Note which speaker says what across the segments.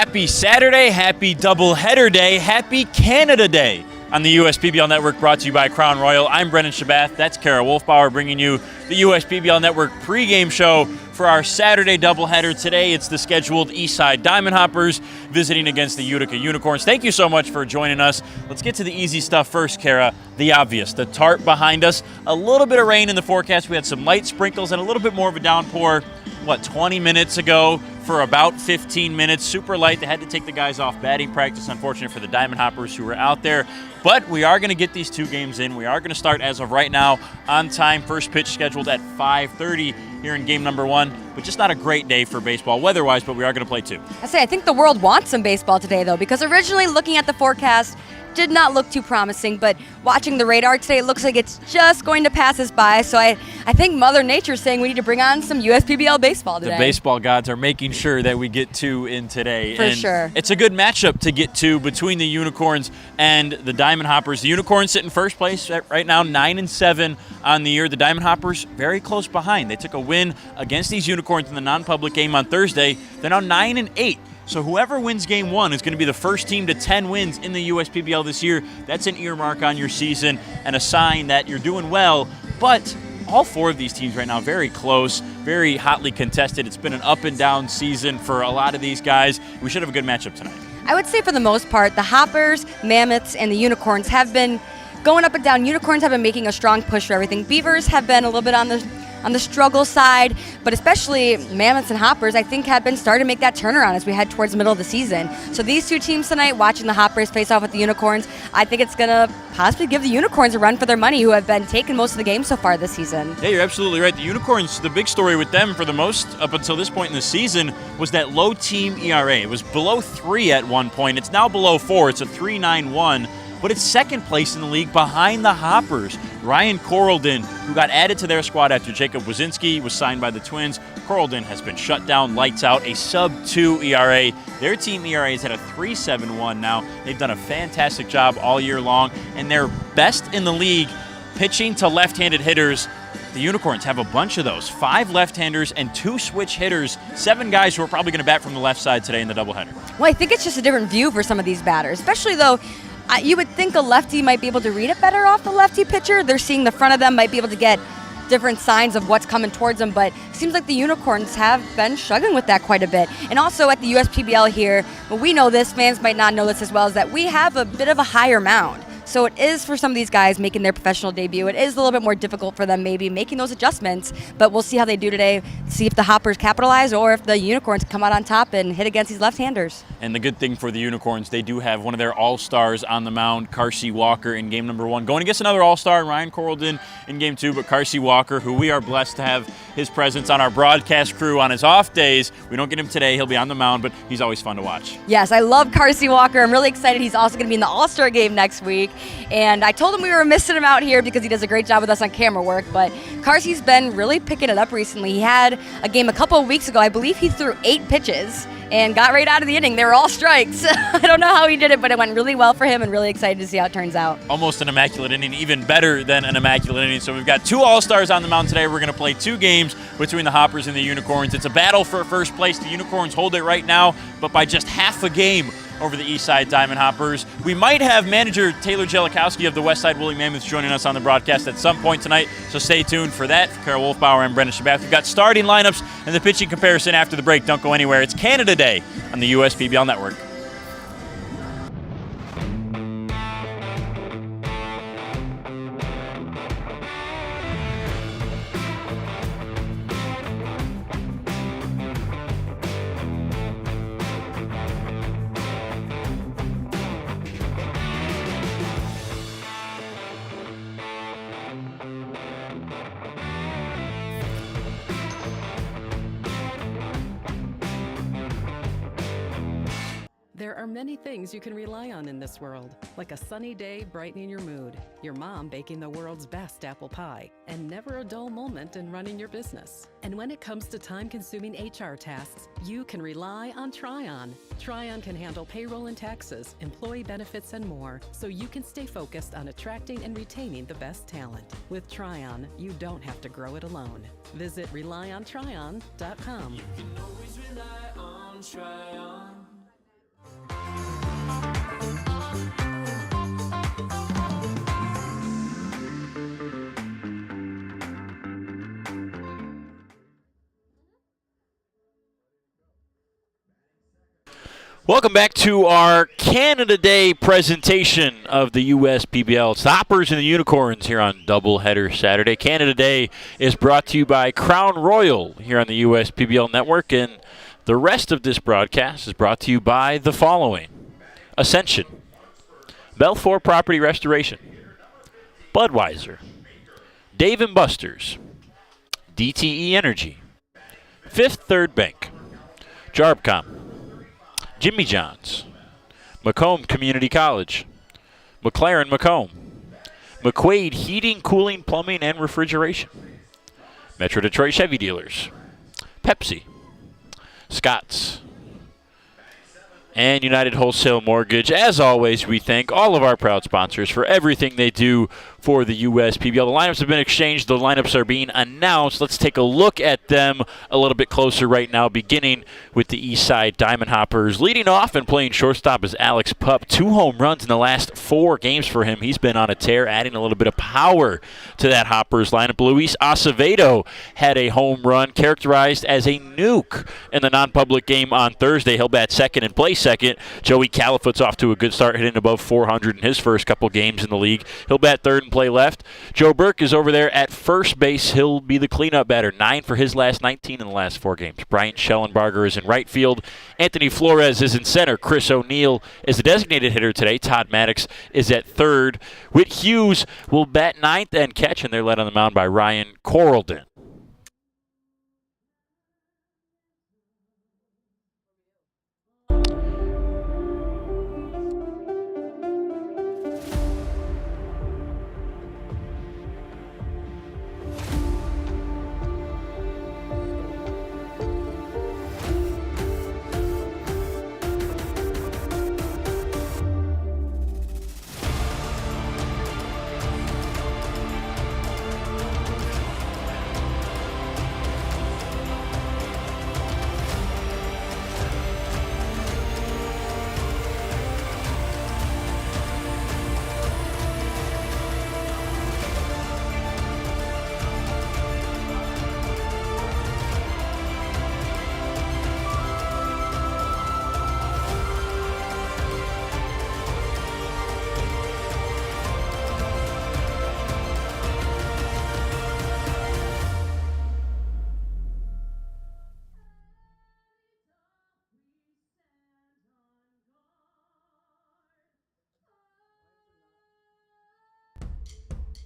Speaker 1: Happy Saturday, happy doubleheader day, happy Canada Day on the USPBL Network, brought to you by Crown Royal. I'm Brendan Shabath. That's Kara Wolfbauer bringing you the USPBL Network pregame show for our Saturday doubleheader. Today, it's the scheduled Eastside Diamond Hoppers visiting against the Utica Unicorns. Thank you so much for joining us. Let's get to the easy stuff first, Kara. The obvious, the tarp behind us. A little bit of rain in the forecast. We had some light sprinkles and a little bit more of a downpour, 20 minutes ago for about 15 minutes. Super light. They had to take the guys off batting practice. Unfortunate for the Diamond Hoppers who were out there. But we are going to get these two games in. We are going to start as of right now on time. First pitch scheduled at 5:30 here in game number one. But just not a great day for baseball weather-wise, but we are going to play two.
Speaker 2: I think the world wants some baseball today, though, because originally looking at the forecast did not look too promising, but watching the radar today, it looks like it's just going to pass us by. So I think Mother Nature's saying we need to bring on some USPBL baseball today.
Speaker 1: The baseball gods are making sure that we get two in today.
Speaker 2: For sure.
Speaker 1: It's a good matchup to get to between the Unicorns and the Diamond Hoppers. The Unicorns sit in first place right now, 9-7 on the year. The Diamond Hoppers very close behind. They took a win against these Unicorns in the non-public game on Thursday. They're now 9-8. So whoever wins game one is going to be the first team to 10 wins in the USPBL this year. That's an earmark on your season and a sign that you're doing well. But all four of these teams right now very close, very hotly contested. It's been an up and down season for a lot of these guys. We should have a good matchup tonight.
Speaker 2: I would say for the most part, the Hoppers, Mammoths, and the Unicorns have been going up and down. Unicorns have been making a strong push for everything. Beavers have been a little bit on the struggle side, but especially Mammoths and Hoppers, I think, have been starting to make that turnaround as we head towards the middle of the season. So these two teams tonight, watching the Hoppers face off with the Unicorns, I think it's going to possibly give the Unicorns a run for their money, who have been taking most of the games so far this season.
Speaker 1: Yeah, you're absolutely right. The Unicorns, the big story with them for the most up until this point in the season was that low team ERA. It was below 3 at one point. It's now below 4. It's a 3.91. But it's second place in the league behind the Hoppers. Ryan Corraldon, who got added to their squad after Jacob Wazinski was signed by the Twins. Corraldon has been shut down, lights out, a sub-2 ERA. Their team ERA is at a 3.71 now. They've done a fantastic job all year long, and they're best in the league pitching to left-handed hitters. The Unicorns have a bunch of those, 5 left-handers and 2 switch hitters, 7 guys who are probably going to bat from the left side today in the doubleheader.
Speaker 2: Well, I think it's just a different view for some of these batters, especially though you would think a lefty might be able to read it better off the lefty pitcher. They're seeing the front of them, might be able to get different signs of what's coming towards them, but it seems like the Unicorns have been struggling with that quite a bit. And also at the USPBL here, well, we know this, fans might not know this as well, is that we have a bit of a higher mound. So it is for some of these guys making their professional debut. It is a little bit more difficult for them maybe making those adjustments, but we'll see how they do today, see if the Hoppers capitalize or if the Unicorns come out on top and hit against these left-handers.
Speaker 1: And the good thing for the Unicorns, they do have one of their all-stars on the mound, Carsey Walker, in game number one. Going against another all-star, Ryan Corraldon, in game two, but Carsey Walker, who we are blessed to have his presence on our broadcast crew on his off days. We don't get him today. He'll be on the mound, but he's always fun to watch.
Speaker 2: Yes, I love Carsey Walker. I'm really excited. He's also going to be in the All-Star game next week. And I told him we were missing him out here because he does a great job with us on camera work, but Carsey's been really picking it up recently. He had a game a couple of weeks ago. I believe he threw 8 pitches and got right out of the inning. They were all strikes. I don't know how he did it, but it went really well for him, and really excited to see how it turns out.
Speaker 1: Almost an immaculate inning, even better than an immaculate inning. So we've got 2 All-Stars on the mound today. We're going to play 2 games between the Hoppers and the Unicorns. It's a battle for first place. The Unicorns hold it right now, but by just half a game over the Eastside Diamond Hoppers. We might have manager Taylor Jellikowski of the Westside Woolly Mammoths joining us on the broadcast at some point tonight, so stay tuned for that. For Kara Wolfbauer and Brendan Shabath, we've got starting lineups and the pitching comparison after the break. Don't go anywhere. It's Canada Day on the USPBL Network.
Speaker 3: There are many things you can rely on in this world, like a sunny day brightening your mood, your mom baking the world's best apple pie, and never a dull moment in running your business. And when it comes to time-consuming HR tasks, you can rely on Tryon. Tryon can handle payroll and taxes, employee benefits, and more, so you can stay focused on attracting and retaining the best talent. With Tryon, you don't have to grow it alone. Visit RelyOnTryon.com.
Speaker 4: You can always rely on Tryon.
Speaker 1: Welcome back to our Canada Day presentation of the USPBL. It's the Hoppers and the Unicorns here on Doubleheader Saturday. Canada Day is brought to you by Crown Royal here on the USPBL Network, and the rest of this broadcast is brought to you by the following: Ascension, Belfour Property Restoration, Budweiser, Dave & Buster's, DTE Energy, Fifth Third Bank, Jarbcom, Jimmy John's, Macomb Community College, McLaren Macomb, McQuaid Heating, Cooling, Plumbing, and Refrigeration, Metro Detroit Chevy Dealers, Pepsi, Scott's, and United Wholesale Mortgage. As always, we thank all of our proud sponsors for everything they do for the USPBL. The lineups have been exchanged. The lineups are being announced. Let's take a look at them a little bit closer right now, beginning with the Eastside Diamond Hoppers. Leading off and playing shortstop is Alex Pup. 2 home runs in the last 4 games for him. He's been on a tear, adding a little bit of power to that Hoppers lineup. Luis Acevedo had a home run, characterized as a nuke in the non-public game on Thursday. He'll bat second and play second. Joey Califoot's off to a good start, hitting above 400 in his first couple games in the league. He'll bat third and play left. Joe Burke is over there at first base. He'll be the cleanup batter. 9 for his last 19 in the last 4 games. Bryant Schellenbarger is in right field. Anthony Flores is in center. Chris O'Neill is the designated hitter today. Todd Maddox is at third. Whit Hughes will bat ninth and catch, and they're led on the mound by Ryan Corraldon.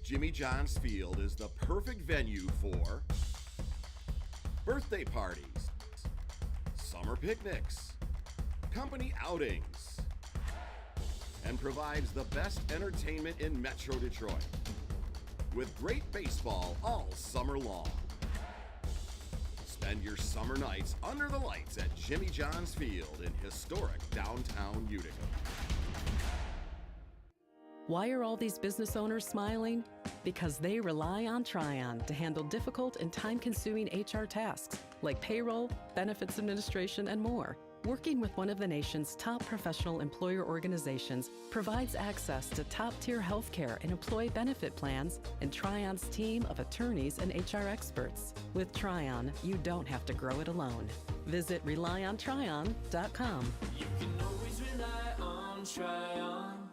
Speaker 4: Jimmy John's Field is the perfect venue for birthday parties, summer picnics, company outings, and provides the best entertainment in Metro Detroit with great baseball all summer long. Spend your summer nights under the lights at Jimmy John's Field in historic downtown Utica.
Speaker 3: Why are all these business owners smiling? Because they rely on Tryon to handle difficult and time-consuming HR tasks like payroll, benefits administration, and more. Working with one of the nation's top professional employer organizations provides access to top-tier healthcare and employee benefit plans and Tryon's team of attorneys and HR experts. With Tryon, you don't have to grow it alone. Visit RelyOnTryon.com.
Speaker 5: You can always rely on Tryon.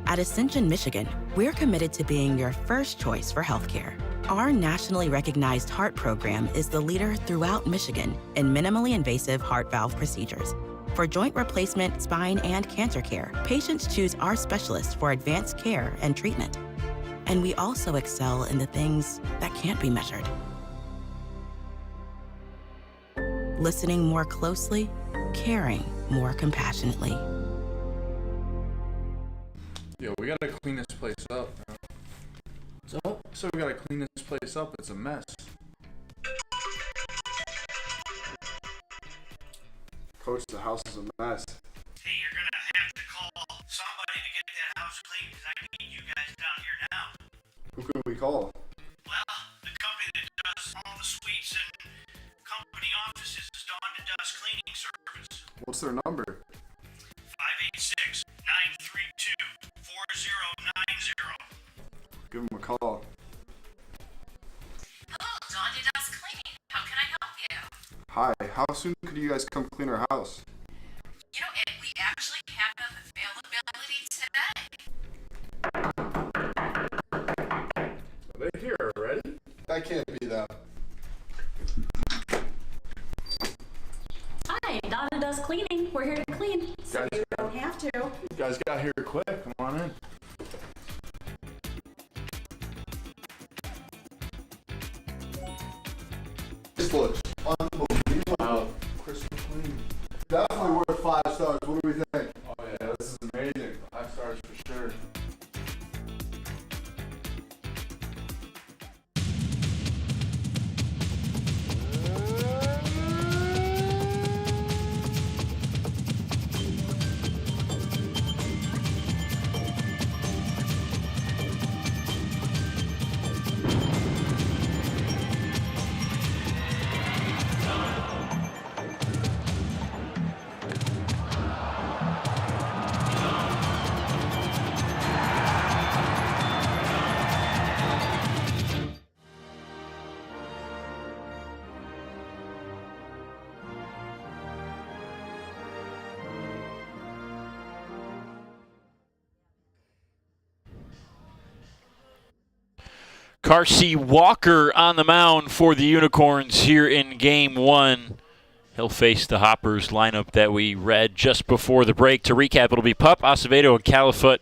Speaker 6: At Ascension, Michigan, we're committed to being your first choice for healthcare. Our nationally recognized heart program is the leader throughout Michigan in minimally invasive heart valve procedures. For joint replacement, spine, and cancer care, patients choose our specialists for advanced care and treatment. And we also excel in the things that can't be measured. Listening more closely, caring more compassionately.
Speaker 7: Yo, we gotta clean this place up, bro. So we gotta clean this place up. It's a mess. Coach, the house is a mess.
Speaker 8: Hey, you're gonna have to call somebody to get that house clean, because I need you guys down here now.
Speaker 7: Who can we call?
Speaker 8: Well, the company that does all the suites and company offices is Dawn to Dust Cleaning Service.
Speaker 7: What's their number?
Speaker 8: 586-932-4090.
Speaker 7: Give them a call.
Speaker 9: Hello, Dawn to Dust Cleaning. How can I help you?
Speaker 7: Hi, how soon could you guys come clean our house?
Speaker 9: to.
Speaker 7: You guys got here quick. Come on in.
Speaker 10: This looks unbelievable.
Speaker 7: Wow. Crystal clean.
Speaker 10: Definitely worth 5 stars. What do we think?
Speaker 7: Oh yeah, this is amazing. 5 stars for sure.
Speaker 1: Carsey Walker on the mound for the Unicorns here in Game 1. He'll face the Hoppers lineup that we read just before the break. To recap, it'll be Pup, Acevedo, and Califoot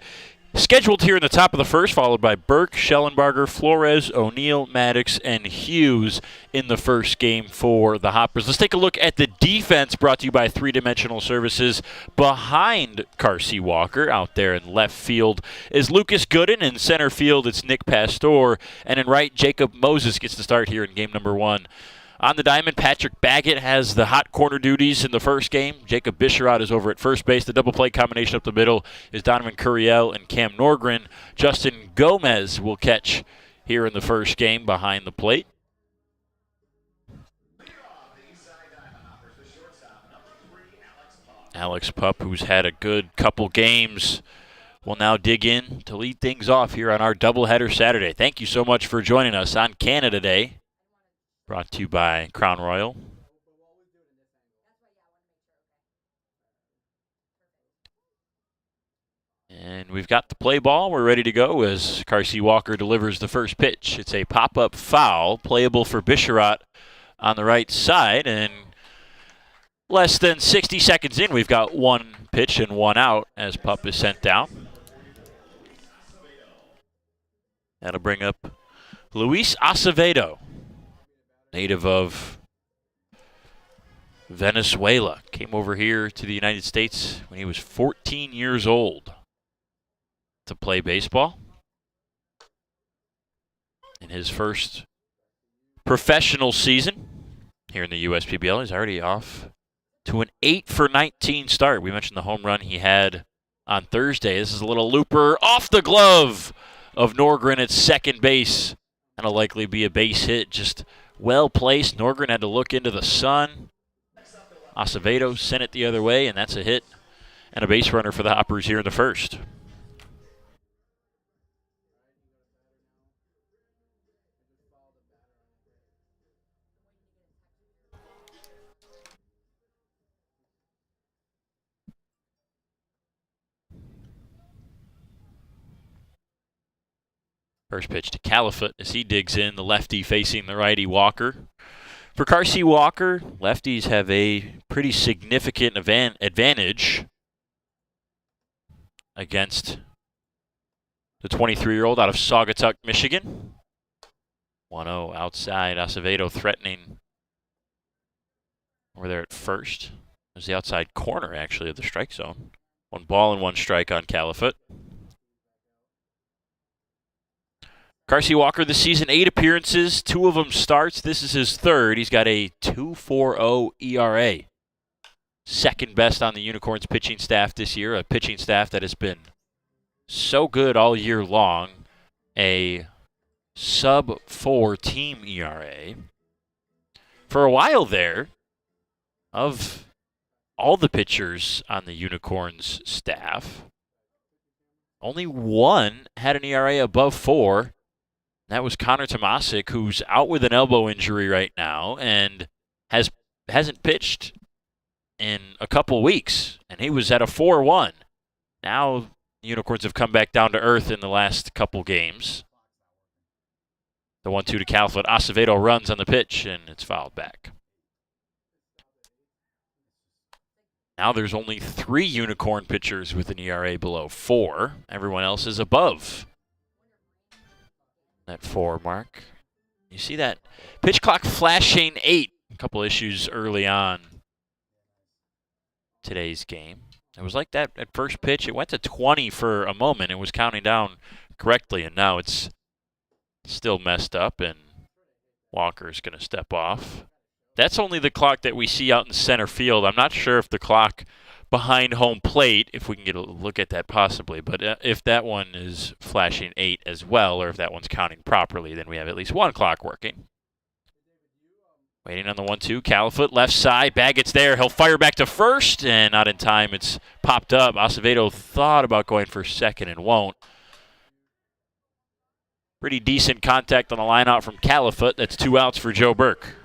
Speaker 1: scheduled here in the top of the first, followed by Burke, Schellenbarger, Flores, O'Neill, Maddox, and Hughes in the first game for the Hoppers. Let's take a look at the defense brought to you by 3-Dimensional Services. Behind Carsey Walker, out there in left field, is Lucas Gooden. In center field, it's Nick Pastor. And in right, Jacob Moses gets to start here in game number 1. On the diamond, Patrick Baggett has the hot corner duties in the first game. Jacob Bisharat is over at first base. The double play combination up the middle is Donovan Curiel and Cam Norgren. Justin Gomez will catch here in the first game behind the plate. Alex Pup, who's had a good couple games, will now dig in to lead things off here on our doubleheader Saturday. Thank you so much for joining us on Canada Day. Brought to you by Crown Royal. And we've got the play ball. We're ready to go as Carsey Walker delivers the first pitch. It's a pop-up foul, playable for Bisharat on the right side. And less than 60 seconds in, we've got one pitch and one out as Pup is sent down. That'll bring up Luis Acevedo, native of Venezuela. Came over here to the United States when he was 14 years old to play baseball. In his first professional season here in the USPBL, he's already off to an 8-for-19 start. We mentioned the home run he had on Thursday. This is a little looper off the glove of Norgren at second base. That'll likely be a base hit, just well placed. Norgren had to look into the sun. Acevedo sent it the other way, and that's a hit and a base runner for the Hoppers here in the first. First pitch to Califoot as he digs in, the lefty facing the righty Walker. For Carsey Walker, lefties have a pretty significant advantage against the 23-year-old out of Saugatuck, Michigan. 1-0 outside, Acevedo threatening over there at first. There's the outside corner, actually, of the strike zone. 1 ball and 1 strike on Califoot. Carsey Walker this season, 8 appearances, 2 of them starts. This is his third. He's got a 2.40 ERA. Second best on the Unicorns pitching staff this year, a pitching staff that has been so good all year long. A sub-4 team ERA. For a while there, of all the pitchers on the Unicorns staff, only one had an ERA above 4. That was Connor Tomasic, who's out with an elbow injury right now and hasn't pitched in a couple weeks, and he was at a 4.1. Now the Unicorns have come back down to earth in the last couple games. The 1-2 to Califoot. Acevedo runs on the pitch, and it's fouled back. Now there's only 3 Unicorn pitchers with an ERA below 4. Everyone else is above that 4 mark. You see that pitch clock flashing 8. A couple issues early on today's game. It was like that at first pitch. It went to 20 for a moment. It was counting down correctly, and now it's still messed up, and Walker's going to step off. That's only the clock that we see out in center field. I'm not sure if the clock behind home plate, if we can get a look at that possibly, but if that one is flashing 8 as well, or if that one's counting properly, then we have at least 1 clock working. Waiting on the 1-2, Califoot, left side, Baggett's there. He'll fire back to first, and not in time. It's popped up. Acevedo thought about going for second and won't. Pretty decent contact on the line out from Califoot. That's 2 outs for Joe Burke.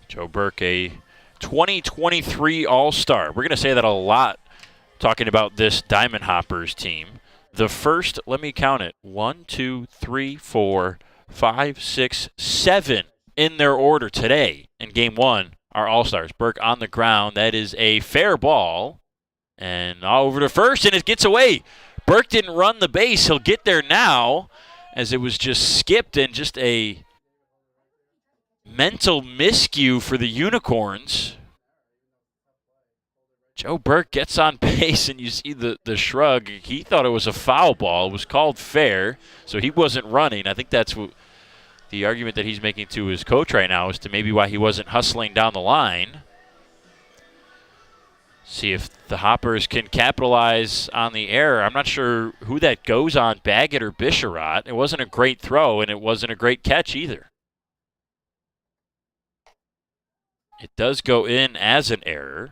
Speaker 1: Joe Burke, a 2023 All-Star. We're going to say that a lot talking about this Diamond Hoppers team. The first, let me count it, 1, 2, 3, 4, 5, 6, 7 in their order today in Game 1 are All-Stars. Burke on the ground. That is a fair ball. And over to first, and it gets away. Burke didn't run the base. He'll get there now as it was just skipped, and just a mental miscue for the Unicorns. Joe Burke gets on base, and you see the shrug. He thought it was a foul ball. It was called fair, so he wasn't running. I think that's what the argument that he's making to his coach right now as to maybe why he wasn't hustling down the line. See if the Hoppers can capitalize on the error. I'm not sure who that goes on, Baggett or Bisharat. It wasn't a great throw, and it wasn't a great catch either. It does go in as an error.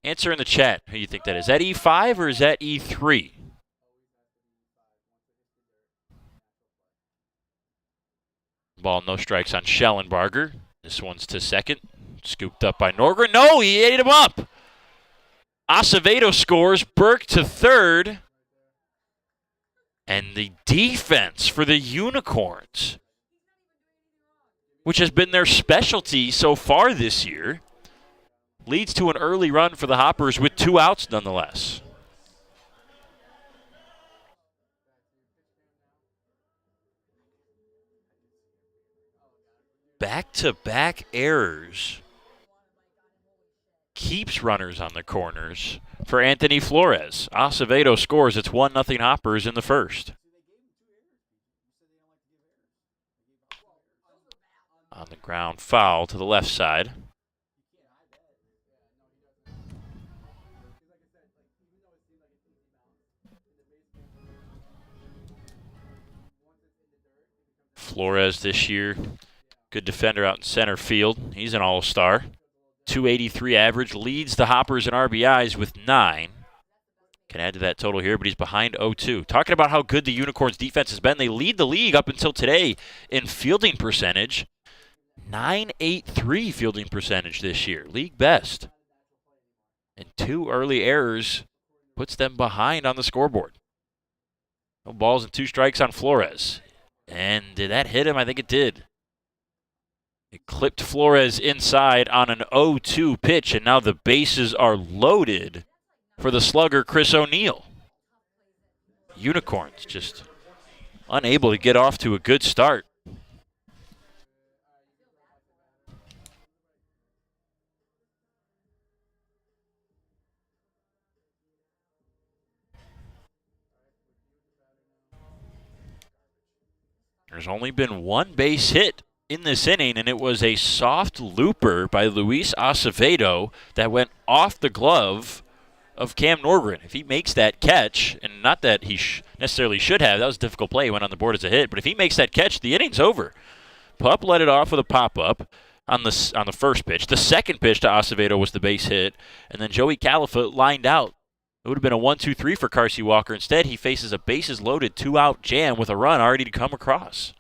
Speaker 1: Answer in the chat who you think that is. Is that E5 or is that E3? Ball, no strikes on Schellenbarger. This one's to second. Scooped up by Norgren. No, he ate him up. Acevedo scores. Burke to third. And the defense for the Unicorns, which has been their specialty so far this year, leads to an early run for the Hoppers with 2 outs nonetheless. Back-to-back errors keeps runners on the corners for Anthony Flores. Acevedo scores. It's 1-0 Hoppers in the first. On the ground, foul to the left side. Flores this year, good defender out in center field. He's an all-star. 283 average, leads the Hoppers in RBIs with 9. Can add to that total here, but he's behind 0-2. Talking about how good the Unicorns defense has been, they lead the league up until today in fielding percentage. 983 fielding percentage this year, league best. And 2 early errors puts them behind on the scoreboard. No balls and 2 strikes on Flores. And did that hit him? I think it did. It clipped Flores inside on an 0-2 pitch, and now the bases are loaded for the slugger Chris O'Neill. Unicorns just unable to get off to a good start. There's only been 1 base hit in this inning, and it was a soft looper by Luis Acevedo that went off the glove of Cam Norgren. If he makes that catch, and not that he necessarily should have, that was a difficult play, he went on the board as a hit, but if he makes that catch, the inning's over. Pup led it off with a pop-up on the first pitch. The second pitch to Acevedo was the base hit, and then Joey Califoot lined out. It would have been a 1-2-3 for Carsey Walker. Instead, he faces a bases-loaded 2-out jam with a run already to come across.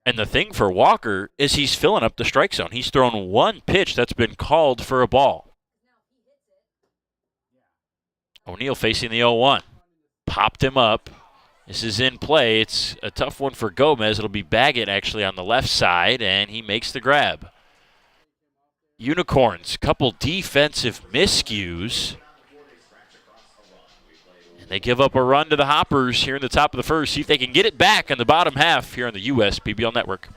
Speaker 1: And the thing for Walker is he's filling up the strike zone. He's thrown 1 pitch that's been called for a ball. O'Neill facing the 0-1. Popped him up. This is in play. It's a tough one for Gomez. It'll be Baggett actually on the left side, and he makes the grab. Unicorns, couple defensive miscues. And they give up a run to the Hoppers here in the top of the first. See if they can get it back in the bottom half here on the U.S. PBL Network.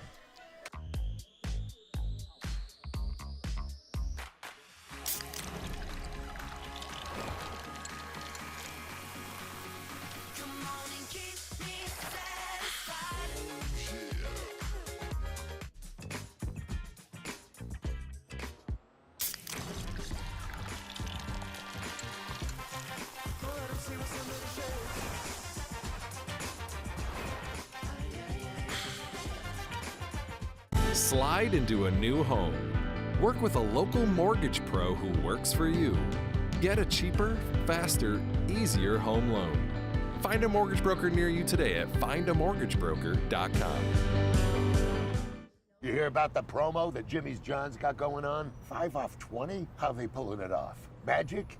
Speaker 9: Slide into a new home. Work with a local mortgage pro who works for you. Get a cheaper, faster, easier home loan. Find a mortgage broker near you today at findamortgagebroker.com.
Speaker 11: You hear about the promo that Jimmy's John's got going on? 5 off 20? How they pulling it off? Magic?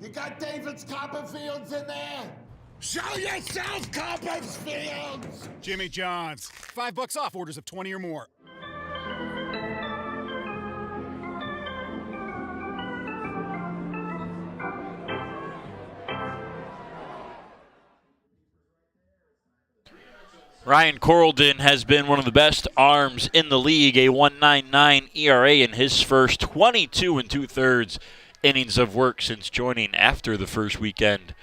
Speaker 11: You got David's Copperfields in there? Show yourself, Copperfields!
Speaker 12: Jimmy John's. $5 off orders of 20 or more.
Speaker 1: Ryan Corraldon has been one of the best arms in the league, a 1.99 ERA in his first 22 2/3 innings of work since joining after the first weekend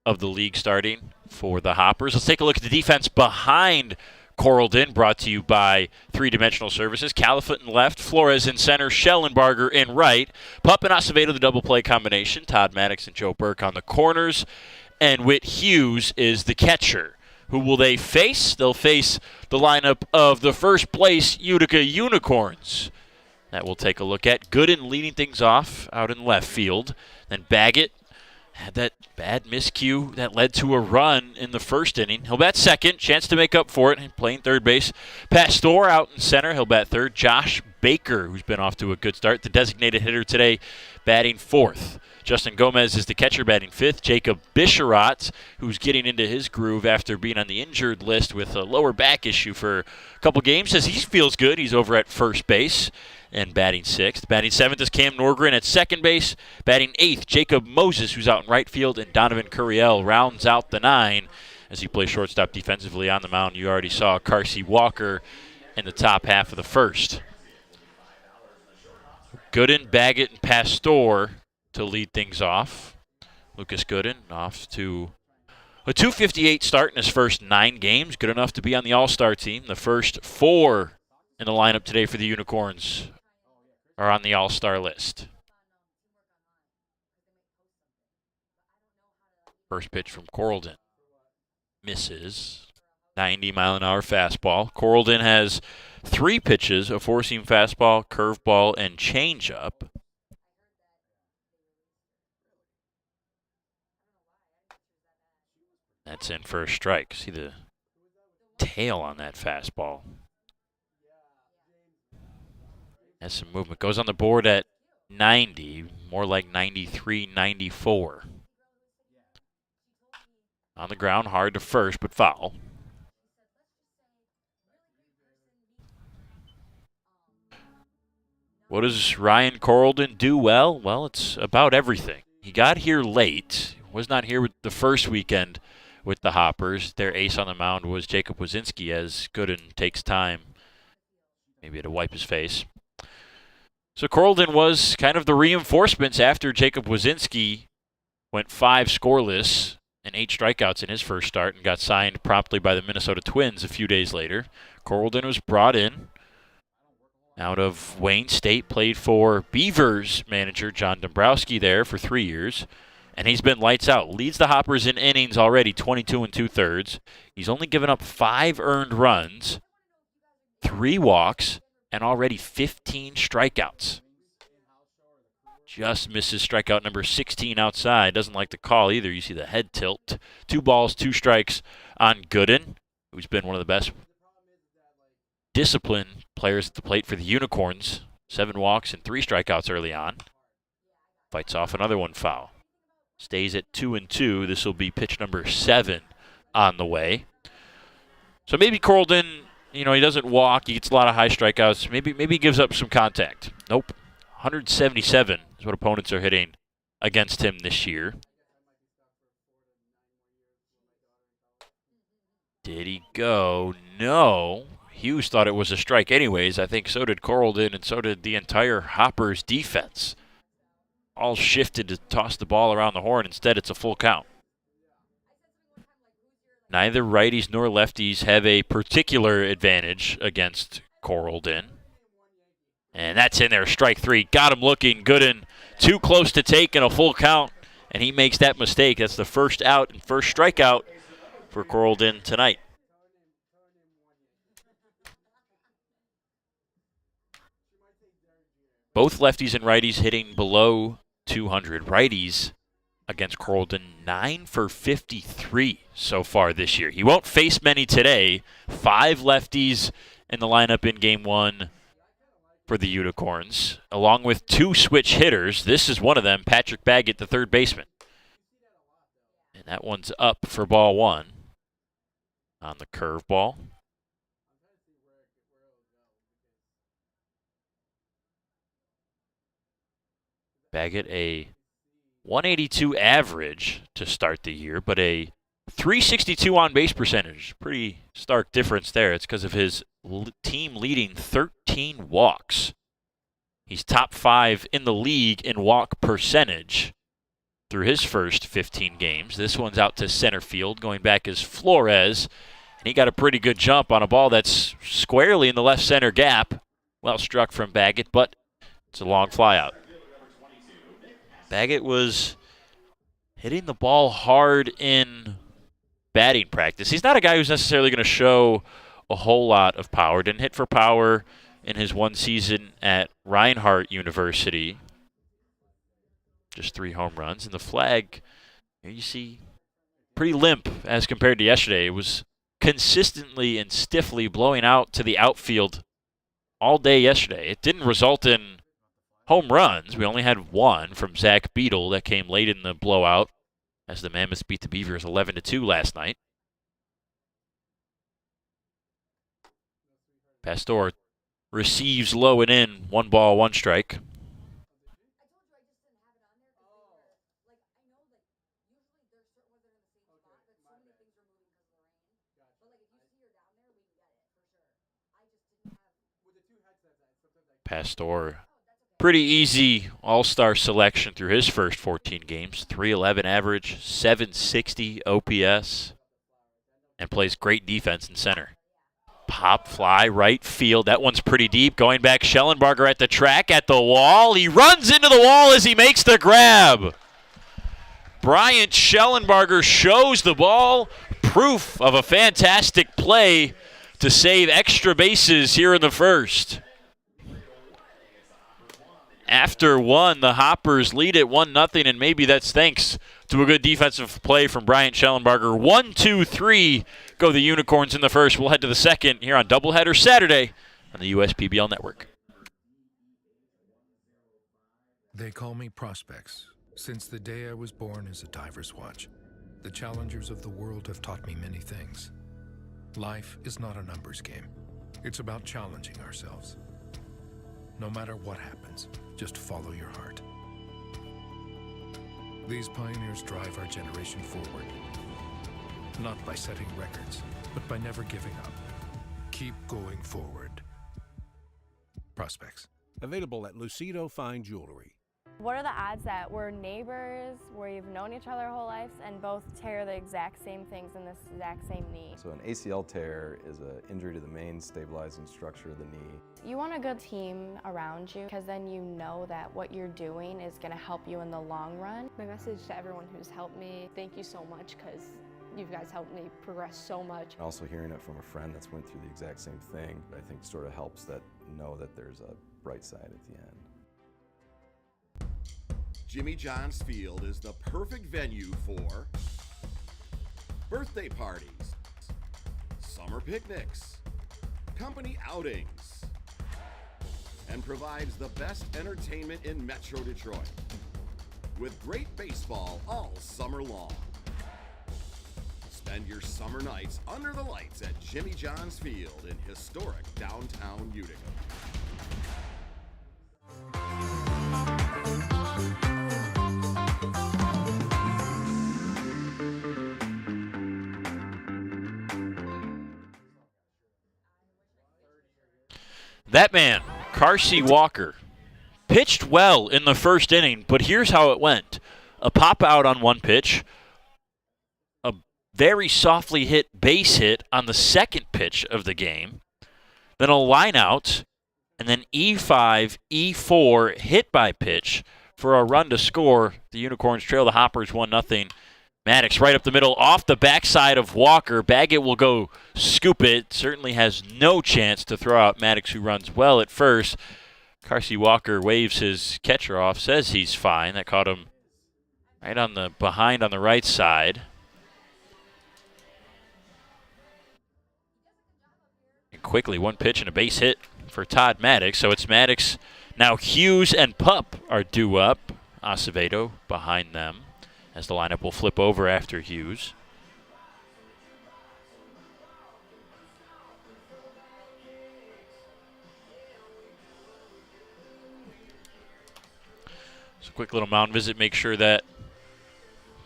Speaker 1: of the league starting for the Hoppers. Let's take a look at the defense behind Corraldon, brought to you by Three Dimensional Services. Califoot in left, Flores in center, Schellenbarger in right. Pup and Acevedo, the double play combination. Todd Maddox and Joe Burke on the corners. And Whit Hughes is the catcher. Who will they face? They'll face the lineup of the first place Utica Unicorns. That we'll take a look at. Gooden leading things off out in left field. Then Baggett had that bad miscue that led to a run in the first inning. He'll bat second, chance to make up for it, playing third base. Pastor out in center, he'll bat third. Josh Baker, who's been off to a good start, the designated hitter today, batting fourth. Justin Gomez is the catcher, batting fifth. Jacob Bisharat, who's getting into his groove after being on the injured list with a lower back issue for a couple games, says he feels good. He's over at first base and batting sixth. Batting seventh is Cam Norgren at second base. Batting eighth, Jacob Moses, who's out in right field, and Donovan Curiel rounds out the nine as he plays shortstop defensively on the mound. You already saw Carsey Walker in the top half of the first. Gooden, Baggett, and Pastor to lead things off. Lucas Gooden off to a .258 start in his first 9 games. Good enough to be on the All-Star team. The first 4 in the lineup today for the Unicorns are on the All-Star list. First pitch from Corraldon. Misses. 90-mile-an-hour fastball. Corraldon has 3 pitches, a four-seam fastball, curveball, and changeup. That's in for a strike. See the tail on that fastball. Has some movement. Goes on the board at 90, more like 93, 94. On the ground, hard to first, but foul. What does Ryan Corraldon do well? Well, it's about everything. He got here late. Was not here with the first weekend with the Hoppers. Their ace on the mound was Jacob Wazinski, as Gooden takes time maybe to wipe his face. So Corraldon was kind of the reinforcements after Jacob Wazinski went 5 scoreless and 8 strikeouts in his first start and got signed promptly by the Minnesota Twins a few days later. Corraldon was brought in out of Wayne State, played for Beavers manager John Dombrowski there for 3 years. And he's been lights out. Leads the Hoppers in innings already, 22 2/3. He's only given up 5 earned runs, 3 walks, and already 15 strikeouts. Just misses strikeout number 16 outside. Doesn't like the call either. You see the head tilt. 2 balls, 2 strikes on Gooden, who's been one of the best disciplined players at the plate for the Unicorns. 7 walks and 3 strikeouts early on. Fights off another one foul. Stays at 2-2. This will be pitch number 7 on the way. So maybe Corlden, he doesn't walk. He gets a lot of high strikeouts. Maybe he gives up some contact. Nope. 177 is what opponents are hitting against him this year. Did he go? No. Hughes thought it was a strike anyways. I think so did Corlden, and so did the entire Hoppers defense. All shifted to toss the ball around the horn. Instead, it's a full count. Neither righties nor lefties have a particular advantage against Corlden. And that's in there, strike 3. Got him looking good and too close to take and a full count. And he makes that mistake. That's the first out and first strikeout for Corlden tonight. Both lefties and righties hitting below 200. Righties against Corlden, 9 for 53 so far this year. He won't face many today. 5 lefties in the lineup in Game 1 for the Unicorns, along with 2 switch hitters. This is one of them, Patrick Baggett, the third baseman. And that one's up for ball 1 on the curveball. Baggett, a 182 average to start the year, but a 362 on-base percentage. Pretty stark difference there. It's because of his team-leading 13 walks. He's top 5 in the league in walk percentage through his first 15 games. This one's out to center field. Going back is Flores, and he got a pretty good jump on a ball that's squarely in the left center gap. Well struck from Baggett, but it's a long fly out. Baggett was hitting the ball hard in batting practice. He's not a guy who's necessarily going to show a whole lot of power. Didn't hit for power in his one season at Reinhardt University. Just 3 home runs. And the flag, here you see, pretty limp as compared to yesterday. It was consistently and stiffly blowing out to the outfield all day yesterday. It didn't result in home runs. We only had 1 from Zach Beadle that came late in the blowout as the Mammoths beat the Beavers 11-2 last night. Pastor receives low and in, 1 ball, 1 strike. Pastor, pretty easy all-star selection through his first 14 games. 311 average, 760 OPS, and plays great defense in center. Pop fly right field. That one's pretty deep. Going back, Schellenbarger at the track, at the wall. He runs into the wall as he makes the grab. Bryant Schellenbarger shows the ball. Proof of a fantastic play to save extra bases here in the first. After 1, the Hoppers lead it 1-0, and maybe that's thanks to a good defensive play from Bryant Schellenbarger. 1-2-3 go the Unicorns in the first. We'll head to the second here on Doubleheader Saturday on the USPBL Network.
Speaker 13: They call me Prospects. Since the day I was born as a diver's watch, the challengers of the world have taught me many things. Life is not a numbers game. It's about challenging ourselves. No matter what happens, just follow your heart. These pioneers drive our generation forward. Not by setting records, but by never giving up. Keep going forward. Prospects.
Speaker 14: Available at Lucido Fine Jewelry.
Speaker 15: What are the odds that we're neighbors, where you've known each other our whole lives, and both tear the exact same things in this exact same knee?
Speaker 16: So an ACL tear is an injury to the main stabilizing structure of the knee.
Speaker 15: You want a good team around you, because then you know that what you're doing is going to help you in the long run.
Speaker 17: My message to everyone who's helped me, thank you so much, because you guys helped me progress so much.
Speaker 16: Also hearing it from a friend that's went through the exact same thing, I think sort of helps that know that there's a bright side at the end.
Speaker 4: Jimmy John's Field is the perfect venue for birthday parties, summer picnics, company outings, and provides the best entertainment in Metro Detroit with great baseball all summer long. Spend your summer nights under the lights at Jimmy John's Field in historic downtown Utica.
Speaker 1: That man, Carsey Walker, pitched well in the first inning, but here's how it went. A pop out on one pitch, a very softly hit base hit on the second pitch of the game, then a line out, and then E5, E4 hit by pitch for a run to score. The Unicorns trail the Hoppers 1-0. Maddox right up the middle, off the backside of Walker. Baggett will go scoop it. Certainly has no chance to throw out Maddox, who runs well at first. Carsey Walker waves his catcher off, says he's fine. That caught him right on the behind on the right side. And quickly, one pitch and a base hit for Todd Maddox. So it's Maddox. Now Hughes and Pup are due up. Acevedo behind them, as the lineup will flip over after Hughes. So quick little mound visit, make sure that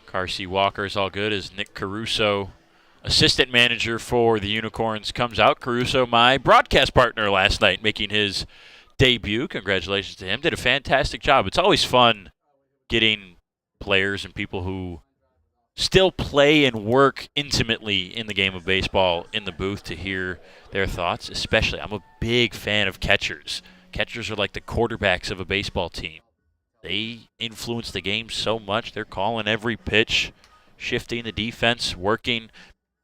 Speaker 1: Carsey Walker is all good, as Nick Caruso, assistant manager for the Unicorns, comes out. Caruso, my broadcast partner last night, making his debut. Congratulations to him. Did a fantastic job. It's always fun getting players and people who still play and work intimately in the game of baseball in the booth to hear their thoughts. Especially, I'm a big fan of catchers. Catchers are like the quarterbacks of a baseball team. They influence the game so much. They're calling every pitch, shifting the defense, working,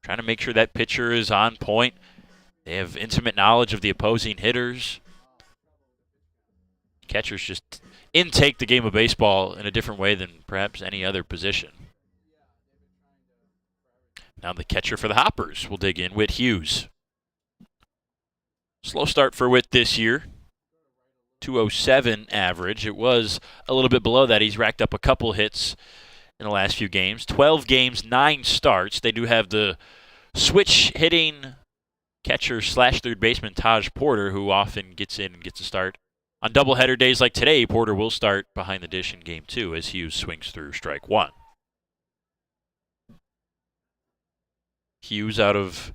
Speaker 1: trying to make sure that pitcher is on point. They have intimate knowledge of the opposing hitters. Catchers just intake the game of baseball in a different way than perhaps any other position. Now the catcher for the Hoppers will dig in, Whit Hughes. Slow start for Whit this year. 207 average. It was a little bit below that. He's racked up a couple hits in the last few games. 12 games, 9 starts. They do have the switch hitting catcher slash third baseman Taj Porter, who often gets in and gets a start. On doubleheader days like today, Porter will start behind the dish in Game 2 as Hughes swings through strike 1. Hughes out of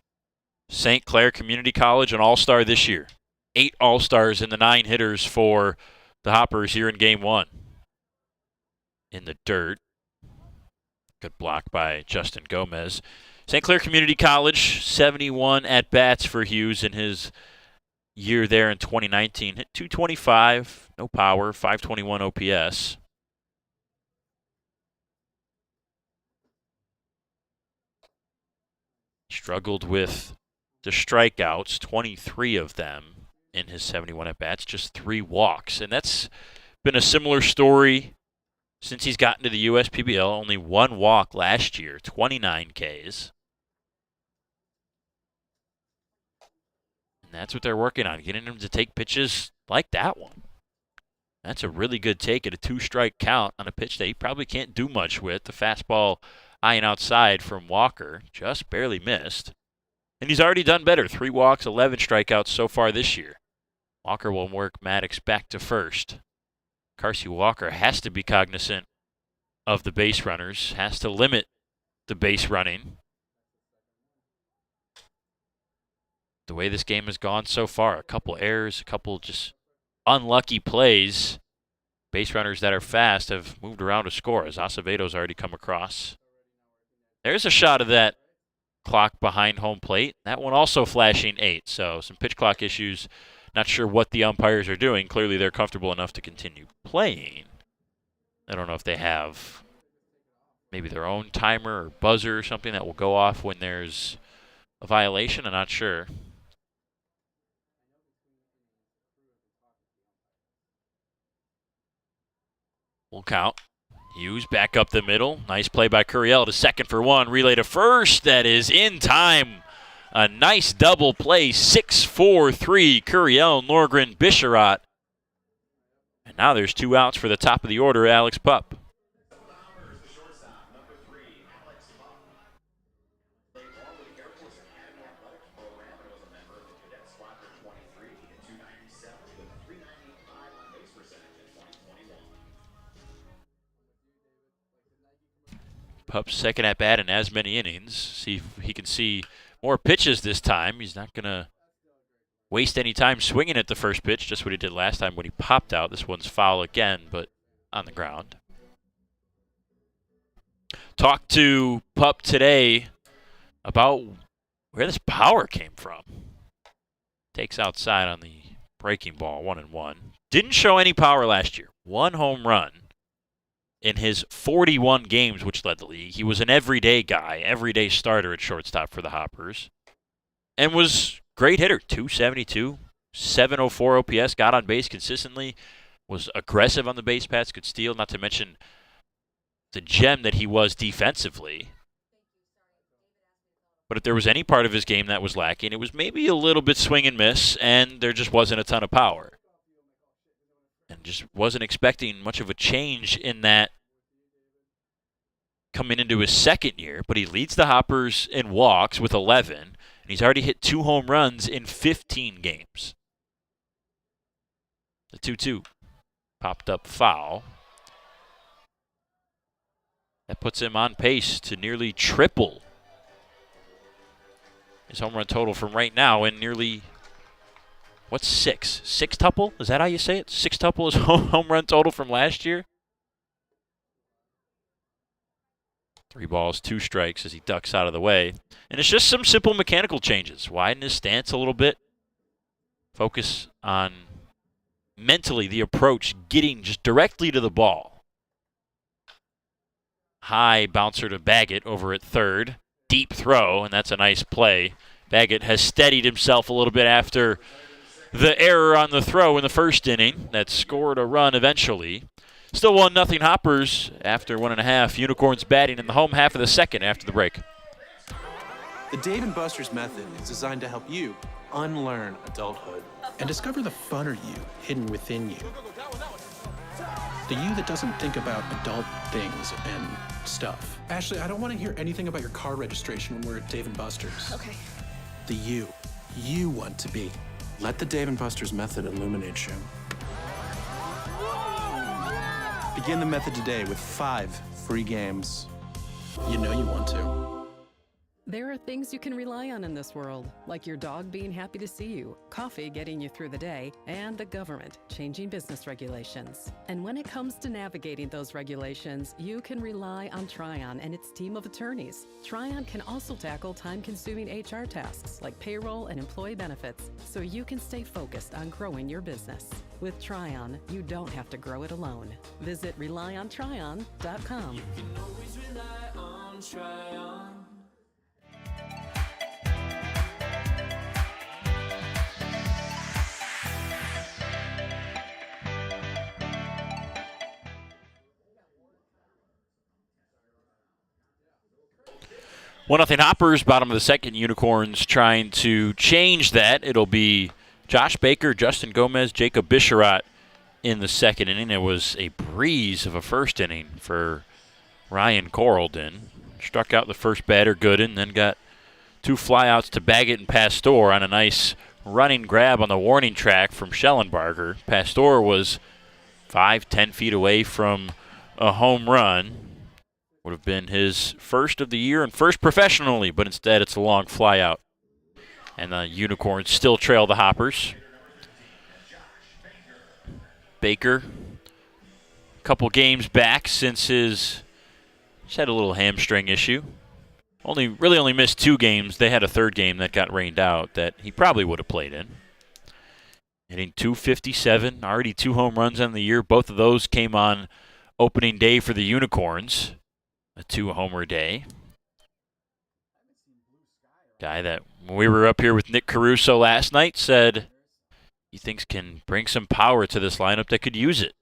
Speaker 1: St. Clair Community College, an all-star this year. 8 all-stars in the 9 hitters for the Hoppers here in Game 1. In the dirt. Good block by Justin Gomez. St. Clair Community College, 71 at-bats for Hughes in his year there in 2019. Hit 225, no power, 521 OPS. Struggled with the strikeouts, 23 of them in his 71 at-bats, just 3 walks. And that's been a similar story since he's gotten to the USPBL. Only 1 walk last year, 29 Ks. And that's what they're working on, getting him to take pitches like that one. That's a really good take at a 2-strike count on a pitch that he probably can't do much with. The fastball eyeing outside from Walker, just barely missed. And he's already done better. 3 walks, 11 strikeouts so far this year. Walker will work Maddox back to first. Carsey Walker has to be cognizant of the base runners, has to limit the base running. The way this game has gone so far, a couple errors, a couple just unlucky plays. Base runners that are fast have moved around to score, as Acevedo's already come across. There's a shot of that clock behind home plate. That one also flashing 8, so some pitch clock issues. Not sure what the umpires are doing. Clearly they're comfortable enough to continue playing. I don't know if they have maybe their own timer or buzzer or something that will go off when there's a violation. I'm not sure. We'll count. Hughes back up the middle. Nice play by Curiel to second for 1. Relay to first. That is in time. A nice double play. 6-4-3. Curiel, Norgren, Bisharat. And now there's 2 outs for the top of the order, Alex Pup. Pup's second at bat in as many innings. See if he can see more pitches this time. He's not going to waste any time swinging at the first pitch, just what he did last time when he popped out. This one's foul again, but on the ground. Talked to Pup today about where this power came from. Takes outside on the breaking ball, 1-1. Didn't show any power last year. 1 home run in his 41 games, which led the league. He was an everyday guy, everyday starter at shortstop for the Hoppers, and was great hitter. 272, 704 OPS, got on base consistently, was aggressive on the base paths, could steal, not to mention the gem that he was defensively. But if there was any part of his game that was lacking, it was maybe a little bit swing and miss, and there just wasn't a ton of power. And just wasn't expecting much of a change in that coming into his second year. But he leads the Hoppers in walks with 11, and he's already hit 2 home runs in 15 games. The 2-2 popped up foul. That puts him on pace to nearly triple his home run total from right now in nearly, what's 6? Six-tuple? Is that how you say it? Six-tuple is home run total from last year? 3 balls, 2 strikes as he ducks out of the way. And it's just some simple mechanical changes. Widen his stance a little bit. Focus on mentally the approach, getting just directly to the ball. High bouncer to Baggett over at third. Deep throw, and that's a nice play. Baggett has steadied himself a little bit after the error on the throw in the first inning that scored a run eventually. Still 1-0 Hoppers after 1.5. Unicorns batting in the home half of the second after the break.
Speaker 18: The Dave & Buster's method is designed to help you unlearn adulthood and discover the funner you hidden within you. The you that doesn't think about adult things and stuff. Ashley, I don't want to hear anything about your car registration when we're at Dave & Buster's.
Speaker 2: Okay.
Speaker 18: The you want to be. Let the Dave & Buster's method illuminate you. Begin the method today with 5 free games. You know you want to.
Speaker 3: There are things you can rely on in this world, like your dog being happy to see you, coffee getting you through the day, and the government changing business regulations. And when it comes to navigating those regulations, you can rely on Tryon and its team of attorneys. Tryon can also tackle time-consuming HR tasks like payroll and employee benefits, so you can stay focused on growing your business. With Tryon, you don't have to grow it alone. Visit RelyOnTryon.com.
Speaker 5: You can always rely on Tryon.
Speaker 1: One nothing Hoppers, bottom of the second. Unicorns trying to change that. It'll be Josh Baker, Justin Gomez, Jacob Bisharat in the second inning. It was a breeze of a first inning for Ryan Corraldon. Struck out the first batter, Gooden, then got 2 flyouts to Baggett and Pastor on a nice running grab on the warning track from Schellenbarger. Pastor was 5-10 feet away from a home run. Would have been his first of the year and first professionally, but instead it's a long fly out. And the Unicorns still trail the Hoppers. Baker, a couple games back since he's had a little hamstring issue. Only missed 2 games. They had a third game that got rained out that he probably would have played in. Hitting .257, already 2 home runs on the year. Both of those came on opening day for the Unicorns. A 2-homer day. Guy that, when we were up here with Nick Caruso last night, said he thinks can bring some power to this lineup that could use it.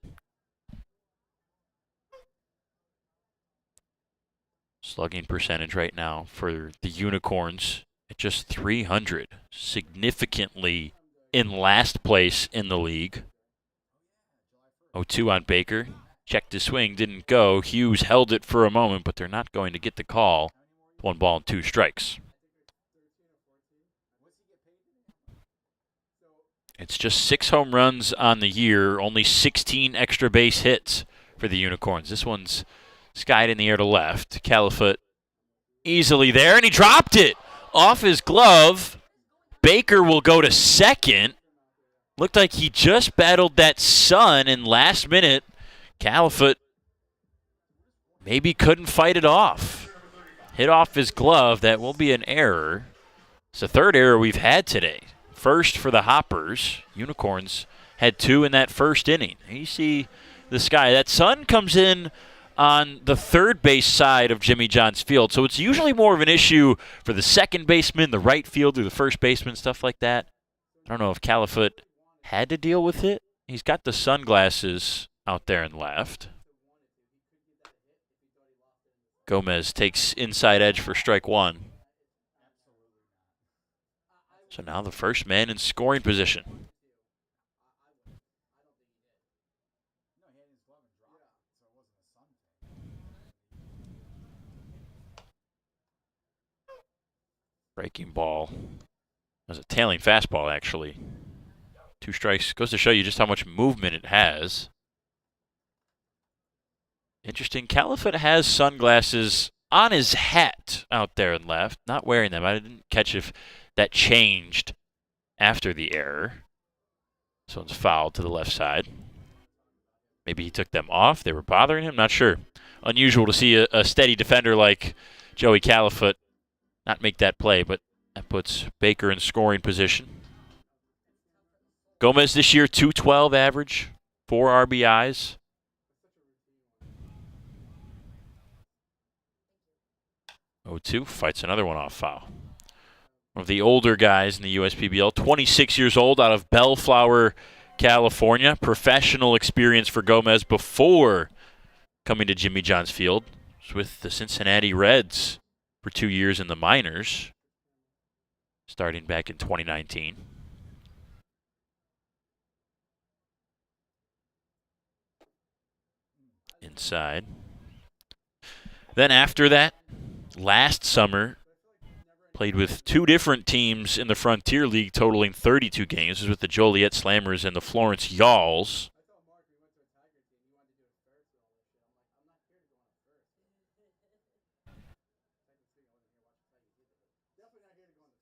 Speaker 1: Slugging percentage right now for the Unicorns at just .300. Significantly in last place in the league. 0-2 on Baker. Checked his swing, didn't go. Hughes held it for a moment, but they're not going to get the call. 1 ball and 2 strikes. It's just 6 home runs on the year, only 16 extra base hits for the Unicorns. This one's skied in the air to left. Califoot easily there, and he dropped it off his glove. Baker will go to second. Looked like he just battled that sun, and last minute, Califoot maybe couldn't fight it off. Hit off his glove. That will be an error. It's the third error we've had today. First for the Hoppers. Unicorns had 2 in that first inning. You see the sky. That sun comes in on the third base side of Jimmy John's field, so it's usually more of an issue for the second baseman, the right fielder, the first baseman, stuff like that. I don't know if Califoot had to deal with it. He's got the sunglasses out there and left. Gomez takes inside edge for strike 1. So now the first man in scoring position. Breaking ball. That was a tailing fastball, actually. 2 strikes. Goes to show you just how much movement it has. Interesting. Califoot has sunglasses on his hat out there and left. Not wearing them. I didn't catch if that changed after the error. This one's fouled to the left side. Maybe he took them off. They were bothering him. Not sure. Unusual to see a steady defender like Joey Califoot not make that play, but that puts Baker in scoring position. Gomez this year, 212 average, 4 RBIs. Oh, 2 fights another one off foul. One of the older guys in the USPBL, 26 years old, out of Bellflower, California. Professional experience for Gomez before coming to Jimmy John's Field. He was with the Cincinnati Reds for 2 years in the minors, starting back in 2019. Inside. Then after that, last summer, played with 2 different teams in the Frontier League, totaling 32 games. This was with the Joliet Slammers and the Florence Yawls.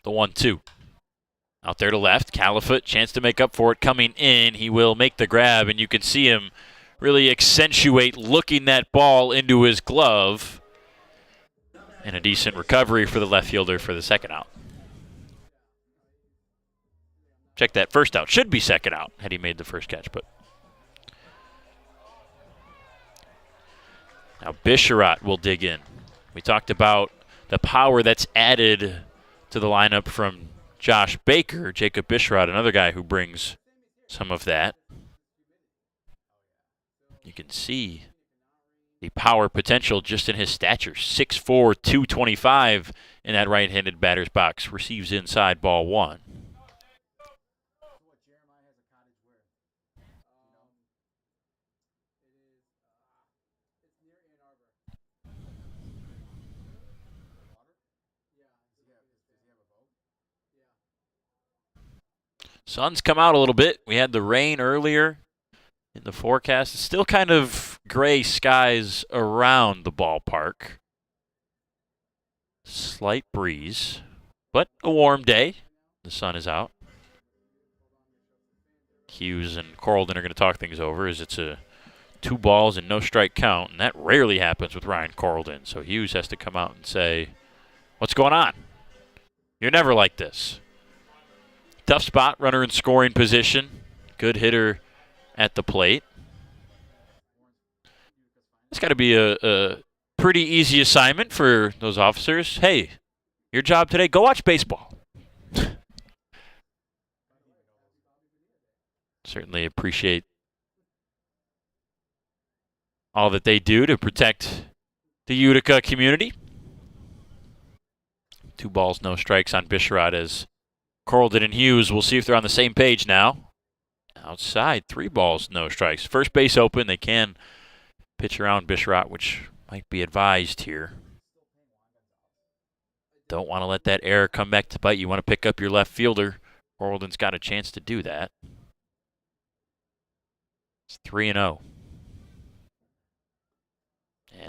Speaker 1: The 1-2. Out there to left, Califoot, chance to make up for it coming in. He will make the grab, and you can see him really accentuate looking that ball into his glove. And a decent recovery for the left fielder for the second out. Check that, first out. Should be second out had he made the first catch, but. Now Bisharat will dig in. We talked about the power that's added to the lineup from Josh Baker. Jacob Bisharat, another guy who brings some of that. You can see the power potential just in his stature. 6'4", 225 in that right-handed batter's box. Receives inside, ball 1. Sun's come out a little bit. We had the rain earlier in the forecast. It's still kind of gray skies around the ballpark. Slight breeze, but a warm day. The sun is out. Hughes and Corlden are going to talk things over as it's a 2 balls and no strike count, and that rarely happens with Ryan Corlden. So Hughes has to come out and say, what's going on? You're never like this. Tough spot, runner in scoring position. Good hitter at the plate. It's got to be a pretty easy assignment for those officers. Hey, your job today, go watch baseball. Certainly appreciate all that they do to protect the Utica community. 2 balls, no strikes on Bisharat as Corlden and Hughes. We'll see if they're on the same page now. Outside, 3 balls, no strikes. First base open. They can pitch around Bisharat, which might be advised here. Don't want to let that error come back to bite. You want to pick up your left fielder. Corlden's got a chance to do that. It's 3-0.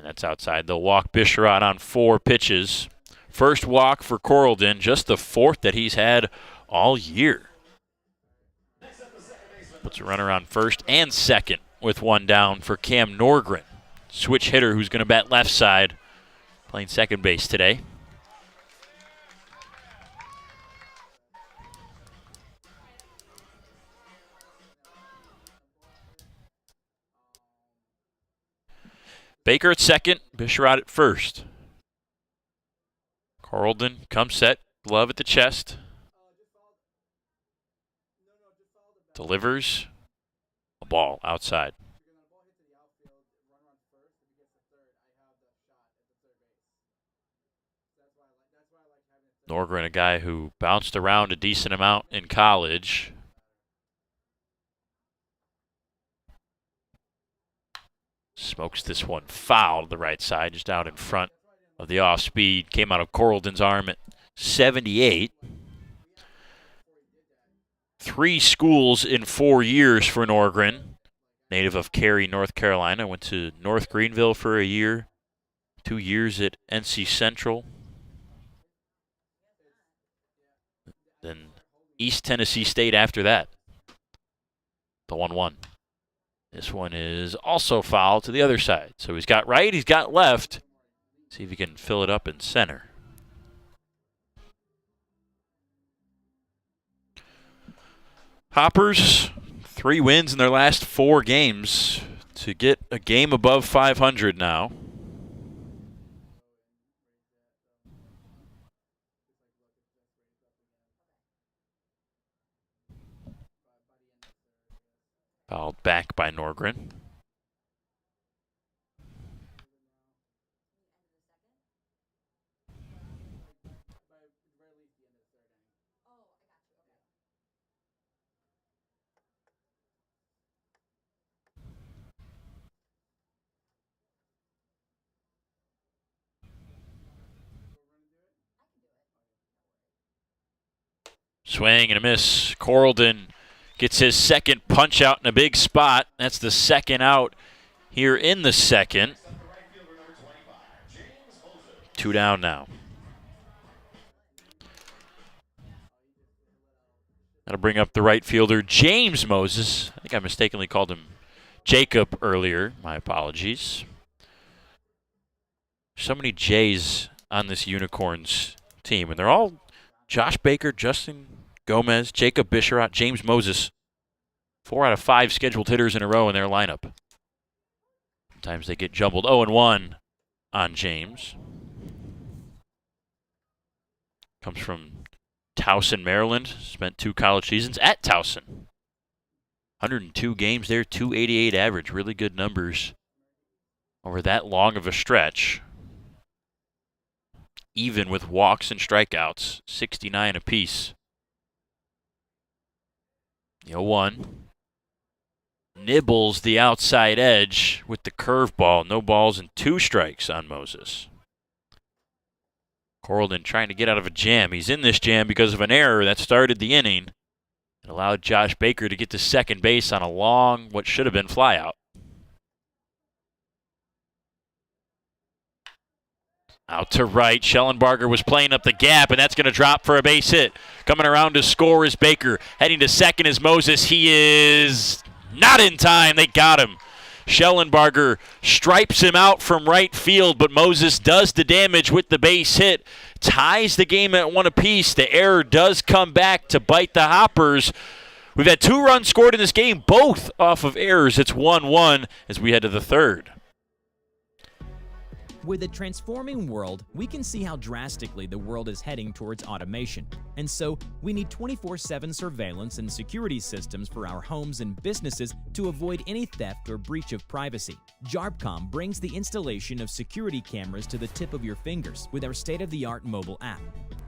Speaker 1: And that's outside. They'll walk Bisharat on 4 pitches. First walk for Coralden, just the 4th that he's had all year. Puts a runner on first and second with 1 down for Cam Norgren. Switch hitter who's going to bat left side, playing second base today. Baker at second, Bisharat at first. Coralden comes set, glove at the chest. Delivers a ball outside. Norgren, a guy who bounced around a decent amount in college. Smokes this one foul to the right side, just out in front of the off speed. Came out of Coralden's arm at 78. 3 schools in 4 years for Norgren. Native of Cary, North Carolina. Went to North Greenville for a year. 2 years at NC Central. Then East Tennessee State after that. The 1-1. This one is also foul to the other side. So he's got right, he's got left. See if he can fill it up in center. Hoppers, 3 wins in their last 4 games to get a game above 500 now. Fouled back by Norgren. Swing and a miss. Coralden gets his second punch out in a big spot. That's the second out here in the second. 2 down now. That'll bring up the right fielder, James Moses. I think I mistakenly called him Jacob earlier. My apologies. So many J's on this Unicorns team, and they're all Josh Baker, Justin Gomez, Jacob Bisharat, James Moses. 4 out of 5 scheduled hitters in a row in their lineup. Sometimes they get jumbled. 0-1 on James. Comes from Towson, Maryland. Spent 2 college seasons at Towson. 102 games there, 288 average. Really good numbers over that long of a stretch. Even with walks and strikeouts, 69 apiece. 0-1. Nibbles the outside edge with the curveball. No balls and 2 strikes on Moses. Coralden trying to get out of a jam. He's in this jam because of an error that started the inning. It allowed Josh Baker to get to second base on a long, what should have been, flyout. Out to right. Schellenbarger was playing up the gap, and that's going to drop for a base hit. Coming around to score is Baker. Heading to second is Moses. He is not in time. They got him. Schellenbarger stripes him out from right field, but Moses does the damage with the base hit. Ties the game at 1 apiece. The error does come back to bite the Hoppers. We've had 2 runs scored in this game, both off of errors. It's 1-1 as we head to the 3rd.
Speaker 19: With a transforming world, we can see how drastically the world is heading towards automation. And so, we need 24/7 surveillance and security systems for our homes and businesses to avoid any theft or breach of privacy. JARBCOM brings the installation of security cameras to the tip of your fingers with our state-of-the-art mobile app.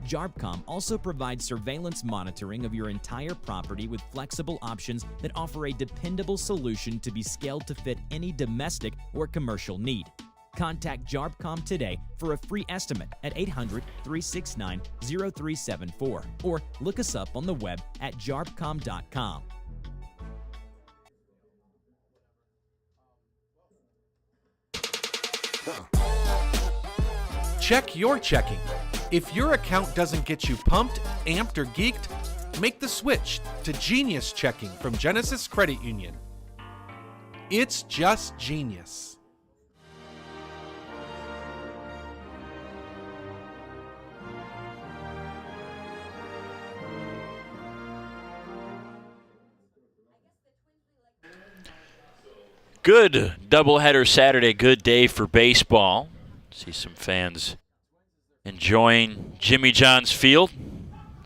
Speaker 19: JARBCOM also provides surveillance monitoring of your entire property with flexible options that offer a dependable solution to be scaled to fit any domestic or commercial need. Contact JARBCOM today for a free estimate at 800-369-0374 or look us up on the web at jarbcom.com.
Speaker 14: Check your checking. If your account doesn't get you pumped, amped, or geeked, make the switch to Genius Checking from Genesis Credit Union. It's just genius.
Speaker 1: Good doubleheader Saturday, good day for baseball. See some fans enjoying Jimmy John's Field.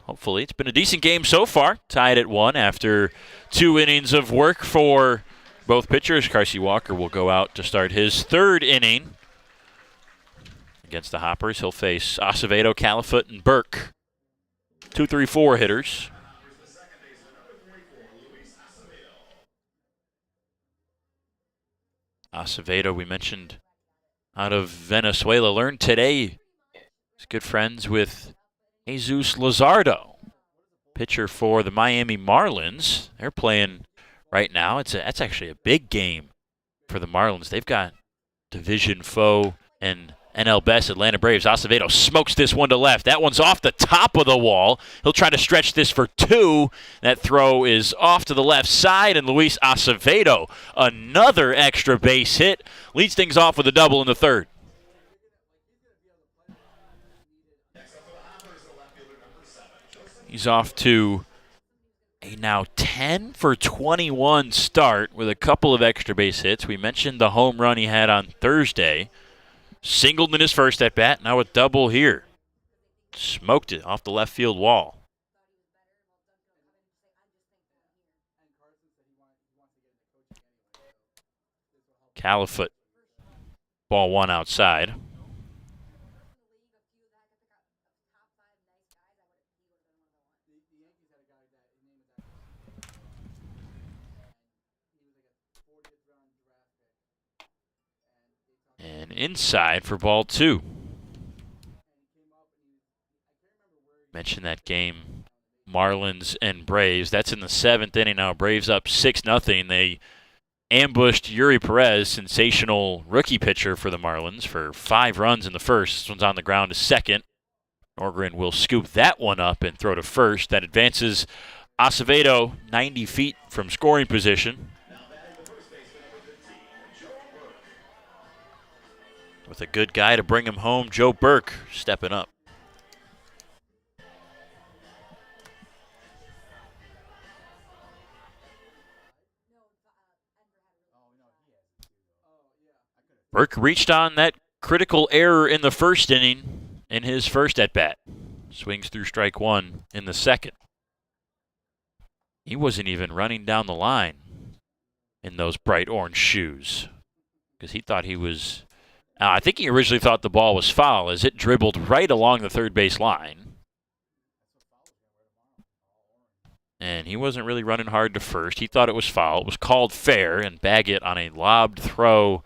Speaker 1: Hopefully. It's been a decent game so far. Tied at 1 after 2 innings of work for both pitchers. Carsey Walker will go out to start his 3rd inning against the Hoppers. He'll face Acevedo, Califoot, and Burke. 2-3-4 hitters. Acevedo, we mentioned, out of Venezuela, learned today he's good friends with Jesus Luzardo, pitcher for the Miami Marlins. They're playing right now. That's actually a big game for the Marlins. They've got division foe and NL best Atlanta Braves. Acevedo smokes this one to left. That one's off the top of the wall. He'll try to stretch this for 2. That throw is off to the left side, and Luis Acevedo, another extra base hit, leads things off with a double in the 3rd. He's off to a now 10 for 21 start with a couple of extra base hits. We mentioned the home run he had on Thursday. Singled in his first at-bat, now a double here. Smoked it off the left field wall. Califoot, ball 1 outside. And inside for ball 2. Mentioned that game, Marlins and Braves. That's in the 7th inning now. Braves up 6-0. They ambushed Yuri Perez, sensational rookie pitcher for the Marlins, for 5 runs in the first. This one's on the ground to second. Norgren will scoop that one up and throw to first. That advances Acevedo 90 feet from scoring position. With a good guy to bring him home, Joe Burke stepping up. Burke reached on that critical error in the first inning in his first at-bat. Swings through strike 1 in the second. He wasn't even running down the line in those bright orange shoes because he thought he was... I think he originally thought the ball was foul as it dribbled right along the third base line. And he wasn't really running hard to first. He thought it was foul. It was called fair, and Baggett on a lobbed throw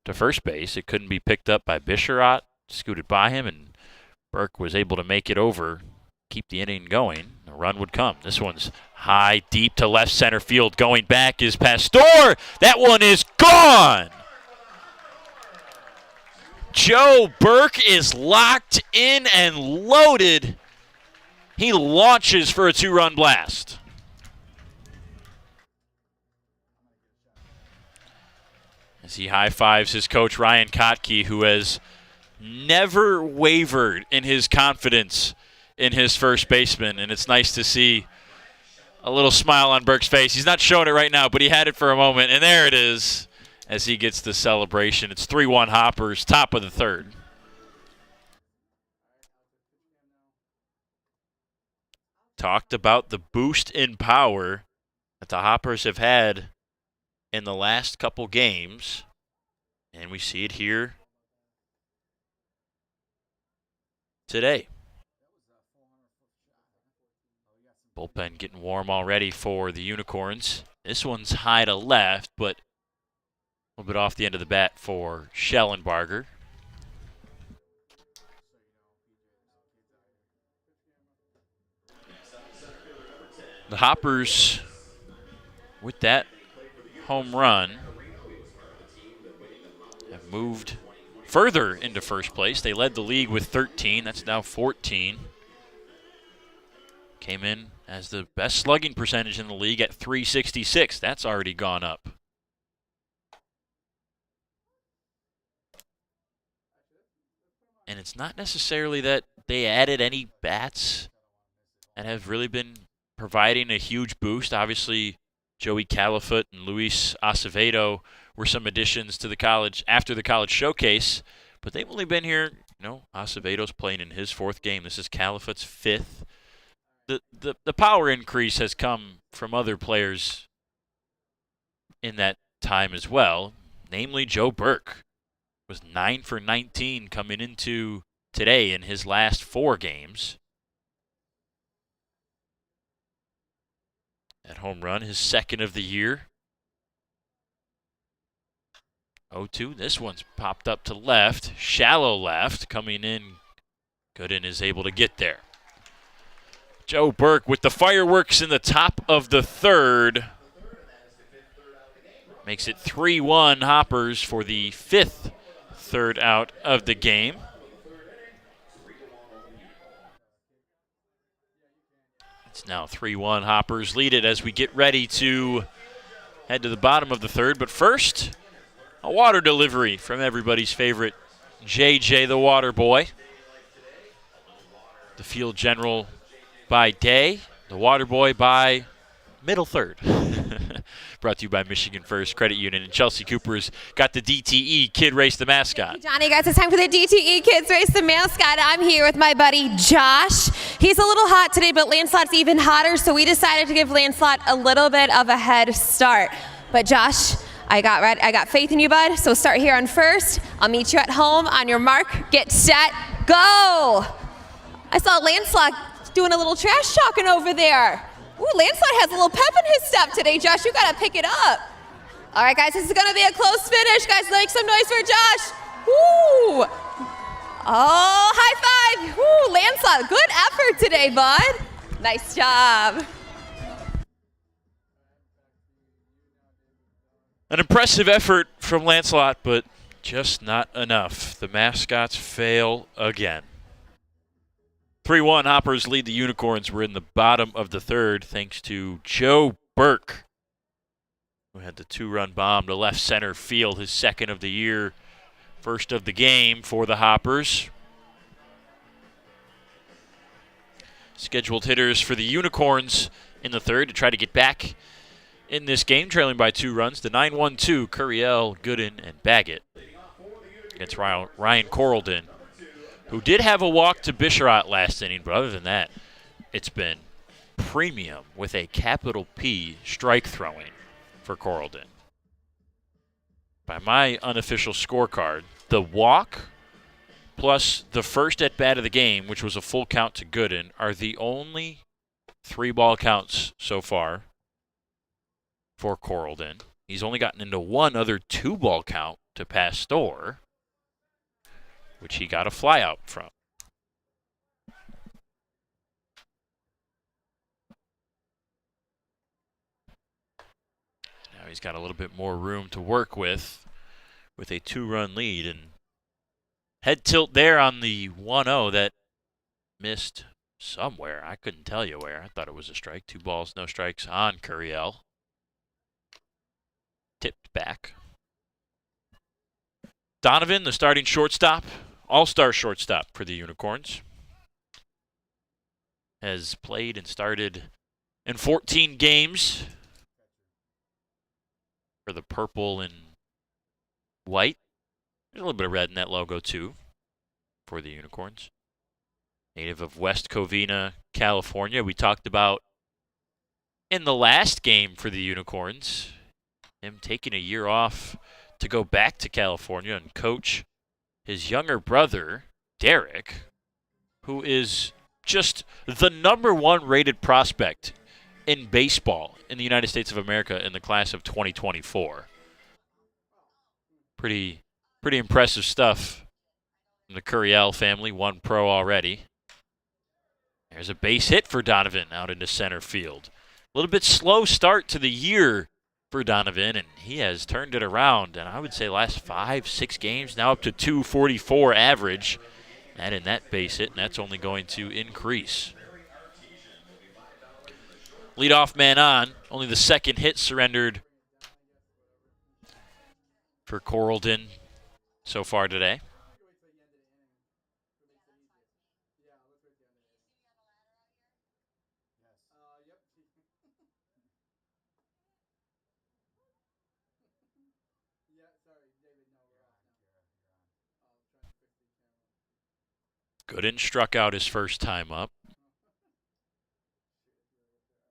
Speaker 1: to first base. It couldn't be picked up by Bisharat. Scooted by him, and Burke was able to make it over, keep the inning going. A run would come. This one's high, deep to left center field. Going back is Pastor. That one is gone. Joe Burke is locked in and loaded. He launches for a 2-run blast. As he high-fives his coach, Ryan Kotke, who has never wavered in his confidence in his first baseman. And it's nice to see a little smile on Burke's face. He's not showing it right now, but he had it for a moment. And there it is as he gets the celebration. It's 3-1 Hoppers, top of the 3rd. Talked about the boost in power that the Hoppers have had in the last couple games. And we see it here today. Bullpen getting warm already for the Unicorns. This one's high to left, but a little bit off the end of the bat for Schellenbarger. The Hoppers, with that home run, have moved further into first place. They led the league with 13. That's now 14. Came in as the best slugging percentage in the league at .366. That's already gone up. And it's not necessarily that they added any bats that have really been providing a huge boost. Obviously, Joey Califoot and Luis Acevedo were some additions to the college after the college showcase, but they've only been here, Acevedo's playing in his 4th game. This is Califoot's 5th. The power increase has come from other players in that time as well, namely Joe Burke. Was 9 for 19 coming into today in his last 4 games. That home run, his 2nd of the year. 0-2. This one's popped up to left. Shallow left. Coming in. Gooden is able to get there. Joe Burke with the fireworks in the top of the 3rd. Makes it 3-1 Hoppers for the 5th third out of the game. It's now 3-1 Hoppers lead it as we get ready to head to the bottom of the 3rd. But first, a water delivery from everybody's favorite JJ the Water Boy. The field general by day, the water boy by middle 3rd. Brought to you by Michigan First Credit Union. And Chelsea Cooper's got the DTE Kid Race the Mascot.
Speaker 20: Johnny, guys, it's time for the DTE Kids Race the Mascot. I'm here with my buddy Josh. He's a little hot today, but Lancelot's even hotter, so we decided to give Lancelot a little bit of a head start. But Josh, I got faith in you, bud, so start here on first. I'll meet you at home on your mark. Get set, go! I saw Lancelot doing a little trash talking over there. Ooh, Lancelot has a little pep in his step today, Josh. You got to pick it up. All right, guys, this is going to be a close finish. Guys, make some noise for Josh. Woo! Oh, high five. Woo, Lancelot, good effort today, bud. Nice job.
Speaker 1: An impressive effort from Lancelot, but just not enough. The Mascots fail again. 3-1 Hoppers lead the Unicorns. We're in the bottom of the 3rd thanks to Joe Burke, who had the 2-run bomb to left center field, his 2nd of the year, 1st of the game for the Hoppers. Scheduled hitters for the Unicorns in the 3rd to try to get back in this game, trailing by 2 runs. The 9-1-2, Curiel, Gooden, and Baggett against Ryan Corraldon, who did have a walk to Bisharat last inning, but other than that, it's been premium with a capital P strike throwing for Corraldon. By my unofficial scorecard, the walk plus the first at-bat of the game, which was a full count to Gooden, are the only 3-ball counts so far for Corraldon. He's only gotten into one other 2-ball count to Pastor, which he got a fly out from. Now he's got a little bit more room to work with a 2-run lead. And head tilt there on the 1-0 that missed somewhere. I couldn't tell you where. I thought it was a strike. 2 balls, no strikes on Curiel. Tipped back. Donovan, the starting shortstop, all-star shortstop for the Unicorns, has played and started in 14 games for the purple and white. There's a little bit of red in that logo, too, for the Unicorns. Native of West Covina, California. We talked about in the last game for the Unicorns, him taking a year off to go back to California and coach his younger brother, Derek, who is just the #1 rated prospect in baseball in the United States of America in the class of 2024. Pretty impressive stuff from the Curiel family, 1 pro already. There's a base hit for Donovan out into center field. A little bit slow start to the year for Donovan, and he has turned it around. And I would say last 5-6 games, now up to 244 average. And in that base hit, and that's only going to increase. Leadoff man on. Only the second hit surrendered for Coralton so far today. Gooden struck out his first time up.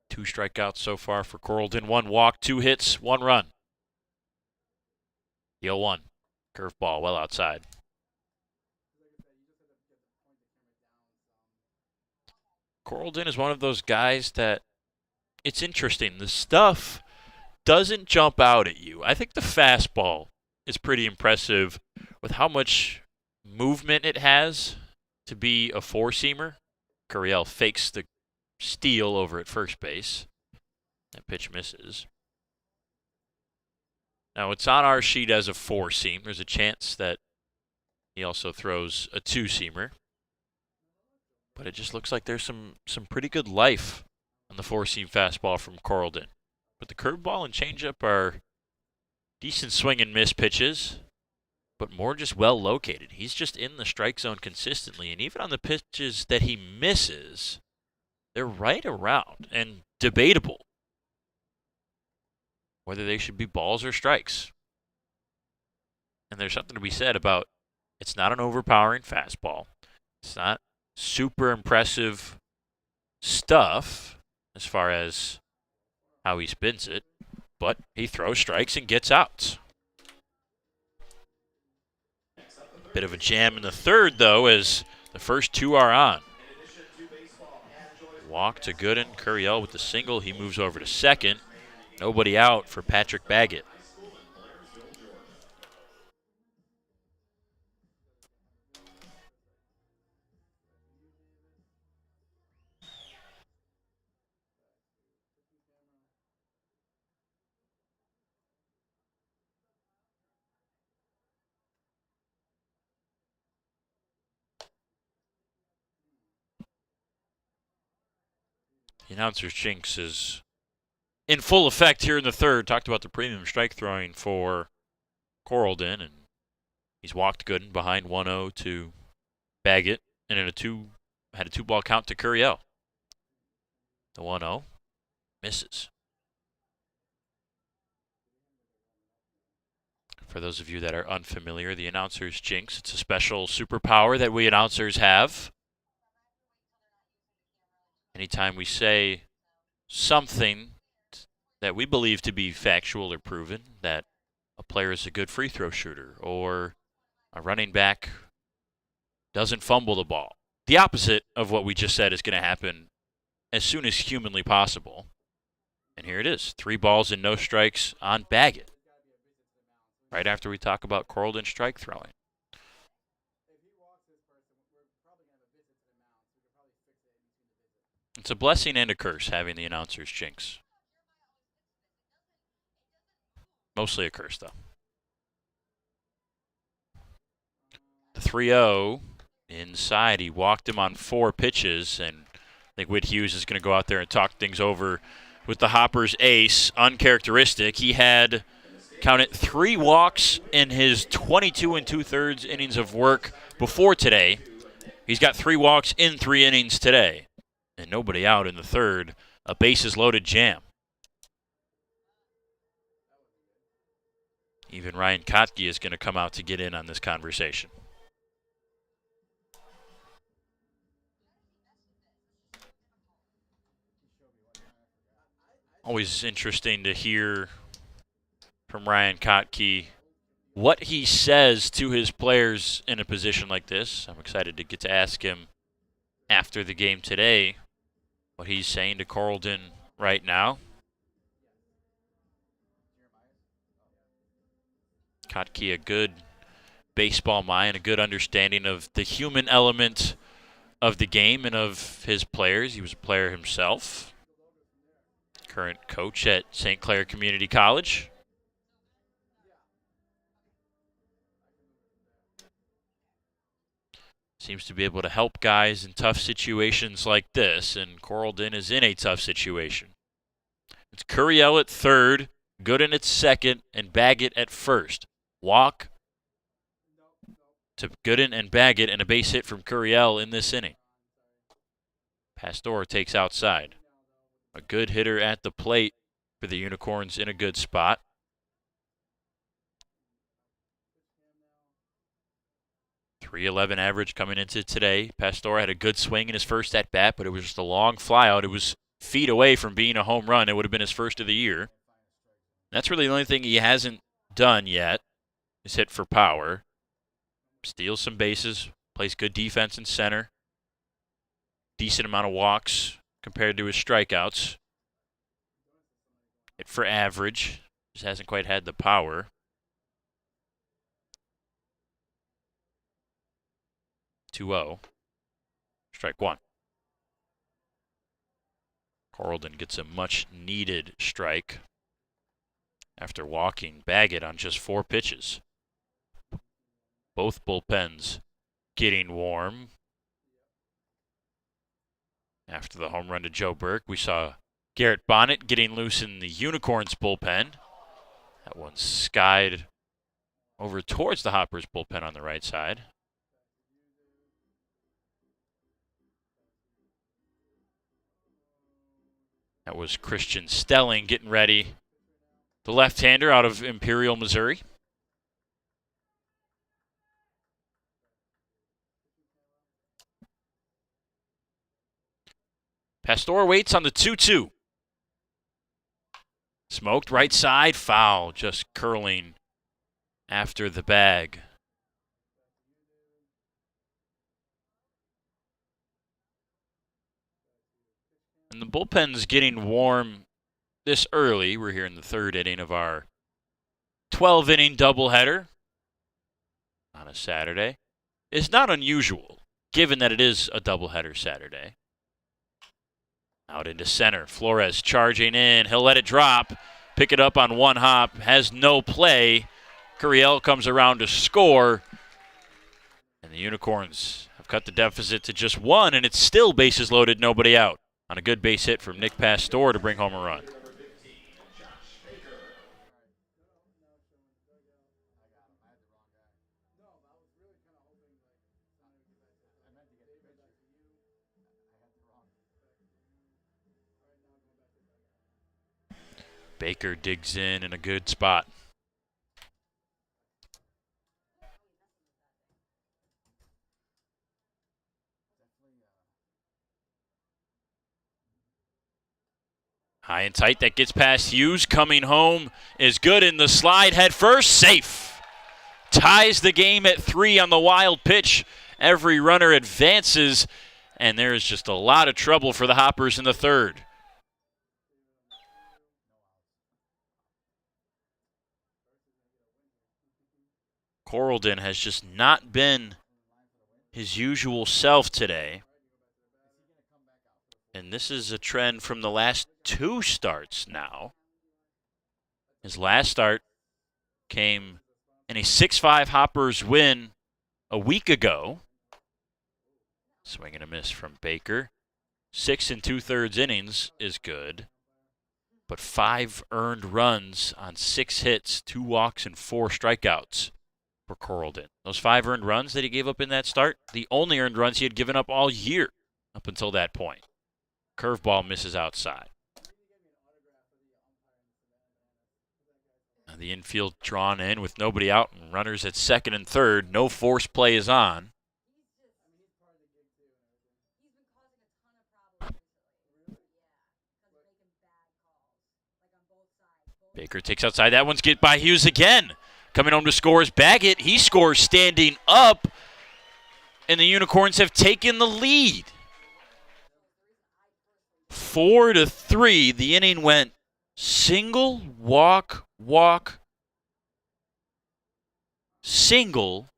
Speaker 1: 2 strikeouts so far for Coralton. 1 walk, 2 hits, 1 run. The 0-1. Curveball well outside. Coralton is one of those guys that it's interesting. The stuff doesn't jump out at you. I think the fastball is pretty impressive with how much movement it has to be a 4-seamer. Curiel fakes the steal over at first base. That pitch misses. Now it's on our sheet as a 4-seam. There's a chance that he also throws a 2-seamer. But it just looks like there's some pretty good life on the 4-seam fastball from Coralton. But the curveball and changeup are decent swing and miss pitches, but more just well located. He's just in the strike zone consistently, and even on the pitches that he misses, they're right around and debatable whether they should be balls or strikes. And there's something to be said about it's not an overpowering fastball. It's not super impressive stuff as far as how he spins it, but he throws strikes and gets outs. Bit of a jam in the third, though, as the first 2 are on. Walk to Gooden. Curiel with the single. He moves over to second. Nobody out for Patrick Baggett. The announcer's jinx is in full effect here in the third. Talked about the premium strike throwing for Coralton, and he's walked Gooden behind 1-0 to Baggett, and in had a 2-ball count to Curiel. The 1-0 misses. For those of you that are unfamiliar, the announcer's jinx, it's a special superpower that we announcers have. Anytime we say something that we believe to be factual or proven, that a player is a good free throw shooter or a running back doesn't fumble the ball, the opposite of what we just said is going to happen as soon as humanly possible. And here it is, 3 balls and no strikes on Baggett, right after we talk about Coralton strike throwing. It's a blessing and a curse having the announcer's jinx. Mostly a curse, though. The 3-0 inside. He walked him on 4 pitches, and I think Whit Hughes is going to go out there and talk things over with the Hoppers ace. Uncharacteristic. He had, count it, 3 walks in his 22 2/3 innings of work before today. He's got 3 walks in 3 innings today. And nobody out in the third. A bases-loaded jam. Even Ryan Kotke is going to come out to get in on this conversation. Always interesting to hear from Ryan Kotke what he says to his players in a position like this. I'm excited to get to ask him after the game today what he's saying to Coralton right now. Kotke, a good baseball mind, a good understanding of the human element of the game and of his players. He was a player himself. current coach at St. Clair Community College. Seems to be able to help guys in tough situations like this, and Coralton is in a tough situation. It's Curiel at third, Gooden at second, and Baggett at first. Walk to Gooden and Baggett, and a base hit from Curiel in this inning. Pastor takes outside. A good hitter at the plate for the Unicorns in a good spot. .311 average coming into today. Pastor had a good swing in his first at-bat, but it was just a long flyout. It was feet away from being a home run. It would have been his first of the year. That's really the only thing he hasn't done yet is hit for power. Steals some bases, plays good defense in center. Decent amount of walks compared to his strikeouts. Hit for average. Just hasn't quite had the power. 2-0. Strike one. Coralton gets a much-needed strike after walking Baggett on just 4 pitches. Both bullpens getting warm. After the home run to Joe Burke, we saw Garrett Bonnet getting loose in the Unicorns bullpen. That one skied over towards the Hoppers bullpen on the right side. That was Christian Stelling getting ready. The left-hander out of Imperial, Missouri. Pastor waits on the 2-2. Smoked right side, foul, just curling after the bag. And the bullpen's getting warm this early. We're here in the third inning of our 12-inning doubleheader on a Saturday. It's not unusual, given that it is a doubleheader Saturday. Out into center. Flores charging in. He'll let it drop. Pick it up on one hop. Has no play. Curiel comes around to score. And the Unicorns have cut the deficit to just 1, and it's still bases loaded, nobody out. On a good base hit from Nick Pastor to bring home a run. Baker digs in a good spot. High and tight, that gets past Hughes. Coming home is good in the slide. Head first, safe. Ties the game at 3 on the wild pitch. Every runner advances, and there is just a lot of trouble for the Hoppers in the third. Coralton has just not been his usual self today. And this is a trend from the last 2 starts now. His last start came in a 6-5 Hoppers win a week ago. Swing and a miss from Baker. 6 2/3 innings is good. But 5 earned runs on 6 hits, 2 walks, and 4 strikeouts for Coralton. Those 5 earned runs that he gave up in that start, the only earned runs he had given up all year up until that point. Curveball misses outside. Now the infield drawn in with nobody out and runners at second and third. No force play is on. Baker takes outside. That one's get by Hughes again. Coming home to score is Baggett. He scores standing up, and the Unicorns have taken the lead. 4-3. The inning went single, walk, walk, single,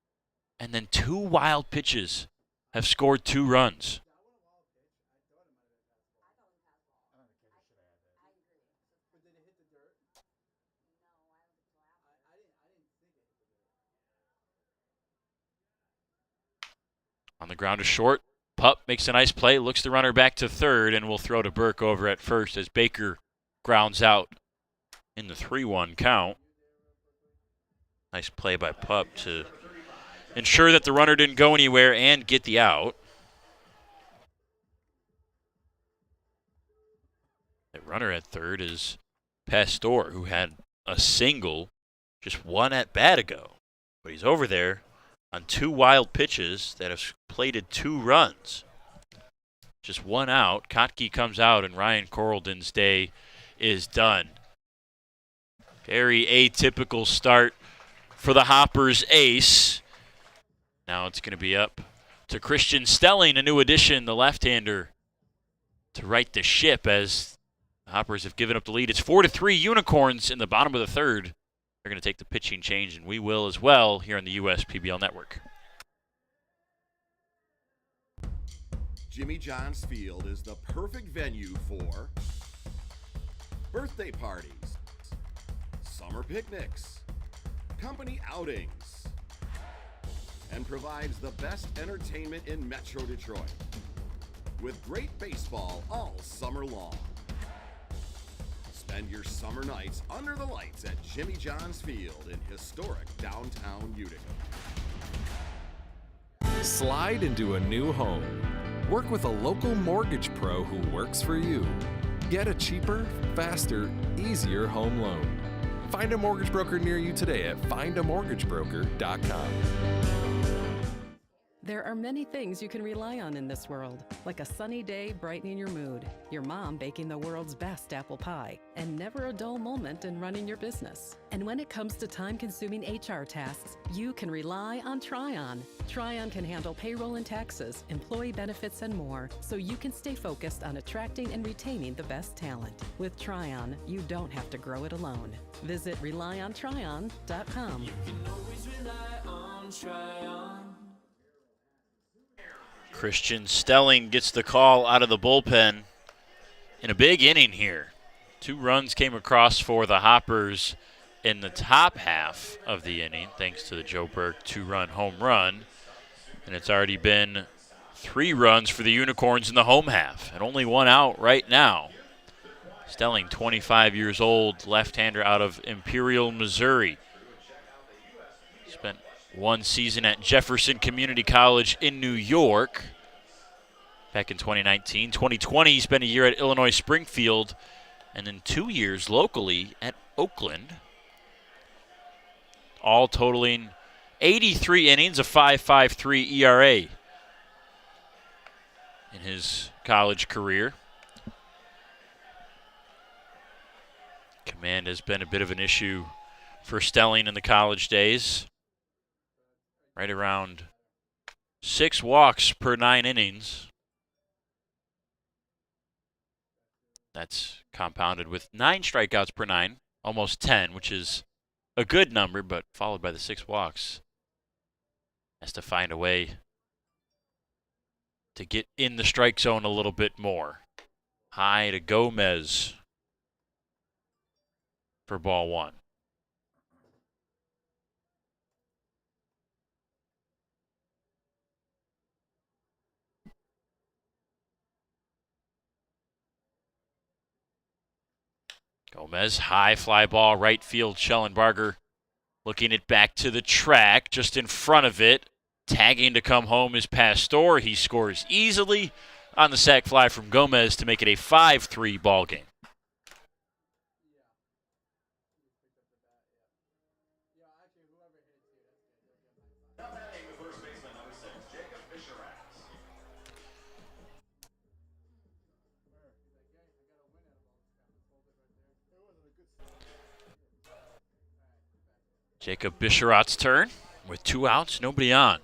Speaker 1: and then 2 wild pitches have scored 2 runs. the ground to short. Pup makes a nice play, looks the runner back to third, and will throw to Burke over at first as Baker grounds out in the 3-1 count. Nice play by Pup to ensure that the runner didn't go anywhere and get the out. The runner at third is Pastor, who had a single just one at bat ago. But he's over there on 2 wild pitches that have plated 2 runs. Just 1 out. Kotke comes out, and Ryan Corraldon's day is done. Very atypical start for the Hoppers ace. Now it's going to be up to Christian Stelling, a new addition, the left-hander, to right the ship as the Hoppers have given up the lead. It's 4-3 Unicorns in the bottom of the third. They're going to take the pitching change, and we will as well here on the USPBL Network.
Speaker 4: Jimmy John's Field is the perfect venue for birthday parties, summer picnics, company outings, and provides the best entertainment in Metro Detroit with great baseball all summer long. Spend your summer nights under the lights at Jimmy John's Field in historic downtown Utica.
Speaker 9: Slide into a new home. Work with a local mortgage pro who works for you. Get a cheaper, faster, easier home loan. Find a mortgage broker near you today at findamortgagebroker.com.
Speaker 3: There are many things you can rely on in this world, like a sunny day brightening your mood, your mom baking the world's best apple pie, and never a dull moment in running your business. And when it comes to time-consuming HR tasks, you can rely on Tryon. Tryon can handle payroll and taxes, employee benefits, and more, so you can stay focused on attracting and retaining the best talent. With Tryon, you don't have to grow it alone. Visit RelyOnTryon.com.
Speaker 5: You can always rely on Tryon.
Speaker 1: Christian Stelling gets the call out of the bullpen in a big inning here. 2 runs came across for the Hoppers in the top half of the inning, thanks to the Joe Burke 2-run home run. And it's already been 3 runs for the Unicorns in the home half, and only 1 out right now. Stelling, 25 years old, left-hander out of Imperial, Missouri. Spent 1 season at Jefferson Community College in New York back in 2019. 2020, he spent a year at Illinois Springfield, and then 2 years locally at Oakland. All totaling 83 innings, a 5.53 ERA in his college career. Command has been a bit of an issue for Stelling in the college days. Right around 6 walks per 9 innings. That's compounded with 9 strikeouts per 9, almost 10, which is a good number, but followed by the 6 walks. Has to find a way to get in the strike zone a little bit more. High to Gomez for ball 1. Gomez, high fly ball, right field. Schellenbarger looking it back to the track, just in front of it. Tagging to come home is Pastor. He scores easily on the sac fly from Gomez to make it a 5-3 ball game. Jacob Bisharat's turn with 2 outs, nobody on.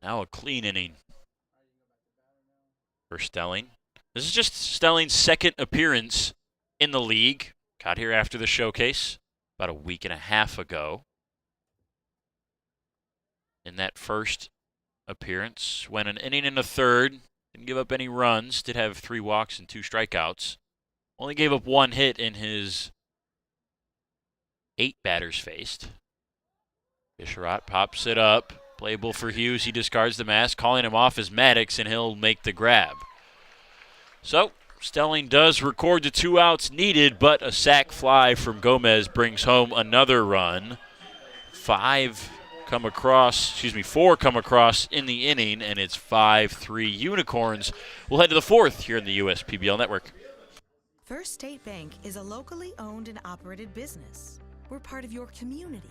Speaker 1: Now a clean inning for Stelling. This is just Stelling's 2nd appearance in the league. Got here after the showcase about a week and a half ago. In that first appearance, went an inning and a third, didn't give up any runs, did have 3 walks and 2 strikeouts. Only gave up 1 hit in his 8 batters faced. Bisharat pops it up, Playable for Hughes. He discards the mask. Calling him off is Maddox, and he'll make the grab. So Stelling does record the 2 outs needed, but a sac fly from Gomez brings home another run. 4 come across in the inning, and it's 5-3 Unicorns. We'll head to the 4th here in the USPBL Network.
Speaker 21: First State Bank is a locally owned and operated business. We're part of your community.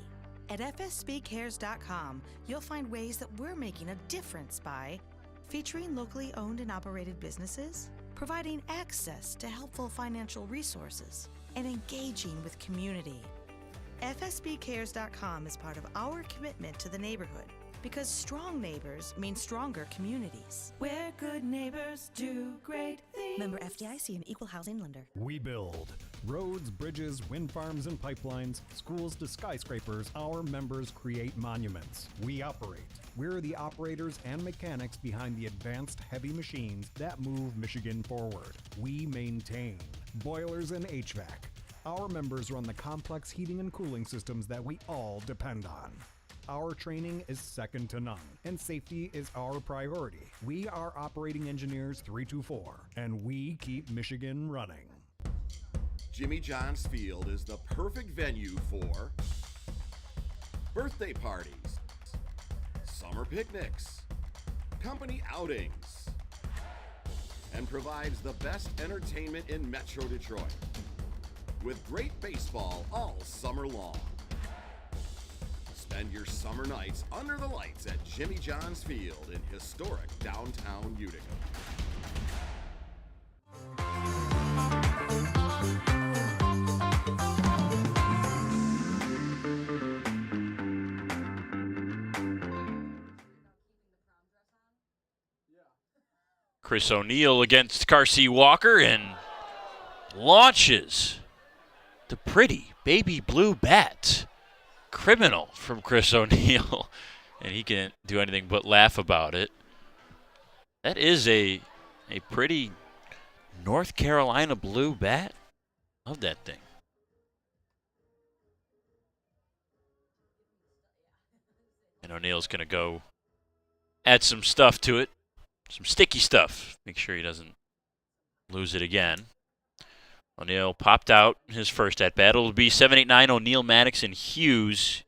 Speaker 21: At fsbcares.com, you'll find ways that we're making a difference by featuring locally owned and operated businesses, providing access to helpful financial resources, and engaging with community. FSBcares.com is part of our commitment to the neighborhood because strong neighbors mean stronger communities.
Speaker 22: Where good neighbors do great things.
Speaker 21: Member FDIC, an equal housing lender.
Speaker 23: We build roads, bridges, wind farms and pipelines, schools to skyscrapers. Our members create monuments. We operate. We're the operators and mechanics behind the advanced heavy machines that move Michigan forward. We maintain boilers and HVAC. Our members run the complex heating and cooling systems that we all depend on. Our training is second to none, and safety is our priority. We are Operating Engineers 324, and we keep Michigan running.
Speaker 4: Jimmy John's Field is the perfect venue for birthday parties, summer picnics, company outings, and provides the best entertainment in Metro Detroit with great baseball all summer long. Spend your summer nights under the lights at Jimmy John's Field in historic downtown Utica.
Speaker 1: Chris O'Neill against Carsey Walker and launches the pretty baby blue bat. Criminal from Chris O'Neill, and he can't do anything but laugh about it. That is a pretty North Carolina blue bat. Love that thing. And O'Neill's going to go add some stuff to it, some sticky stuff. Make sure he doesn't lose it again. O'Neill popped out his first at-bat. It'll be 7-8-9 O'Neill, Maddox, and Hughes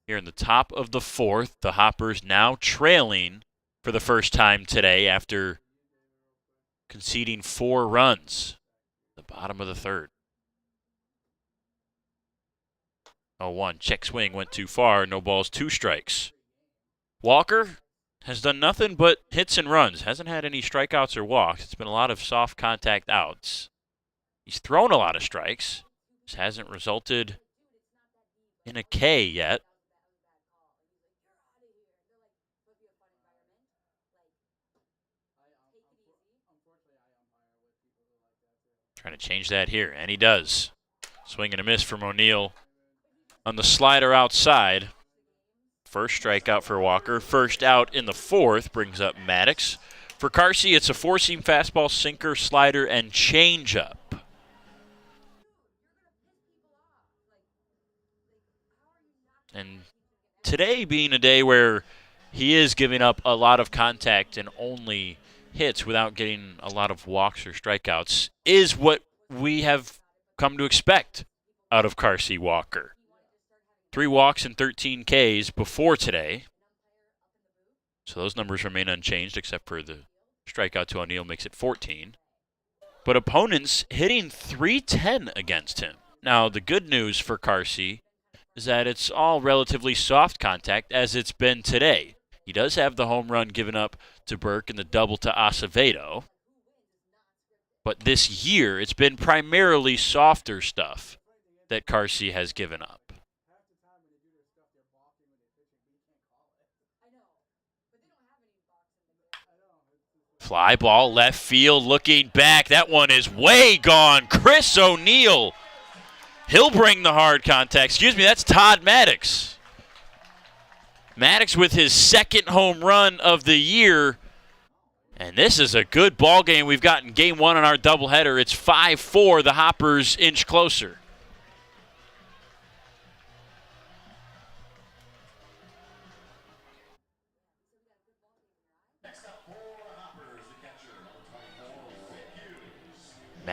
Speaker 1: here in the top of the 4th. The Hoppers now trailing for the first time today after conceding 4 runs. The bottom of the 3rd. 0-1. Check swing went too far. No balls, 2 strikes. Walker has done nothing but hits and runs. Hasn't had any strikeouts or walks. It's been a lot of soft contact outs. He's thrown a lot of strikes. This hasn't resulted in a K yet. Trying to change that here, and he does. Swing and a miss from O'Neill on the slider outside. First strikeout for Walker. First out in the 4th brings up Maddox. For Carsey, it's a 4-seam fastball, sinker, slider, and changeup. And today being a day where he is giving up a lot of contact and only hits without getting a lot of walks or strikeouts is what we have come to expect out of Carsey Walker. 3 walks and 13 Ks before today. So those numbers remain unchanged except for the strikeout to O'Neill makes it 14. But opponents hitting .310 against him. Now the good news for Carsey is that it's all relatively soft contact as it's been today. He does have the home run given up to Burke and the double to Acevedo. But this year, it's been primarily softer stuff that Carsey has given up. Fly ball, left field, looking back. That one is way gone. Chris O'Neill. He'll bring the hard contact. Excuse me, that's Todd Maddox. Maddox with his 2nd home run of the year. And this is a good ball game we've got in game 1 on our doubleheader. It's 5-4. The Hoppers inch closer.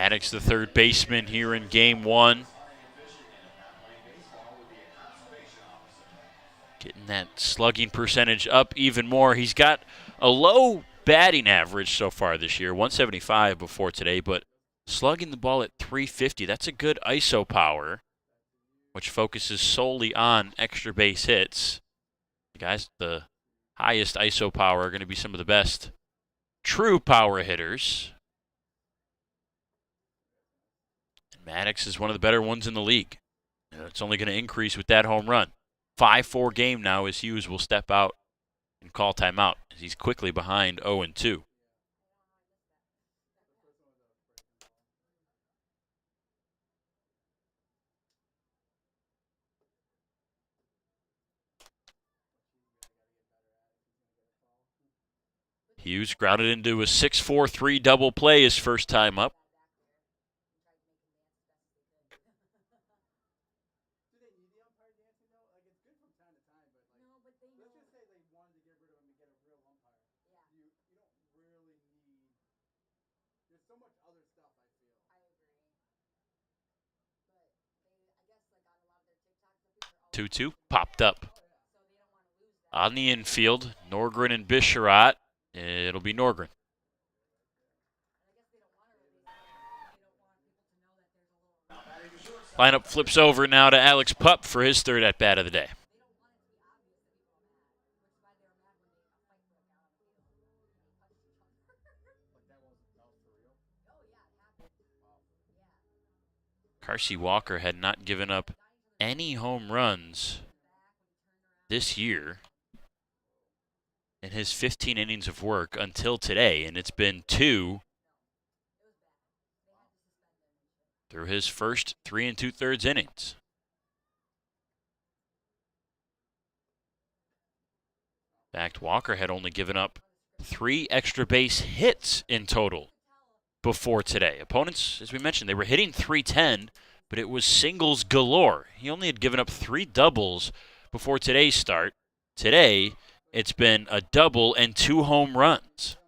Speaker 1: Maddox, the third baseman here in game one. Getting that slugging percentage up even more. He's got a low batting average so far this year, 175 before today, but slugging the ball at 350, that's a good ISO power, which focuses solely on extra base hits. The guys with the highest ISO power are going to be some of the best true power hitters. And Maddox is one of the better ones in the league. It's only going to increase with that home run. 5-4 game now as Hughes will step out and call timeout as he's quickly behind 0-2. Hughes grounded into a 6-4-3 double play his first time up. Two popped up on the infield. Norgren and Bisharat. It'll be Norgren. Lineup flips over now to Alex Pup for his third at-bat of the day. Carsey Walker had not given up any home runs this year in his 15 innings of work until today, and it's been 2 through his first 3 2/3 innings. In fact, Walker had only given up 3 extra base hits in total before today. Opponents, as we mentioned, they were hitting .310, but it was singles galore. He only had given up 3 doubles before today's start. Today, it's been a double and 2 home runs.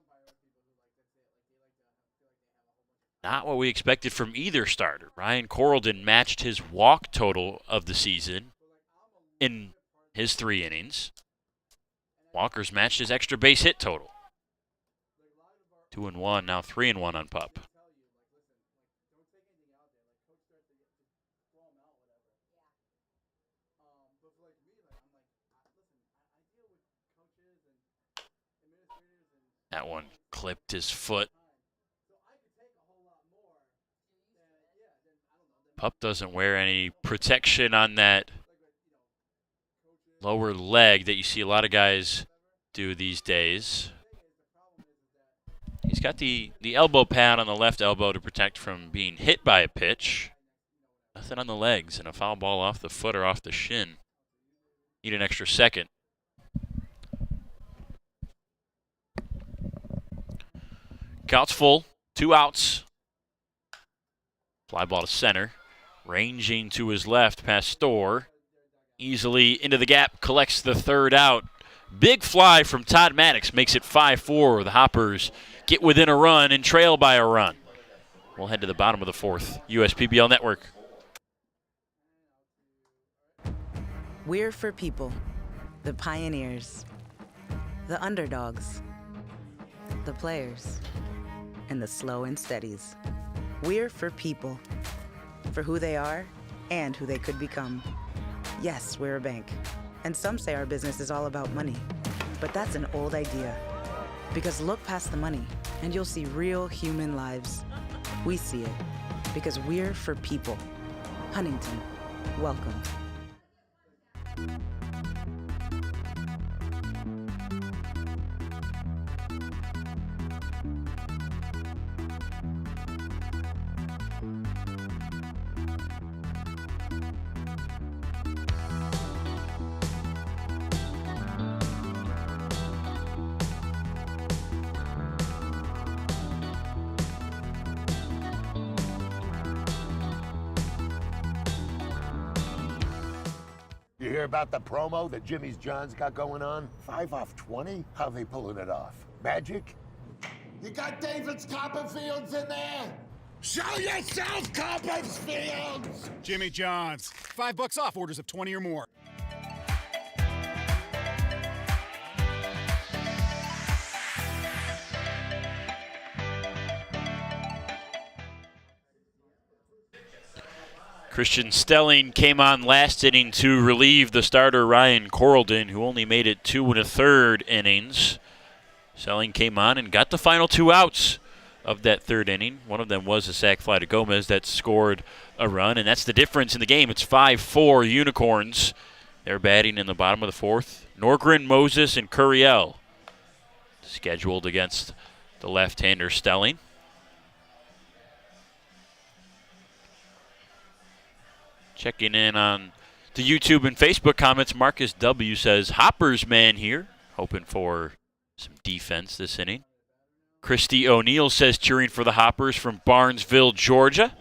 Speaker 1: Not what we expected from either starter. Ryan Corraldon matched his walk total of the season in his 3 innings. Walker's matched his extra base hit total. 2-1, now 3-1 on Pup. That one clipped his foot. Pup doesn't wear any protection on that lower leg that you see a lot of guys do these days. He's got the elbow pad on the left elbow to protect from being hit by a pitch. Nothing on the legs, and a foul ball off the foot or off the shin. Need an extra second. Count's full, 2 outs. Fly ball to center. Ranging to his left past Storr. Easily into the gap, collects the third out. Big fly from Todd Maddox makes it 5-4. The Hoppers get within a run and trail by a run. We'll head to the bottom of the 4th. USPBL Network.
Speaker 6: We're for people, the pioneers, the underdogs, the players, and the slow and steadies. We're for people, for who they are and who they could become. Yes, we're a bank, and some say our business is all about money, but that's an old idea. Because look past the money, and you'll see real human lives. We see it, because we're for people. Huntington, welcome.
Speaker 11: You hear about the promo that Jimmy's John's got going on? 5 off 20? How they pulling it off? Magic? You got David's Copperfields in there? Show yourself, Copperfield!
Speaker 12: Jimmy John's. $5 off orders of 20 or more.
Speaker 1: Christian Stelling came on last inning to relieve the starter Ryan Corraldon, who only made it 2 1/3 innings. Stelling came on and got the final 2 outs of that third inning. One of them was a sac fly to Gomez that scored a run, and that's the difference in the game. It's 5-4 Unicorns. They're batting in the bottom of the fourth. Norgren, Moses, and Curiel scheduled against the left-hander Stelling. Checking in on the YouTube and Facebook comments, Marcus W. says, Hoppers man here, hoping for some defense this inning. Christy O'Neill says, cheering for the Hoppers from Barnesville, Georgia.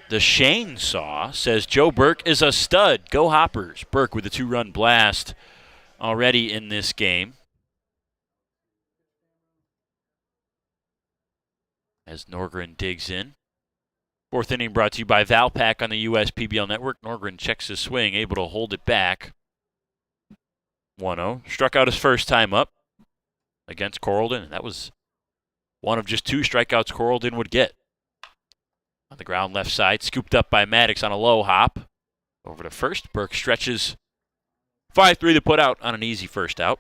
Speaker 1: The Shane Saw says, Joe Burke is a stud. Go Hoppers. Burke with a 2-run blast already in this game. As Norgren digs in. Fourth inning brought to you by Valpak on the US PBL Network. Norgren checks his swing, able to hold it back. 1-0. Struck out his first time up against Corraldon. That was one of just 2 strikeouts Corraldon would get. On the ground left side, scooped up by Maddox on a low hop. Over to first. Burke stretches 5-3 to put out on an easy first out.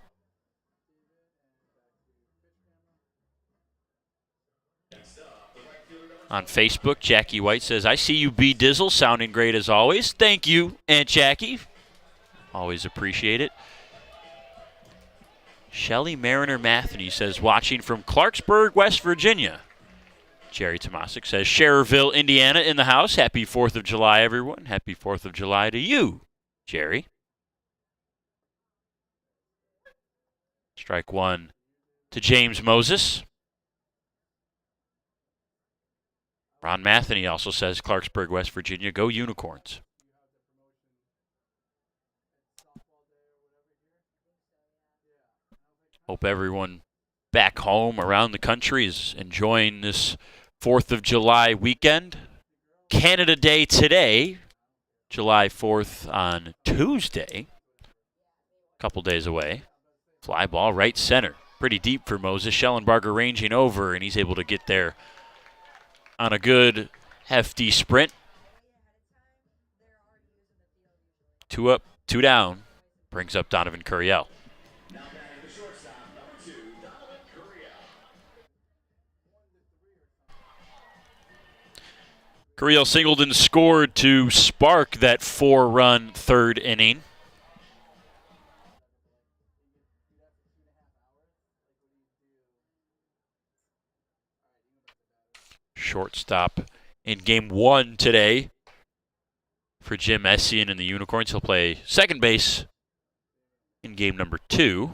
Speaker 1: On Facebook, Jackie White says, I see you, B. Dizzle, sounding great as always. Thank you, Aunt Jackie. Always appreciate it. Shelly Mariner Matheny says, watching from Clarksburg, West Virginia. Jerry Tomasic says, Schererville, Indiana in the house. Happy 4th of July, everyone. Happy 4th of July to you, Jerry. Strike 1 to James Moses. Ron Matheny also says, Clarksburg, West Virginia, go Unicorns. Hope everyone back home around the country is enjoying this 4th of July weekend. Canada Day today, July 4th on Tuesday. A couple days away. Fly ball right center. Pretty deep for Moses. Schellenbarger ranging over, and he's able to get there on a good, hefty sprint. 2 up, 2 down. Brings up Donovan Curiel. Curiel singled and scored to spark that 4-run third inning. Shortstop in game 1 today for Jim Essien and the Unicorns. He'll play second base in game number 2.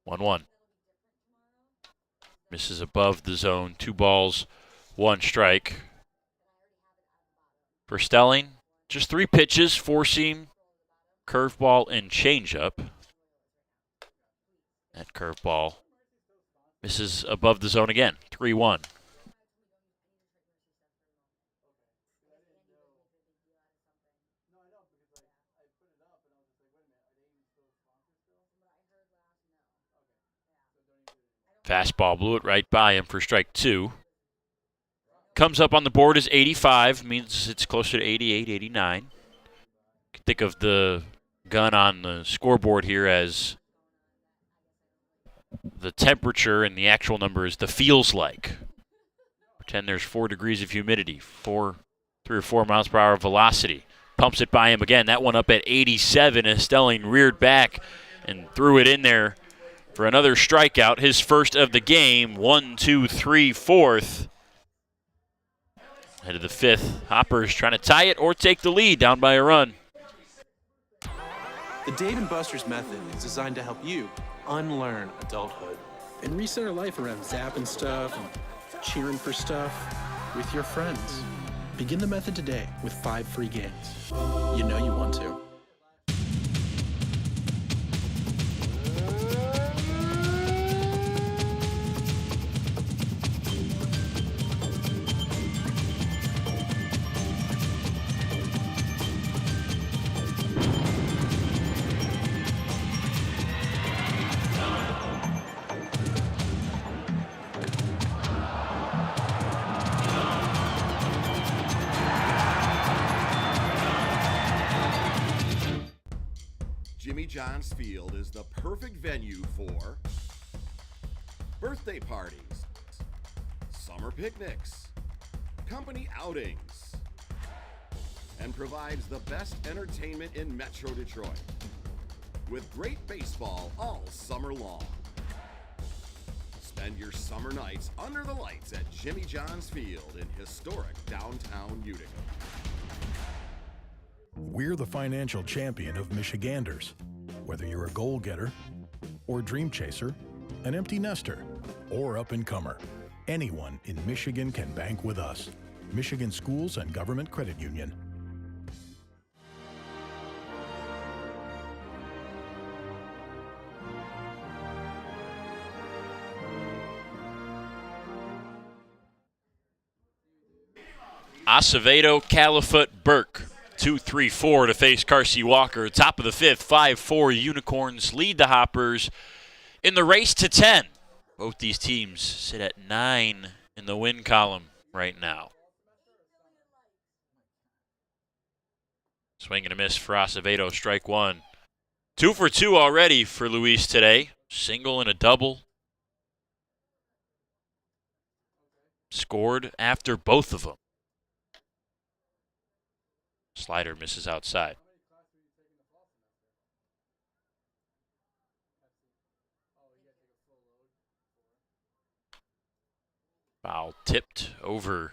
Speaker 1: One. Misses above the zone. 2 balls, 1 strike. For Stelling, just 3 pitches, 4-seam, curveball, and changeup. That curveball misses above the zone again. 3-1. Fastball blew it right by him for strike 2. Comes up on the board as 85, means it's closer to 88, 89. Think of the gun on the scoreboard here as the temperature, and the actual number is the feels like. Pretend there's 4 degrees of humidity, 3 or 4 miles per hour velocity. Pumps it by him again. That one up at 87 as Stelling reared back and threw it in there for another strikeout, his first of the game. 1, 2, 3, 4th. Head of the 5th. Hoppers trying to tie it or take the lead, down by a run.
Speaker 18: The Dave & Buster's method is designed to help you unlearn adulthood and reset our life around zapping stuff and cheering for stuff with your friends. Begin the method today with 5 free games. You know you want to.
Speaker 4: Jimmy John's Field is the perfect venue for birthday parties, summer picnics, company outings, and provides the best entertainment in Metro Detroit with great baseball all summer long. Spend your summer nights under the lights at Jimmy John's Field in historic downtown Utica.
Speaker 7: We're the financial champion of Michiganders. Whether you're a goal-getter or dream chaser, an empty nester, or up-and-comer, anyone in Michigan can bank with us. Michigan Schools and Government Credit Union.
Speaker 1: Acevedo, Califoot, Burke. 2-3-4 to face Carsey Walker. Top of the 5th, 5-4 Unicorns lead the Hoppers in the race to 10. Both these teams sit at 9 in the win column right now. Swing and a miss for Acevedo, strike one. 2 for 2 already for Luis today. Single and a double. Scored after both of them. Slider misses outside. Foul tipped over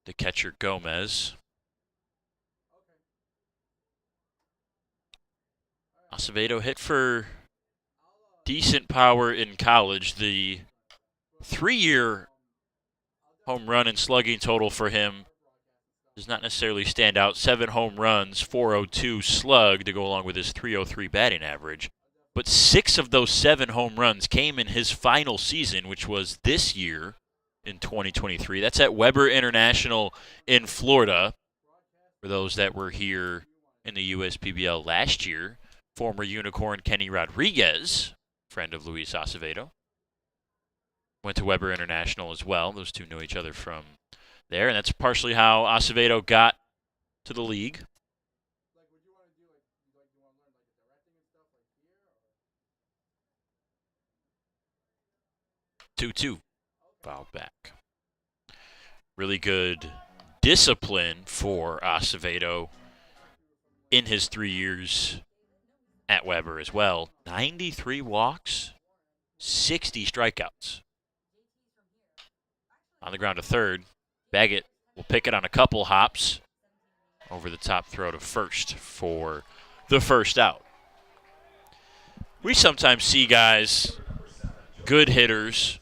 Speaker 1: the catcher Gomez. Acevedo hit for decent power in college. The 3-year home run and slugging total for him does not necessarily stand out. 7 home runs, 402 slug to go along with his 303 batting average. But 6 of those 7 home runs came in his final season, which was this year in 2023. That's at Weber International in Florida. For those that were here in the USPBL last year, former Unicorn Kenny Rodriguez, friend of Luis Acevedo, went to Weber International as well. Those two knew each other from there, and that's partially how Acevedo got to the league. Two, foul back. Really good discipline for Acevedo in his 3 years at Weber as well. 93 walks, 60 strikeouts. On the ground to third. Baggett will pick it on a couple hops. Over the top throw to first for the first out. We sometimes see guys, good hitters,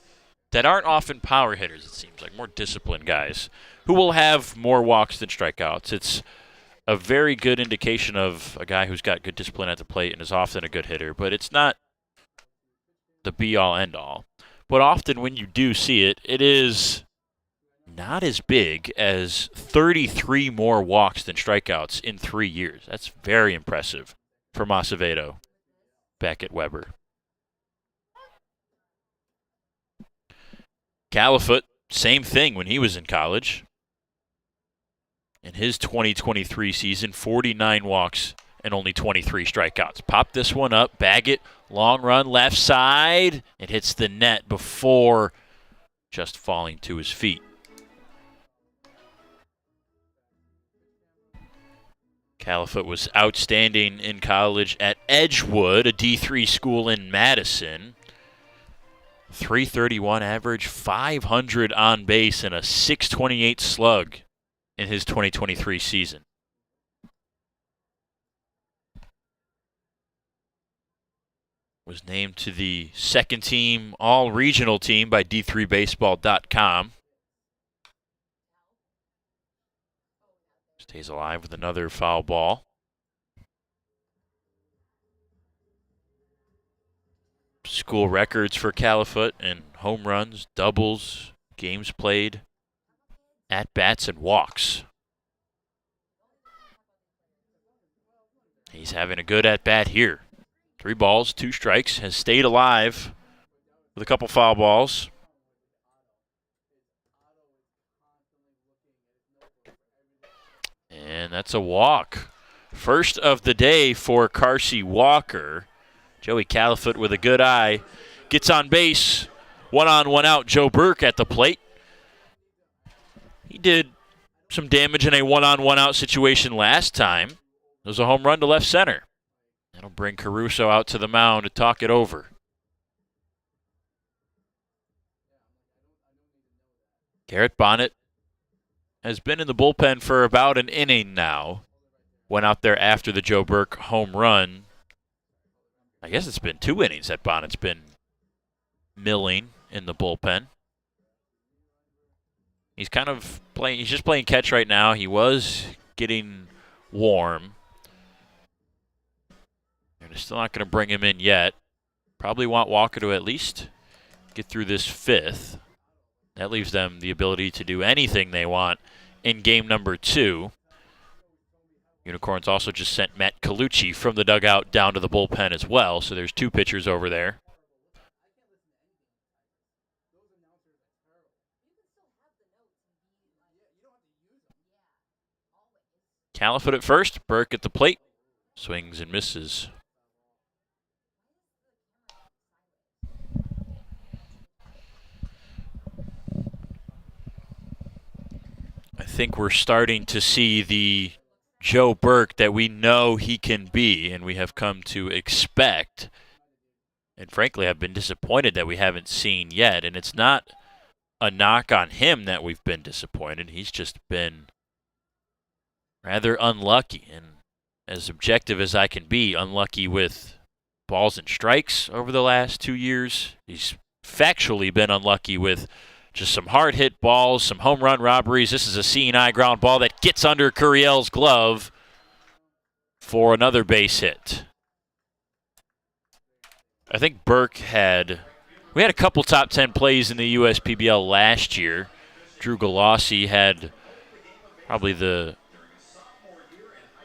Speaker 1: that aren't often power hitters, it seems like, more disciplined guys, who will have more walks than strikeouts. It's a very good indication of a guy who's got good discipline at the plate and is often a good hitter, but it's not the be-all, end-all. But often when you do see it, it is not as big as 33 more walks than strikeouts in 3 years. That's very impressive from Acevedo back at Weber. Califoot, same thing when he was in college. In his 2023 season, 49 walks and only 23 strikeouts. Pop this one up, Baggett, long run left side. It hits the net before just falling to his feet. Califoot was outstanding in college at Edgewood, a D3 school in Madison. 331 average, 500 on base, and a 628 slug in his 2023 season. was named to the second team all-regional team by D3Baseball.com. Stays alive with another foul ball. School records for Califoot in home runs, doubles, games played, at-bats, and walks. He's having a good at-bat here. 3 balls, 2 strikes, has stayed alive with a couple foul balls. And that's a walk. First of the day for Carsey Walker. Joey Califoot with a good eye. Gets on base. 1 on, 1 out. Joe Burke at the plate. He did some damage in a 1 on, 1 out situation last time. It was a home run to left center. That'll bring Caruso out to the mound to talk it over. Garrett Bonnet has been in the bullpen for about an inning now. Went out there after the Joe Burke home run. I guess it's been 2 innings that Bonnet's been milling in the bullpen. He's kind of playing, he's just playing catch right now. He was getting warm. They're still not going to bring him in yet. Probably want Walker to at least get through this 5th. That leaves them the ability to do anything they want in game number 2. Unicorns also just sent Matt Colucci from the dugout down to the bullpen as well, so there's 2 pitchers over there. Califoot at first, Burke at the plate, swings and misses. I think we're starting to see the Joe Burke that we know he can be and we have come to expect. And frankly, I've been disappointed that we haven't seen yet. And it's not a knock on him that we've been disappointed. He's just been rather unlucky. And as objective as I can be, unlucky with balls and strikes over the last 2 years. He's factually been unlucky with just some hard-hit balls, some home run robberies. This is a seeing-eye ground ball that gets under Curiel's glove for another base hit. I think Burke we had a couple top 10 plays in the USPBL last year. Drew Galassi had probably the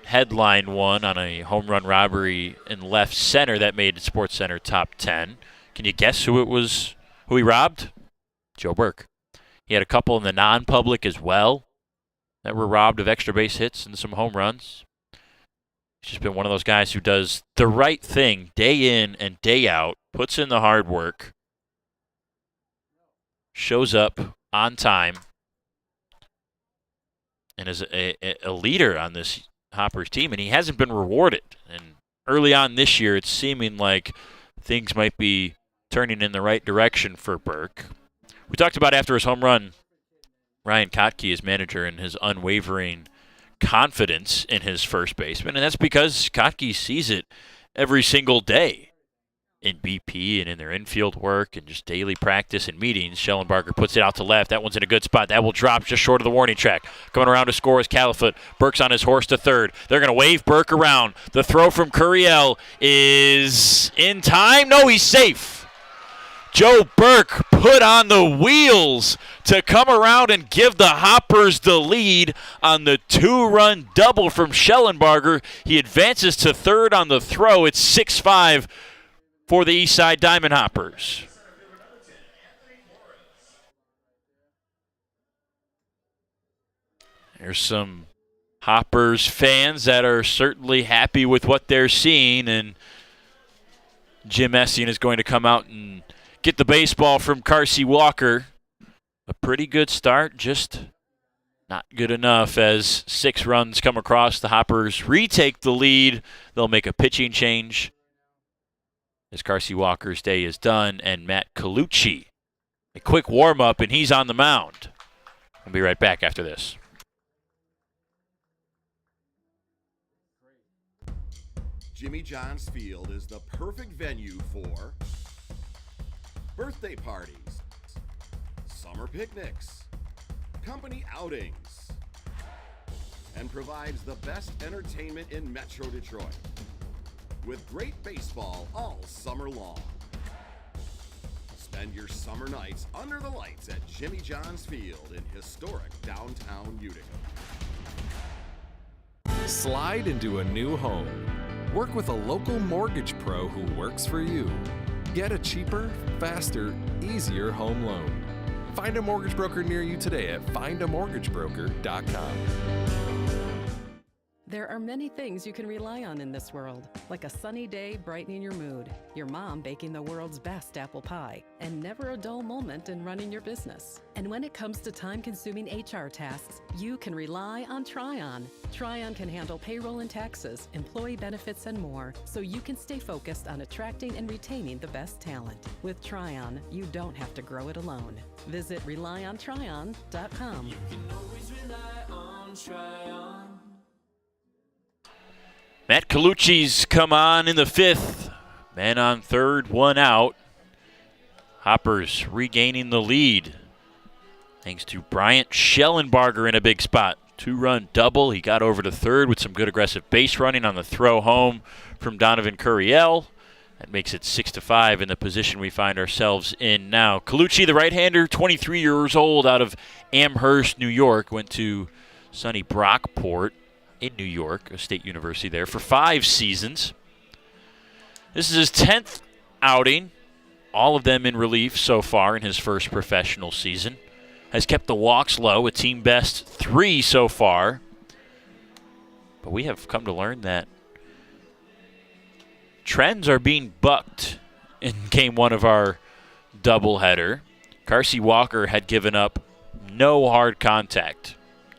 Speaker 1: headline one on a home run robbery in left center that made SportsCenter top 10. Can you guess who he robbed? Joe Burke. He had a couple in the non-public as well that were robbed of extra base hits and some home runs. He's just been one of those guys who does the right thing day in and day out, puts in the hard work, shows up on time, and is a leader on this Hoppers team, and he hasn't been rewarded. And early on this year, it's seeming like things might be turning in the right direction for Burke. We talked about after his home run, Ryan Kotke, his manager, and his unwavering confidence in his first baseman, and that's because Kotke sees it every single day in BP and in their infield work and just daily practice and meetings. Schellenbarger puts it out to left. That one's in a good spot. That will drop just short of the warning track. Coming around to score is Califoot. Burke's on his horse to third. They're going to wave Burke around. The throw from Curiel is in time. No, he's safe. Joe Burke put on the wheels to come around and give the Hoppers the lead on the 2-run double from Schellenbarger. He advances to third on the throw. It's 6-5 for the Eastside Diamond Hoppers. There's some Hoppers fans that are certainly happy with what they're seeing, and Jim Essien is going to come out and get the baseball from Carsey Walker. A pretty good start, just not good enough as 6 runs come across. The Hoppers retake the lead. They'll make a pitching change as Carsey Walker's day is done, and Matt Colucci, a quick warm-up, and he's on the mound. We'll be right back after this.
Speaker 4: Jimmy John's Field is the perfect venue for birthday parties, summer picnics, company outings, and provides the best entertainment in Metro Detroit with great baseball all summer long. Spend your summer nights under the lights at Jimmy John's Field in historic downtown Utica.
Speaker 9: Slide into a new home. Work with a local mortgage pro who works for you. Get a cheaper, faster, easier home loan. Find a mortgage broker near you today at findamortgagebroker.com.
Speaker 3: There are many things you can rely on in this world, like a sunny day brightening your mood, your mom baking the world's best apple pie, and never a dull moment in running your business. And when it comes to time-consuming HR tasks, you can rely on Tryon. Tryon can handle payroll and taxes, employee benefits, and more, so you can stay focused on attracting and retaining the best talent. With Tryon, you don't have to grow it alone. Visit RelyOnTryon.com.
Speaker 5: You can always rely on Tryon.
Speaker 1: Matt Colucci's come on in the fifth. Man on third, one out. Hoppers regaining the lead. Thanks to Bryant Schellenbarger in a big spot. 2-run double. He got over to third with some good aggressive base running on the throw home from Donovan Curiel. That makes it 6-5 in the position we find ourselves in now. Colucci, the right-hander, 23 years old, out of Amherst, New York. Went to sunny Brockport in New York, a state university there, for 5 seasons. This is his 10th outing, all of them in relief so far in his first professional season. Has kept the walks low, a team best 3 so far. But we have come to learn that trends are being bucked in game 1 of our doubleheader. Carsey Walker had given up no hard contact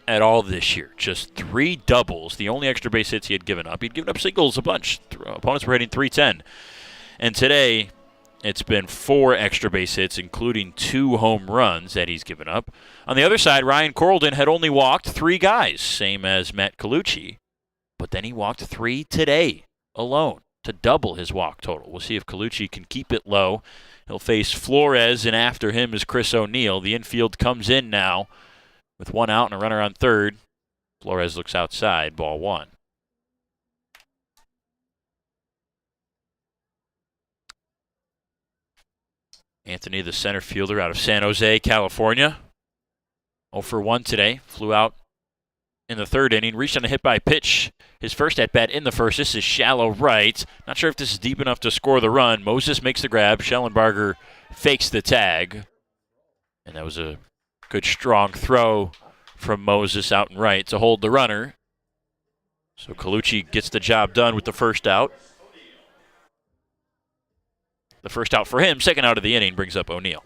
Speaker 1: at all this year. Just 3 doubles, the only extra base hits he had given up. He'd given up singles a bunch. Opponents were hitting .310. And today, it's been 4 extra base hits, including 2 home runs that he's given up. On the other side, Ryan Corlden had only walked 3 guys, same as Matt Colucci. But then he walked 3 today alone to double his walk total. We'll see if Colucci can keep it low. He'll face Flores, and after him is Chris O'Neill. The infield comes in now with 1 out and a runner on third. Flores looks outside, ball 1. Anthony, the center fielder out of San Jose, California. 0 for 1 today. Flew out in the 3rd inning. Reached on a hit by pitch. His first at-bat in the 1st. This is shallow right. Not sure if this is deep enough to score the run. Moses makes the grab. Schellenbarger fakes the tag. And that was a good strong throw from Moses out and right to hold the runner. So Colucci gets the job done with the first out. The first out for him, second out of the inning, brings up O'Neill.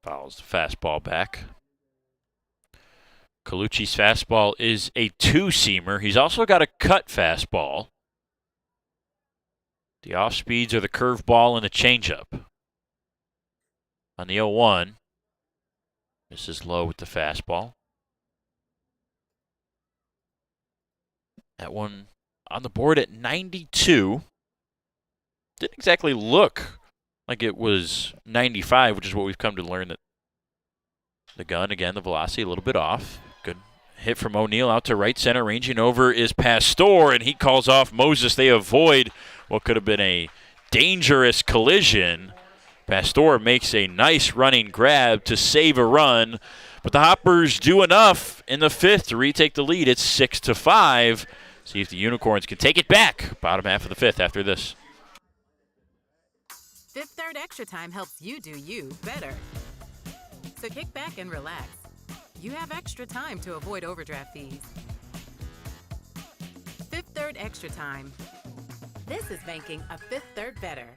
Speaker 1: Fouls the fastball back. Colucci's fastball is a 2-seamer. He's also got a cut fastball. The off-speeds are the curveball and the changeup. On the 0-1, this is low with the fastball. That one on the board at 92. Didn't exactly look like it was 95, which is what we've come to learn, that the gun, again, the velocity a little bit off. Good hit from O'Neill out to right center. Ranging over is Pastor, and he calls off Moses. They avoid what could have been a dangerous collision. Pastor makes a nice running grab to save a run, but the Hoppers do enough in the 5th to retake the lead. It's 6-5. See if the Unicorns can take it back. Bottom half of the 5th after this.
Speaker 6: Fifth Third Extra Time helps you do you better. So kick back and relax. You have extra time to avoid overdraft fees. Fifth Third Extra Time. This is banking a Fifth Third better.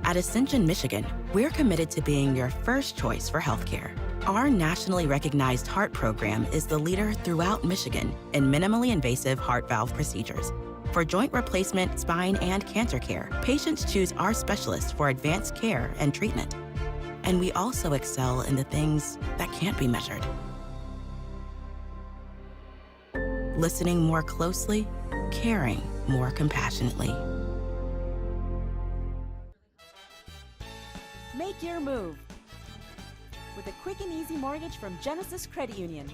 Speaker 8: At Ascension, Michigan, we're committed to being your first choice for healthcare. Our nationally recognized heart program is the leader throughout Michigan in minimally invasive heart valve procedures. For joint replacement, spine, and cancer care, patients choose our specialists for advanced care and treatment. And we also excel in the things that can't be measured. Listening more closely, caring more compassionately.
Speaker 10: Make your move with a quick and easy mortgage from Genesis Credit Union.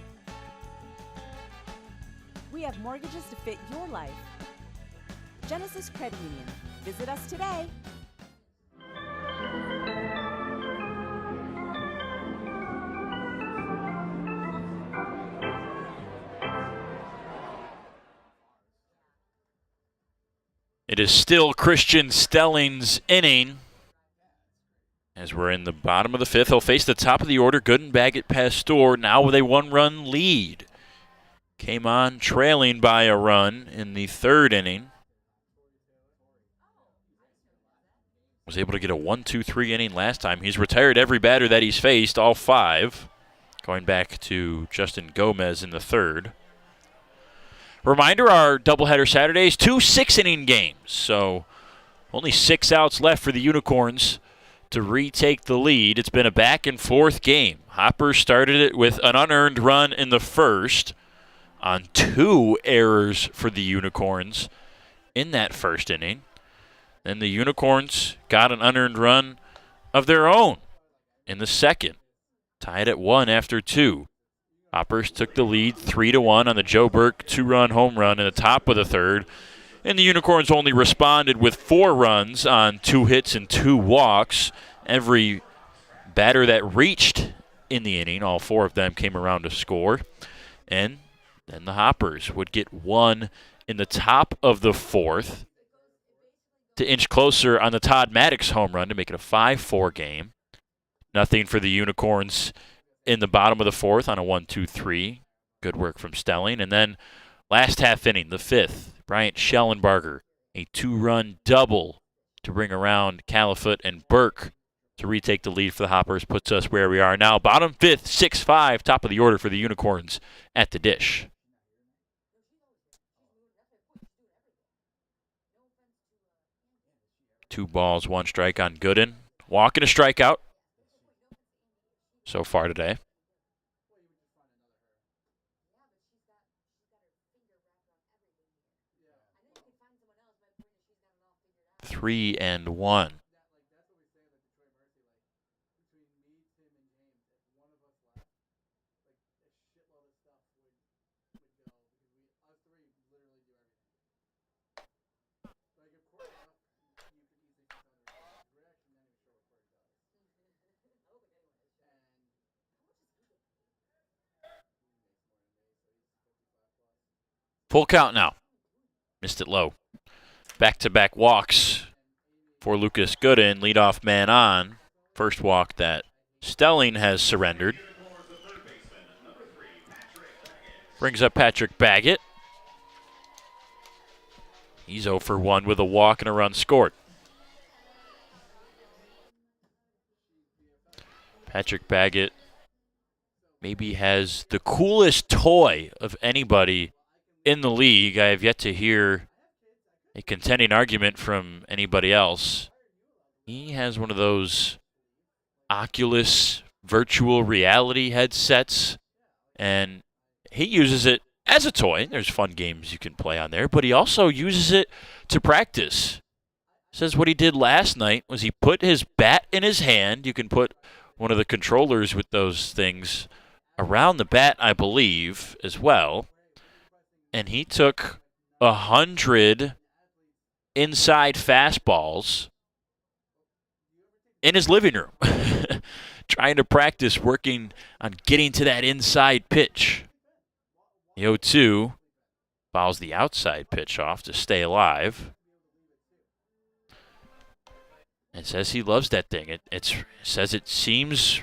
Speaker 10: We have mortgages to fit your life. Genesis Credit Union. Visit us today.
Speaker 1: It is still Christian Stelling's inning. As we're in the bottom of the fifth, he'll face the top of the order, Gooden, Baggett, Pastor, now with a one-run lead. Came on trailing by a run in the third inning. Was able to get a 1-2-3 inning last time. He's retired every batter that he's faced, all 5. Going back to Justin Gomez in the third. Reminder, our doubleheader Saturdays, 2 6-inning games. So only 6 outs left for the Unicorns to retake the lead. It's been a back-and-forth game. Hoppers started it with an unearned run in the first on 2 errors for the Unicorns in that first inning. Then the Unicorns got an unearned run of their own in the second, tied at 1 after 2. Hoppers took the lead 3-1 on the Joe Burke 2-run home run in the top of the third, and the Unicorns only responded with 4 runs on 2 hits and 2 walks. Every batter that reached in the inning, all 4 of them came around to score, and then the Hoppers would get 1 in the top of the fourth to inch closer on the Todd Maddox home run to make it a 5-4 game. Nothing for the Unicorns in the bottom of the fourth on a 1-2-3. Good work from Stelling. And then last half inning, the fifth, Bryant Schellenbarger, a 2-run double to bring around Califoot and Burke to retake the lead for the Hoppers, puts us where we are now. Bottom fifth, 6-5, top of the order for the Unicorns at the dish. Two balls, 1 strike on Gooden. Walk and a strikeout so far today. Three and 1. Full count now. Missed it low. Back-to-back walks for Lucas Gooden. Leadoff man on. First walk that Stelling has surrendered. Brings up Patrick Baggett. He's 0 for 1 with a walk and a run scored. Patrick Baggett maybe has the coolest toy of anybody in the league. I have yet to hear a contending argument from anybody else. He has one of those Oculus virtual reality headsets, and he uses it as a toy. There's fun games you can play on there, but he also uses it to practice. Says what he did last night was he put his bat in his hand. You can put one of the controllers with those things around the bat, I believe, as well. And he took 100 inside fastballs in his living room, trying to practice working on getting to that inside pitch. The 0-2 fouls the outside pitch off to stay alive. And says he loves that thing. It says it seems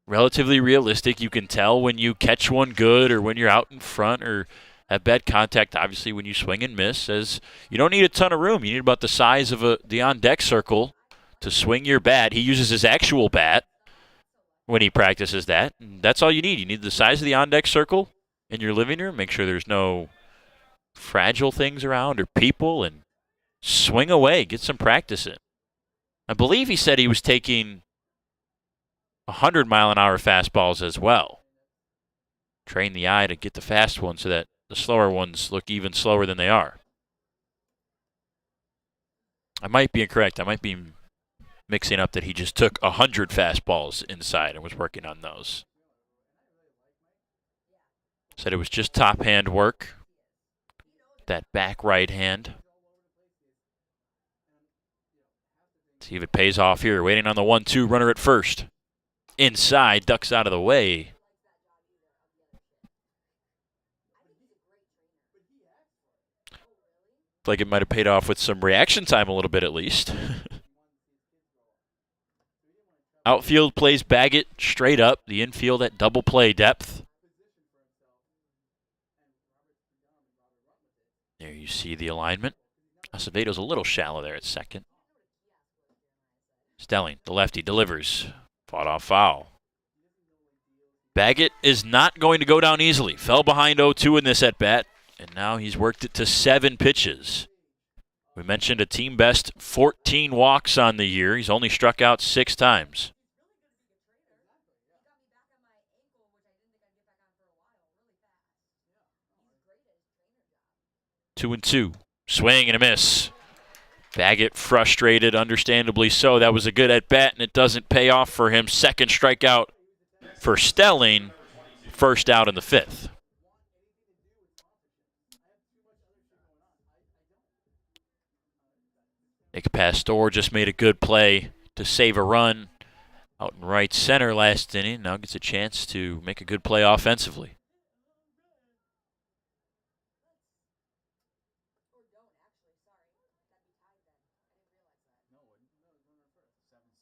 Speaker 1: relatively realistic. You can tell when you catch one good or when you're out in front or have bad contact, obviously, when you swing and miss. Says you don't need a ton of room. You need about the size of the on-deck circle to swing your bat. He uses his actual bat when he practices that. And that's all you need. You need the size of the on-deck circle in your living room. Make sure there's no fragile things around or people and swing away, get some practice in. I believe he said he was taking 100-mile-an-hour fastballs as well. Train the eye to get the fast ones so that the slower ones look even slower than they are. I might be incorrect. I might be mixing up that he just took 100 fastballs inside and was working on those. Said it was just top hand work. That back right hand. See if it pays off here. Waiting on the 1-2 runner at first. Inside, ducks out of the way. Like it might have paid off with some reaction time a little bit at least. Outfield plays Baggett straight up. The infield at double play depth. There you see the alignment. Acevedo's a little shallow there at second. Stelling, the lefty, delivers. Fought off foul. Baggett is not going to go down easily. Fell behind 0-2 in this at-bat, and now he's worked it to 7 pitches. We mentioned a team best 14 walks on the year. He's only struck out 6 times. Two and two. Swing and a miss. Baggett frustrated, understandably so. That was a good at-bat, and it doesn't pay off for him. Second strikeout for Stelling. First out in the 5th. Nick Pastor just made a good play to save a run out in right center last inning. Now gets a chance to make a good play offensively.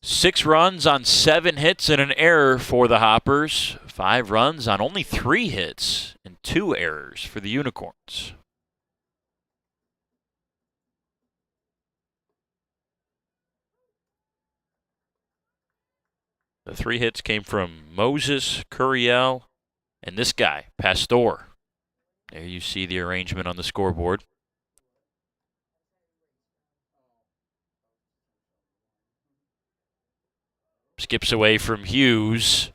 Speaker 1: Six runs on 7 hits and an error for the Hoppers. 5 runs on only 3 hits and 2 errors for the Unicorns. The 3 hits came from Moses, Curiel, and this guy, Pastor. There you see the arrangement on the scoreboard. Skips away from Hughes.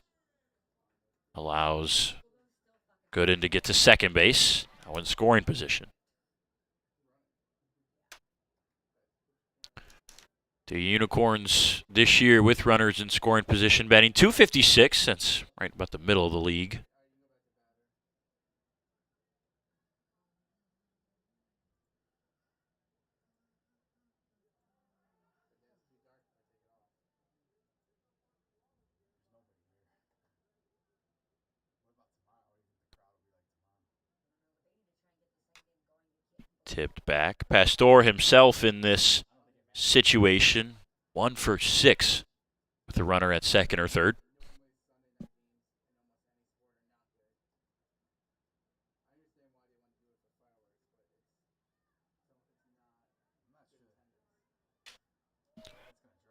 Speaker 1: Allows Gooden to get to second base. Now in scoring position. The Unicorns this year with runners in scoring position, batting .256. That's right about the middle of the league. Tipped back. Pastor himself in this situation. 1 for 6 with the runner at second or third.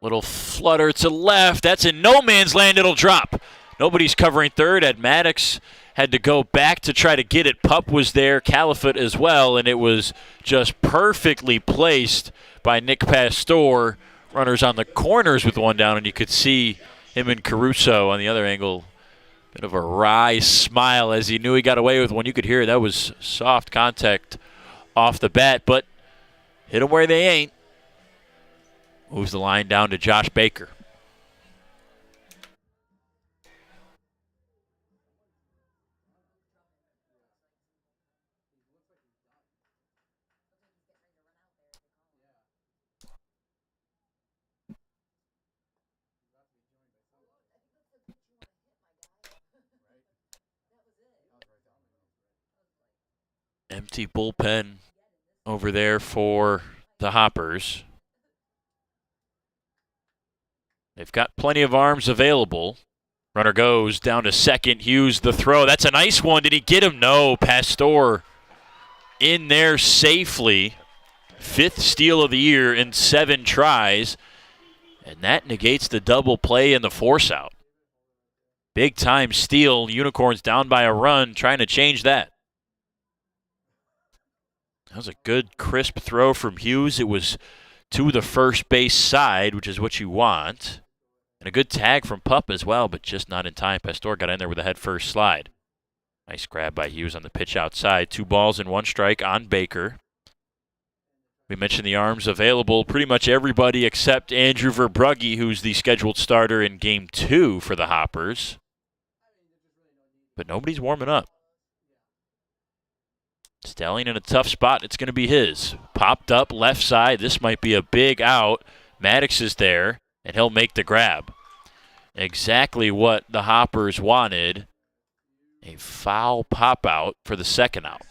Speaker 1: Little flutter to left. That's in no man's land. It'll drop. Nobody's covering third. Ed Maddox had to go back to try to get it. Pup was there, Califoot as well, and it was just perfectly placed by Nick Pastor. Runners on the corners with one down, and you could see him and Caruso on the other angle. Bit of a wry smile as he knew he got away with one. You could hear that was soft contact off the bat, but hit them where they ain't. Moves the line down to Josh Baker. Empty bullpen over there for the Hoppers. They've got plenty of arms available. Runner goes down to second. Hughes the throw. That's a nice one. Did he get him? No. Pastor in there safely. 5th steal of the year in 7 tries. And that negates the double play and the force out. Big time steal. Unicorns down by a run, trying to change that. That was a good, crisp throw from Hughes. It was to the first base side, which is what you want. And a good tag from Pup as well, but just not in time. Pastor got in there with a head-first slide. Nice grab by Hughes on the pitch outside. 2 balls and 1 strike on Baker. We mentioned the arms available. Pretty much everybody except Andrew Verbrugge, who's the scheduled starter in Game 2 for the Hoppers. But nobody's warming up. Stelling in a tough spot. It's going to be his. Popped up left side. This might be a big out. Maddox is there, and he'll make the grab. Exactly what the Hoppers wanted. A foul pop out for the second out.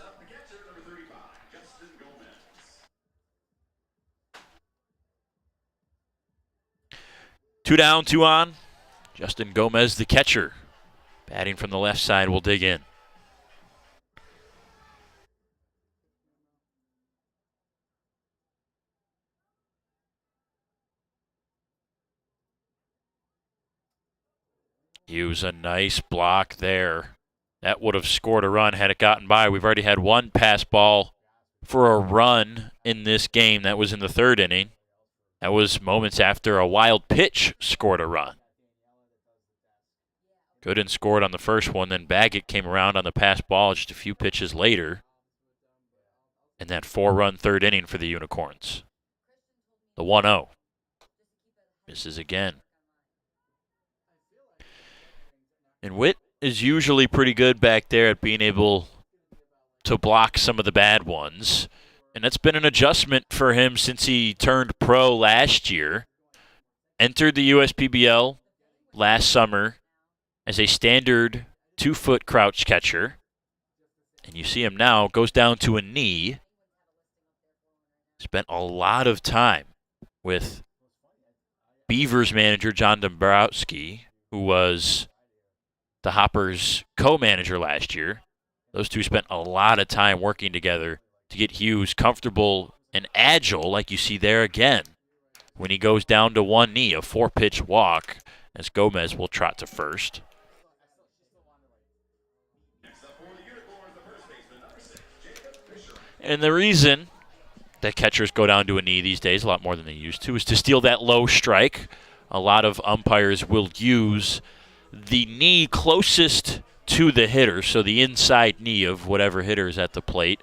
Speaker 1: Two down, 2 on. Justin Gomez, the catcher. Batting from the left side, will dig in. Hughes, a nice block there. That would have scored a run had it gotten by. We've already had 1 pass ball for a run in this game. That was in the 3rd inning. That was moments after a wild pitch scored a run. Gooden scored on the first one, then Baggett came around on the pass ball just a few pitches later. And that 4-run 3rd inning for the Unicorns. The 1-0. Misses again. And Witt is usually pretty good back there at being able to block some of the bad ones. And that's been an adjustment for him since he turned pro last year. Entered the USPBL last summer as a standard 2-foot crouch catcher. And you see him now, goes down to a knee. Spent a lot of time with Beavers manager John Dombrowski, who was the Hoppers co-manager last year. Those two spent a lot of time working together to get Hughes comfortable and agile, like you see there again. When he goes down to one knee, a 4-pitch walk, as Gomez will trot to first. And the reason that catchers go down to a knee these days, a lot more than they used to, is to steal that low strike. A lot of umpires will use the knee closest to the hitter, so the inside knee of whatever hitter is at the plate,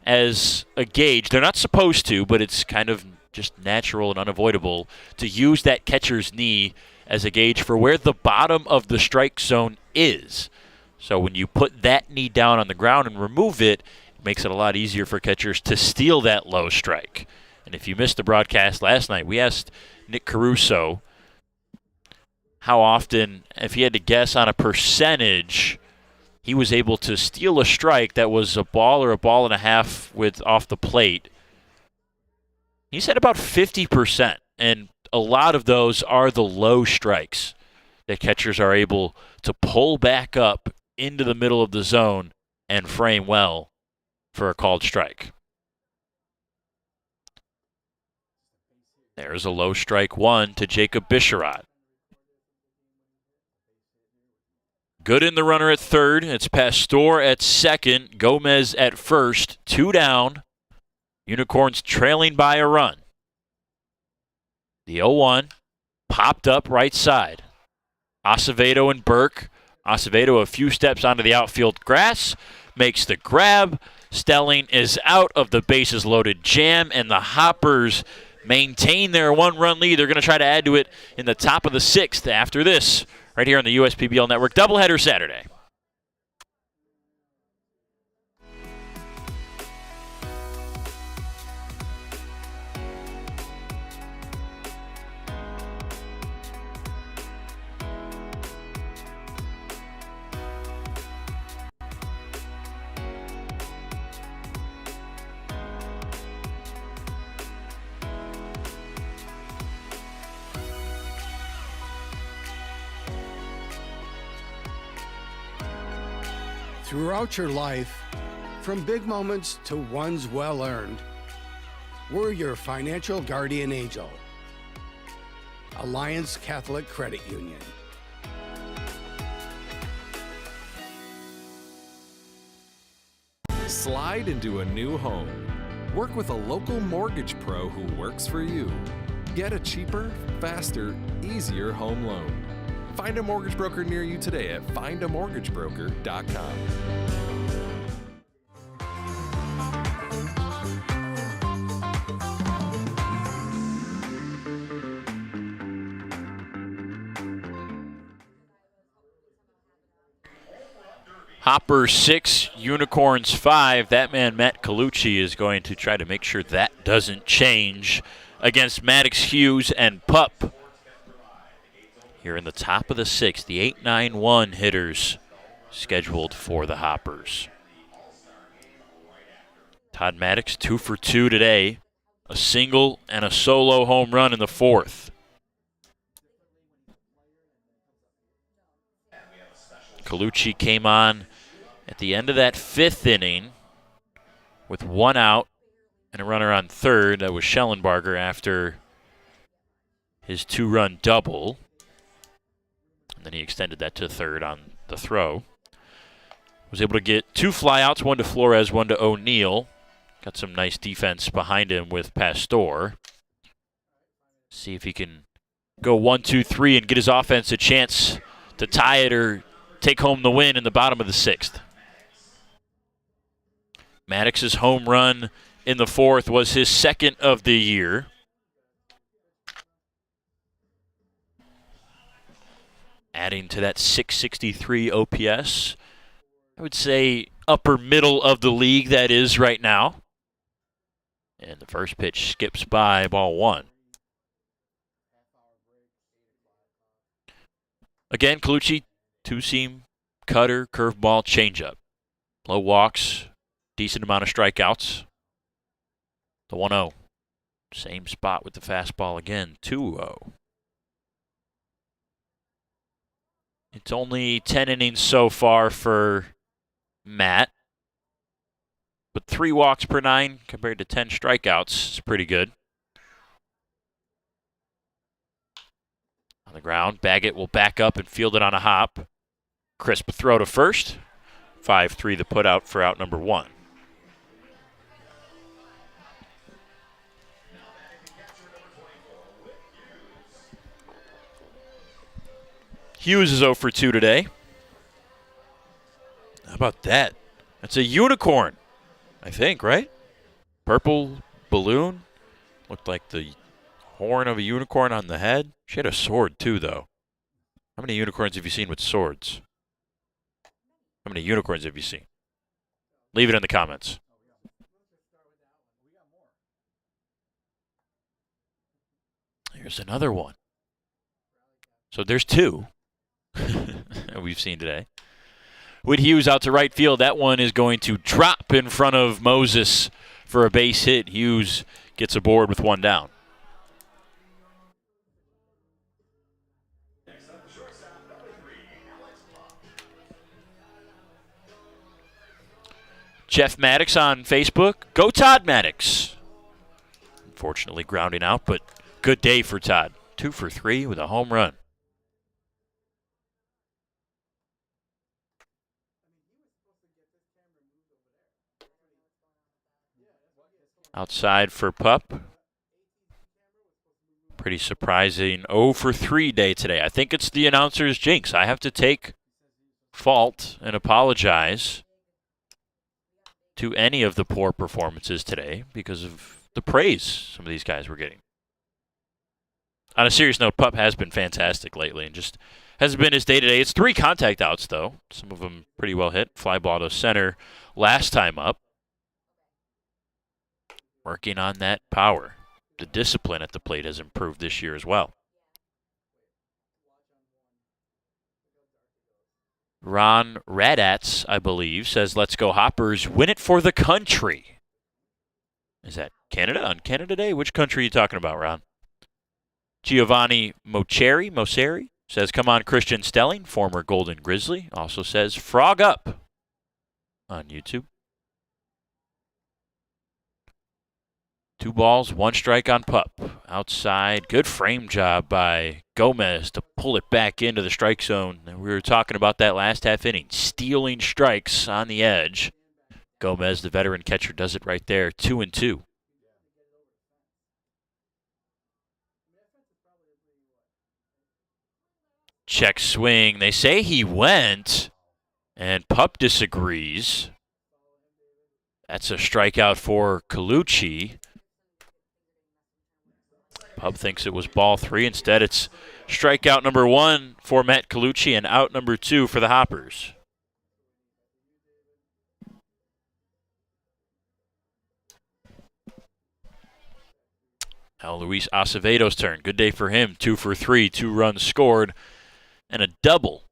Speaker 1: as a gauge. They're not supposed to, but it's kind of just natural and unavoidable to use that catcher's knee as a gauge for where the bottom of the strike zone is. So when you put that knee down on the ground and remove it, it makes it a lot easier for catchers to steal that low strike. And if you missed the broadcast last night, we asked Nick Caruso how often, if he had to guess on a percentage, he was able to steal a strike that was a ball or a ball and a half with off the plate. He said about 50%, and a lot of those are the low strikes that catchers are able to pull back up into the middle of the zone and frame well for a called strike. There's a low strike 1 to Jacob Bisharat. Good in the runner at third. It's Pastor at second. Gomez at first. 2 down. Unicorns trailing by a run. The 0-1 popped up right side. Acevedo and Burke. Acevedo a few steps onto the outfield grass. Makes the grab. Stelling is out of the bases loaded jam, and the Hoppers maintain their 1-run lead. They're going to try to add to it in the top of the 6th after this, right here on the USPBL Network. Doubleheader Saturday.
Speaker 13: Throughout your life, from big moments to ones well-earned, we're your financial guardian angel. Alliance Catholic Credit Union.
Speaker 9: Slide into a new home. Work with a local mortgage pro who works for you. Get a cheaper, faster, easier home loan. Find a mortgage broker near you today at findamortgagebroker.com.
Speaker 1: Hoppers 6, Unicorns 5. That man, Matt Colucci, is going to try to make sure that doesn't change against Maddox Hughes and Pup. Here in the top of the 6th, the 8-9-1 hitters scheduled for the Hoppers. Todd Maddox 2 for 2 today. A single and a solo home run in the 4th. Colucci came on at the end of that 5th inning with 1 out and a runner on 3rd. That was Schellenbarger after his 2-run double. And then he extended that to 3rd on the throw. Was able to get 2 flyouts, 1 to Flores, 1 to O'Neill. Got some nice defense behind him with Pastor. See if he can go 1, 2, 3 and get his offense a chance to tie it or take home the win in the bottom of the 6th. Maddox's home run in the 4th was his 2nd of the year. Adding to that 663 OPS. I would say upper middle of the league that is right now. And the first pitch skips by, ball 1. Again, Colucci, 2-seam, cutter, curveball, changeup. Low walks, decent amount of strikeouts. The 1-0. Same spot with the fastball again, 2-0. It's only 10 innings so far for Matt. But 3 walks per 9 compared to 10 strikeouts is pretty good. On the ground, Baggett will back up and field it on a hop. Crisp throw to first. 5-3 the put out for out number 1. Hughes is 0 for 2 today. How about that? That's a unicorn, I think, right? Purple balloon. Looked like the horn of a unicorn on the head. She had a sword, too, though. How many unicorns have you seen with swords? How many unicorns have you seen? Leave it in the comments. Here's another one. So there's 2 we've seen today. With Hughes out to right field, that one is going to drop in front of Moses for a base hit. Hughes gets aboard with 1 down. Jeff Maddox on Facebook. Go Todd Maddox. Unfortunately grounding out, but good day for Todd. 2 for 3 with a home run. Outside for Pup. Pretty surprising 0 for 3 day today. I think it's the announcer's jinx. I have to take fault and apologize to any of the poor performances today because of the praise some of these guys were getting. On a serious note, Pup has been fantastic lately and just hasn't been his day-to-day. It's 3 contact outs, though. Some of them pretty well hit. Fly ball to center last time up. Working on that power. The discipline at the plate has improved this year as well. Ron Radats, I believe, says, let's go Hoppers, win it for the country. Is that Canada on Canada Day? Which country are you talking about, Ron? Giovanni Moceri says, come on, Christian Stelling, former Golden Grizzly. Also says, frog up on YouTube. 2 balls, 1 strike on Pup. Outside, good frame job by Gomez to pull it back into the strike zone. And we were talking about that last half inning, stealing strikes on the edge. Gomez, the veteran catcher, does it right there, 2-2. Check swing. They say he went, and Pup disagrees. That's a strikeout for Colucci. Pup thinks it was ball 3. Instead, it's strikeout number 1 for Matt Colucci and out number 2 for the Hoppers. Now Luis Acevedo's turn. Good day for him. 2 for 3, 2 runs scored, and a double.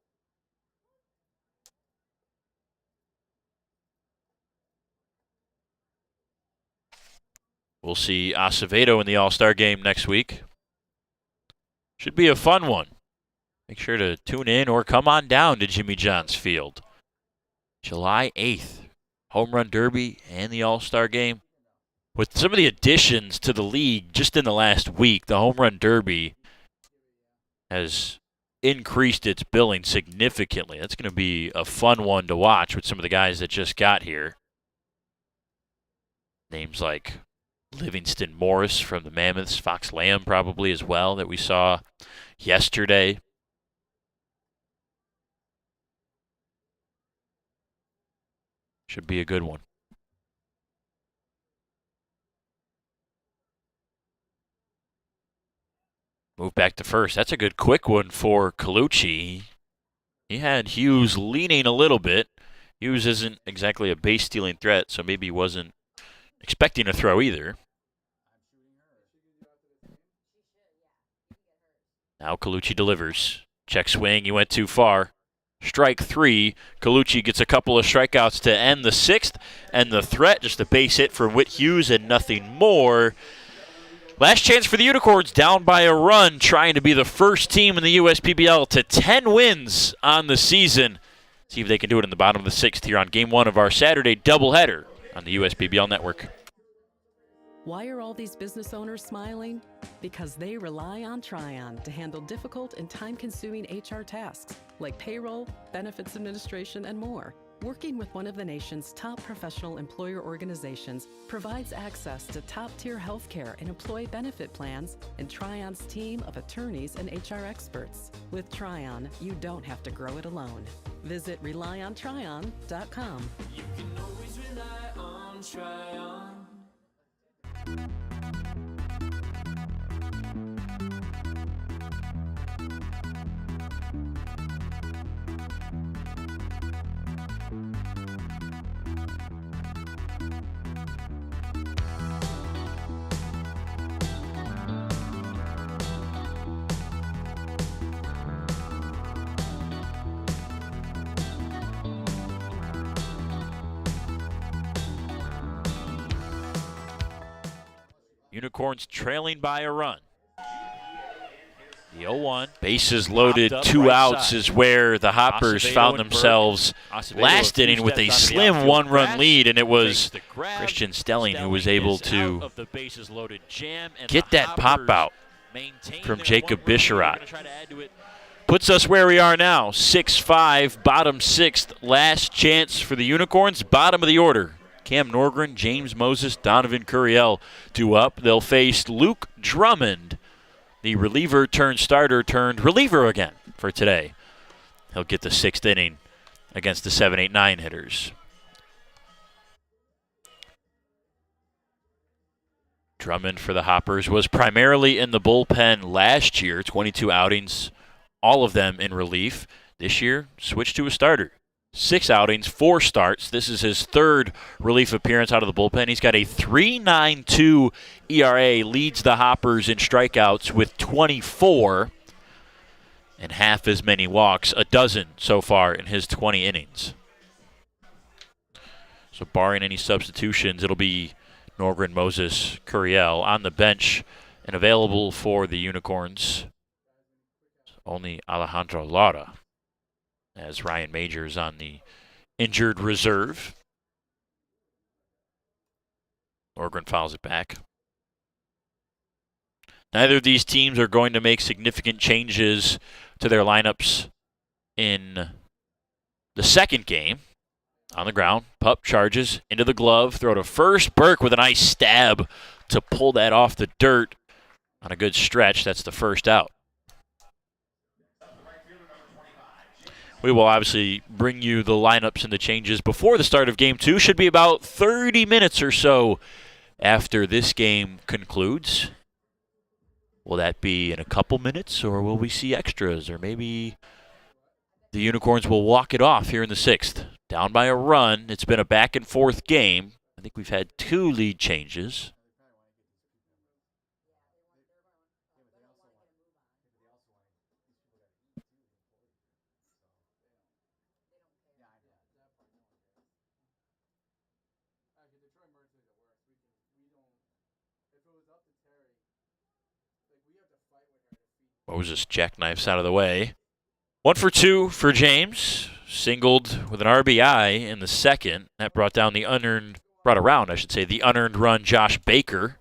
Speaker 1: We'll see Acevedo in the All-Star game next week. Should be a fun one. Make sure to tune in or come on down to Jimmy John's Field. July 8th, Home Run Derby and the All-Star game. With some of the additions to the league just in the last week, the Home Run Derby has increased its billing significantly. That's going to be a fun one to watch with some of the guys that just got here. Names like Livingston Morris from the Mammoths, Fox Lamb probably as well that we saw yesterday. Should be a good one. Move back to first. That's a good quick one for Colucci. He had Hughes leaning a little bit. Hughes isn't exactly a base-stealing threat, so maybe he wasn't expecting a throw either. Now Colucci delivers. Check swing. He went too far. Strike 3. Colucci gets a couple of strikeouts to end the 6th, and the threat, just a base hit for Whit Hughes and nothing more. Last chance for the Unicorns, down by a run, trying to be the first team in the USPBL to 10 wins on the season. See if they can do it in the bottom of the 6th here on Game 1 of our Saturday doubleheader on the USPBL Network.
Speaker 3: Why are all these business owners smiling? Because they rely on Tryon to handle difficult and time-consuming HR tasks like payroll, benefits administration, and more. Working with one of the nation's top professional employer organizations provides access to top-tier healthcare and employee benefit plans and Tryon's team of attorneys and HR experts. With Tryon, you don't have to grow it alone. Visit RelyOnTryon.com.
Speaker 5: You can always rely on Tryon.
Speaker 1: Unicorns trailing by a run. The 0-1. Bases loaded, 2 outs is where the Hoppers found themselves last inning with a slim 1-run lead, and it was Christian Stelling who was able to get that pop out from Jacob Bisharat. Puts us where we are now, 6-5, bottom 6th, last chance for the Unicorns, bottom of the order. Cam Norgren, James Moses, Donovan Curiel due up. They'll face Luke Drummond, the reliever turned starter turned reliever again for today. He'll get the 6th inning against the 7-8-9 hitters. Drummond for the Hoppers was primarily in the bullpen last year, 22 outings, all of them in relief. This year, switched to a starter. 6 outings, 4 starts. This is his 3rd relief appearance out of the bullpen. He's got a 3.92 ERA, leads the Hoppers in strikeouts with 24 and half as many walks, a dozen so far in his 20 innings. So barring any substitutions, it'll be Norgren, Moses, Curiel on the bench and available for the Unicorns. Only Alejandro Lara, as Ryan Majors on the injured reserve. Norgren fouls it back. Neither of these teams are going to make significant changes to their lineups in the second game. On the ground, Pup charges into the glove, throw to first. Burke with a nice stab to pull that off the dirt on a good stretch. That's the first out. We will obviously bring you the lineups and the changes before the start of Game 2. Should be about 30 minutes or so after this game concludes. Will that be in a couple minutes, or will we see extras? Or maybe the Unicorns will walk it off here in the 6th. Down by a run. It's been a back-and-forth game. I think we've had 2 lead changes. Moses jackknifes out of the way. 1 for 2 for James. Singled with an RBI in the second. That brought around, the unearned run Josh Baker.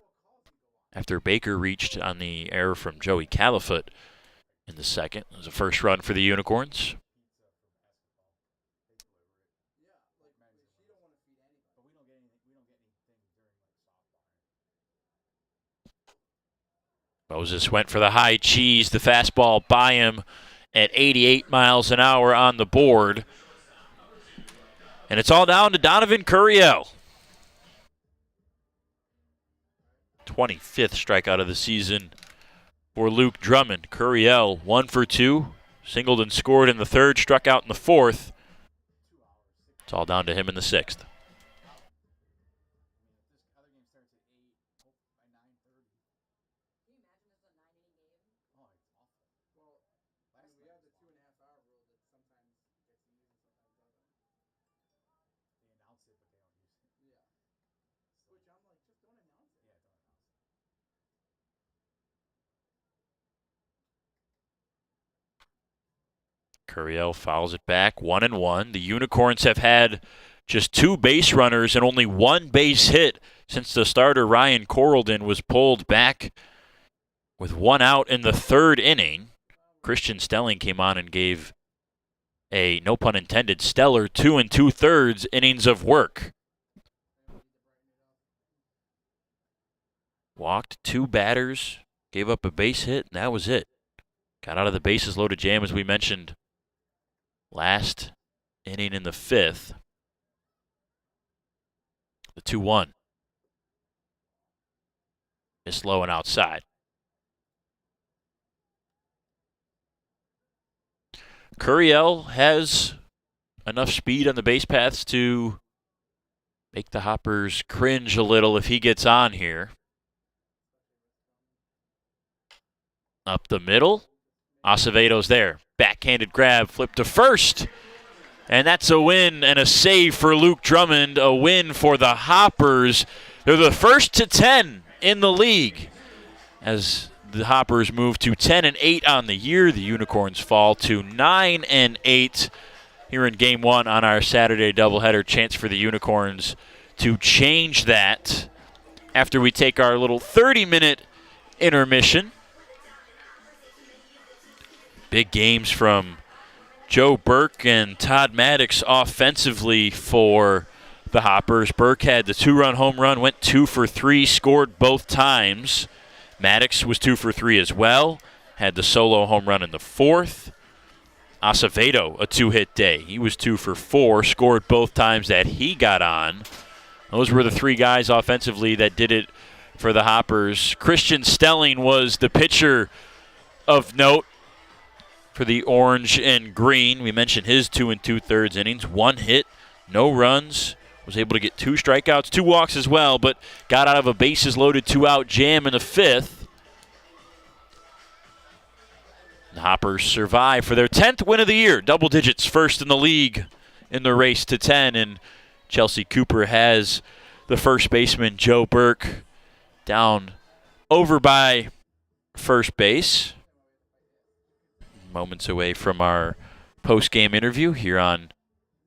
Speaker 1: After Baker reached on the error from Joey Califoot in the second. It was a first run for the Unicorns. Moses went for the high cheese, the fastball by him at 88 miles an hour on the board. And it's all down to Donovan Curiel. 25th strikeout of the season for Luke Drummond. Curiel 1 for 2, singled and scored in the third, struck out in the fourth. It's all down to him in the 6th. Curiel fouls it back, 1-1. The Unicorns have had just 2 base runners and only 1 base hit since the starter Ryan Corraldon was pulled back with 1 out in the 3rd inning. Christian Stelling came on and gave a, no pun intended, stellar 2 2/3 innings of work. Walked 2 batters, gave up a base hit, and that was it. Got out of the bases loaded jam, as we mentioned last inning in the 5th. The 2-1. Missed low and outside. Curiel has enough speed on the base paths to make the Hoppers cringe a little if he gets on here. Up the middle. Acevedo's there. Backhanded grab, flip to first. And that's a win and a save for Luke Drummond. A win for the Hoppers. They're the first to 10 in the league. As the Hoppers move to 10-8 on the year, the Unicorns fall to 9-8 here in Game 1 on our Saturday doubleheader. Chance for the Unicorns to change that after we take our little 30-minute intermission. Big games from Joe Burke and Todd Maddox offensively for the Hoppers. Burke had the 2-run home run, went 2 for 3, scored both times. Maddox was 2 for 3 as well, had the solo home run in the 4th. Acevedo, a 2-hit day. He was 2 for 4, scored both times that he got on. Those were the 3 guys offensively that did it for the Hoppers. Christian Stelling was the pitcher of note for the orange and green. We mentioned his 2 2/3 innings, 1 hit, no runs, was able to get 2 strikeouts, 2 walks as well, but got out of a bases loaded 2-out jam in the 5th. The Hoppers survive for their 10th win of the year, double digits, first in the league in the race to 10, and Chelsea Cooper has the first baseman Joe Burke down over by first base. Moments away from our post-game interview here on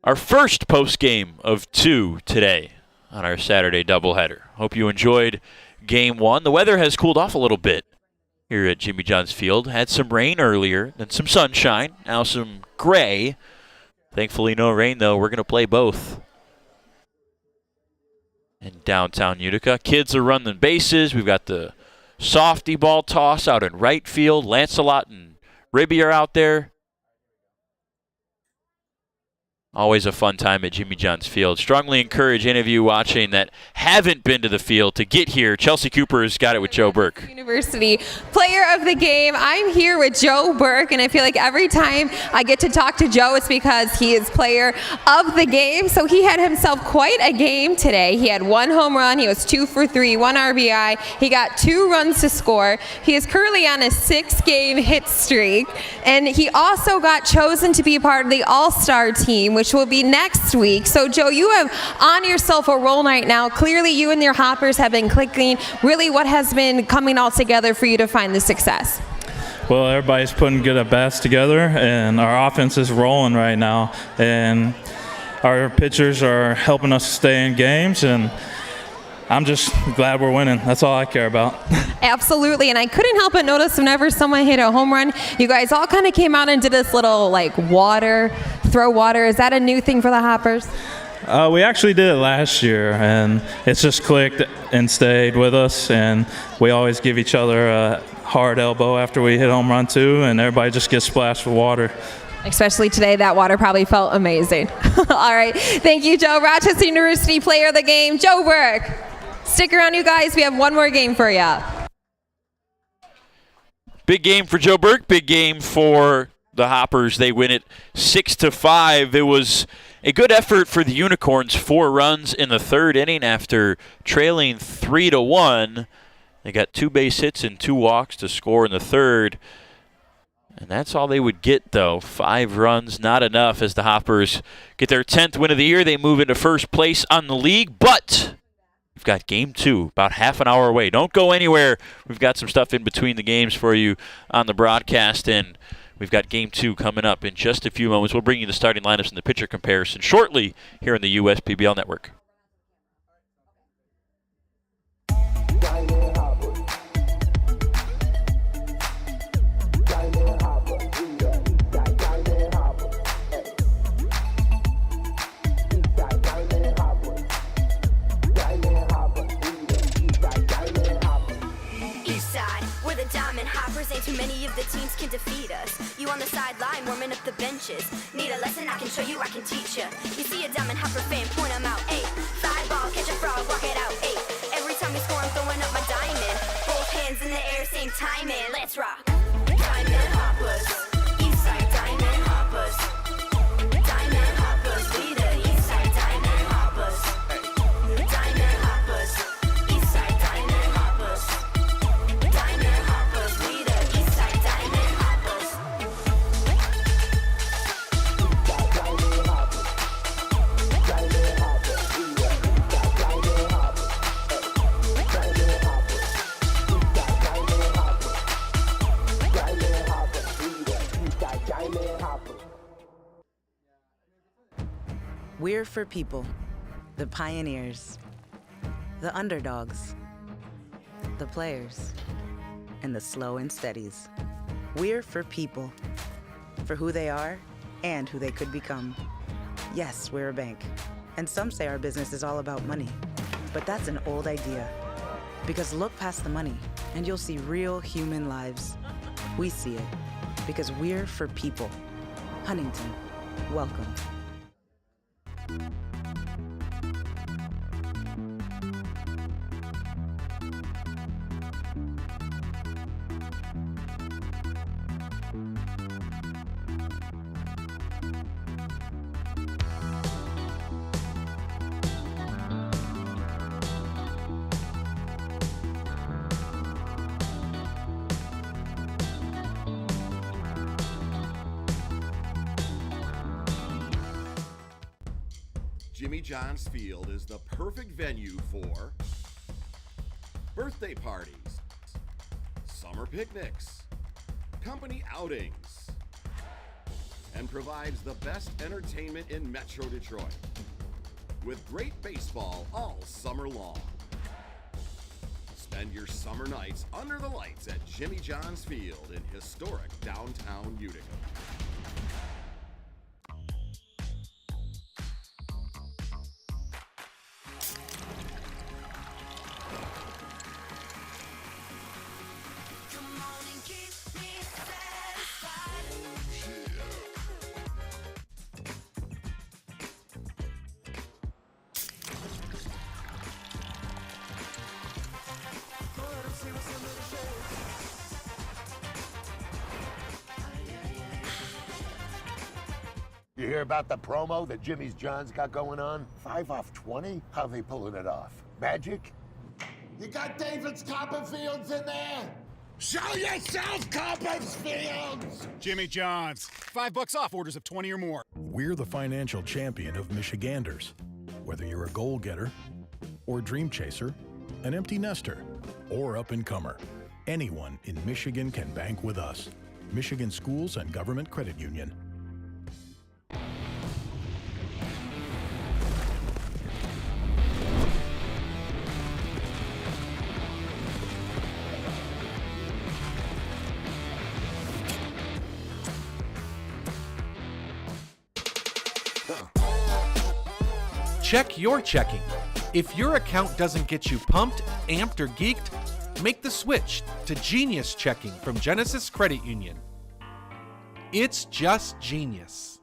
Speaker 1: our first post-game of 2 today on our Saturday doubleheader. Hope you enjoyed Game 1. The weather has cooled off a little bit here at Jimmy John's Field. Had some rain earlier, then some sunshine, now some gray. Thankfully no rain, though. We're going to play both in downtown Utica. Kids are running the bases. We've got the softy ball toss out in right field. Lancelot and Ribby are out there. Always a fun time at Jimmy John's Field. Strongly encourage any of you watching that haven't been to the field to get here. Chelsea Cooper has got it with Joe Burke.
Speaker 20: University player of the game. I'm here with Joe Burke, and I feel like every time I get to talk to Joe, it's because he is player of the game. So he had himself quite a game today. He had 1 home run. He was 2 for 3, 1 RBI. He got 2 runs to score. He is currently on a 6-game hit streak, and he also got chosen to be a part of the All-Star team, which will be next week. So Joe, you have on yourself a roll right now. Clearly you and your Hoppers have been clicking. Really, what has been coming all together for you to find the success?
Speaker 15: Well, everybody's putting good at bats together, and our offense is rolling right now, and our pitchers are helping us stay in games, and I'm just glad we're winning. That's all I care about.
Speaker 20: Absolutely, and I couldn't help but notice whenever someone hit a home run, you guys all kind of came out and did this little throw water. Is that a new thing for the Hoppers?
Speaker 15: We actually did it last year, and it's just clicked and stayed with us, and we always give each other a hard elbow after we hit home run too, and everybody just gets splashed with water.
Speaker 20: Especially today, that water probably felt amazing. All right, thank you, Joe. Rochester University player of the game, Joe Burke. Stick around, you guys. We have one more game for you.
Speaker 1: Big game for Joe Burke. Big game for the Hoppers. They win it 6-5. It was a good effort for the Unicorns. 4 runs in the 3rd inning after trailing 3-1. They got 2 base hits and 2 walks to score in the 3rd. And that's all they would get, though. 5 runs, not enough as the Hoppers get their 10th win of the year. They move into first place on the league, but we've got game 2 about half an hour away. Don't go anywhere. We've got some stuff in between the games for you on the broadcast, and we've got game 2 coming up in just a few moments. We'll bring you the starting lineups and the pitcher comparison shortly here in the USPBL Network.
Speaker 16: Diamond Hoppers, ain't too many of the teams can defeat us. You on the sideline, warming up the benches. Need a lesson, I can show you, I can teach ya. You see a Diamond Hopper fan, point 'em out. Ayy, fly ball, catch a frog, walk it out. Ayy, every time we score, I'm throwing up my diamond. Both hands in the air, same timing. Let's rock. Diamond Hoppers, Eastside Diamond Hoppers. Diamond Hoppers, we the Eastside Diamond Hoppers. Diamond Hoppers, Eastside Diamond Hoppers. Diamond Hoppers, we the Eastside Diamond Hoppers. Diamond Hoppers. Diamond Hoppers, we the Eastside Diamond Hoppers. Diamond Hoppers. Diamond Hoppers. Diamond Hoppers, we the Eastside Diamond Hoppers.
Speaker 6: We're for people, the pioneers, the underdogs, the players, and the slow and steadies. We're for people, for who they are and who they could become. Yes, we're a bank, and some say our business is all about money, but that's an old idea. Because look past the money, and you'll see real human lives. We see it, because we're for people. Huntington, welcome.
Speaker 4: Jimmy John's Field is the perfect venue for birthday parties, summer picnics, company outings, and provides the best entertainment in Metro Detroit with great baseball all summer long. Spend your summer nights under the lights at Jimmy John's Field in historic downtown Utica.
Speaker 11: You hear about the promo that Jimmy's John's got going on? 5 off 20? How they pulling it off? Magic? You got David's Copperfields in there? Show yourself, Copperfields!
Speaker 12: Jimmy John's. $5 off orders of 20 or more.
Speaker 7: We're the financial champion of Michiganders. Whether you're a goal getter or dream chaser, an empty nester, or up-and-comer, anyone in Michigan can bank with us. Michigan Schools and Government Credit Union.
Speaker 14: Check your checking. If your account doesn't get you pumped, amped, or geeked, make the switch to Genius Checking from Genesis Credit Union. It's just genius.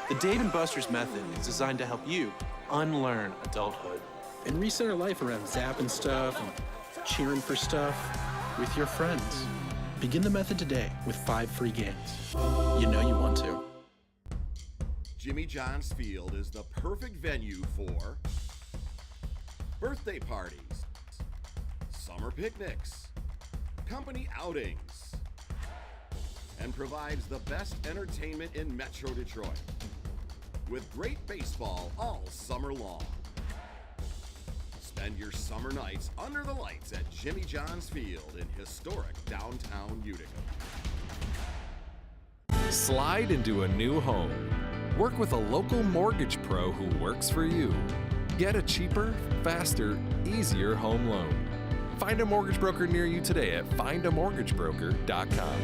Speaker 18: The Dave & Buster's method is designed to help you unlearn adulthood and reset our life around zapping stuff and cheering for stuff with your friends. Begin the method today with 5 free games. You know you want to.
Speaker 4: Jimmy John's Field is the perfect venue for birthday parties, summer picnics, company outings, and provides the best entertainment in Metro Detroit, with great baseball all summer long. Spend your summer nights under the lights at Jimmy John's Field in historic downtown Utica.
Speaker 9: Slide into a new home. Work with a local mortgage pro who works for you. Get a cheaper, faster, easier home loan. Find a mortgage broker near you today at findamortgagebroker.com.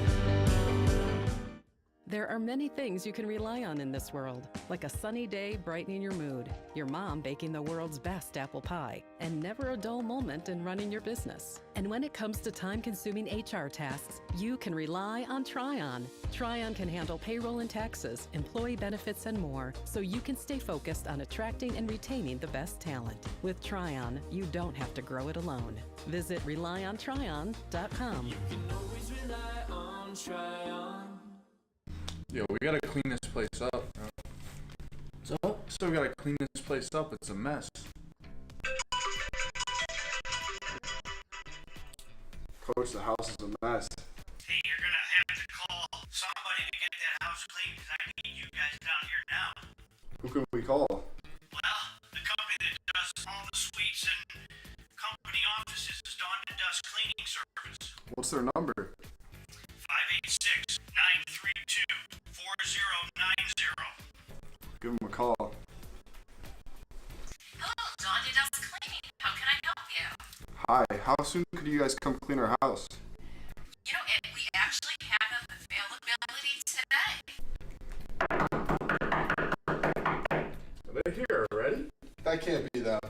Speaker 3: There are many things you can rely on in this world, like a sunny day brightening your mood, your mom baking the world's best apple pie, and never a dull moment in running your business. And when it comes to time-consuming HR tasks, you can rely on Tryon. Tryon can handle payroll and taxes, employee benefits, and more, so you can stay focused on attracting and retaining the best talent. With Tryon, you don't have to grow it alone. Visit RelyOnTryon.com.
Speaker 5: You can always rely on Tryon.
Speaker 2: Yo, we gotta clean this place up. So we gotta clean this place up. It's a mess. Coach, the house is a mess.
Speaker 17: Hey, you're gonna have to call somebody to get that house clean, because I need you guys down here now.
Speaker 2: Who can we call?
Speaker 17: Well, the company that does all the suites and company offices is Dawn and Dust Cleaning Service.
Speaker 2: What's their number?
Speaker 17: 586-932-4090.
Speaker 2: Give them a call.
Speaker 20: Hello, Dawn and Dust Cleaning. How can I help you?
Speaker 2: Hi, how soon could you guys come clean our house?
Speaker 20: You know, we actually have availability today.
Speaker 2: Are they here already? That can't be them.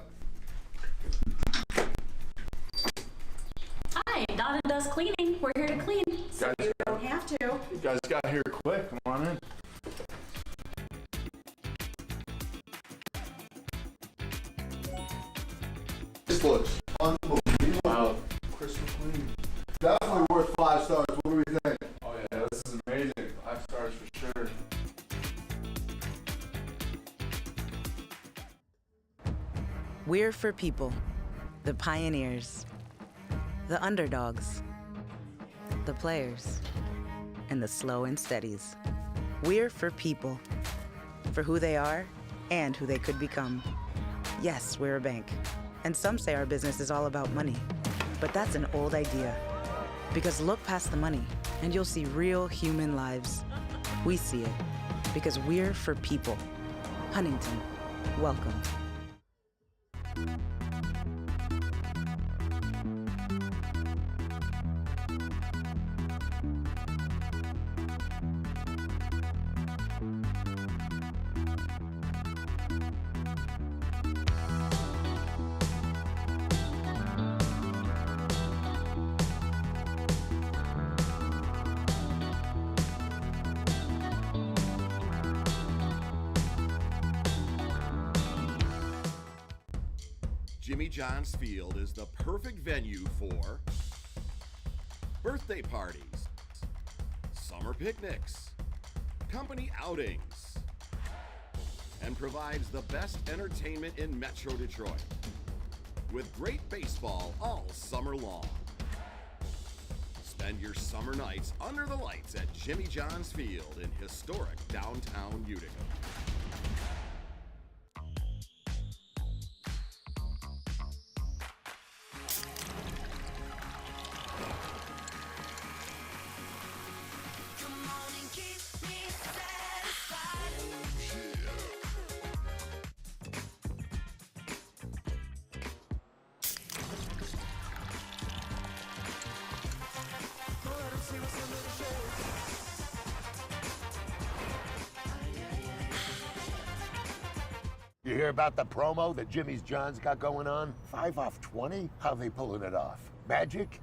Speaker 19: Hi, Dawn and Dust Cleaning. We're here to clean, so
Speaker 2: Guys,
Speaker 19: you don't have to.
Speaker 2: You guys got here quick. Come on in. This looks unbelievable. Wow. Crystal clean. Definitely worth 5 stars. What do we think? Oh yeah, this is amazing. 5 stars for sure.
Speaker 6: We're for people, the pioneers, the underdogs, the players, and the slow and steadies. We're for people, for who they are and who they could become. Yes, we're a bank, and some say our business is all about money, but that's an old idea. Because look past the money, and you'll see real human lives. We see it, because we're for people. Huntington, welcome.
Speaker 4: Jimmy John's Field is the perfect venue for birthday parties, summer picnics, company outings, and provides the best entertainment in Metro Detroit with great baseball all summer long. Spend your summer nights under the lights at Jimmy John's Field in historic downtown Utica.
Speaker 11: You hear about the promo that Jimmy's John's got going on? 5 off 20? How they pulling it off? Magic?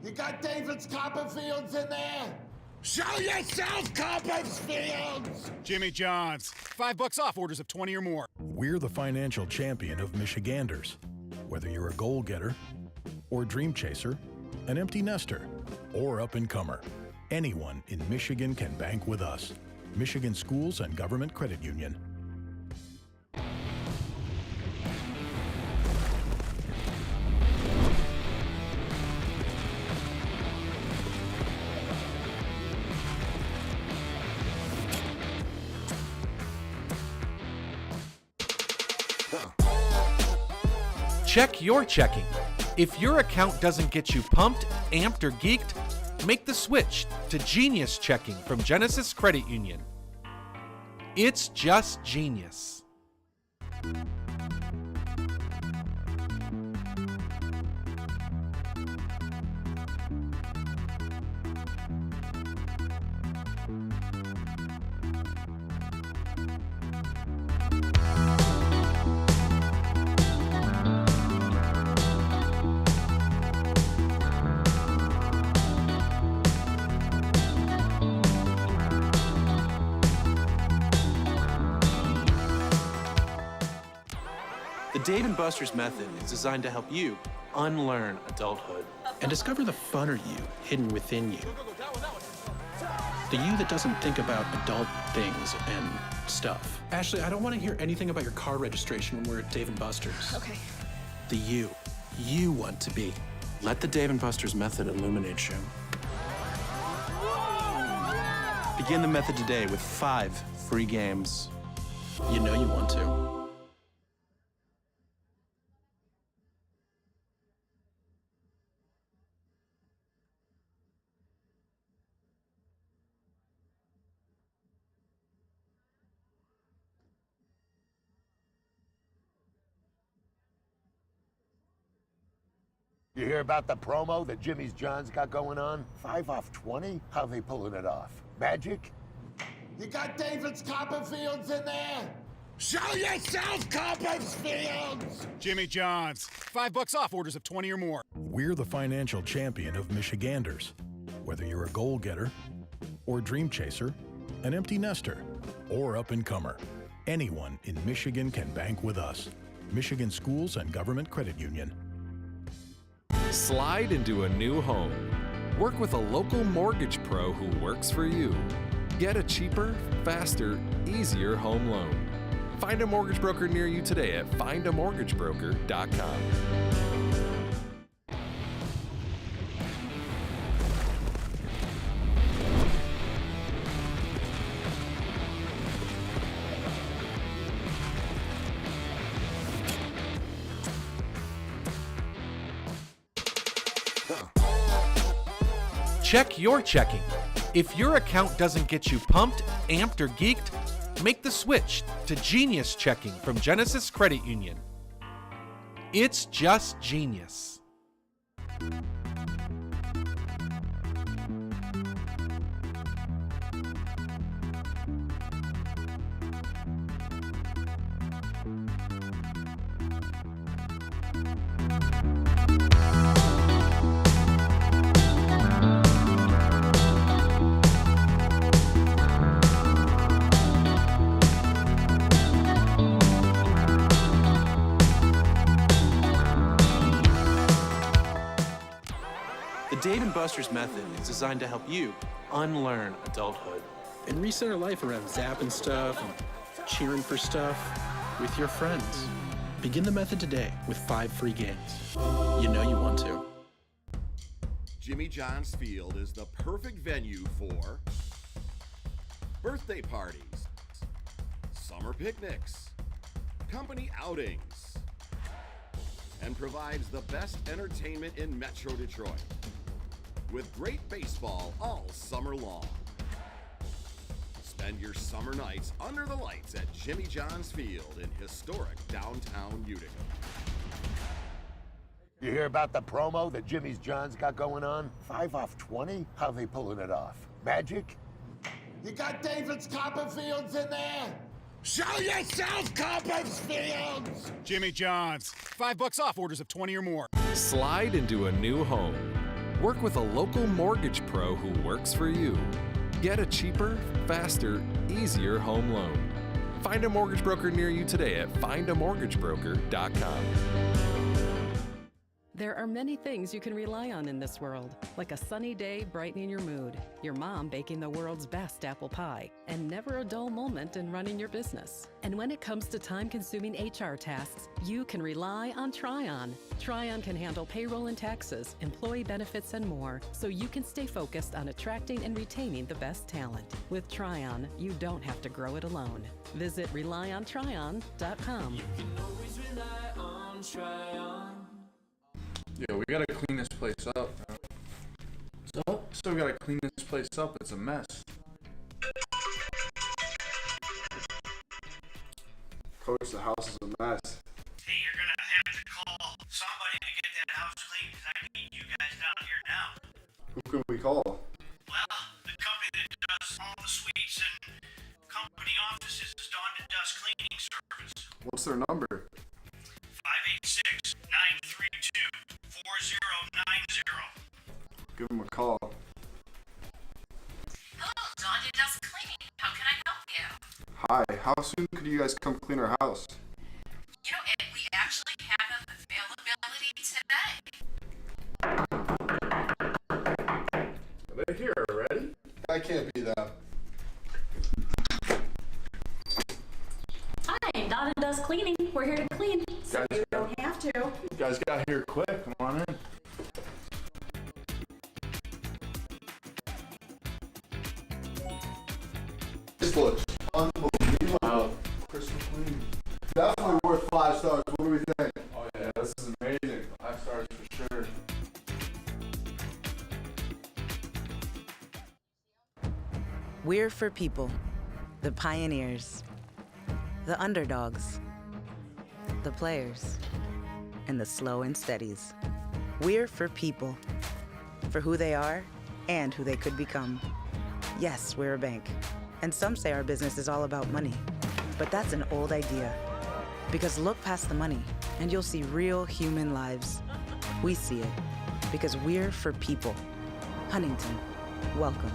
Speaker 11: You got David's Copperfields in there? Show yourself, Copperfields!
Speaker 12: Jimmy John's. $5 off orders of 20 or more.
Speaker 7: We're the financial champion of Michiganders. Whether you're a goal getter or dream chaser, an empty nester or up-and-comer, anyone in Michigan can bank with us. Michigan Schools and Government Credit Union.
Speaker 14: Check your checking. If your account doesn't get you pumped, amped, or geeked, make the switch to Genius Checking from Genesis Credit Union. It's just genius.
Speaker 18: The Dave & Buster's method is designed to help you unlearn adulthood and discover the funner you hidden within you. The you that doesn't think about adult things and stuff. Ashley, I don't want to hear anything about your car registration when we're at Dave & Buster's.
Speaker 20: Okay.
Speaker 18: The you want to be. Let the Dave & Buster's method illuminate you. Begin the method today with 5 free games. You know you want to.
Speaker 11: You hear about the promo that Jimmy's John's got going on? 5 off 20? How they pulling it off? Magic? You got David's Copperfields in there? Show yourself, Copperfields!
Speaker 12: Jimmy John's. $5 off orders of 20 or more.
Speaker 7: We're the financial champion of Michiganders. Whether you're a goal getter or dream chaser, an empty nester or up-and-comer, anyone in Michigan can bank with us. Michigan Schools and Government Credit Union.
Speaker 9: Slide into a new home. Work with a local mortgage pro who works for you. Get a cheaper, faster, easier home loan. Find a mortgage broker near you today at findamortgagebroker.com.
Speaker 14: Check your checking. If your account doesn't get you pumped, amped, or geeked, make the switch to Genius Checking from Genesis Credit Union. It's just genius.
Speaker 18: Dave & Buster's method is designed to help you unlearn adulthood and recenter life around zapping stuff and cheering for stuff with your friends. Begin the method today with 5 free games. You know you want to.
Speaker 4: Jimmy John's Field is the perfect venue for birthday parties, summer picnics, company outings, and provides the best entertainment in Metro Detroit with great baseball all summer long. Spend your summer nights under the lights at Jimmy John's Field in historic downtown Utica.
Speaker 11: You hear about the promo that Jimmy's John's got going on? 5 off 20? How they pulling it off? Magic? You got David's Copperfields in there? Show yourself, Copperfields!
Speaker 12: Jimmy John's, $5 off orders of 20 or more.
Speaker 9: Slide into a new home. Work with a local mortgage pro who works for you. Get a cheaper, faster, easier home loan. Find a mortgage broker near you today at findamortgagebroker.com.
Speaker 3: There are many things you can rely on in this world, like a sunny day brightening your mood, your mom baking the world's best apple pie, and never a dull moment in running your business. And when it comes to time-consuming HR tasks, you can rely on Tryon. Tryon can handle payroll and taxes, employee benefits, and more, so you can stay focused on attracting and retaining the best talent. With Tryon, you don't have to grow it alone. Visit RelyOnTryon.com.
Speaker 5: You can always rely on Tryon.
Speaker 2: Yeah, we gotta clean this place up. So we gotta clean this place up. It's a mess. Coach, the house is a mess.
Speaker 17: Hey, you're gonna have to call somebody to get that house clean, because I need you guys down here now.
Speaker 2: Who can we call?
Speaker 17: Well, the company that does all the suites and company offices is Dawn and Dust Cleaning Service.
Speaker 2: What's their number?
Speaker 17: 586-932-4090.
Speaker 2: Give them a call.
Speaker 21: Hello, Dawn and Dust Cleaning. How can I help you?
Speaker 2: Hi, how soon could you guys come clean our house?
Speaker 21: You know, we actually have availability today.
Speaker 2: Are they here already? That can't be them.
Speaker 19: Hi, Dawn and Dust Cleaning. We're here to clean, so you don't have to.
Speaker 2: You guys got here quick. Come on in. This looks unbelievable. Wow. Crystal clean. Definitely worth 5 stars. What do we think? Oh yeah, this is amazing. 5 stars for sure.
Speaker 6: We're for people, the pioneers, the underdogs, the players, and the slow and steadies. We're for people, for who they are and who they could become. Yes, we're a bank, and some say our business is all about money, but that's an old idea. Because look past the money, and you'll see real human lives. We see it, because we're for people. Huntington, welcome.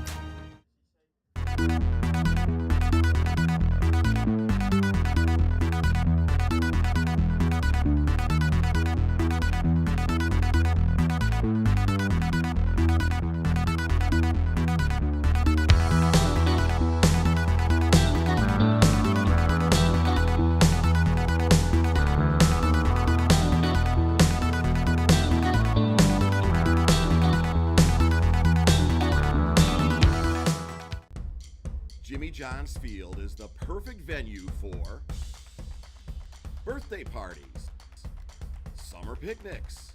Speaker 4: Jimmy John's Field is the perfect venue for birthday parties, summer picnics,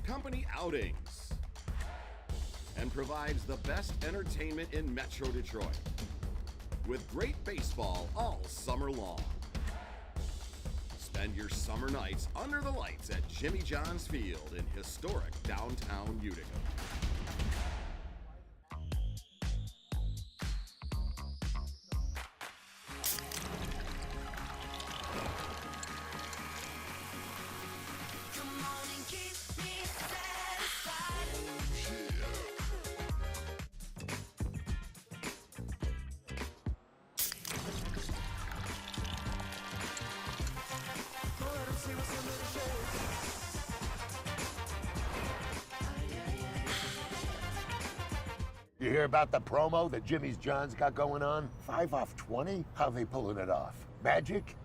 Speaker 4: company outings, and provides the best entertainment in Metro Detroit with great baseball all summer long. Spend your summer nights under the lights at Jimmy John's Field in historic downtown Utica.
Speaker 11: You hear about the promo that Jimmy's John's got going on? 5 off 20? How they pulling it off? Magic?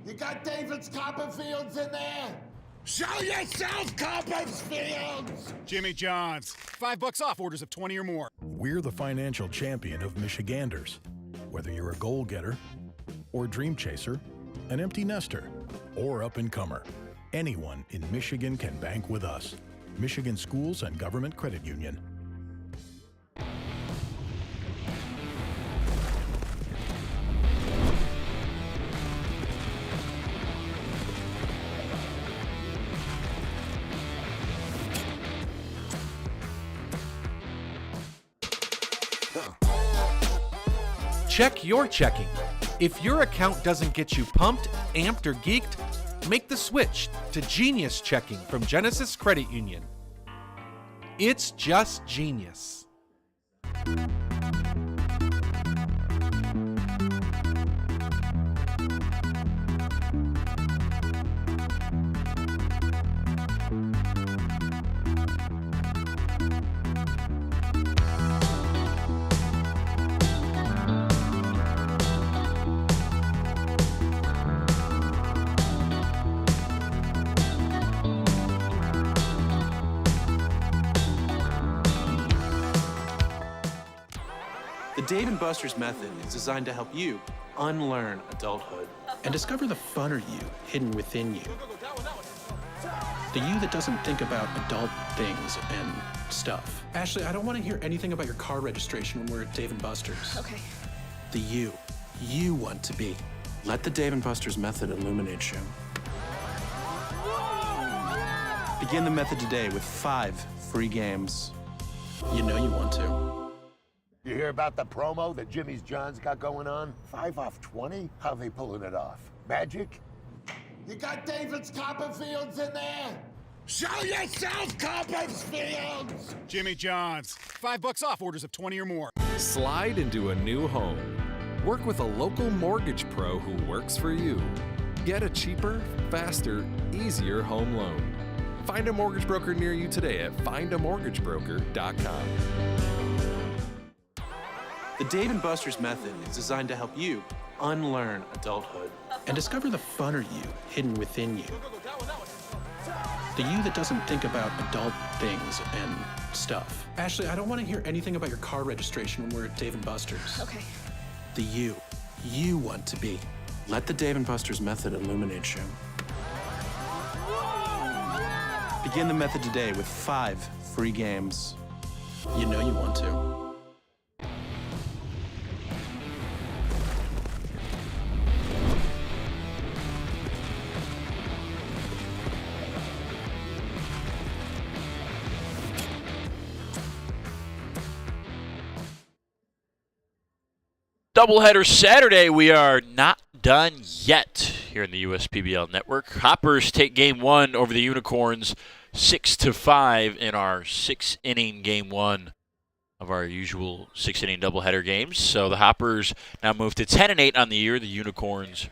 Speaker 11: You got David's Copperfields in there? Show yourself, Copperfields!
Speaker 12: Jimmy John's. $5 off orders of 20 or more.
Speaker 7: We're the financial champion of Michiganders. Whether you're a goal getter or dream chaser, an empty nester, or up-and-comer, anyone in Michigan can bank with us. Michigan Schools and Government Credit Union.
Speaker 14: Check your checking. If your account doesn't get you pumped, amped, or geeked, make the switch to Genius Checking from Genesis Credit Union. It's just genius.
Speaker 18: The Dave & Buster's method is designed to help you unlearn adulthood and discover the funner you hidden within you. The you that doesn't think about adult things and stuff. Ashley, I don't want to hear anything about your car registration when we're at Dave & Buster's.
Speaker 20: Okay.
Speaker 18: The you want to be. Let the Dave & Buster's method illuminate you. Begin the method today with 5 free games. You know you want to.
Speaker 11: You hear about the promo that Jimmy's John's got going on? 5 off 20? How they pulling it off? Magic? You got David's Copperfields in there? Show yourself, Copperfields!
Speaker 12: Jimmy John's. $5 off orders of 20 or more.
Speaker 9: Slide into a new home. Work with a local mortgage pro who works for you. Get a cheaper, faster, easier home loan. Find a mortgage broker near you today at findamortgagebroker.com.
Speaker 18: The Dave & Buster's method is designed to help you unlearn adulthood and discover the funner you hidden within you. The you that doesn't think about adult things and stuff. Ashley, I don't want to hear anything about your car registration when we're at Dave & Buster's.
Speaker 20: Okay.
Speaker 18: The you want to be. Let the Dave & Buster's method illuminate you. Begin the method today with 5 free games. You know you want to.
Speaker 1: Doubleheader Saturday. We are not done yet here in the USPBL network. Hoppers take game 1 over the Unicorns 6-5 in our 6-inning game 1 of our usual 6-inning doubleheader games. So the Hoppers now move to 10-8 on the year. The Unicorns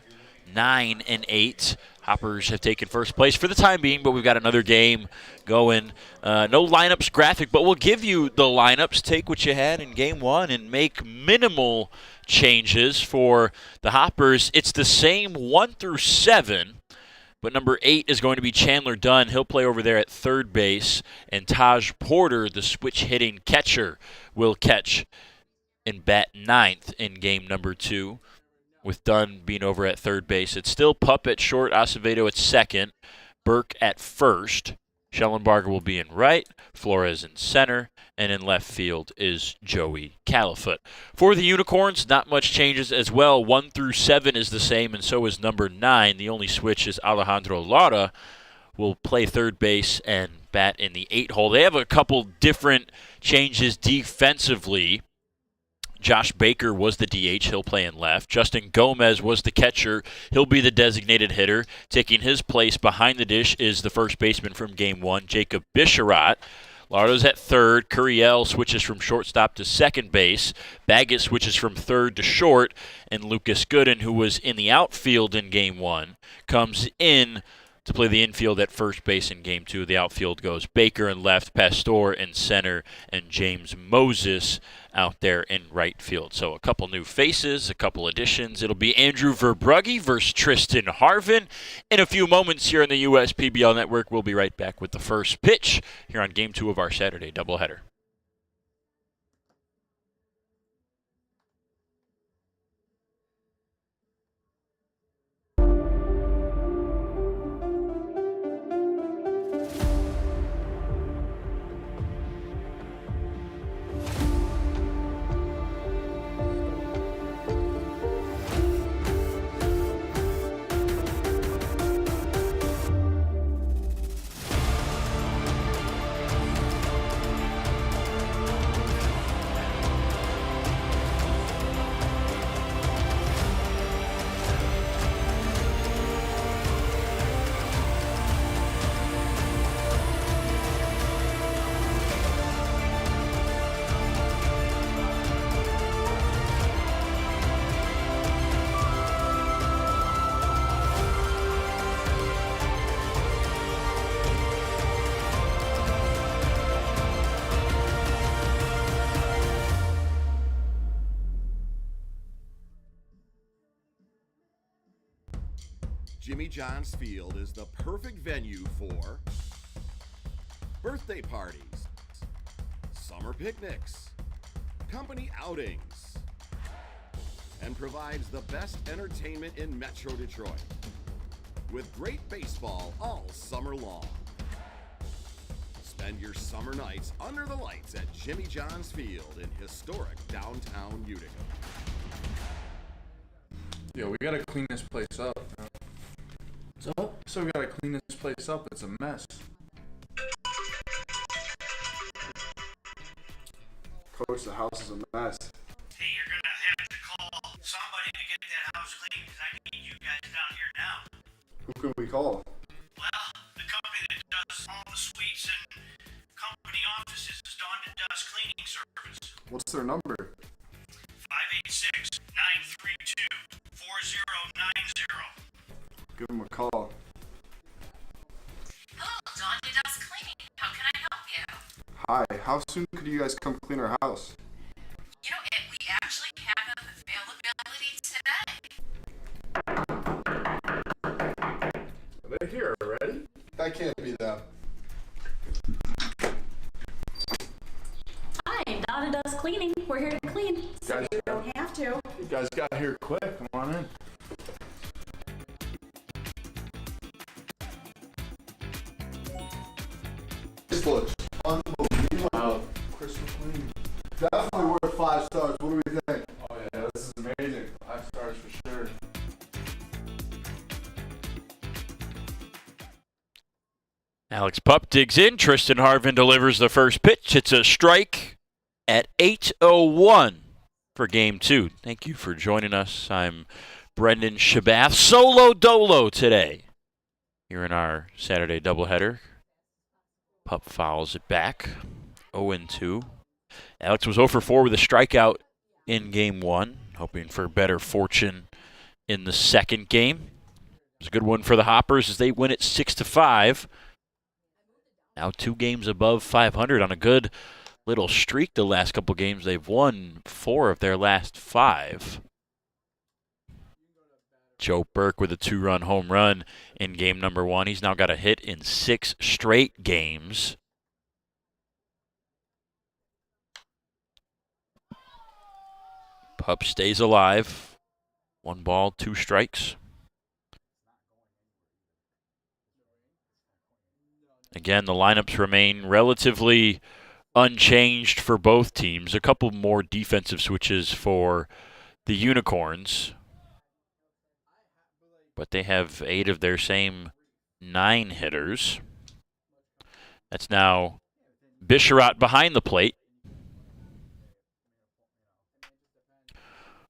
Speaker 1: 9-8. Hoppers have taken first place for the time being, but we've got another game going. No lineups graphic, but we'll give you the lineups. Take what you had in game 1 and make minimal changes for the Hoppers. It's the same 1 through 7, but number 8 is going to be Chandler Dunn. He'll play over there at third base, and Taj Porter, the switch-hitting catcher, will catch and bat 9th in game number 2, with Dunn being over at third base. It's still Pup at short, Acevedo at second, Burke at first. Schellenbarger will be in right, Flores in center, and in left field is Joey Califoot. For the Unicorns, not much changes as well. 1 through 7 is the same, and so is number 9. The only switch is Alejandro Lara will play third base and bat in the 8 hole. They have a couple different changes defensively. Josh Baker was the DH. He'll play in left. Justin Gomez was the catcher. He'll be the designated hitter. Taking his place behind the dish is the first baseman from Game 1, Jacob Bisharat. Lardo's at third. Curiel switches from shortstop to second base. Baggett switches from third to short. And Lucas Gooden, who was in the outfield in Game 1, comes in to to play the infield at first base in Game 2. The outfield goes Baker in left, Pastor in center, and James Moses out there in right field. So a couple new faces, a couple additions. It'll be Andrew Verbrugge versus Tristan Harvin in a few moments here on the U.S. PBL Network. We'll be right back with the first pitch here on Game 2 of our Saturday doubleheader.
Speaker 4: Jimmy John's Field is the perfect venue for birthday parties, summer picnics, company outings, and provides the best entertainment in Metro Detroit with great baseball all summer long. Spend your summer nights under the lights at Jimmy John's Field in historic downtown Utica.
Speaker 2: Yo, we gotta clean this place up. So we gotta clean this place up. It's a mess. Coach, the house is a mess.
Speaker 17: Hey, you're gonna have to call somebody to get that house clean because I need you guys down here now.
Speaker 2: Who can we call?
Speaker 17: Well, the company that does all the suites and company offices is Dawn to Dusk Cleaning Service.
Speaker 2: What's their number?
Speaker 17: 586-932-4090.
Speaker 2: Give them a call.
Speaker 21: Hello, Dawn to Dusk Cleaning. How can I help you?
Speaker 2: Hi, how soon could you guys come clean our house?
Speaker 21: You know, we actually have availability today.
Speaker 2: Are they here already? That can't be them.
Speaker 19: Hi, Dawn to Dusk Cleaning. We're here to clean, so
Speaker 2: Guys,
Speaker 19: you don't have to.
Speaker 2: You guys got here quick. Come on in. This looks unbelievable. Wow. Christmas clean. Definitely worth 5 stars. What do we think? Oh yeah, this is amazing. 5 stars for sure.
Speaker 1: Alex Pup digs in. Tristan Harvin delivers the first pitch. It's a strike at 8:01 for Game 2. Thank you for joining us. I'm Brendan Shabath. Solo dolo today here in our Saturday doubleheader. Pup fouls it back. 0-2. Alex was 0 for 4 with a strikeout in Game 1, hoping for better fortune in the second game. It was a good one for the Hoppers as they win it 6-5. Now 2 games above 500 on a good little streak the last couple games. They've won 4 of their last 5. Joe Burke with a 2-run home run in game number 1. He's now got a hit in 6 straight games. Pup stays alive. 1 ball, 2 strikes. Again, the lineups remain relatively unchanged for both teams. A couple more defensive switches for the Unicorns. But they have 8 of their same 9 hitters. That's now Bisharat behind the plate.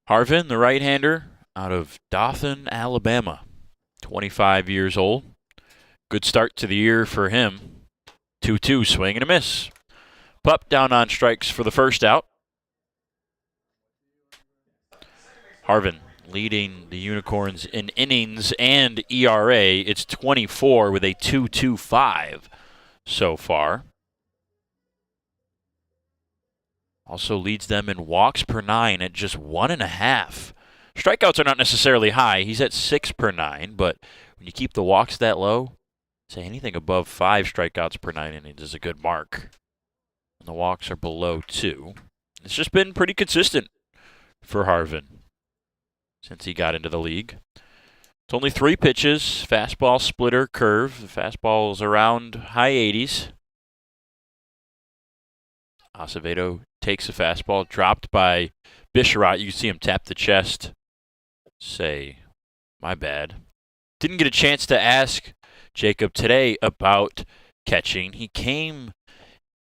Speaker 1: Harvin, the right-hander, out of Dothan, Alabama. 25 years old. Good start to the year for him. 2-2, swing and a miss. Pup down on strikes for the first out. Harvin leading the Unicorns in innings and ERA. It's 24 with a 2.25 so far. Also leads them in walks per 9 at just 1.5. Strikeouts are not necessarily high. He's at 6 per 9, but when you keep the walks that low, say anything above 5 strikeouts per 9 innings is a good mark. And the walks are below 2. It's just been pretty consistent for Harvin since he got into the league. It's only 3 pitches, fastball, splitter, curve. The fastball is around high 80s. Acevedo takes a fastball, dropped by Bisharat. You can see him tap the chest, say, my bad. Didn't get a chance to ask Jacob today about catching. He came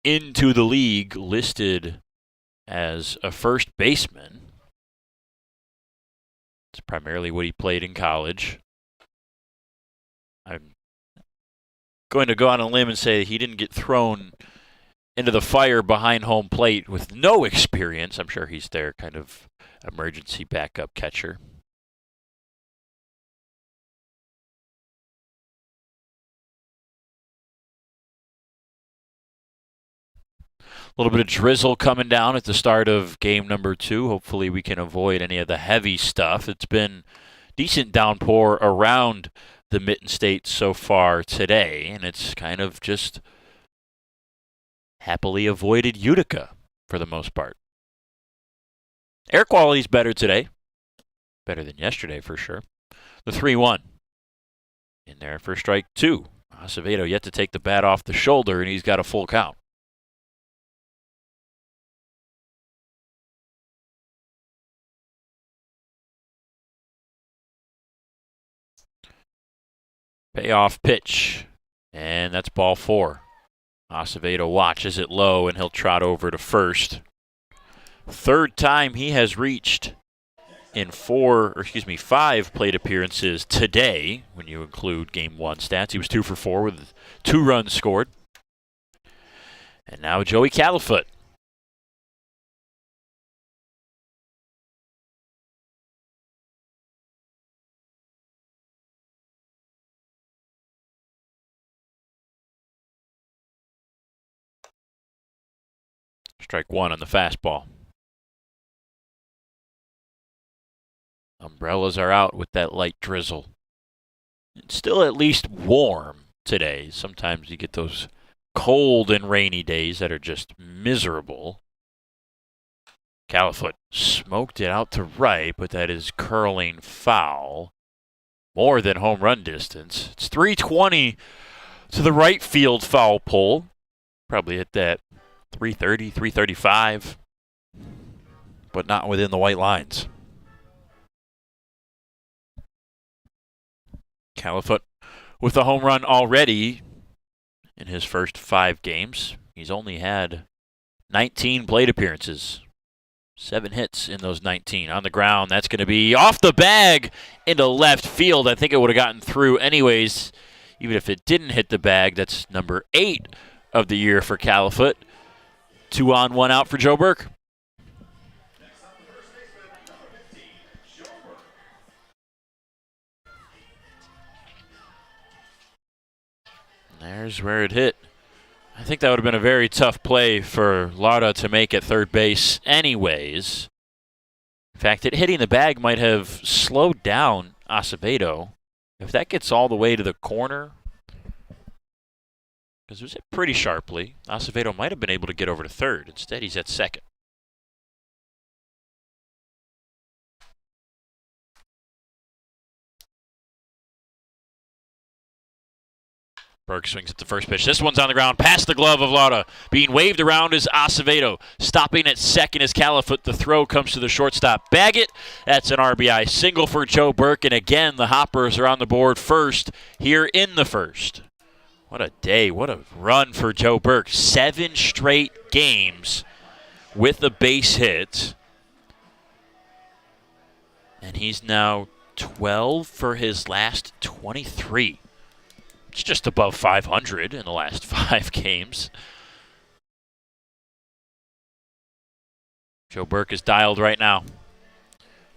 Speaker 1: into the league listed as a first baseman. It's primarily what he played in college. I'm going to go on a limb and say he didn't get thrown into the fire behind home plate with no experience. I'm sure he's their kind of emergency backup catcher. A little bit of drizzle coming down at the start of game number 2. Hopefully we can avoid any of the heavy stuff. It's been decent downpour around the Mitten State so far today, and it's kind of just happily avoided Utica for the most part. Air quality's better today. Better than yesterday for sure. The 3-1. In there for strike 2. Acevedo yet to take the bat off the shoulder, and he's got a full count. Payoff pitch, and that's ball 4. Acevedo watches it low, and he'll trot over to first. Third time he has reached in 5 plate appearances today, when you include game 1 stats. He was 2 for 4 with 2 runs scored. And now Joey Califoot. Strike 1 on the fastball. Umbrellas are out with that light drizzle. It's still at least warm today. Sometimes you get those cold and rainy days that are just miserable. Califoot smoked it out to right, but that is curling foul. More than home run distance. It's 320 to the right field foul pole. Probably hit that 330, 335, but not within the white lines. Califoot with a home run already in his first 5 games. He's only had 19 plate appearances. 7 hits in those 19. On the ground, that's going to be off the bag into left field. I think it would have gotten through anyways, even if it didn't hit the bag. That's number 8 of the year for Califoot. 2 on, 1 out for Joe Burke. There's where it hit. I think that would have been a very tough play for Lauda to make at third base anyways. In fact, it hitting the bag might have slowed down Acevedo. If that gets all the way to the corner, because it was hit pretty sharply, Acevedo might have been able to get over to third. Instead, he's at second. Burke swings at the first pitch. This one's on the ground, past the glove of Lauda. Being waved around is Acevedo. Stopping at second is Califoot. The throw comes to the shortstop. Baggett. That's an RBI single for Joe Burke. And again, the Hoppers are on the board first here in the first. What a day. What a run for Joe Burke. 7 straight games with a base hit. And he's now 12 for his last 23. It's just above 500 in the last 5 games. Joe Burke is dialed right now.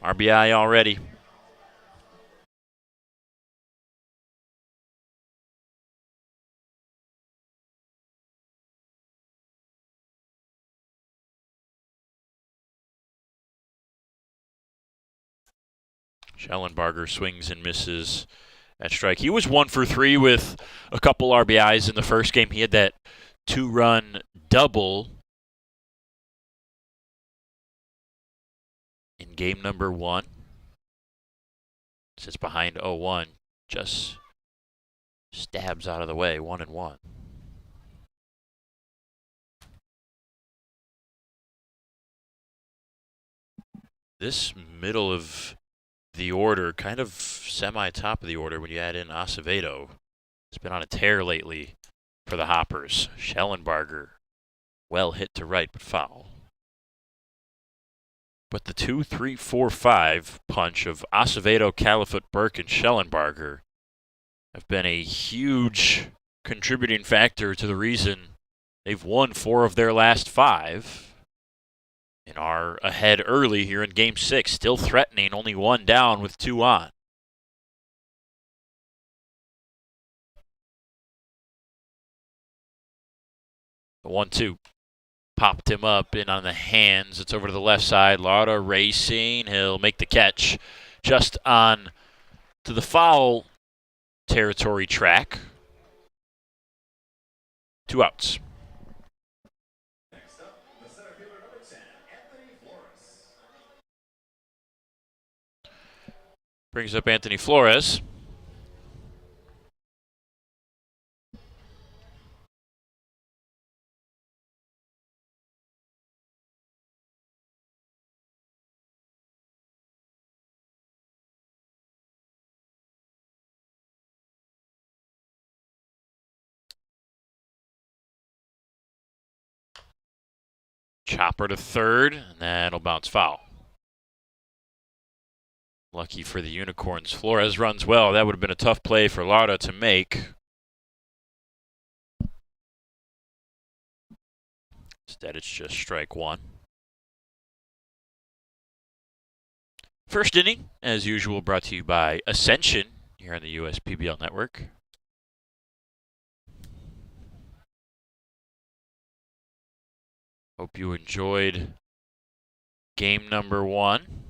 Speaker 1: RBI already. Schellenbarger swings and misses at strike. He was 1 for 3 with a couple RBIs in the first game. He had that 2-run double in game number 1. Sits behind 0-1. Just stabs out of the way, 1-1. This middle of the order, kind of semi-top of the order when you add in Acevedo. It's been on a tear lately for the Hoppers. Schellenbarger, well hit to right, but foul. But the 2, 3, 4, 5 punch of Acevedo, Califoot, Burke, and Schellenbarger have been a huge contributing factor to the reason they've won 4 of their last 5. And are ahead early here in Game 6, still threatening, only 1 down with 2 on. The 1-2 popped him up in on the hands. It's over to the left side. Lauda racing. He'll make the catch just on to the foul territory track. 2 outs. Brings up Anthony Flores. Chopper to third, and that'll bounce foul. Lucky for the Unicorns. Flores runs well. That would have been a tough play for Lauda to make. Instead, it's just strike 1. First inning, as usual, brought to you by Ascension here on the USPBL Network. Hope you enjoyed game number 1.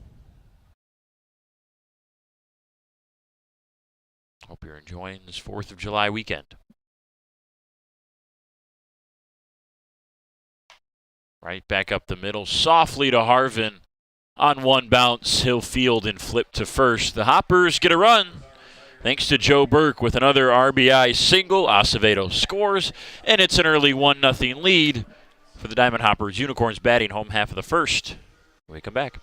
Speaker 1: Hope you're enjoying this 4th of July weekend. Right back up the middle, softly to Harvin. On 1 bounce, he'll field and flip to first. The Hoppers get a run. Thanks to Joe Burke with another RBI single. Acevedo scores, and it's an early 1-0 lead for the Diamond Hoppers. Unicorns batting home half of the first. When we come back.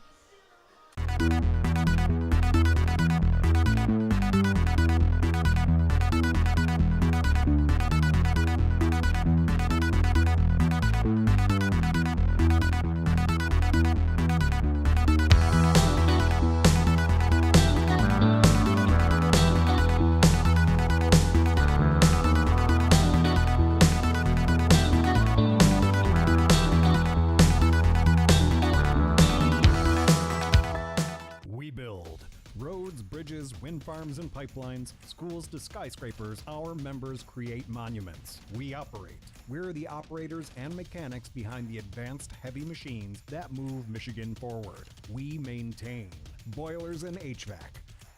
Speaker 8: Bridges, wind farms and pipelines, schools to skyscrapers, our members create monuments. We operate. We're the operators and mechanics behind the advanced heavy machines that move Michigan forward. We maintain boilers and HVAC.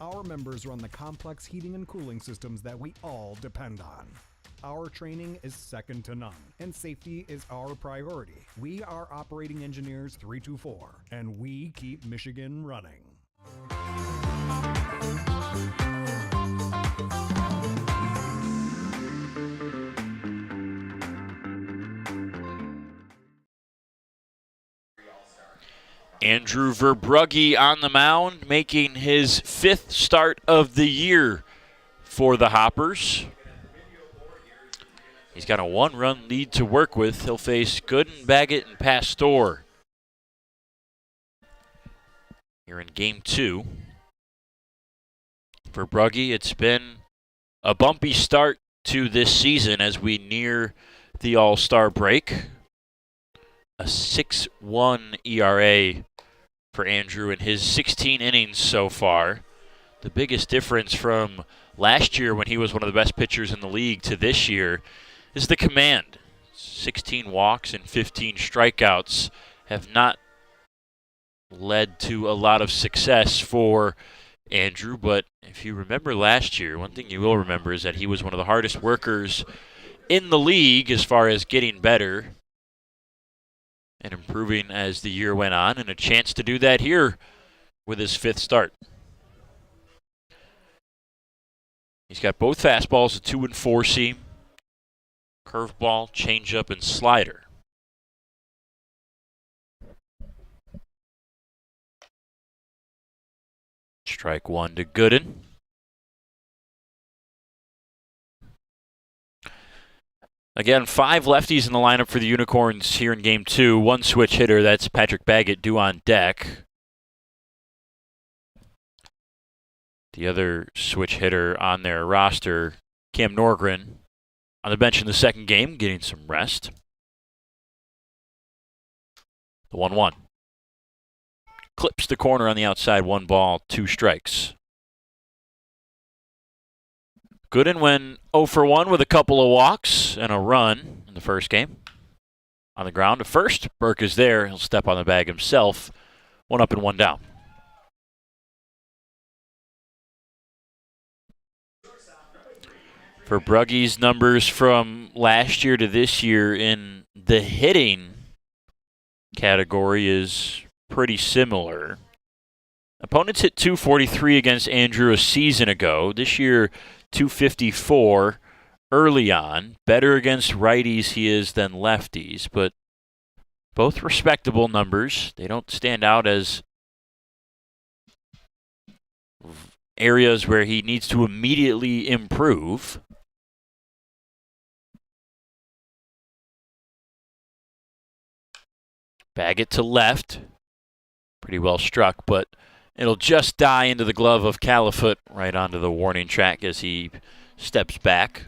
Speaker 8: Our members run the complex heating and cooling systems that we all depend on. Our training is second to none, and safety is our priority. We are Operating Engineers 324, and we keep Michigan running.
Speaker 1: Andrew Verbrugge on the mound, making his 5th start of the year for the Hoppers. He's got a 1-run lead to work with. He'll face Gooden, Baggett, and Pastor here in Game 2. For Brugge, it's been a bumpy start to this season as we near the All-Star break. A 6.1 ERA for Andrew in his 16 innings so far. The biggest difference from last year when he was one of the best pitchers in the league to this year is the command. 16 walks and 15 strikeouts have not led to a lot of success for Andrew, but if you remember last year, one thing you will remember is that he was one of the hardest workers in the league as far as getting better and improving as the year went on, and a chance to do that here with his 5th start. He's got both fastballs, a 2 and 4 seam, curveball, changeup, and slider. Strike 1 to Gooden. Again, 5 lefties in the lineup for the Unicorns here in Game 2. 1 switch hitter, that's Patrick Baggett, due on deck. The other switch hitter on their roster, Cam Norgren, on the bench in the 2nd game, getting some rest. The 1-1. Clips the corner on the outside, 1 ball, 2 strikes. Gooden went 0 for 1 with a couple of walks and a run in the first game. On the ground to first, Burke is there. He'll step on the bag himself. 1 up and 1 down. For Brugge's numbers from last year to this year in the hitting category is pretty similar. Opponents hit .243 against Andrew a season ago. This year, .254 early on. Better against righties he is than lefties, but both respectable numbers. They don't stand out as areas where he needs to immediately improve. Baggett to left. Pretty well struck, but it'll just die into the glove of Califoot right onto the warning track as he steps back.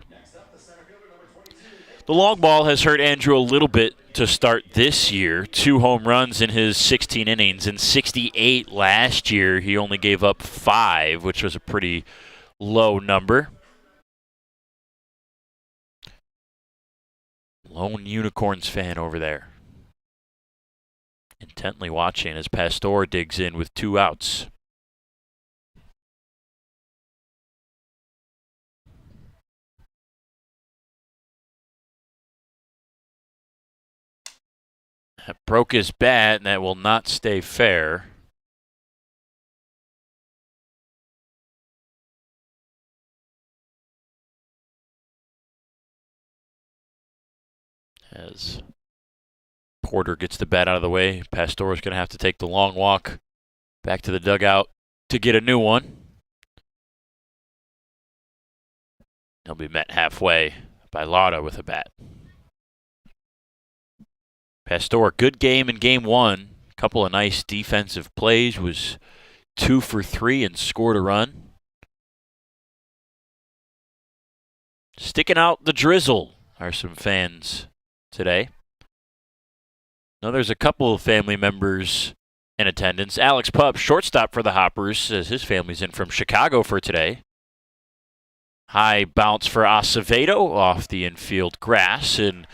Speaker 1: The long ball has hurt Andrew a little bit to start this year. 2 home runs in his 16 innings. In 68 last year, he only gave up 5, which was a pretty low number. Lone Unicorns fan over there, intently watching as Pastor digs in with 2 outs. That broke his bat, and that will not stay fair. As Porter gets the bat out of the way, Pastor is going to have to take the long walk back to the dugout to get a new one. He'll be met halfway by Lauda with a bat. Pastor, good game in Game 1. Couple of nice defensive plays. Was 2 for 3 and scored a run. Sticking out the drizzle are some fans today. Now there's a couple of family members in attendance. Alex Pup, shortstop for the Hoppers, says his family's in from Chicago for today. High bounce for Acevedo off the infield grass, and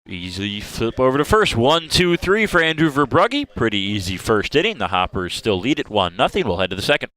Speaker 1: easily flip over to first. 1, 2, 3 for Andrew Verbrugge. Pretty easy first inning. The Hoppers still lead at 1-0. We'll head to the second.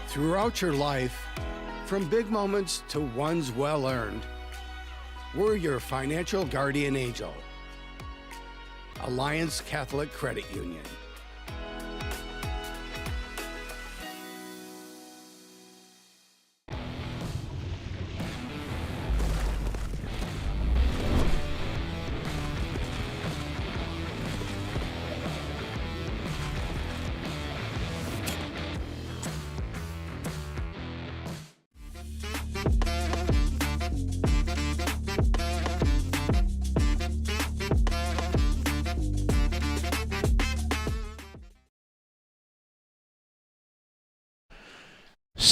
Speaker 13: Throughout your life, from big moments to ones well-earned, we're your financial guardian angel. Alliance Catholic Credit Union.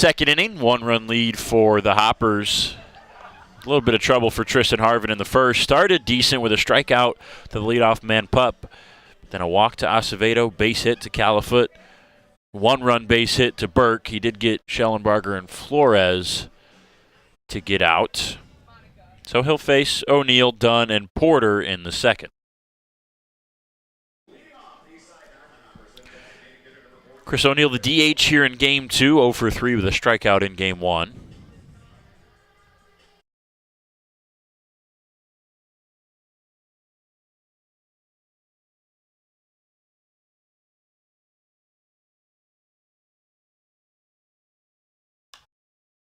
Speaker 1: second inning. 1-run lead for the Hoppers. A little bit of trouble for Tristan Harvin in the first. Started decent with a strikeout to the leadoff man Pup. Then a walk to Acevedo, base hit to Califoot. 1-run base hit to Burke. He did get Schellenbarger and Flores to get out. So he'll face O'Neill, Dunn, and Porter in the second. Chris O'Neill, the DH here in Game 2, 0 for 3 with a strikeout in Game 1.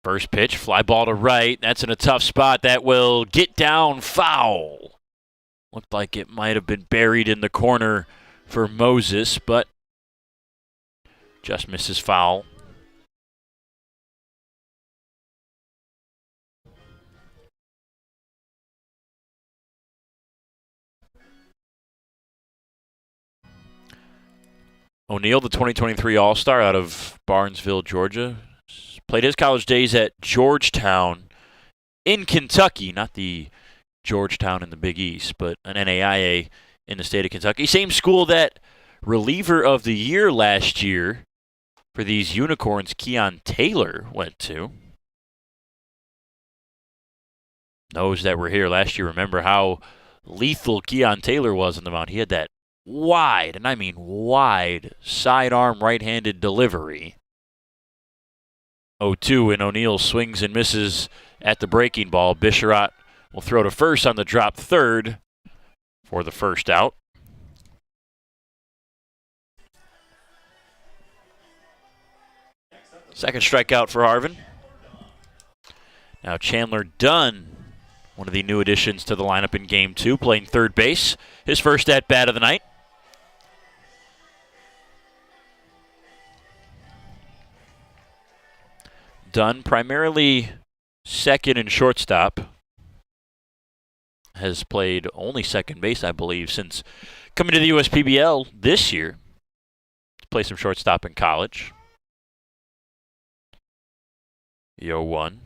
Speaker 1: First pitch, fly ball to right. That's in a tough spot. That will get down foul. Looked like it might have been buried in the corner for Moses, but just misses foul. O'Neill, the 2023 All-Star out of Barnesville, Georgia. Played his college days at Georgetown in Kentucky, not the Georgetown in the Big East, but an NAIA in the state of Kentucky. Same school that reliever of the year last year for these Unicorns, Keon Taylor, went to. Those that were here last year remember how lethal Keon Taylor was on the mound. He had that wide, and I mean wide, sidearm right-handed delivery. 0-2, and O'Neill swings and misses at the breaking ball. Bisharat will throw to first on the drop third for the first out. Second strikeout for Harvin. Now Chandler Dunn, one of the new additions to the lineup in Game 2, playing third base. His first at-bat of the night. Dunn, primarily second and shortstop. Has played only second base, I believe, since coming to the USPBL this year. Played some shortstop in college. 0-1.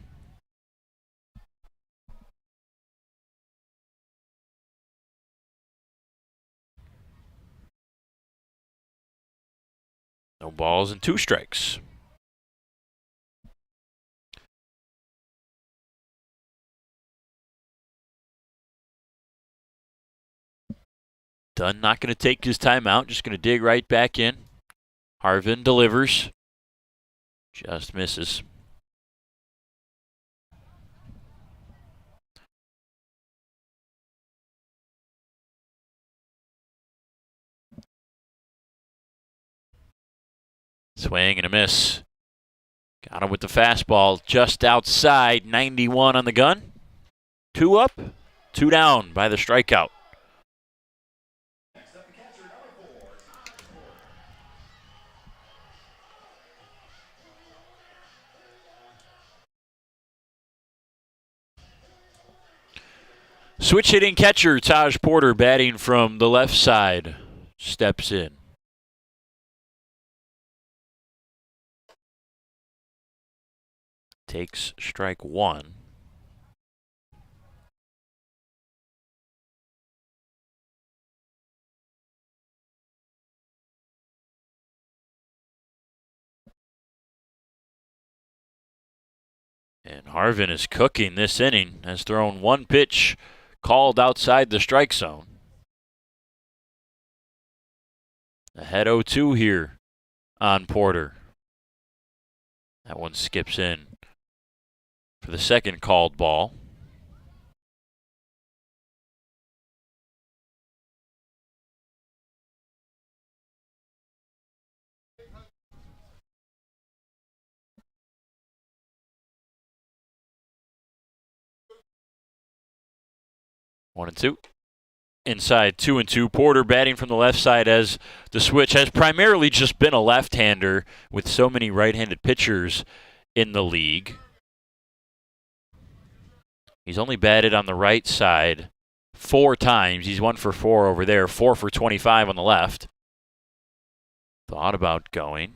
Speaker 1: No balls and 2 strikes. Dunn not going to take his time out, just going to dig right back in. Harvin delivers. Just misses. Swing and a miss. Got him with the fastball just outside. 91 on the gun. 2 up, 2 down by the strikeout. Switch hitting catcher Taj Porter batting from the left side. Steps in. Takes strike 1. And Harvin is cooking this inning. Has thrown 1 pitch called outside the strike zone. Ahead 0-2 here on Porter. That one skips in for the second called ball. One and two. Inside 2-2. Porter batting from the left side as the switch has primarily just been a left-hander with so many right-handed pitchers in the league. He's only batted on the right side 4 times. He's 1 for 4 over there, 4 for 25 on the left. Thought about going.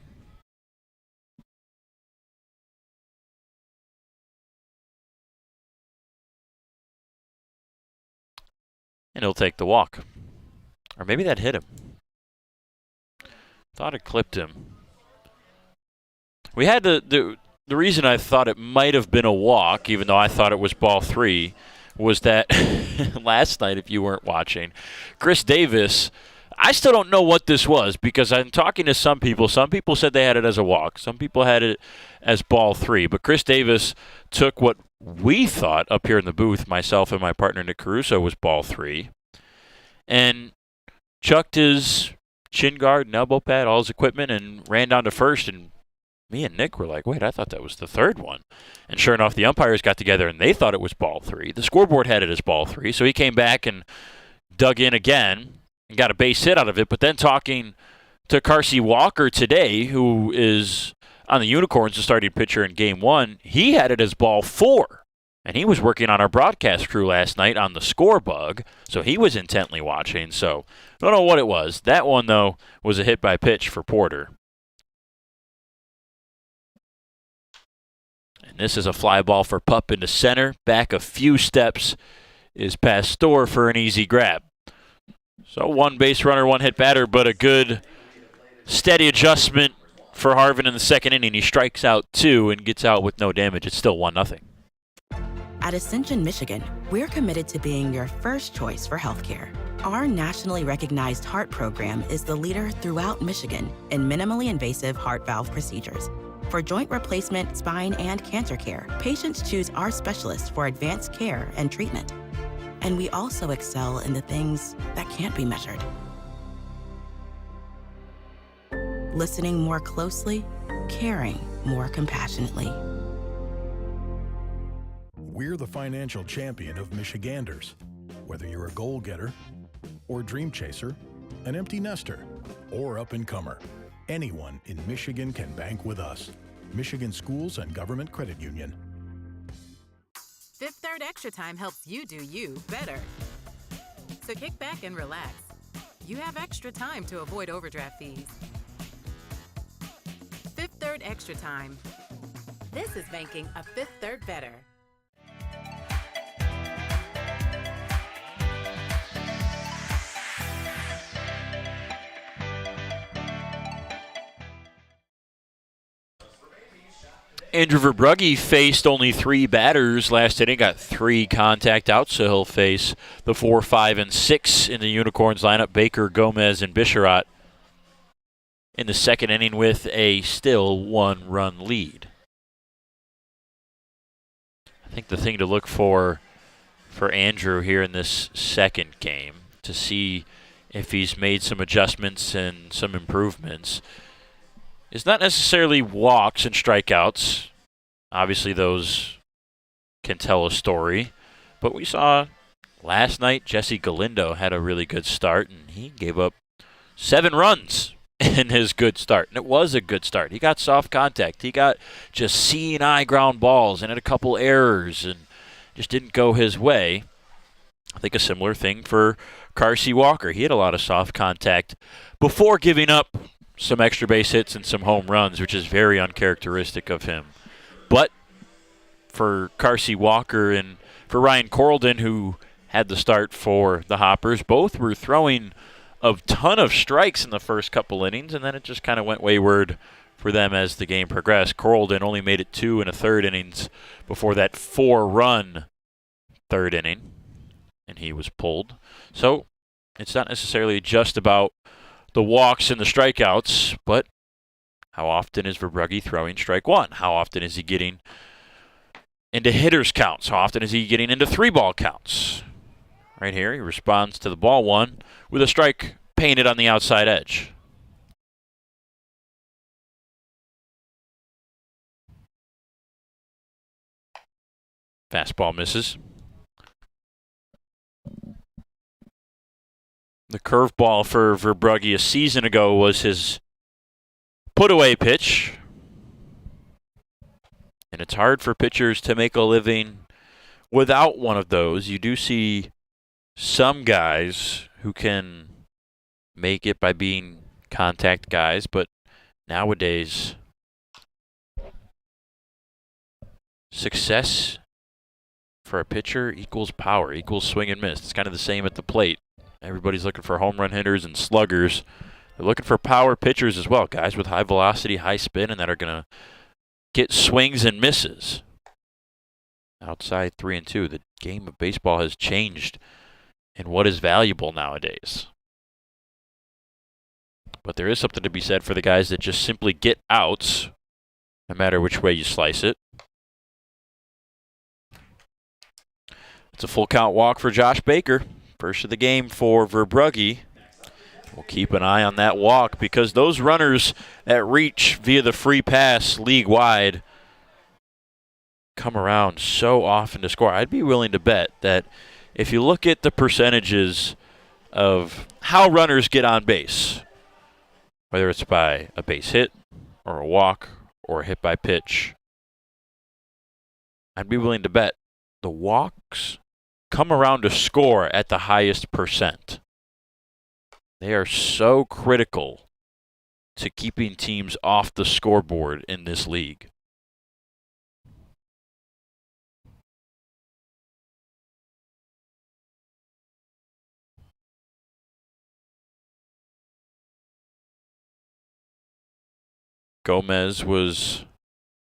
Speaker 1: And he'll take the walk. Or maybe that hit him. Thought it clipped him. We had the reason I thought it might have been a walk, even though I thought it was ball 3, was that last night, if you weren't watching, Chris Davis, I still don't know what this was because I'm talking to some people. Some people said they had it as a walk. Some people had it as ball 3. But Chris Davis took what we thought up here in the booth, myself and my partner Nick Caruso, was ball 3, and chucked his shin guard and elbow pad, all his equipment, and ran down to first. And me and Nick were like, wait, I thought that was the 3rd one. And sure enough, the umpires got together and they thought it was ball 3. The scoreboard had it as ball 3, so he came back and dug in again and got a base hit out of it. But then talking to Carsey Walker today, who is on the Unicorns, the starting pitcher in Game 1, he had it as ball 4. And he was working on our broadcast crew last night on the score bug, so he was intently watching. So don't know what it was. That one, though, was a hit by pitch for Porter. And this is a fly ball for Pup into center. Back a few steps is Pastor for an easy grab. So 1 base runner, 1 hit batter, but a good steady adjustment for Harvin in the 2nd inning. He strikes out 2 and gets out with no damage. It's still 1-0.
Speaker 10: At Ascension, Michigan, we're committed to being your first choice for healthcare. Our nationally recognized heart program is the leader throughout Michigan in minimally invasive heart valve procedures. For joint replacement, spine, and cancer care, patients choose our specialists for advanced care and treatment. And we also excel in the things that can't be measured. Listening more closely, caring more compassionately.
Speaker 7: We're the financial champion of Michiganders. Whether you're a goal-getter or dream chaser, an empty nester, or up-and-comer, anyone in Michigan can bank with us. Michigan Schools and Government Credit Union.
Speaker 22: Fifth Third Extra Time helps you do you better. So kick back and relax. You have extra time to avoid overdraft fees. Fifth Third Extra Time. This is banking a Fifth Third better.
Speaker 1: Andrew Verbrugge faced only 3 batters last inning, got 3 contact outs, so he'll face the 4, 5, and 6 in the Unicorns lineup, Baker, Gomez, and Bisharat, in the 2nd inning with a still 1-run lead. I think the thing to look for Andrew here in this 2nd game, to see if he's made some adjustments and some improvements, is not necessarily walks and strikeouts. Obviously, those can tell a story. But we saw last night Jesse Galindo had a really good start, and he gave up 7 runs in his good start. And it was a good start. He got soft contact. He got just C&I ground balls and had a couple errors and just didn't go his way. I think a similar thing for Carsey Walker. He had a lot of soft contact before giving up some extra base hits and some home runs, which is very uncharacteristic of him. But for Carsey Walker and for Ryan Corlden, who had the start for the Hoppers, both were throwing a ton of strikes in the first couple innings, and then it just kind of went wayward for them as the game progressed. Corlden only made it 2 1/3 innings before that 4-run 3rd inning, and he was pulled. So it's not necessarily just about the walks and the strikeouts, but how often is Verbrugge throwing strike 1? How often is he getting into hitters counts? How often is he getting into 3-ball counts? Right here, he responds to the ball 1 with a strike painted on the outside edge. Fastball misses. The curveball for Verbrugge a season ago was his put-away pitch. And it's hard for pitchers to make a living without one of those. You do see some guys who can make it by being contact guys, but nowadays, for for a pitcher equals power, equals swing and miss. It's kind of the same at the plate. Everybody's looking for home run hitters and sluggers. They're looking for power pitchers as well, guys with high velocity, high spin, and that are going to get swings and misses. Outside 3-2, the game of baseball has changed in what is valuable nowadays. But there is something to be said for the guys that just simply get outs, no matter which way you slice it. It's a full count walk for Josh Baker. First of the game for Verbrugge. We'll keep an eye on that walk because those runners that reach via the free pass league-wide come around so often to score. I'd be willing to bet that if you look at the percentages of how runners get on base, whether it's by a base hit or a walk or a hit by pitch, I'd be willing to bet the walks come around to score at the highest percent. They are so critical to keeping teams off the scoreboard in this league. Gomez was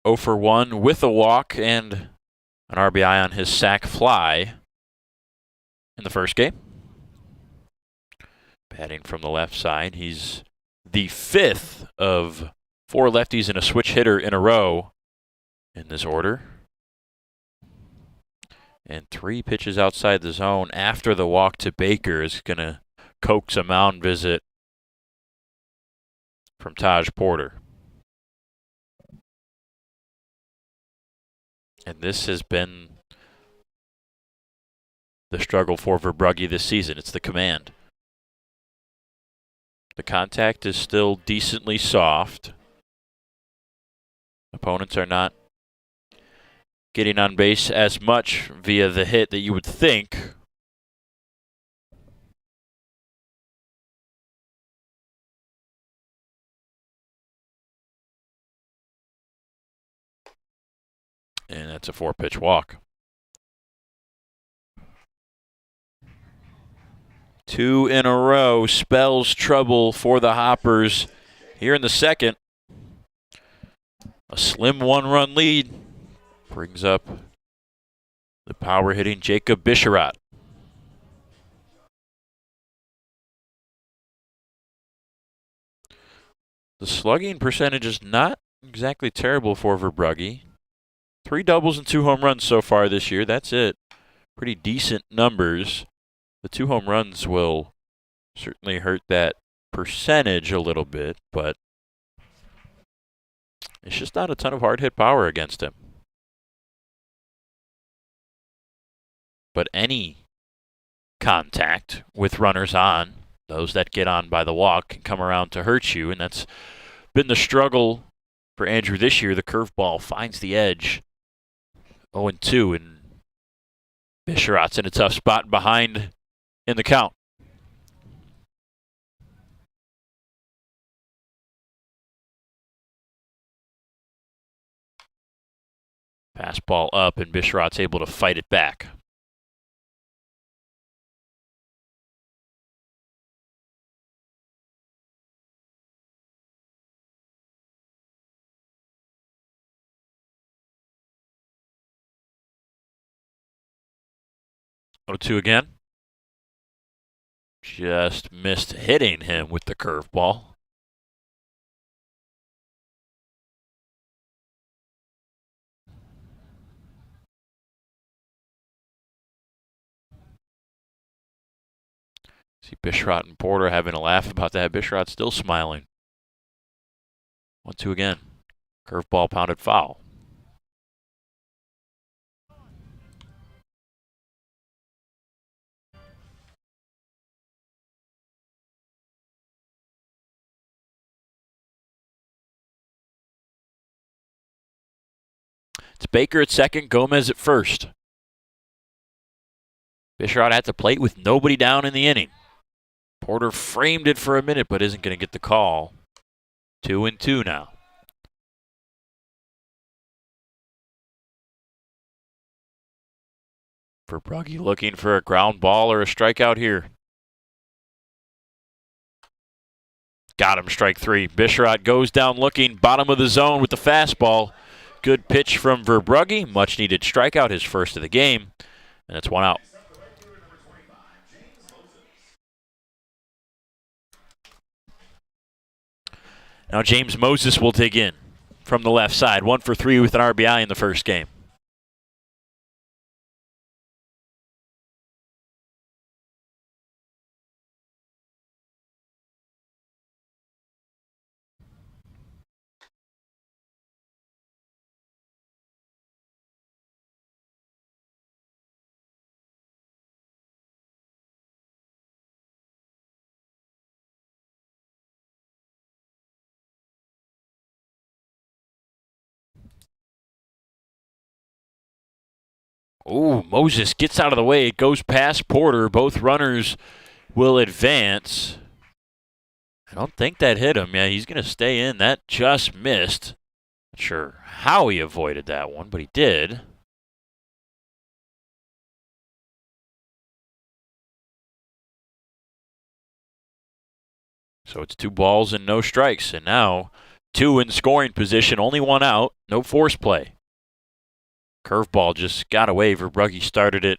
Speaker 1: 0 for 1 with a walk and an RBI on his sac fly in the first game. Batting from the left side, he's the 5th of 4 lefties and a switch hitter in a row in this order. And 3 pitches outside the zone after the walk to Baker is going to coax a mound visit from Taj Porter. And this has been the struggle for Verbrugge this season. It's the command. The contact is still decently soft. Opponents are not getting on base as much via the hit that you would think. And that's a 4-pitch walk. 2 in a row spells trouble for the Hoppers here in the second. A slim 1-run lead brings up the power-hitting Jacob Bisharat. The slugging percentage is not exactly terrible for Verbrugge. 3 doubles and 2 home runs so far this year. That's it. Pretty decent numbers. The 2 home runs will certainly hurt that percentage a little bit, but it's just not a ton of hard hit power against him. But any contact with runners on, those that get on by the walk, can come around to hurt you, and that's been the struggle for Andrew this year. The curveball finds the edge. 0-2, and Bisharat's in a tough spot behind in the count. Fastball up, and Bisharat's able to fight it back. Oh, 2 again. Just missed hitting him with the curveball. See Bisharat and Porter having a laugh about that. Bisharat still smiling. 1-2 again. Curveball pounded foul. It's Baker at second, Gomez at first. Bisharat at the plate with nobody down in the inning. Porter framed it for a minute, but isn't going to get the call. 2-2 now. Verbrugge looking for a ground ball or a strikeout here. Got him, strike three. Bisharat goes down looking, bottom of the zone with the fastball. Good pitch from Verbrugge. Much needed strikeout, his first of the game. And it's one out. Now James Moses will dig in from the left side. 1 for 3 with an RBI in the first game. Oh, Moses gets out of the way. It goes past Porter. Both runners will advance. I don't think that hit him. Yeah, he's going to stay in. That just missed. Not sure how he avoided that one, but he did. So it's 2 balls and no strikes. And now 2 in scoring position, only 1 out, no force play. Curveball just got away. Verbrugge started it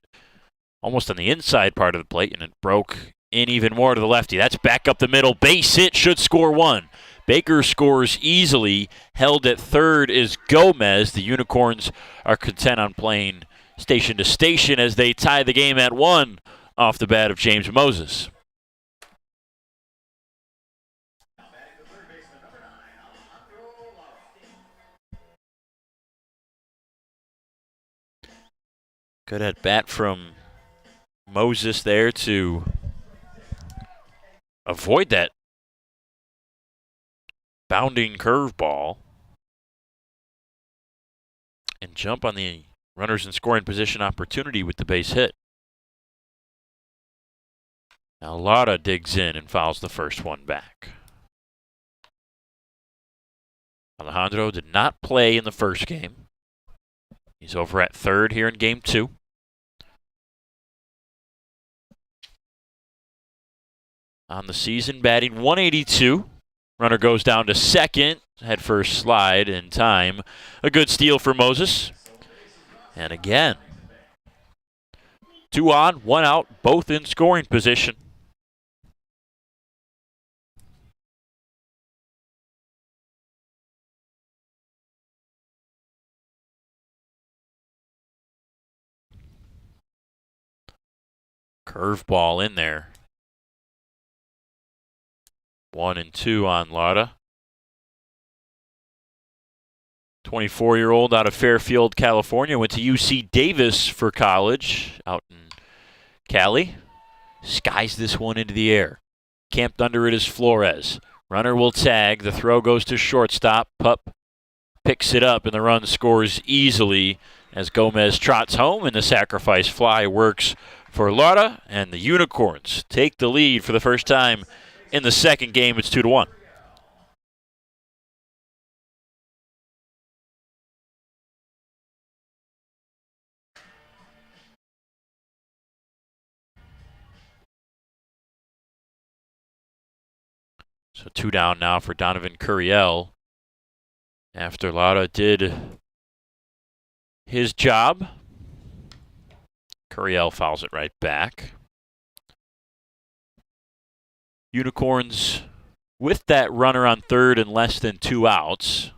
Speaker 1: almost on the inside part of the plate, and it broke in even more to the lefty. That's back up the middle. Base hit, should score 1. Baker scores easily. Held at third is Gomez. The Unicorns are content on playing station to station as they tie the game at 1 off the bat of James Moses. Good at bat from Moses there to avoid that bounding curveball and jump on the runners in scoring position opportunity with the base hit. Now Lara digs in and fouls the first one back. Alejandro did not play in the first game. He's over at third here in game 2. On the season, batting 182. Runner goes down to second. Head first slide in time. A good steal for Moses. And again, 2 on, 1 out, both in scoring position. Curveball in there. 1 and 2 on Lara. 24-year-old out of Fairfield, California. Went to UC Davis for college out in Cali. Skies this one into the air. Camped under it is Flores. Runner will tag. The throw goes to shortstop. Pup picks it up, and the run scores easily as Gomez trots home, and the sacrifice fly works for Lara, and the Unicorns take the lead for the first time in the second game. It's 2-1. So 2 down now for Donovan Curiel after Lara did his job. Curiel fouls it right back. Unicorns with that runner on third and less than 2 outs.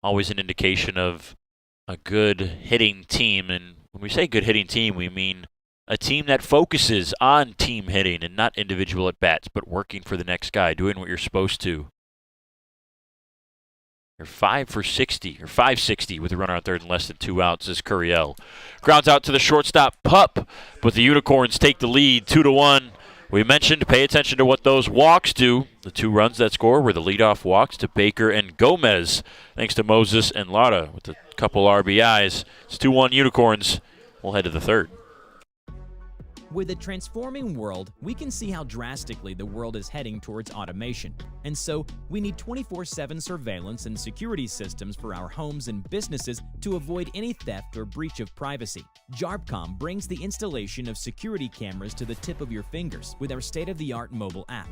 Speaker 1: Always an indication of a good hitting team. And when we say good hitting team, we mean a team that focuses on team hitting and not individual at bats, but working for the next guy, doing what you're supposed to. You're 5 for 60, or 560 with a runner on third and less than 2 outs is Curiel. Grounds out to the shortstop, Pup, but the Unicorns take the lead 2-1. We mentioned, pay attention to what those walks do. The 2 runs that score were the leadoff walks to Baker and Gomez, thanks to Moses and Lara with a couple RBIs. It's 2-1 Unicorns. We'll head to the third.
Speaker 15: With a transforming world, we can see how drastically the world is heading towards automation. And so, we need 24/7 surveillance and security systems for our homes and businesses to avoid any theft or breach of privacy. JARBCOM brings the installation of security cameras to the tip of your fingers with our state-of-the-art mobile app.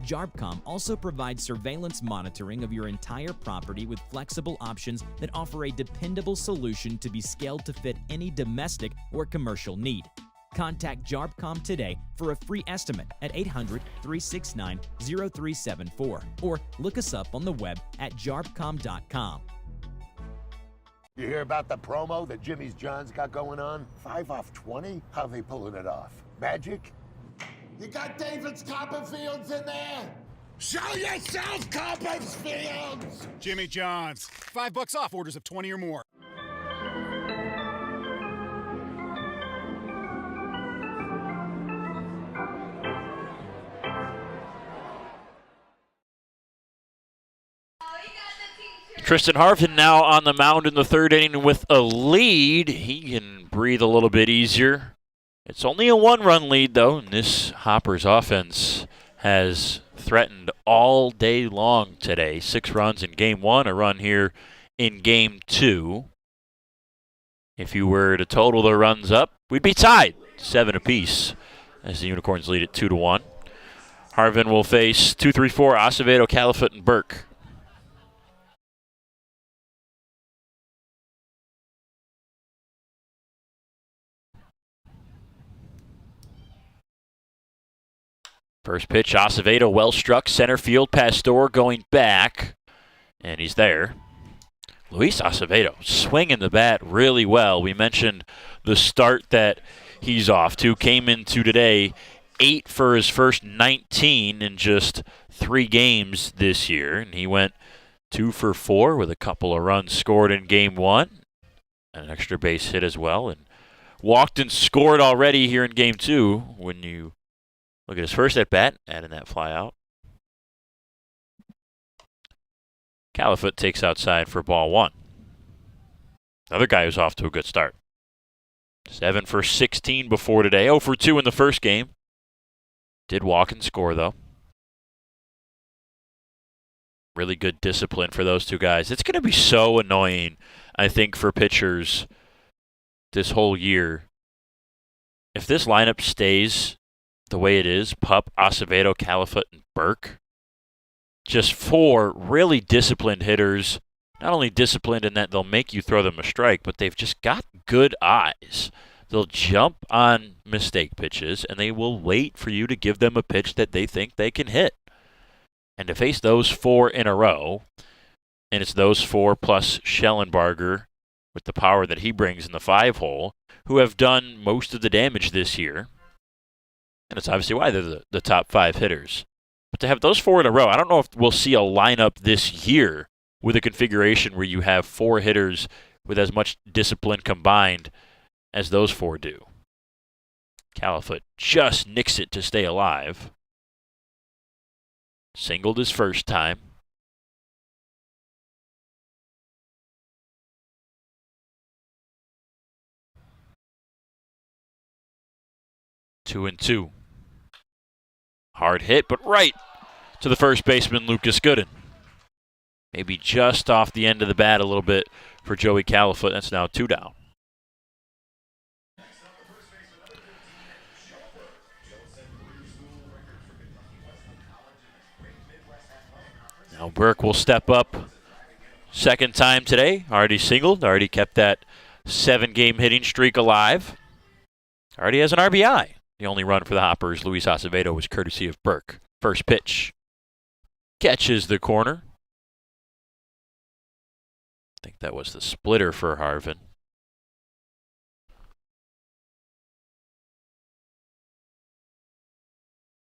Speaker 15: JARBCOM also provides surveillance monitoring of your entire property with flexible options that offer a dependable solution to be scaled to fit any domestic or commercial need. Contact JARBCOM today for a free estimate at 800-369-0374 or look us up on the web at jarbcom.com.
Speaker 11: You hear about the promo that Jimmy's John's got going on? 5 off 20? How they pulling it off? Magic? You got David's Copperfields in there? Show yourself, Copperfields!
Speaker 12: Jimmy John's, $5 off orders of 20 or more.
Speaker 1: Tristan Harvin now on the mound in the third inning with a lead. He can breathe a little bit easier. It's only a one-run lead, though, and this Hoppers offense has threatened all day long today. 6 runs in Game 1, a run here in Game 2. If you were to total the runs up, we'd be tied 7 apiece as the Unicorns lead at 2-1. Harvin will face 2-3-4 Acevedo, Califoot, and Burke. First pitch, Acevedo, well struck, center field, Pastor going back, and he's there. Luis Acevedo swinging the bat really well. We mentioned the start that he's off to. Came into today 8 for his first 19 in just 3 games this year, and he went 2 for 4 with a couple of runs scored in Game 1, and an extra base hit as well, and walked and scored already here in Game 2 when you look at his first at-bat, adding that fly out. Califoot takes outside for ball 1. Another guy who's off to a good start. 7 for 16 before today. 0 for 2 in the first game. Did walk and score, though. Really good discipline for those two guys. It's going to be so annoying, I think, for pitchers this whole year. If this lineup stays the way it is, Pup, Acevedo, Califoot, and Burke, just 4 really disciplined hitters. Not only disciplined in that they'll make you throw them a strike, but they've just got good eyes. They'll jump on mistake pitches, and they will wait for you to give them a pitch that they think they can hit. And to face those 4 in a row, and it's those 4 plus Schellenbarger with the power that he brings in the 5-hole, who have done most of the damage this year. And it's obviously why they're the top 5 hitters. But to have those 4 in a row, I don't know if we'll see a lineup this year with a configuration where you have 4 hitters with as much discipline combined as those 4 do. Califoot just nicks it to stay alive. Singled his first time. Two and 2. Hard hit, but right to the first baseman, Lucas Gooden. Maybe just off the end of the bat a little bit for Joey Califoot. That's now 2 down. Now Burke will step up second time today. Already singled, already kept that 7-game hitting streak alive. Already has an RBI. The only run for the Hoppers, Luis Acevedo, was courtesy of Burke. First pitch. Catches the corner. I think that was the splitter for Harvin.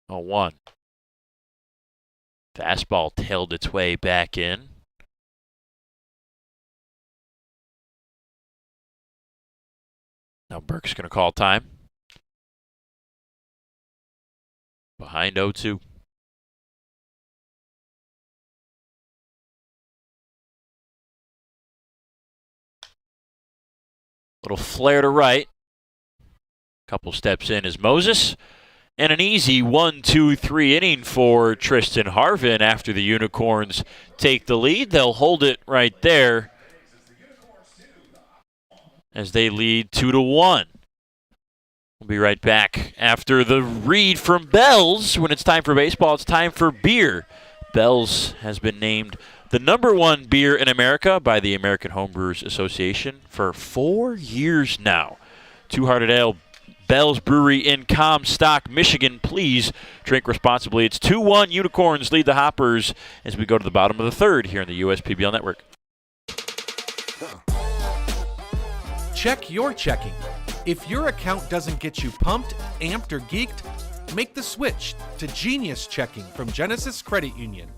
Speaker 1: Oh, 1. Fastball tailed its way back in. Now Burke's going to call time. Behind 0-2. Little flare to right. Couple steps in is Moses. And an easy 1-2-3 inning for Tristan Harvin after the Unicorns take the lead. They'll hold it right there as they lead 2-1. We'll be right back after the read from Bell's. When it's time for baseball, it's time for beer. Bell's has been named the #1 beer in America by the American Homebrewers Association for 4 years now. Two-Hearted Ale, Bell's Brewery in Comstock, Michigan. Please drink responsibly. It's 2-1. Unicorns lead the Hoppers as we go to the bottom of the third here in the USPBL Network.
Speaker 14: Check your checking. If your account doesn't get you pumped, amped, or geeked, make the switch to Genius Checking from Genesis Credit Union.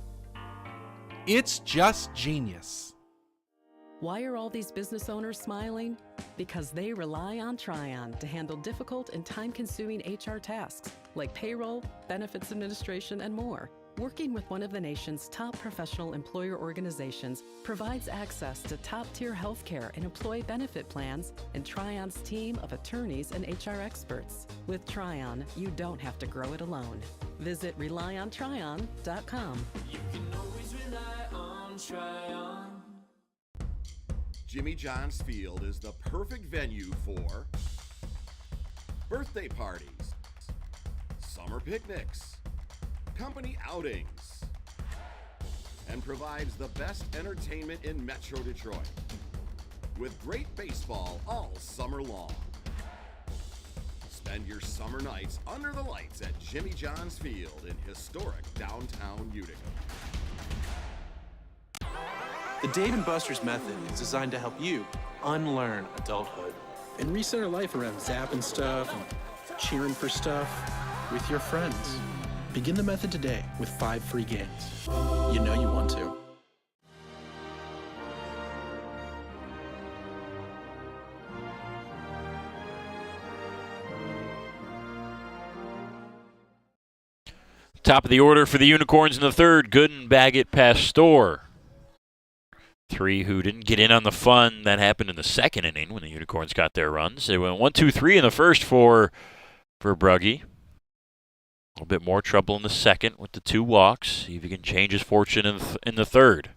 Speaker 14: It's just genius.
Speaker 3: Why are all these business owners smiling? Because they rely on Tryon to handle difficult and time-consuming HR tasks like payroll, benefits administration, and more. Working with one of the nation's top professional employer organizations provides access to top-tier healthcare and employee benefit plans and Tryon's team of attorneys and HR experts. With Tryon, you don't have to grow it alone. Visit RelyOnTryon.com.
Speaker 5: You can always rely on Tryon.
Speaker 4: Jimmy John's Field is the perfect venue for birthday parties, summer picnics, company outings, and provides the best entertainment in Metro Detroit with great baseball all summer long. Spend your summer nights under the lights at Jimmy John's Field in historic downtown Utica.
Speaker 18: The Dave & Buster's method is designed to help you unlearn adulthood and recenter life around zapping stuff and cheering for stuff with your friends. Begin the method today with 5 free games. You know you want to.
Speaker 1: Top of the order for the Unicorns in the third, Gooden, Baggett, Pastor. 3 who didn't get in on the fun that happened in the second inning when the Unicorns got their runs. They went 1-2-3 in the first for Brugge. A little bit more trouble in the second with the 2 walks. See if he can change his fortune in the third.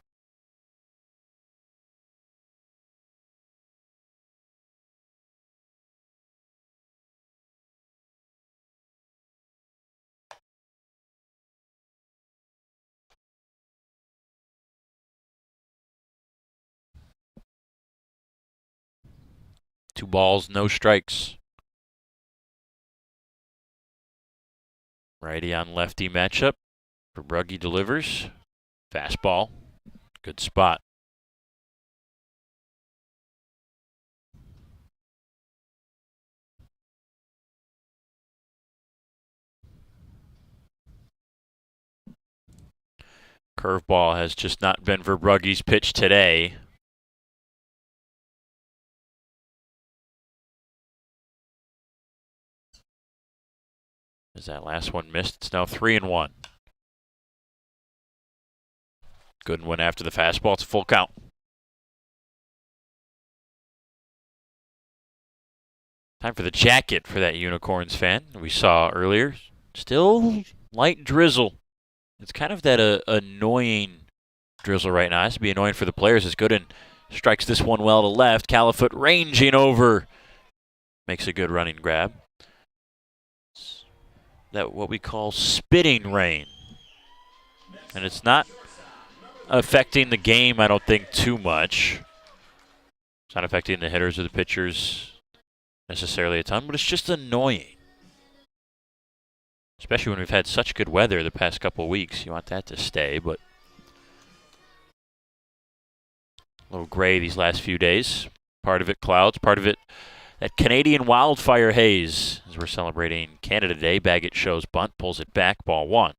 Speaker 1: Two balls, no strikes. Righty on lefty matchup. For Brugge delivers. Fastball. Good spot. Curveball has just not been Brugge's pitch today. As that last one missed, it's now 3-1. Gooden went after the fastball. It's a full count. Time for the jacket for that Unicorns fan we saw earlier. Still light drizzle. It's kind of that annoying drizzle right now. It has to be annoying for the players as Gooden strikes this one well to left. Califoot ranging over. Makes a good running grab. That what we call spitting rain. And it's not affecting the game, I don't think, too much. It's not affecting the hitters or the pitchers necessarily a ton, but it's just annoying. Especially when we've had such good weather the past couple of weeks. You want that to stay, but a little gray these last few days. Part of it clouds, part of it that Canadian wildfire haze. As we're celebrating Canada Day, Baggett shows bunt, pulls it back, ball 1.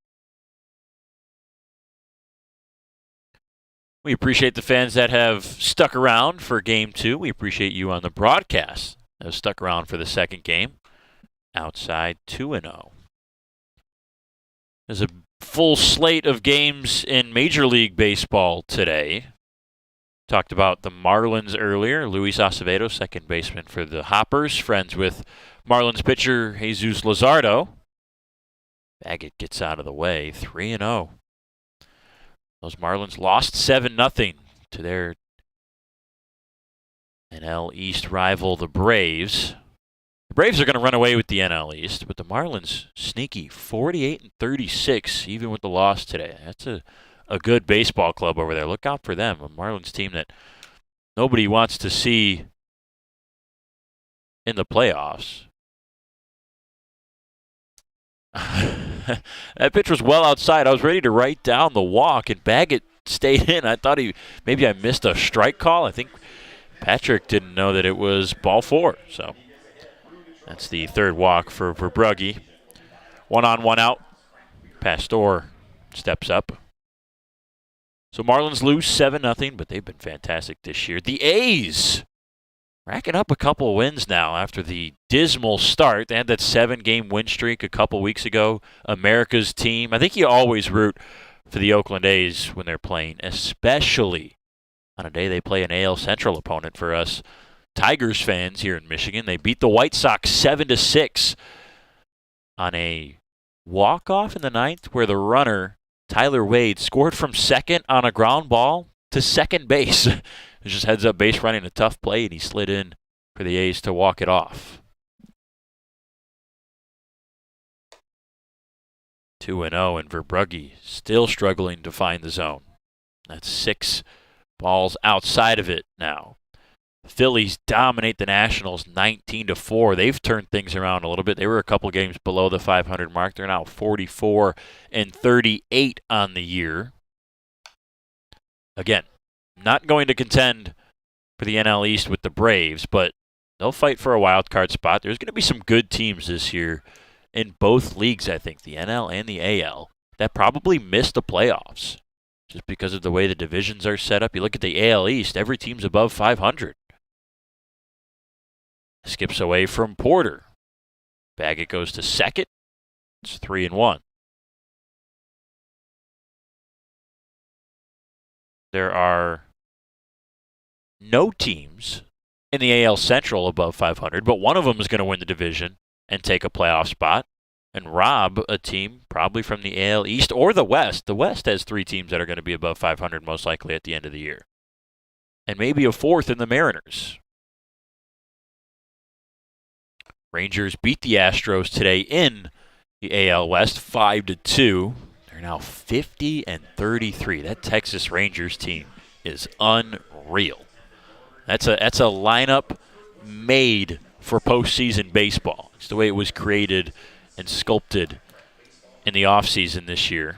Speaker 1: We appreciate the fans that have stuck around for Game 2. We appreciate you on the broadcast that have stuck around for the second game. Outside 2-0. There's a full slate of games in Major League Baseball today. Talked about the Marlins earlier. Luis Acevedo, second baseman for the Hoppers, friends with Marlins pitcher Jesus Luzardo. Baggett gets out of the way, 3-0. Those Marlins lost 7-0 to their NL East rival, the Braves. The Braves are going to run away with the NL East, but the Marlins sneaky 48-36, even with the loss today. That's a good baseball club over there. Look out for them, a Marlins team that nobody wants to see in the playoffs. That pitch was well outside. I was ready to write down the walk, and Baggett stayed in. I thought maybe I missed a strike call. I think Patrick didn't know that it was ball 4. So that's the third walk for Brugge. 1 on, 1 out. Pastor steps up. So Marlins lose 7-0, but they've been fantastic this year. The A's racking up a couple wins now after the dismal start. They had that 7-game win streak a couple weeks ago. America's team. I think you always root for the Oakland A's when they're playing, especially on a day they play an AL Central opponent for us Tigers fans here in Michigan. They beat the White Sox 7-6 on a walk-off in the 9th where the runner, Tyler Wade, scored from second on a ground ball to second base. It just heads up base running a tough play, and he slid in for the A's to walk it off. 2-0, and Verbrugge still struggling to find the zone. That's 6 balls outside of it now. The Phillies dominate the Nationals 19-4. They've turned things around a little bit. They were a couple games below the 500 mark. They're now 44-38 on the year. Again, not going to contend for the NL East with the Braves, but they'll fight for a wild card spot. There's going to be some good teams this year in both leagues, I think, the NL and the AL, that probably missed the playoffs just because of the way the divisions are set up. You look at the AL East, every team's above 500. Skips away from Porter. Baggett goes to second. It's 3-1. There are no teams in the AL Central above 500, but one of them is going to win the division and take a playoff spot and rob a team probably from the AL East or the West. The West has 3 teams that are going to be above 500 most likely at the end of the year. And maybe a 4th in the Mariners. Rangers beat the Astros today in the AL West 5-2. They're now 50-33. That Texas Rangers team is unreal. That's a lineup made for postseason baseball. It's the way it was created and sculpted in the offseason this year.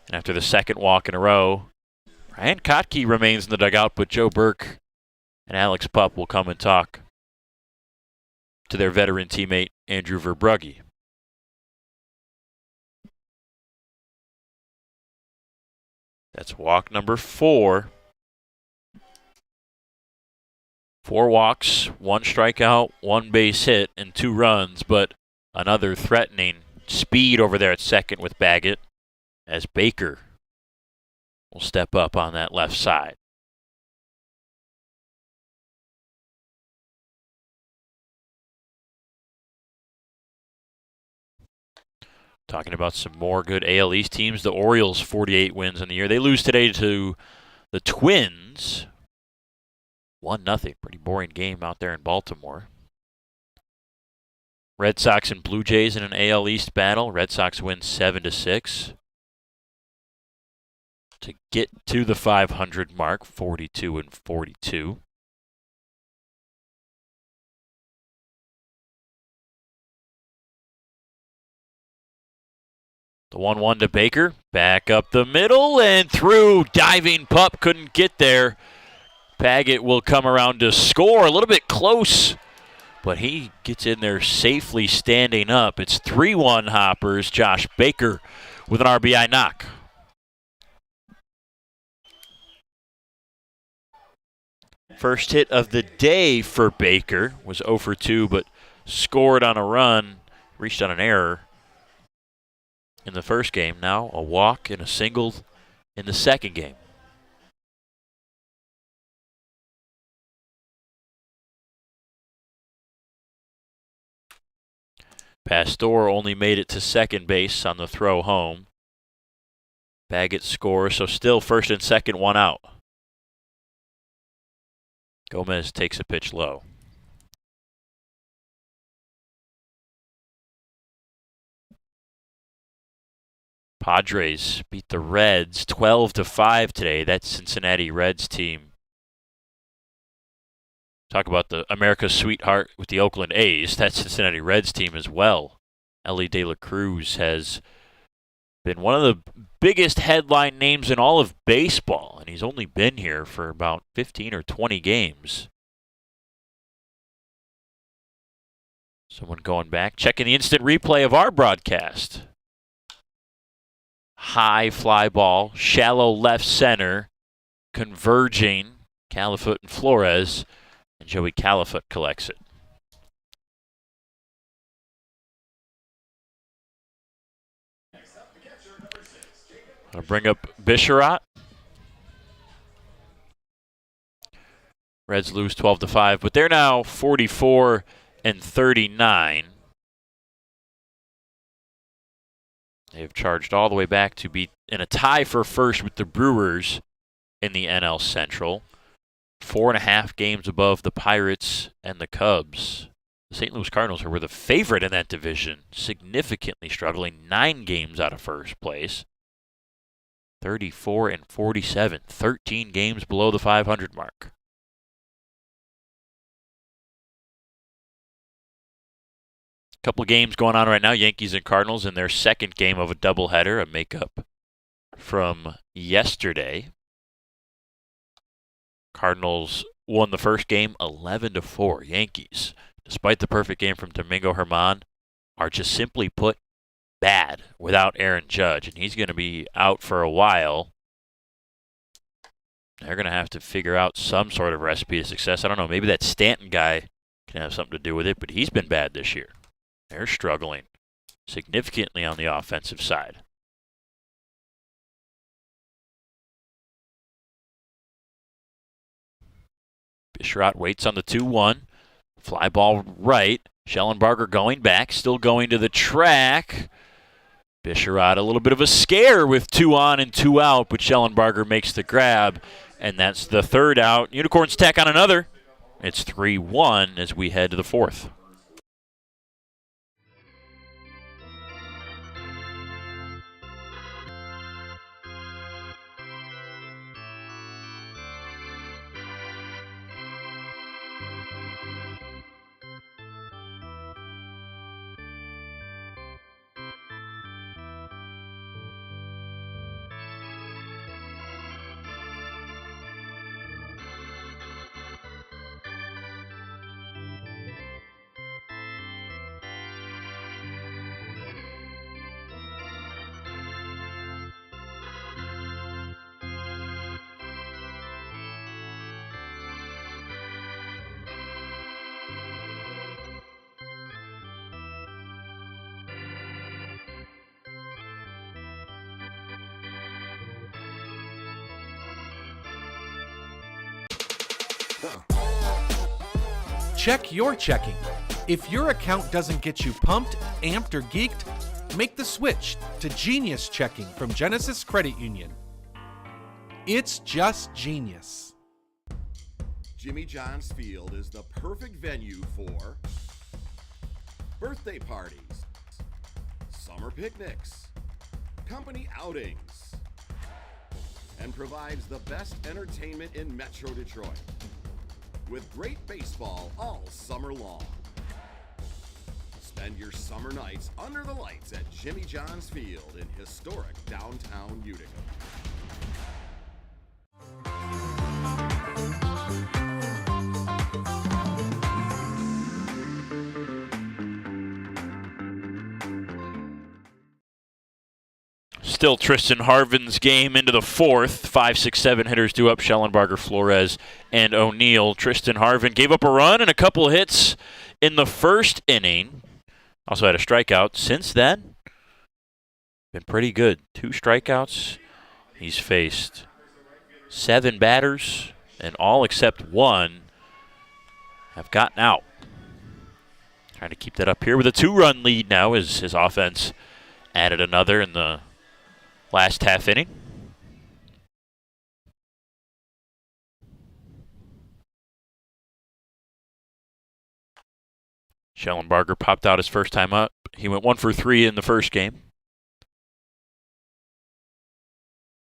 Speaker 1: And after the second walk in a row, Ryan Kottke remains in the dugout, but Joe Burke and Alex Pup will come and talk to their veteran teammate, Andrew Verbrugge. That's walk number 4. 4 walks, 1 strikeout, 1 base hit, and 2 runs, but another threatening speed over there at second with Baggett as Baker will step up on that left side. Talking about some more good AL East teams. The Orioles, 48 wins in the year. They lose today to the Twins. 1-0. Pretty boring game out there in Baltimore. Red Sox and Blue Jays in an AL East battle. Red Sox win 7-6 to get to the 500 mark, 42-42. The 1-1 to Baker, back up the middle and through. Diving Pup couldn't get there. Baggett will come around to score, a little bit close, but he gets in there safely standing up. It's 3-1 Hoppers. Josh Baker with an RBI knock. First hit of the day for Baker was 0 for 2, but scored on a run, reached on an error in the first game. Now a walk and a single in the second game. Pastor only made it to second base on the throw home. Baggett scores, so still first and second, one out. Gomez takes a pitch low. Padres beat the Reds 12-5 today. That Cincinnati Reds team. Talk about the America's sweetheart with the Oakland A's. That Cincinnati Reds team as well. Ellie De La Cruz has been one of the biggest headline names in all of baseball, and he's only been here for about 15 or 20 games. Someone going back, checking the instant replay of our broadcast. High fly ball, shallow left center, converging. Califoot and Flores, and Joey Califoot collects it. I'll bring up Bisharat. Reds lose 12-5, but they're now 44-39. They have charged all the way back to be in a tie for first with the Brewers in the NL Central. 4.5 games above the Pirates and the Cubs. The St. Louis Cardinals, who were the favorite in that division, significantly struggling, 9 games out of first place. 34-47, 13 games below the 500 mark. Couple of games going on right now. Yankees and Cardinals in their second game of a doubleheader, a makeup from yesterday. Cardinals won the first game 11-4. Yankees, despite the perfect game from Domingo Germán, are just simply put bad without Aaron Judge, and he's going to be out for a while. They're going to have to figure out some sort of recipe to success. I don't know, maybe that Stanton guy can have something to do with it, but he's been bad this year. They're struggling significantly on the offensive side. Bisharat waits on the 2-1. Fly ball right. Schellenbarger going back, still going to the track. Bisharat a little bit of a scare with 2 on and 2 out, but Schellenbarger makes the grab, and that's the third out. Unicorns tack on another. It's 3-1 as we head to the fourth.
Speaker 14: Check your checking. If your account doesn't get you pumped, amped, or geeked, make the switch to Genius Checking from Genesis Credit Union. It's just genius.
Speaker 4: Jimmy John's Field is the perfect venue for birthday parties, summer picnics, company outings, and provides the best entertainment in Metro Detroit with great baseball all summer long. Spend your summer nights under the lights at Jimmy John's Field in historic downtown Utica.
Speaker 1: Still Tristan Harvin's game into the fourth. 5, 6, 7 hitters due up. Schellenbarger, Flores, and O'Neill. Tristan Harvin gave up a run and a couple hits in the first inning. Also had a strikeout. Since then, been pretty good. 2 strikeouts. He's faced 7 batters, and all except 1 have gotten out. Trying to keep that up here with a 2-run lead now as his offense added another in the last half inning. Schellenbarger popped out his first time up. He went 1 for 3 in the first game.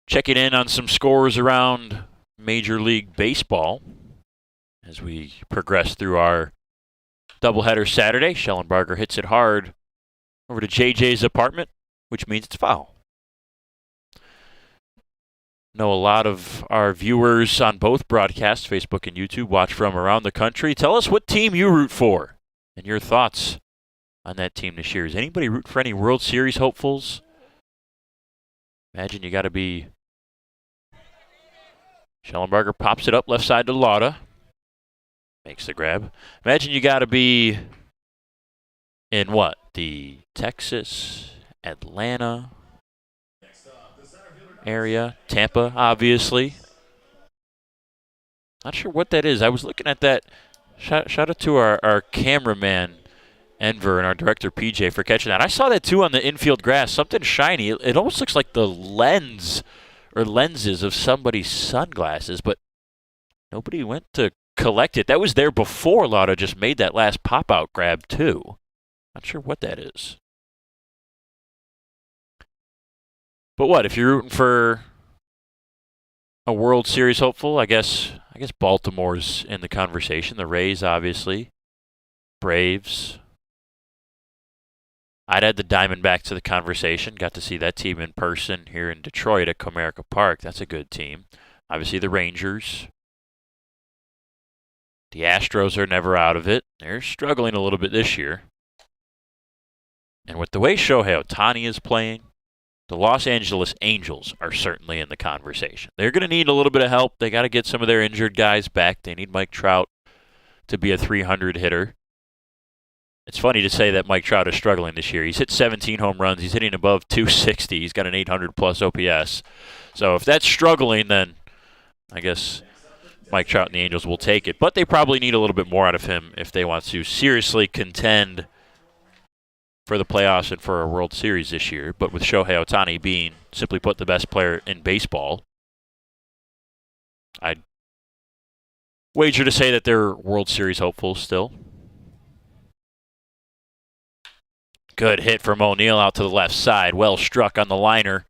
Speaker 1: Checking in on some scores around Major League Baseball as we progress through our doubleheader Saturday. Schellenbarger hits it hard over to JJ's apartment, which means it's foul. Know a lot of our viewers on both broadcasts, Facebook and YouTube, watch from around the country. Tell us what team you root for and your thoughts on that team this year. Does anybody root for any World Series hopefuls? Imagine you got to be... Schellenbarger pops it up left side to Lauda. Makes the grab. Imagine you got to be in what? The Texas, Atlanta area. Tampa, obviously. Not sure what that is. I was looking at that. Shout out to our cameraman, Enver, and our director, PJ, for catching that. I saw that, too, on the infield grass. Something shiny. It almost looks like the lens or lenses of somebody's sunglasses, but nobody went to collect it. That was there before Lauda just made that last pop-out grab, too. Not sure what that is. But what, if you're rooting for a World Series hopeful, I guess Baltimore's in the conversation. The Rays, obviously. Braves. I'd add the Diamondbacks to the conversation. Got to see that team in person here in Detroit at Comerica Park. That's a good team. Obviously, the Rangers. The Astros are never out of it. They're struggling a little bit this year. And with the way Shohei Ohtani is playing, the Los Angeles Angels are certainly in the conversation. They're going to need a little bit of help. They got to get some of their injured guys back. They need Mike Trout to be a 300 hitter. It's funny to say that Mike Trout is struggling this year. He's hit 17 home runs. He's hitting above 260. He's got an 800-plus OPS. So if that's struggling, then I guess Mike Trout and the Angels will take it. But they probably need a little bit more out of him if they want to seriously contend for the playoffs and for a World Series this year. But with Shohei Ohtani being, simply put, the best player in baseball, I'd wager to say that they're World Series hopefuls still. Good hit from O'Neill out to the left side. Well struck on the liner.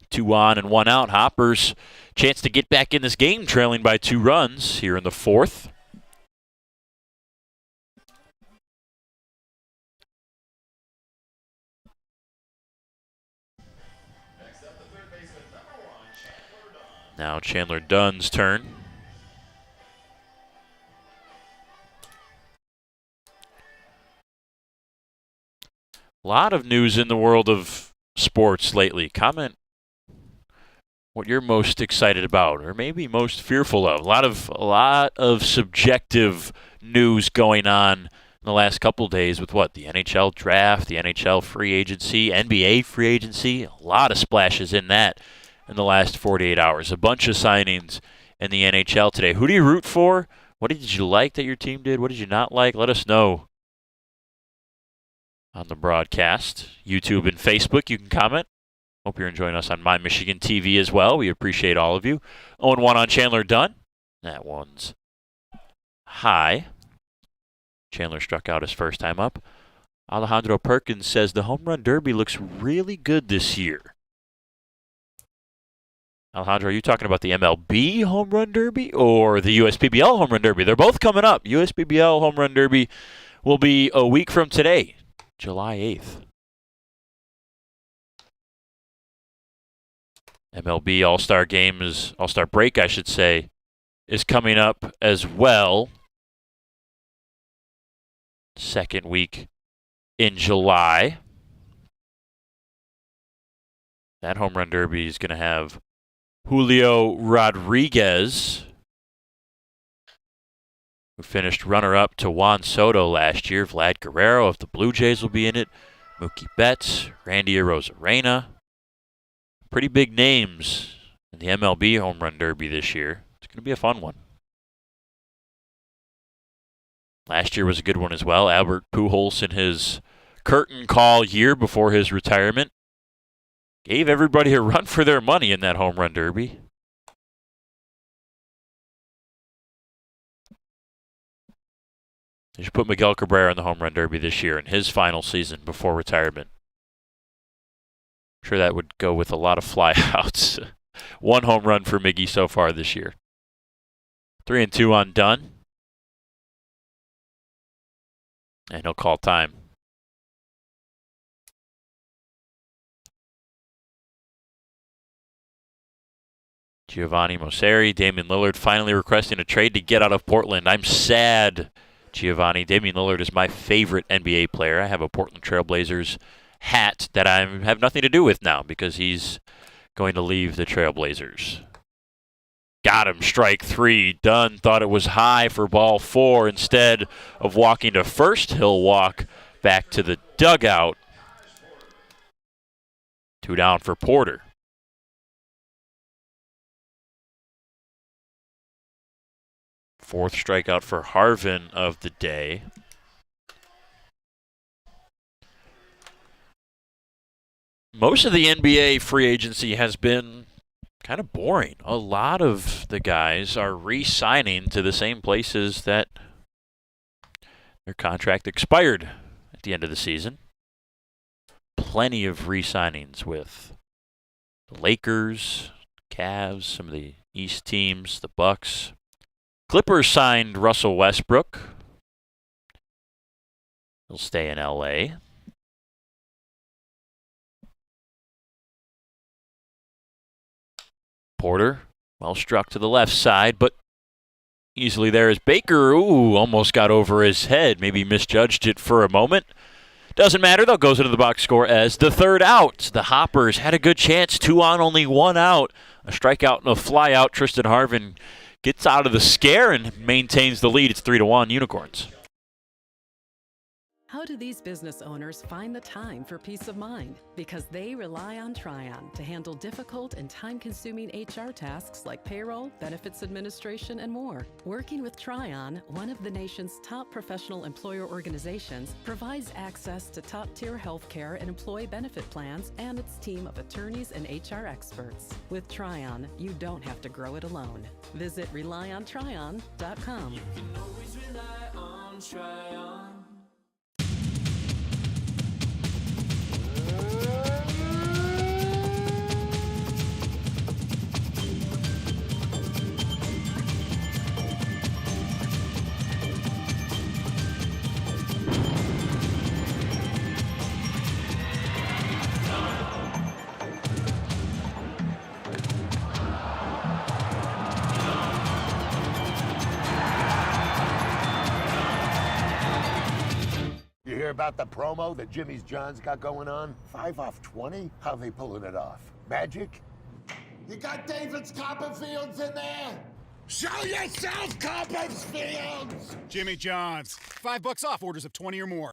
Speaker 1: 2 on and 1 out. Hoppers, chance to get back in this game, trailing by 2 runs here in the 4th. Now Chandler Dunn's turn. A lot of news in the world of sports lately. Comment what you're most excited about or maybe most fearful of. A lot of subjective news going on in the last couple days with what? The NHL draft, the NHL free agency, NBA free agency. A lot of splashes in that in the last 48 hours. A bunch of signings in the NHL today. Who do you root for? What did you like that your team did? What did you not like? Let us know on the broadcast. YouTube and Facebook, you can comment. Hope you're enjoying us on My Michigan TV as well. We appreciate all of you. 0-1 on Chandler Dunn. That one's high. Chandler struck out his first time up. Alejandro Perkins says the home run derby looks really good this year. Alejandro, are you talking about the MLB home run derby or the USPBL home run derby? They're both coming up. USPBL home run derby will be a week from today, July 8th. MLB All-Star break, I should say, is coming up as well. Second week in July. That home run derby is going to have Julio Rodriguez, who finished runner-up to Juan Soto last year. Vlad Guerrero of the Blue Jays will be in it. Mookie Betts, Randy Arozarena. Pretty big names in the MLB home run derby this year. It's going to be a fun one. Last year was a good one as well. Albert Pujols in his curtain call year before his retirement gave everybody a run for their money in that home run derby. They should put Miguel Cabrera in the home run derby this year in his final season before retirement. I'm sure that would go with a lot of flyouts. 1 home run for Miggy so far this year. 3-2 on Dunn. And he'll call time. Giovanni Moseri, Damian Lillard finally requesting a trade to get out of Portland. I'm sad, Giovanni. Damian Lillard is my favorite NBA player. I have a Portland Trailblazers hat that I have nothing to do with now because he's going to leave the Trailblazers. Got him, strike 3. Dunn thought it was high for ball 4. Instead of walking to first, he'll walk back to the dugout. 2 down for Porter. Fourth strikeout for Harvin of the day. Most of the NBA free agency has been kind of boring. A lot of the guys are re-signing to the same places that their contract expired at the end of the season. Plenty of re-signings with the Lakers, Cavs, some of the East teams, the Bucks. Clippers signed Russell Westbrook. He'll stay in LA. Porter, well struck to the left side, but easily there is Baker. Ooh, almost got over his head. Maybe misjudged it for a moment. Doesn't matter, though. Goes into the box score as the 3rd out. The Hoppers had a good chance. 2 on, only 1 out. A strikeout and a flyout. Tristan Harvin gets out of the scare and maintains the lead. It's 3-1 Unicorns.
Speaker 3: How do these business owners find the time for peace of mind? Because they rely on Tryon to handle difficult and time-consuming HR tasks like payroll, benefits administration, and more. Working with Tryon, one of the nation's top professional employer organizations, provides access to top-tier health care and employee benefit plans and its team of attorneys and HR experts. With Tryon, you don't have to grow it alone. Visit RelyOnTryon.com.
Speaker 5: You can always rely on Tryon.
Speaker 11: Hear about the promo that Jimmy's John's got going on? 5 off 20? How they pulling it off? Magic? You got David's Copperfields in there? Show yourself, Copperfields!
Speaker 12: Jimmy John's. $5 off orders of 20 or more.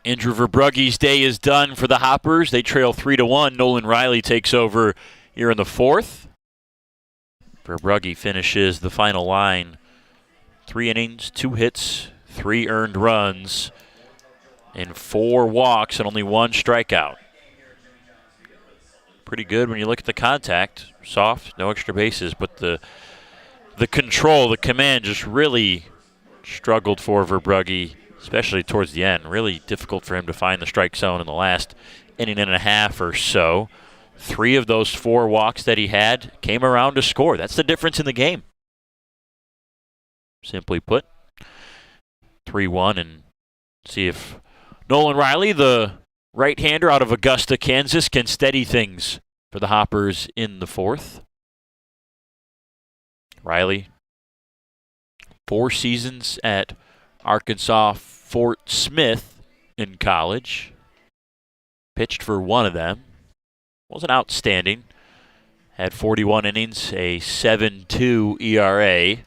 Speaker 1: Andrew Verbrugge's day is done for the Hoppers. They trail 3-1. Nolan Riley takes over here in the 4th. Verbrugge finishes the final line. 3 innings, 2 hits, 3 earned runs, and 4 walks and only 1 strikeout. Pretty good when you look at the contact. Soft, no extra bases, but the control, the command just really struggled for Verbrugge, especially towards the end. Really difficult for him to find the strike zone in the last inning and a half or so. 3 of those 4 walks that he had came around to score. That's the difference in the game. Simply put, 3-1, and see if Nolan Riley, the right-hander out of Augusta, Kansas, can steady things for the Hoppers in the 4th. Riley, 4 seasons at Arkansas Fort Smith in college. Pitched for 1 of them. Wasn't outstanding. Had 41 innings, a 7.2 ERA.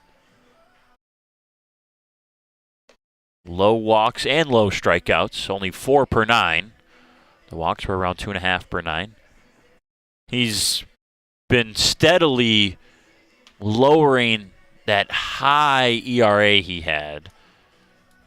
Speaker 1: Low walks and low strikeouts, only 4 per 9. The walks were around 2.5 per 9. He's been steadily lowering that high ERA he had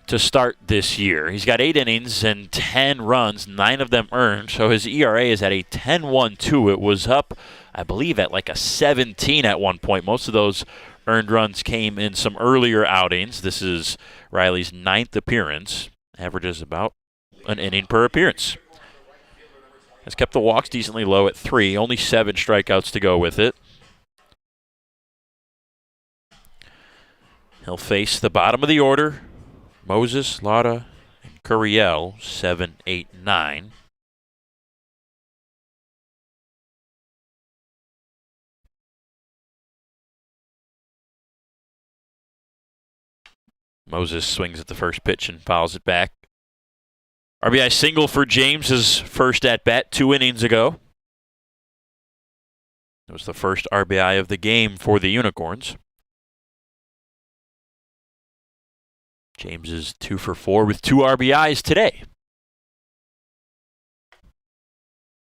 Speaker 1: to start this year. He's got 8 innings and 10 runs, 9 of them earned, so his ERA is at a 10.12. It was up, I believe, at like a 17 at one point. Most of those earned runs came in some earlier outings. This is Riley's 9th appearance. Averages about an inning per appearance. Has kept the walks decently low at 3. Only 7 strikeouts to go with it. He'll face the bottom of the order. Moses, Lara, and Curiel, 7, 8, 9. Moses swings at the first pitch and fouls it back. RBI single for James, his first at-bat 2 innings ago. It was the first RBI of the game for the Unicorns. James is 2 for 4 with 2 RBIs today.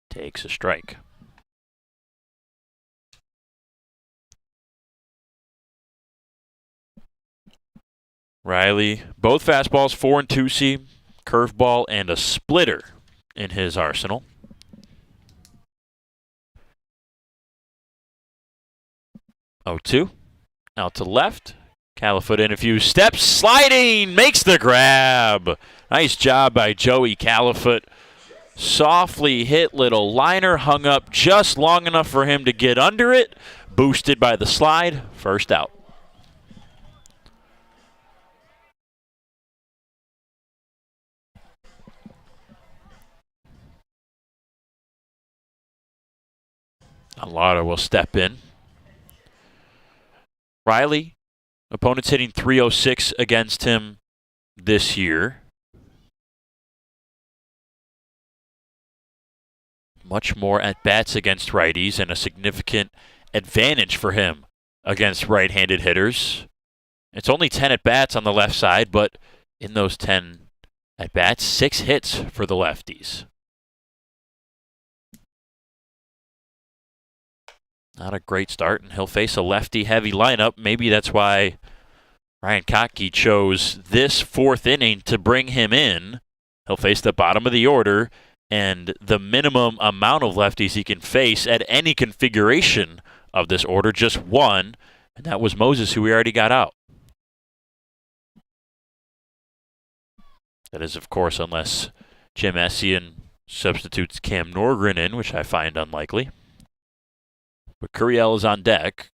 Speaker 1: Takes a strike. Riley, both fastballs, 4 and 2-seam, curveball, and a splitter in his arsenal. Oh, 2. Out to left. Califoot in a few steps. Sliding. Makes the grab. Nice job by Joey Califoot. Softly hit little liner. Hung up just long enough for him to get under it. Boosted by the slide. First out. Alada will step in. Riley, opponents hitting .306 against him this year. Much more at-bats against righties and a significant advantage for him against right-handed hitters. It's only 10 at-bats on the left side, but in those 10 at-bats, 6 hits for the lefties. Not a great start, and he'll face a lefty-heavy lineup. Maybe that's why Ryan Kottke chose this 4th inning to bring him in. He'll face the bottom of the order, and the minimum amount of lefties he can face at any configuration of this order, just 1, and that was Moses, who we already got out. That is, of course, unless Jim Essien substitutes Cam Norgren in, which I find unlikely. But Curiel is on deck.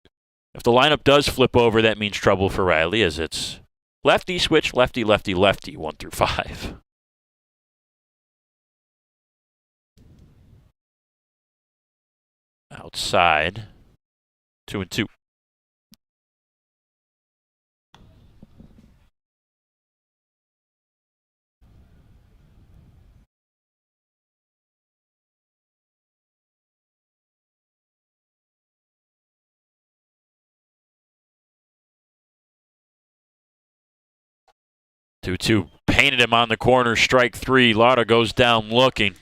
Speaker 1: If the lineup does flip over, that means trouble for Riley, as it's lefty, switch, lefty, lefty, lefty, 1 through 5. Outside, 2 and 2. Two painted him on the corner, strike 3. Lauda goes down looking.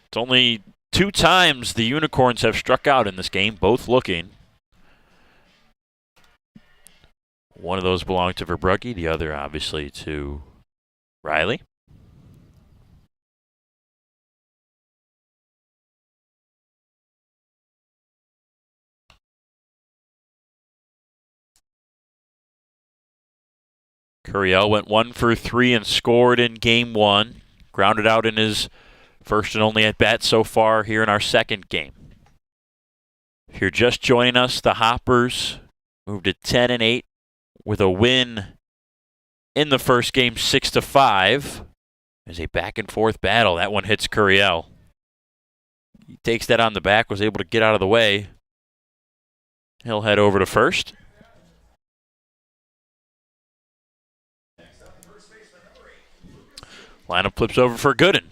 Speaker 1: It's only 2 times the Unicorns have struck out in this game, both looking. One of those belonged to Verbrugge, the other obviously to Riley. Curiel went 1 for 3 and scored in Game 1. Grounded out in his first and only at-bat so far here in our second game. If you're just joining us, the Hoppers moved to 10 and 8 with a win in the first game, 6-5. There's a back-and-forth battle. That one hits Curiel. He takes that on the back, was able to get out of the way. He'll head over to first. Lineup flips over for Gooden.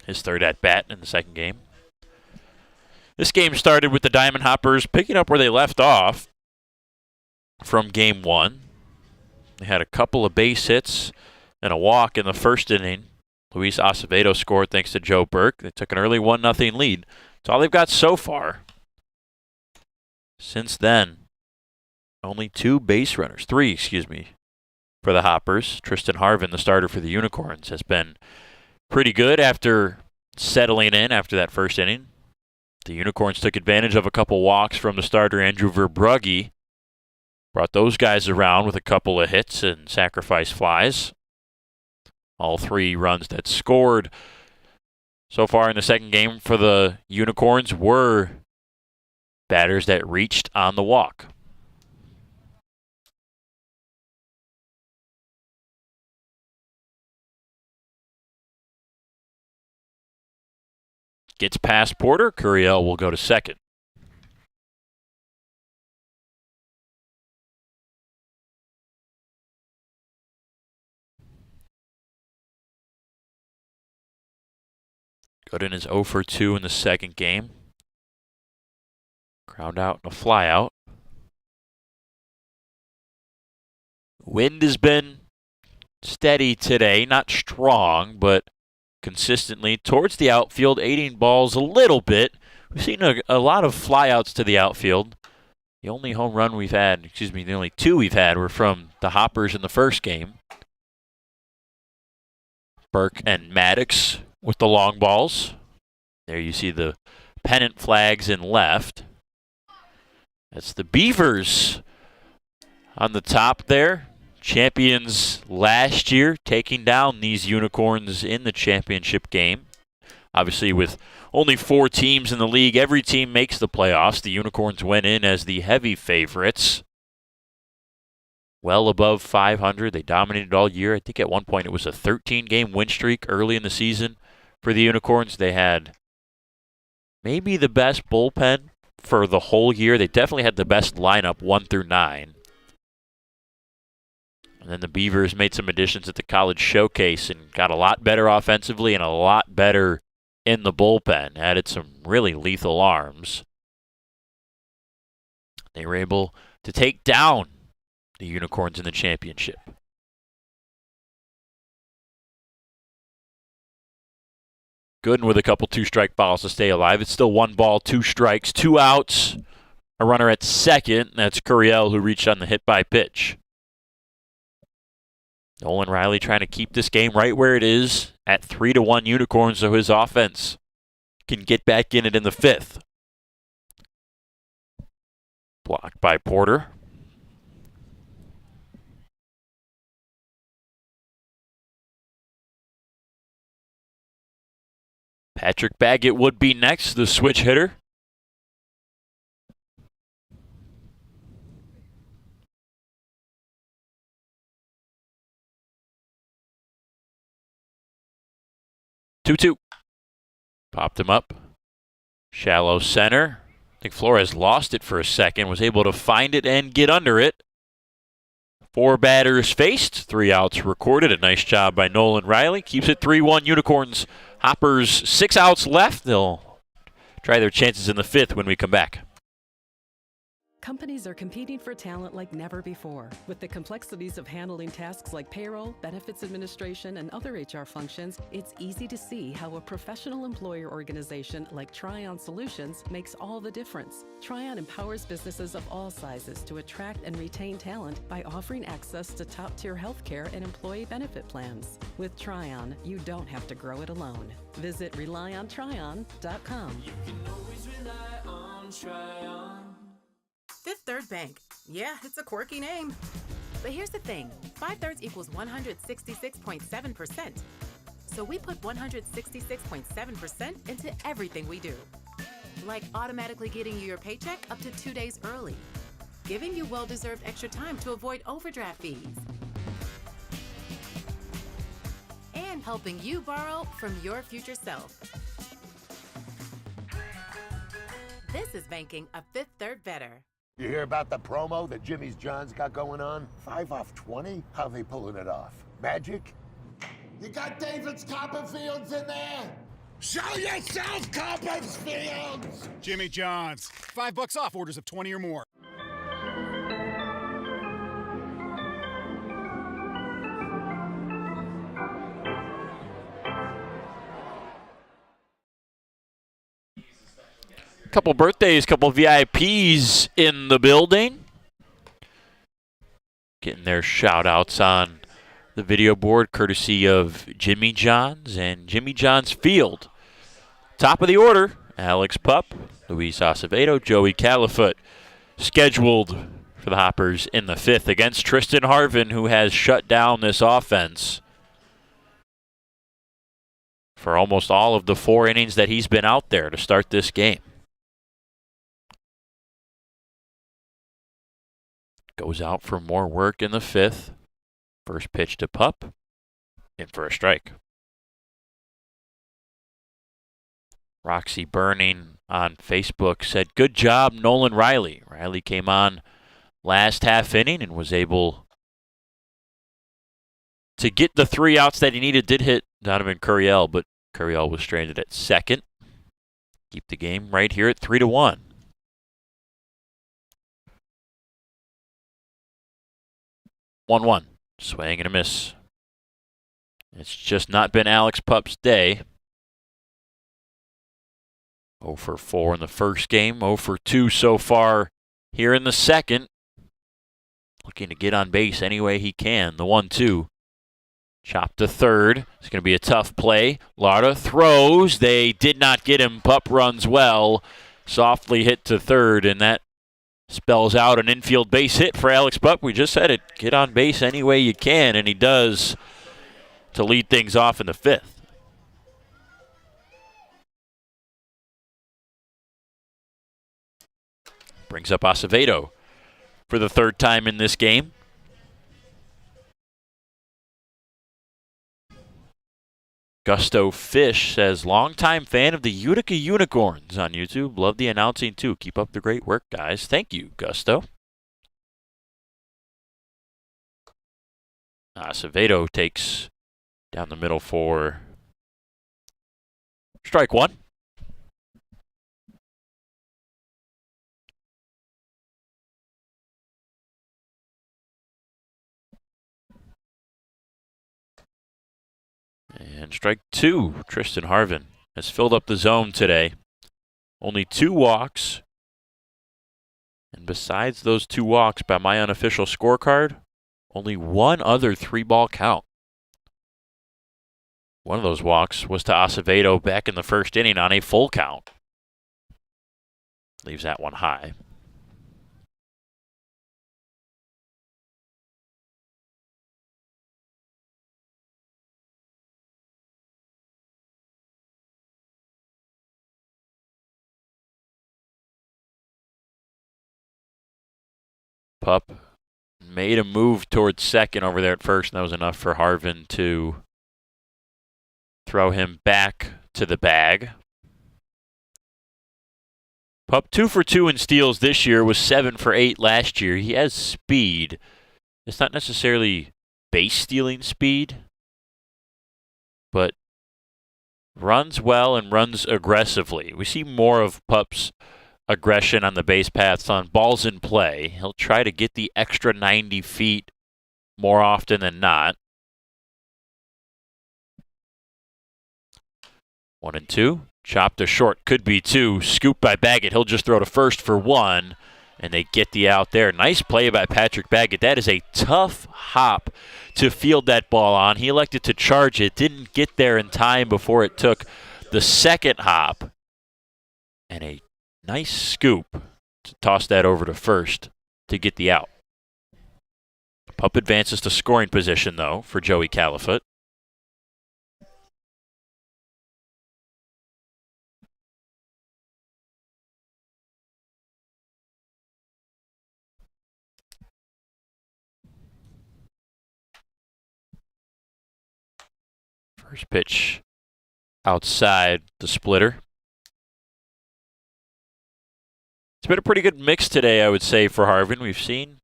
Speaker 1: His 3rd at-bat in the second game. This game started with the Diamond Hoppers picking up where they left off from Game 1. They had a couple of base hits and a walk in the first inning. Luis Acevedo scored thanks to Joe Burke. They took an early 1-0 lead. That's all they've got so far. Since then, only three, for the Hoppers. Tristan Harvin, the starter for the Unicorns, has been pretty good after settling in after that first inning. The Unicorns took advantage of a couple walks from the starter, Andrew Verbrugge. Brought those guys around with a couple of hits and sacrifice flies. All three runs that scored so far in the second game for the Unicorns were batters that reached on the walk. Gets past Porter. Curiel will go to second. Gooden is 0 for 2 in the second game. Ground out and a fly out. Wind has been steady today, not strong, but consistently towards the outfield, aiding balls a little bit. We've seen a lot of flyouts to the outfield. The only home run we've had, the only two we've had were from the Hoppers in the first game. Burke and Maddox with the long balls. There you see the pennant flags in left. That's the Beavers on the top there. Champions last year, taking down these Unicorns in the championship game. Obviously, with only 4 teams in the league, every team makes the playoffs. The Unicorns went in as the heavy favorites. Well above 500. They dominated all year. I think at one point it was a 13-game win streak early in the season for the Unicorns. They had maybe the best bullpen for the whole year. They definitely had the best lineup 1 through 9. And then the Beavers made some additions at the College Showcase and got a lot better offensively and a lot better in the bullpen. Added some really lethal arms. They were able to take down the Unicorns in the championship. Gooden with a couple 2-strike balls to stay alive. It's still 1 ball, 2 strikes, 2 outs. A runner at second. That's Curiel who reached on the hit by pitch. Nolan Riley trying to keep this game right where it is at 3-1 Unicorns so his offense can get back in it in the 5th. Blocked by Porter. Patrick Baggett would be next, the switch hitter. Two. Popped him up. Shallow center. I think Flores lost it for a second, was able to find it and get under it. 4 batters faced, 3 outs recorded. A nice job by Nolan Riley. Keeps it 3-1 Unicorns. Hoppers 6 outs left. They'll try their chances in the 5th when we come back.
Speaker 3: Companies are competing for talent like never before. With the complexities of handling tasks like payroll, benefits administration, and other HR functions, it's easy to see how a professional employer organization like Tryon Solutions makes all the difference. Tryon empowers businesses of all sizes to attract and retain talent by offering access to top-tier healthcare and employee benefit plans. With Tryon, you don't have to grow it alone. Visit RelyOnTryon.com.
Speaker 5: You can always rely on Tryon.
Speaker 22: Fifth Third Bank. Yeah, it's a quirky name. But here's the thing. 5/3 equals 166.7%. So we put 166.7% into everything we do. Like automatically getting you your paycheck up to 2 days early. Giving you well-deserved extra time to avoid overdraft fees. And helping you borrow from your future self. This is banking a Fifth Third better.
Speaker 11: You hear about the promo that Jimmy's John's got going on? 5 off 20? How they pulling it off? Magic? You got David's Copperfields in there? Show yourself, Copperfields!
Speaker 12: Jimmy John's. $5 off orders of 20 or more.
Speaker 1: Couple birthdays, couple VIPs in the building. Getting their shout-outs on the video board courtesy of Jimmy John's and Jimmy John's Field. Top of the order, Alex Pup, Luis Acevedo, Joey Califoot scheduled for the Hoppers in the 5th against Tristan Harvin, who has shut down this offense for almost all of the 4 innings that he's been out there to start this game. Goes out for more work in the 5th. First pitch to Pup, in for a strike. Roxy Burning on Facebook said, good job, Nolan Riley. Riley came on last half inning and was able to get the 3 outs that he needed. Did hit Donovan Curiel, but Curiel was stranded at second. Keep the game right here at 3-1. 1-1. Swing and a miss. It's just not been Alex Pup's day. 0 for 4 in the first game, 0 for 2 so far here in the second. Looking to get on base any way he can. The 1-2. Chop to third. It's going to be a tough play. Larda throws. They did not get him. Pup runs well. Softly hit to third, and that spells out an infield base hit for Alex Pup. We just said it. Get on base any way you can, and he does to lead things off in the 5th. Brings up Acevedo for the 3rd time in this game. Gusto Fish says, longtime fan of the Utica Unicorns on YouTube. Love the announcing too. Keep up the great work, guys. Thank you, Gusto. Acevedo takes down the middle for strike 1. And strike 2, Tristan Harvin has filled up the zone today. Only 2 walks. And besides those 2 walks, by my unofficial scorecard, only 1 other 3-ball count. One of those walks was to Acevedo back in the first inning on a full count. Leaves that one high. Pup made a move towards second over there at first, and that was enough for Harvin to throw him back to the bag. Pup 2 for 2 in steals this year, was 7 for 8 last year. He has speed. It's not necessarily base stealing speed, but runs well and runs aggressively. We see more of Pup's aggression on the base paths on balls in play. He'll try to get the extra 90 feet more often than not. 1-2. Chop to short. Could be 2. Scooped by Baggett. He'll just throw to first for 1. And they get the out there. Nice play by Patrick Baggett. That is a tough hop to field that ball on. He elected to charge it. Didn't get there in time before it took the second hop. And a nice scoop to toss that over to first to get the out. Pup advances to scoring position, though, for Joey Califoot. First pitch outside the splitter. It's been a pretty good mix today, I would say, for Harvin. We've seen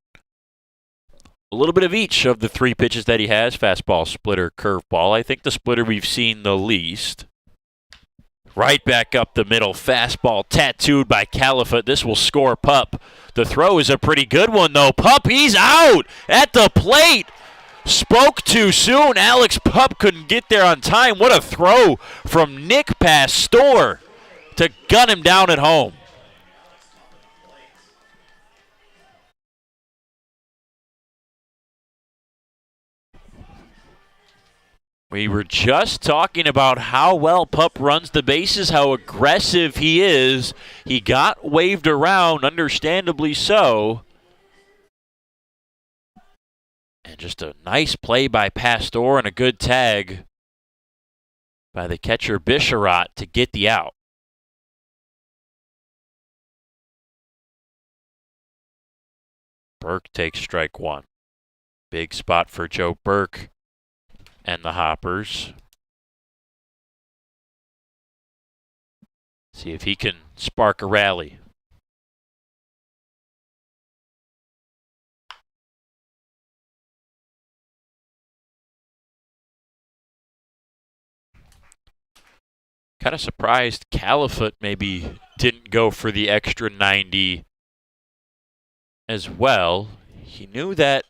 Speaker 1: a little bit of each of the 3 pitches that he has. Fastball, splitter, curveball. I think the splitter we've seen the least. Right back up the middle. Fastball tattooed by Califoot. This will score Pup. The throw is a pretty good one, though. Pup, he's out at the plate. Spoke too soon. Alex Pup couldn't get there on time. What a throw from Nick Pastor to gun him down at home. We were just talking about how well Pup runs the bases, how aggressive he is. He got waved around, understandably so. And just a nice play by Pastor and a good tag by the catcher Bisharat to get the out. Burke takes strike one. Big spot for Joe Burke and the Hoppers. See if he can spark a rally. Kind of surprised Califoot maybe didn't go for the extra 90 as well. He knew that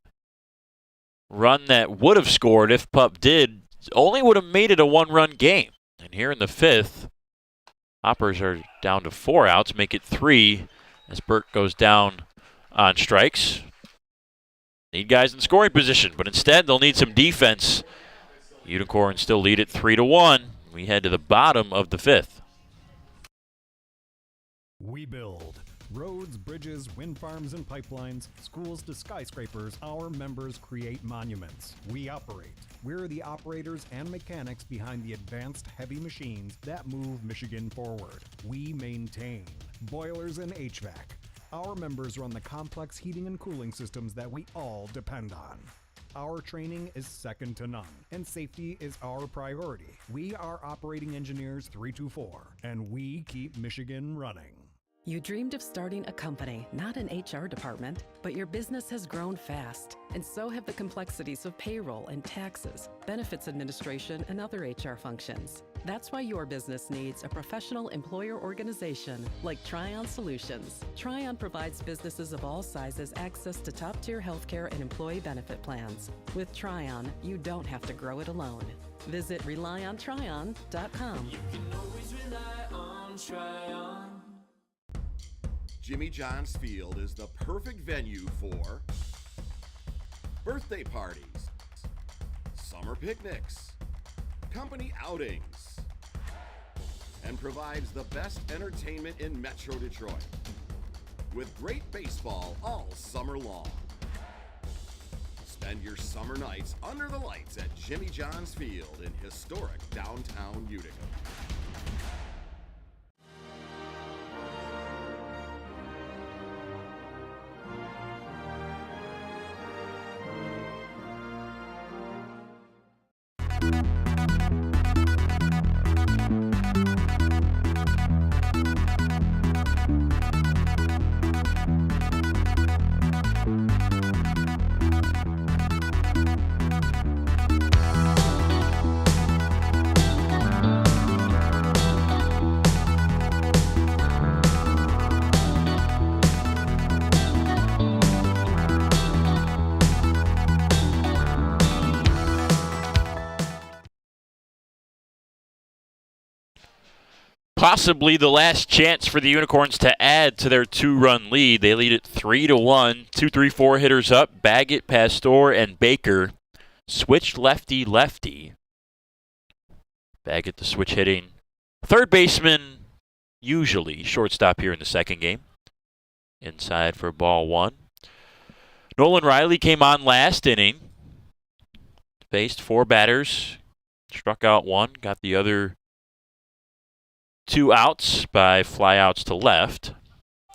Speaker 1: run that would have scored if Pup did only would have made it a one-run game. And here in the fifth, Hoppers are down to 4 outs, make it 3 as Burke goes down on strikes. Need guys in scoring position, but instead they'll need some defense. Unicorns still lead it 3-1. We head to the bottom of the fifth.
Speaker 8: We build roads, bridges, wind farms and pipelines, schools to skyscrapers. Our members create monuments. We operate. We're the operators and mechanics behind the advanced heavy machines that move Michigan forward. We maintain boilers and HVAC. Our members run the complex heating and cooling systems that we all depend on. Our training is second to none, and safety is our priority. We are Operating Engineers 324, and we keep Michigan running.
Speaker 3: You dreamed of starting a company, not an HR department, but your business has grown fast, and so have the complexities of payroll and taxes, benefits administration, and other HR functions. That's why your business needs a professional employer organization like Tryon Solutions. Tryon provides businesses of all sizes access to top-tier healthcare and employee benefit plans. With Tryon, you don't have to grow it alone. Visit RelyOnTryon.com.
Speaker 5: You can always rely on Tryon.
Speaker 4: Jimmy John's Field is the perfect venue for birthday parties, summer picnics, company outings, and provides the best entertainment in Metro Detroit with great baseball all summer long. Spend your summer nights under the lights at Jimmy John's Field in historic downtown Utica.
Speaker 1: Possibly the last chance for the Unicorns to add to their 2-run lead. They lead it 3-1. 2-3-4 hitters up. Baggett, Pastor, and Baker switched lefty-lefty. Baggett the switch hitting. Third baseman, usually shortstop here in the second game. Inside for ball 1. Nolan Riley came on last inning. Faced 4 batters. Struck out 1. Got the other 2 outs by flyouts to left.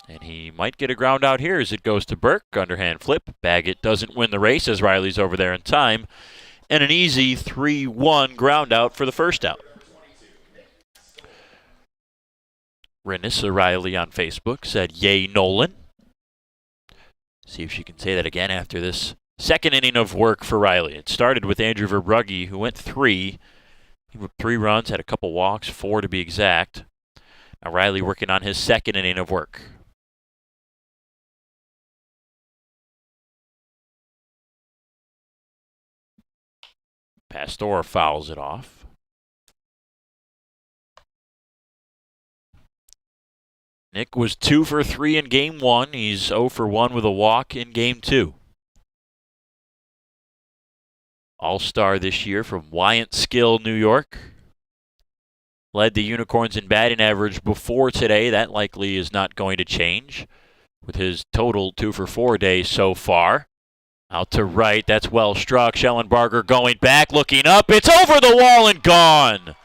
Speaker 1: And he might get a ground out here as it goes to Burke. Underhand flip. Baggett doesn't win the race as Riley's over there in time. And an easy 3-1 ground out for the first out. Renissa Riley on Facebook said, "Yay, Nolan." See if she can say that again after this second inning of work for Riley. It started with Andrew Verbrugge, who went 3. He went 3 runs, had a couple walks, 4 to be exact. Now Riley working on his second inning of work. Pastor fouls it off. Nick was 2 for 3 in game 1. He's 0 for 1 with a walk in game 2. All-star this year from Wyantskill, New York. Led the Unicorns in batting average before today. That likely is not going to change with his total 2 for 4 day so far. Out to right, that's well struck. Schellenbarger going back, looking up. It's over the wall and gone.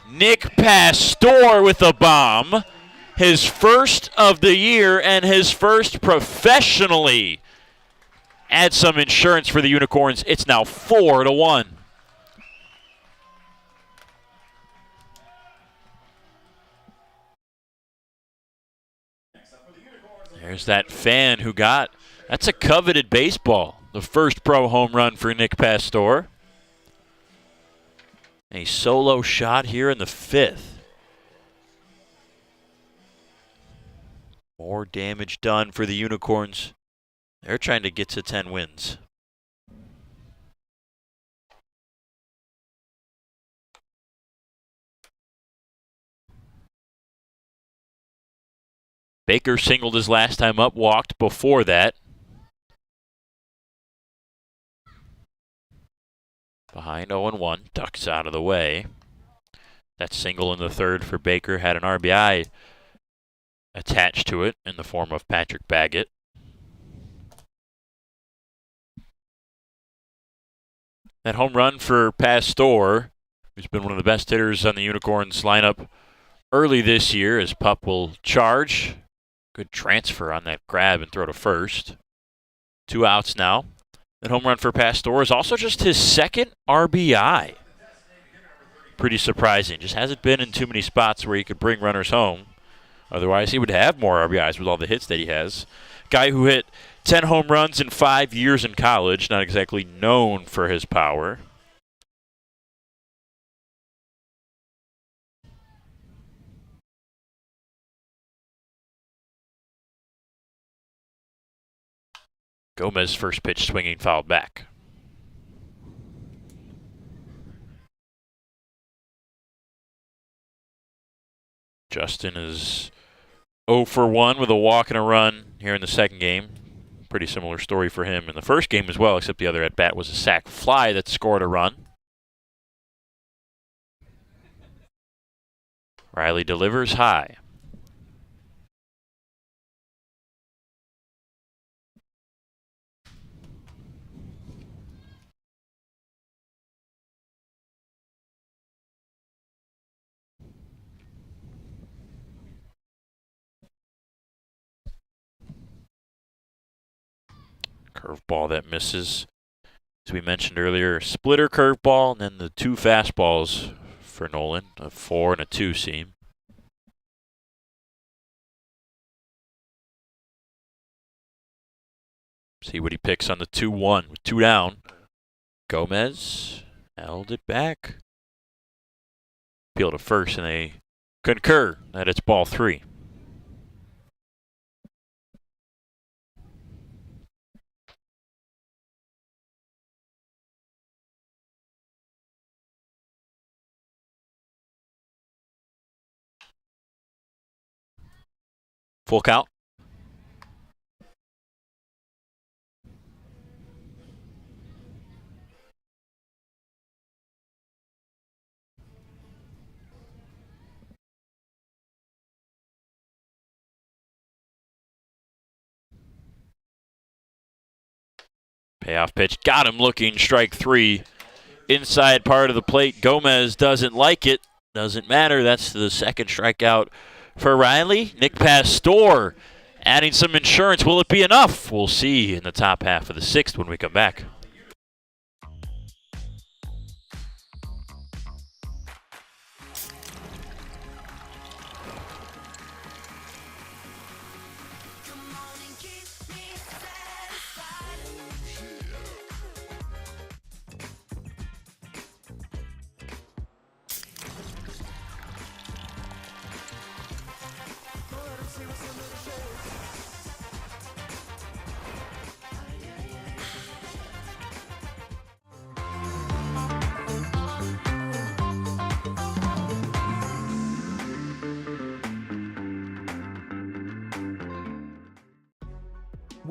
Speaker 1: Nick Pastor with a bomb. His first of the year and his first professionally. Add some insurance for the Unicorns. It's now 4-1. There's that fan who that's a coveted baseball. The first pro home run for Nick Pastor. A solo shot here in the 5th. More damage done for the Unicorns. They're trying to get to 10 wins. Baker singled his last time up, walked before that. Behind 0-1, ducks out of the way. That single in the 3rd for Baker had an RBI attached to it in the form of Patrick Baggett. That home run for Pastor, who's been one of the best hitters on the Unicorns lineup early this year, as Pup will charge. Good transfer on that grab and throw to first. 2 outs now. That home run for Pastor is also just his 2nd RBI. Pretty surprising. Just hasn't been in too many spots where he could bring runners home. Otherwise, he would have more RBIs with all the hits that he has. Guy who hit 10 home runs in 5 years in college. Not exactly known for his power. Gomez first pitch swinging, fouled back. Justin is 0 for 1 with a walk and a run here in the 2nd game. Pretty similar story for him in the 1st game as well, except the other at-bat was a sac fly that scored a run. Riley delivers high. Curveball that misses. As we mentioned earlier, splitter curveball, and then the 2 fastballs for Nolan, a 4 and a 2 seam. See what he picks on the 2-1 with 2 down. Gomez held it back. Appeal to first, and they concur that it's ball 3. Full count. Payoff pitch, got him looking, strike 3. Inside part of the plate, Gomez doesn't like it. Doesn't matter, that's the 2nd strikeout for Riley. Nick Pastor adding some insurance. Will it be enough? We'll see in the top half of the 6th when we come back.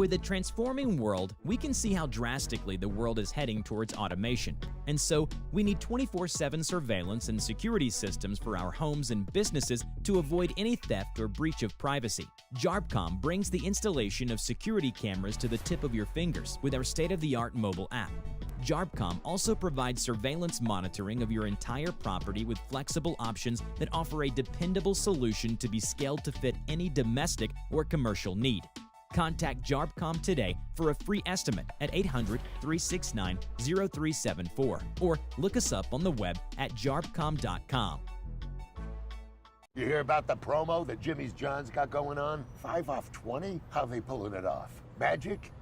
Speaker 15: With a transforming world, we can see how drastically the world is heading towards automation. And so, we need 24/7 surveillance and security systems for our homes and businesses to avoid any theft or breach of privacy. JARBCOM brings the installation of security cameras to the tip of your fingers with our state-of-the-art mobile app. JARBCOM also provides surveillance monitoring of your entire property with flexible options that offer a dependable solution to be scaled to fit any domestic or commercial need. Contact JARBCOM today for a free estimate at 800-369-0374 or look us up on the web at jarbcom.com.
Speaker 11: You hear about the promo that Jimmy's John's got going on? 5 off 20? How they pulling it off? Magic?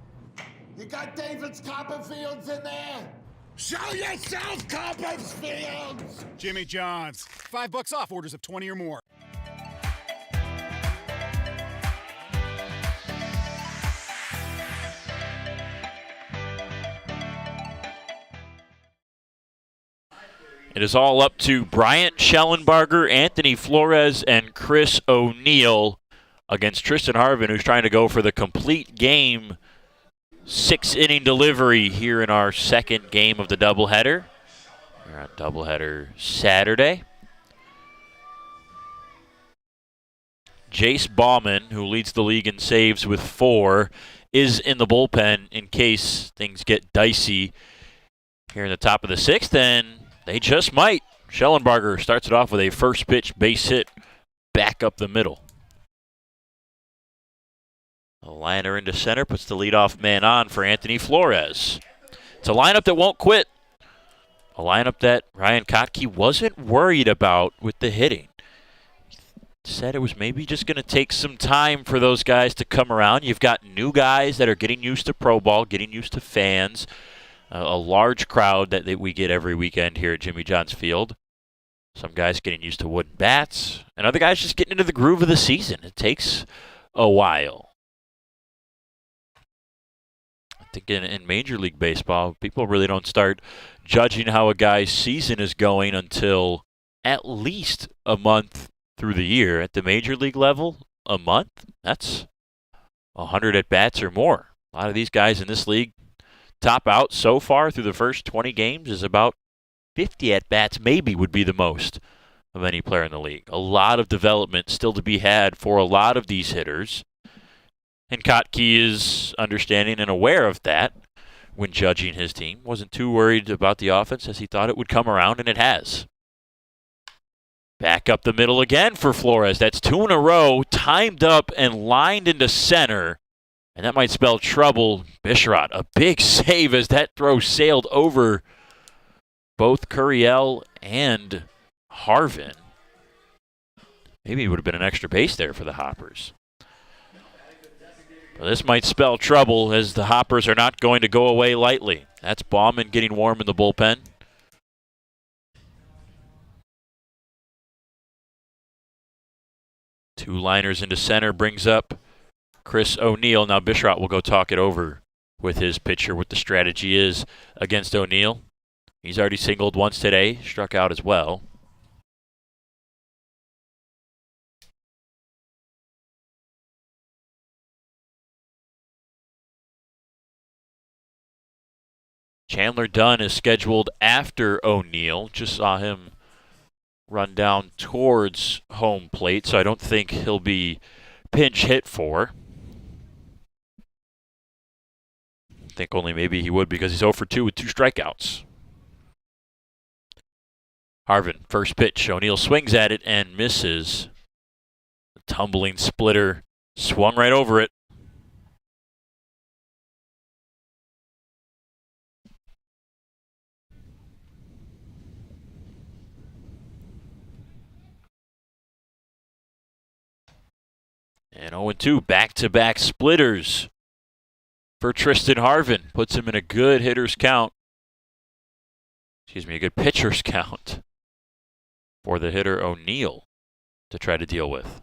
Speaker 11: You got David's Copperfields in there? Show yourself, Copperfields!
Speaker 12: Jimmy John's. $5 off orders of 20 or more.
Speaker 1: It is all up to Bryant Schellenbarger, Anthony Flores, and Chris O'Neill against Tristan Harvin, who's trying to go for the complete game 6-inning delivery here in our second game of the doubleheader. We're on doubleheader Saturday. Jace Bauman, who leads the league in saves with 4, is in the bullpen in case things get dicey here in the top of the 6th, and they just might. Schellenbarger starts it off with a first pitch base hit back up the middle. A liner into center puts the leadoff man on for Anthony Flores. It's a lineup that won't quit. A lineup that Ryan Kotke wasn't worried about with the hitting. He said it was maybe just going to take some time for those guys to come around. You've got new guys that are getting used to pro ball, getting used to fans. A large crowd that we get every weekend here at Jimmy John's Field. Some guys getting used to wooden bats, and other guys just getting into the groove of the season. It takes a while. I think in Major League Baseball, people really don't start judging how a guy's season is going until at least a month through the year. At the Major League level, a month, that's 100 at-bats or more. A lot of these guys in this league top out so far through the first 20 games is about 50 at-bats maybe would be the most of any player in the league. A lot of development still to be had for a lot of these hitters. And Kotke is understanding and aware of that when judging his team. Wasn't too worried about the offense as he thought it would come around, and it has. Back up the middle again for Flores. That's 2 in a row, timed up and lined into center. And that might spell trouble. Bisharat, a big save as that throw sailed over both Curiel and Harvin. Maybe it would have been an extra base there for the Hoppers. But this might spell trouble as the Hoppers are not going to go away lightly. That's Bauman getting warm in the bullpen. Two liners into center brings up Chris O'Neill. Now Bisharat will go talk it over with his pitcher, what the strategy is against O'Neill. He's already singled once today, struck out as well. Chandler Dunn is scheduled after O'Neill. Just saw him run down towards home plate, so I don't think he'll be pinch hit for. I think only maybe he would because he's 0 for 2 with 2 strikeouts. Harvin, first pitch. O'Neill swings at it and misses. The tumbling splitter swung right over it. And 0-2, back-to-back splitters for Tristan Harvin. Puts him in a good hitter's count. A good pitcher's count for the hitter O'Neill to try to deal with.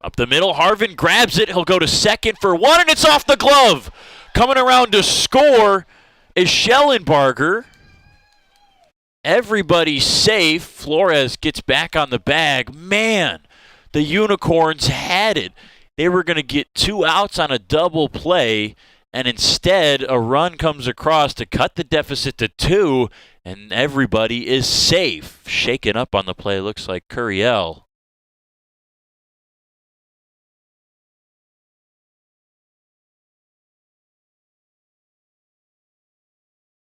Speaker 1: Up the middle, Harvin grabs it. He'll go to second for 1, and it's off the glove. Coming around to score is Schellenbarger. Everybody's safe. Flores gets back on the bag. Man, the Unicorns had it. They were going to get 2 outs on a double play, and instead a run comes across to cut the deficit to 2, and everybody is safe. Shaken up on the play looks like Curiel.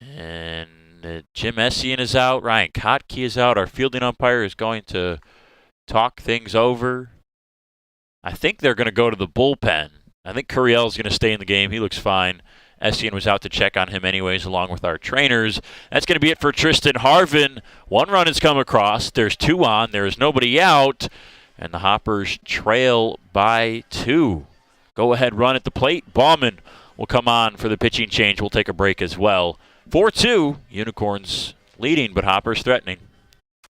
Speaker 1: And Jim Essien is out. Ryan Kotke is out. Our fielding umpire is going to talk things over. I think they're going to go to the bullpen. I think Curiel is going to stay in the game. He looks fine. Essien was out to check on him anyways, along with our trainers. That's going to be it for Tristan Harvin. 1 run has come across. There's 2 on. There is nobody out. And the Hoppers trail by 2. Go-ahead run at the plate. Bauman will come on for the pitching change. We'll take a break as well. 4-2. Unicorns leading, but Hoppers threatening.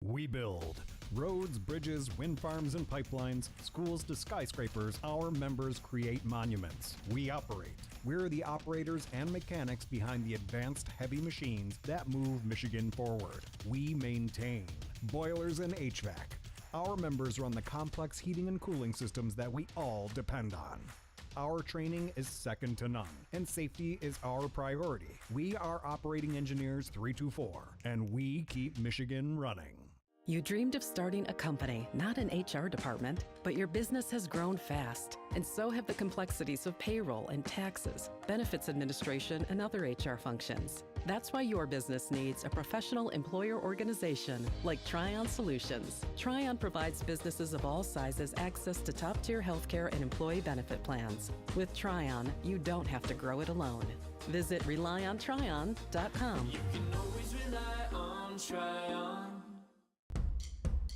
Speaker 8: We build roads, bridges, wind farms, and pipelines, schools to skyscrapers. Our members create monuments. We operate. We're the operators and mechanics behind the advanced heavy machines that move Michigan forward. We maintain boilers and HVAC. Our members run the complex heating and cooling systems that we all depend on. Our training is second to none, and safety is our priority. We are Operating Engineers 324, and we keep Michigan running.
Speaker 3: You dreamed of starting a company, not an HR department, but your business has grown fast, and so have the complexities of payroll and taxes, benefits administration, and other HR functions. That's why your business needs a professional employer organization like Tryon Solutions. Tryon provides businesses of all sizes access to top-tier healthcare and employee benefit plans. With Tryon, you don't have to grow it alone. Visit RelyOnTryon.com.
Speaker 5: You can always rely on Tryon.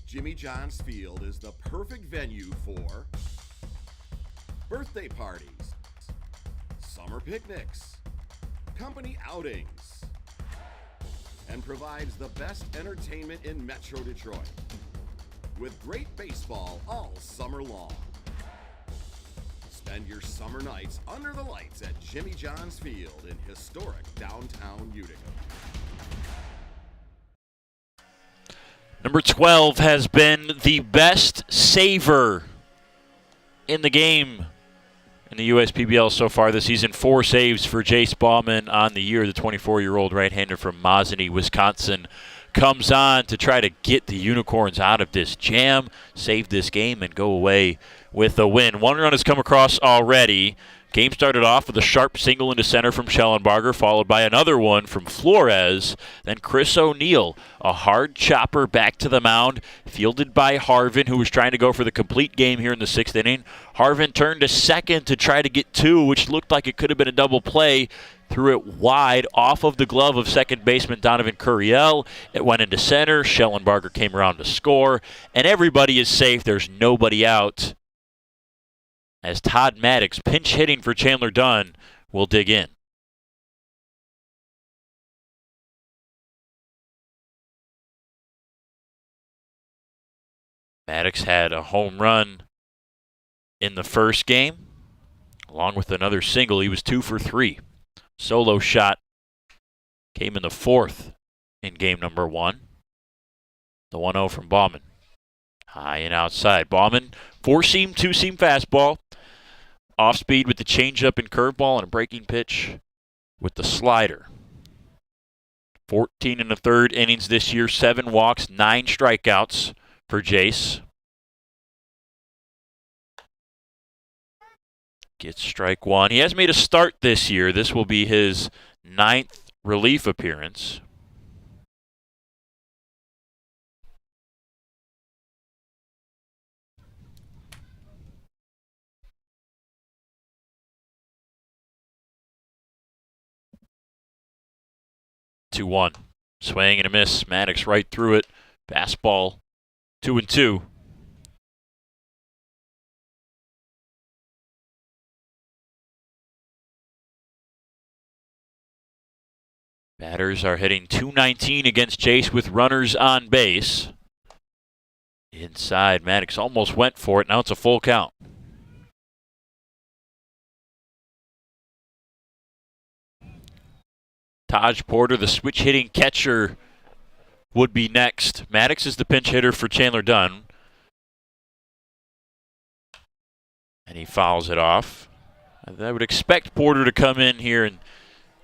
Speaker 4: Jimmy John's Field is the perfect venue for birthday parties, summer picnics, company outings, and provides the best entertainment in Metro Detroit with great baseball all summer long. Spend your summer nights under the lights at Jimmy John's Field in historic downtown Utica.
Speaker 1: Number 12 has been the best saver in the game in the USPBL so far this season. 4 saves for Jace Bauman on the year. The 24-year-old right-hander from Mosinee, Wisconsin, comes on to try to get the Unicorns out of this jam, save this game, and go away with a win. 1 run has come across already. Game started off with a sharp single into center from Schellenbarger, followed by another one from Flores. Then Chris O'Neill, a hard chopper back to the mound, fielded by Harvin, who was trying to go for the complete game here in the 6th inning. Harvin turned to second to try to get 2, which looked like it could have been a double play. Threw it wide off of the glove of second baseman Donovan Curiel. It went into center. Schellenbarger came around to score, and everybody is safe. There's nobody out, as Todd Maddox, pinch hitting for Chandler Dunn, will dig in. Maddox had a home run in the first game, along with another single. He was 2 for 3. Solo shot came in the 4th in game number 1. The 1-0 from Bauman. High and outside. Bauman, 4-seam, 2-seam fastball. Off speed with the changeup and curveball, and a breaking pitch with the slider. 14 in the 3rd innings this year, 7 walks, 9 strikeouts for Jace. Gets strike 1. He has made a start this year. This will be his 9th relief appearance. Two-one. Swing and a miss. Maddox right through it. Fastball. 2-2. Batters are hitting .219 against Jace with runners on base. Inside, Maddox almost went for it. Now it's a full count. Taj Porter, the switch-hitting catcher, would be next. Maddox is the pinch hitter for Chandler Dunn. And he fouls it off. I would expect Porter to come in here and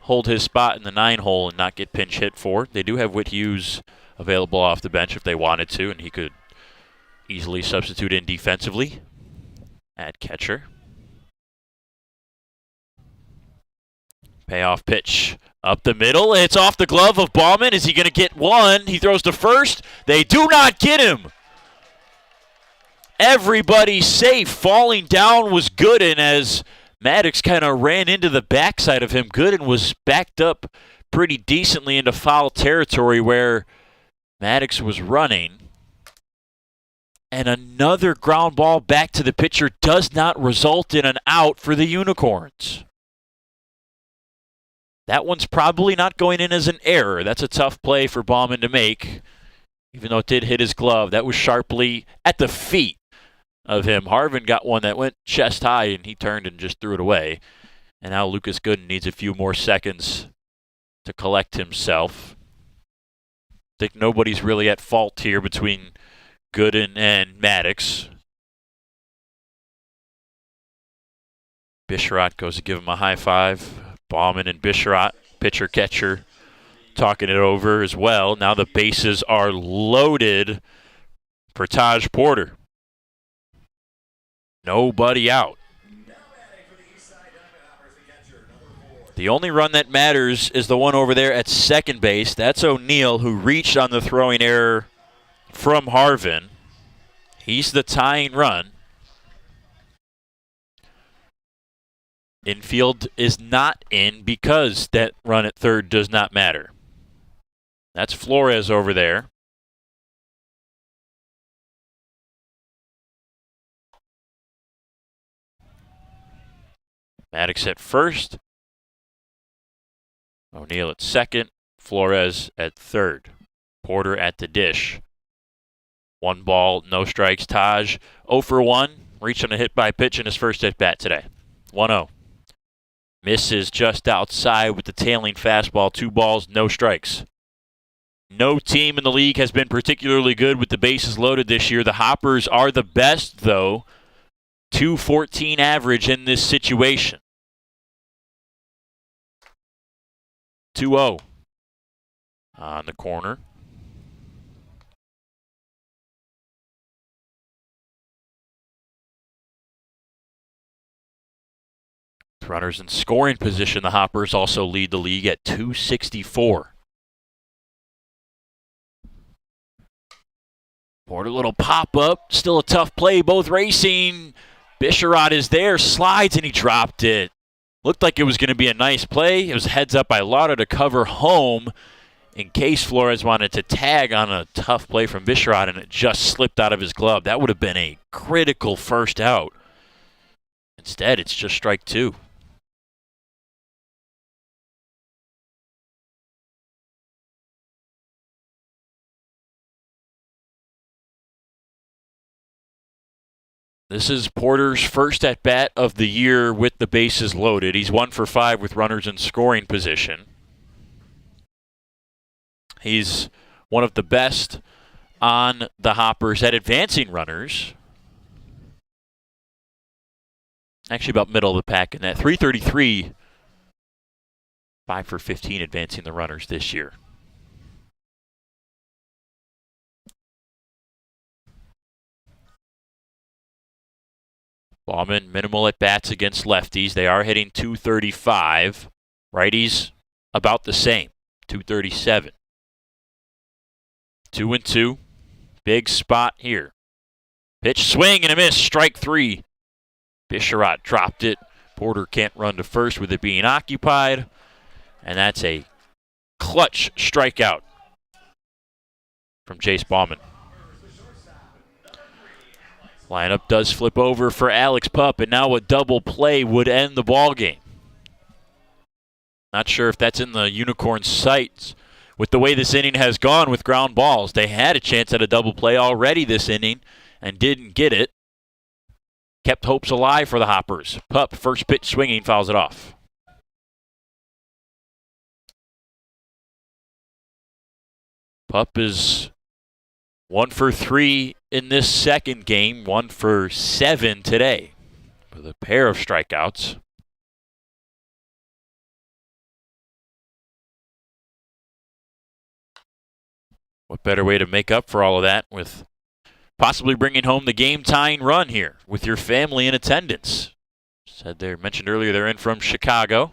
Speaker 1: hold his spot in the 9 hole and not get pinch hit for. They do have Whit Hughes available off the bench if they wanted to, and he could easily substitute in defensively at catcher. Payoff pitch up the middle. It's off the glove of Bauman. Is he going to get one? He throws to first. They do not get him. Everybody safe. Falling down was Gooden as Maddox kind of ran into the backside of him. Gooden was backed up pretty decently into foul territory where Maddox was running. And another ground ball back to the pitcher does not result in an out for the Unicorns. That one's probably not going in as an error. That's a tough play for Bauman to make, even though it did hit his glove. That was sharply at the feet of him. Harvin got one that went chest high, and he turned and just threw it away. And now Lucas Gooden needs a few more seconds to collect himself. I think nobody's really at fault here between Gooden and Maddox. Bisharat goes to give him a high five. Bauman and Bisharat, pitcher-catcher, talking it over as well. Now the bases are loaded for Taj Porter. Nobody out. The only run that matters is the one over there at second base. That's O'Neill, who reached on the throwing error from Harvin. He's the tying run. Infield is not in because that run at third does not matter. That's Flores over there. Maddox at first. O'Neill at second. Flores at third. Porter at the dish. 1 ball, no strikes. Taj 0 for 1. Reached on a hit by pitch in his first at bat today. 1-0. Misses just outside with the tailing fastball. 2 balls, no strikes. No team in the league has been particularly good with the bases loaded this year. The Hoppers are the best, though. 2.14 average in this situation. 2-0 on the corner. Runners in scoring position, the Hoppers also lead the league at 264. Porter, little pop-up, still a tough play, both racing. Bisharat is there, slides, and he dropped it. Looked like it was going to be a nice play. It was heads up by Lauda to cover home in case Flores wanted to tag on a tough play from Bisharat, and it just slipped out of his glove. That would have been a critical first out. Instead, it's just strike 2. This is Porter's first at-bat of the year with the bases loaded. He's 1 for 5 with runners in scoring position. He's one of the best on the Hoppers at advancing runners. Actually about middle of the pack in that. 333, 5 for 15 advancing the runners this year. Bauman, minimal at-bats against lefties. They are hitting 235. Righties, about the same, 237. 2-2. Big spot here. Pitch, swing, and a miss. Strike 3. Bisharat dropped it. Porter can't run to first with it being occupied. And that's a clutch strikeout from Jace Bauman. Lineup does flip over for Alex Pup, and now a double play would end the ball game. Not sure if that's in the Unicorns' sights with the way this inning has gone with ground balls. They had a chance at a double play already this inning and didn't get it. Kept hopes alive for the Hoppers. Pup, first pitch swinging, fouls it off. Pup is 1 for 3 in this second game, 1 for 7 today with a pair of strikeouts. What better way to make up for all of that with possibly bringing home the game-tying run here with your family in attendance. Mentioned earlier they're in from Chicago.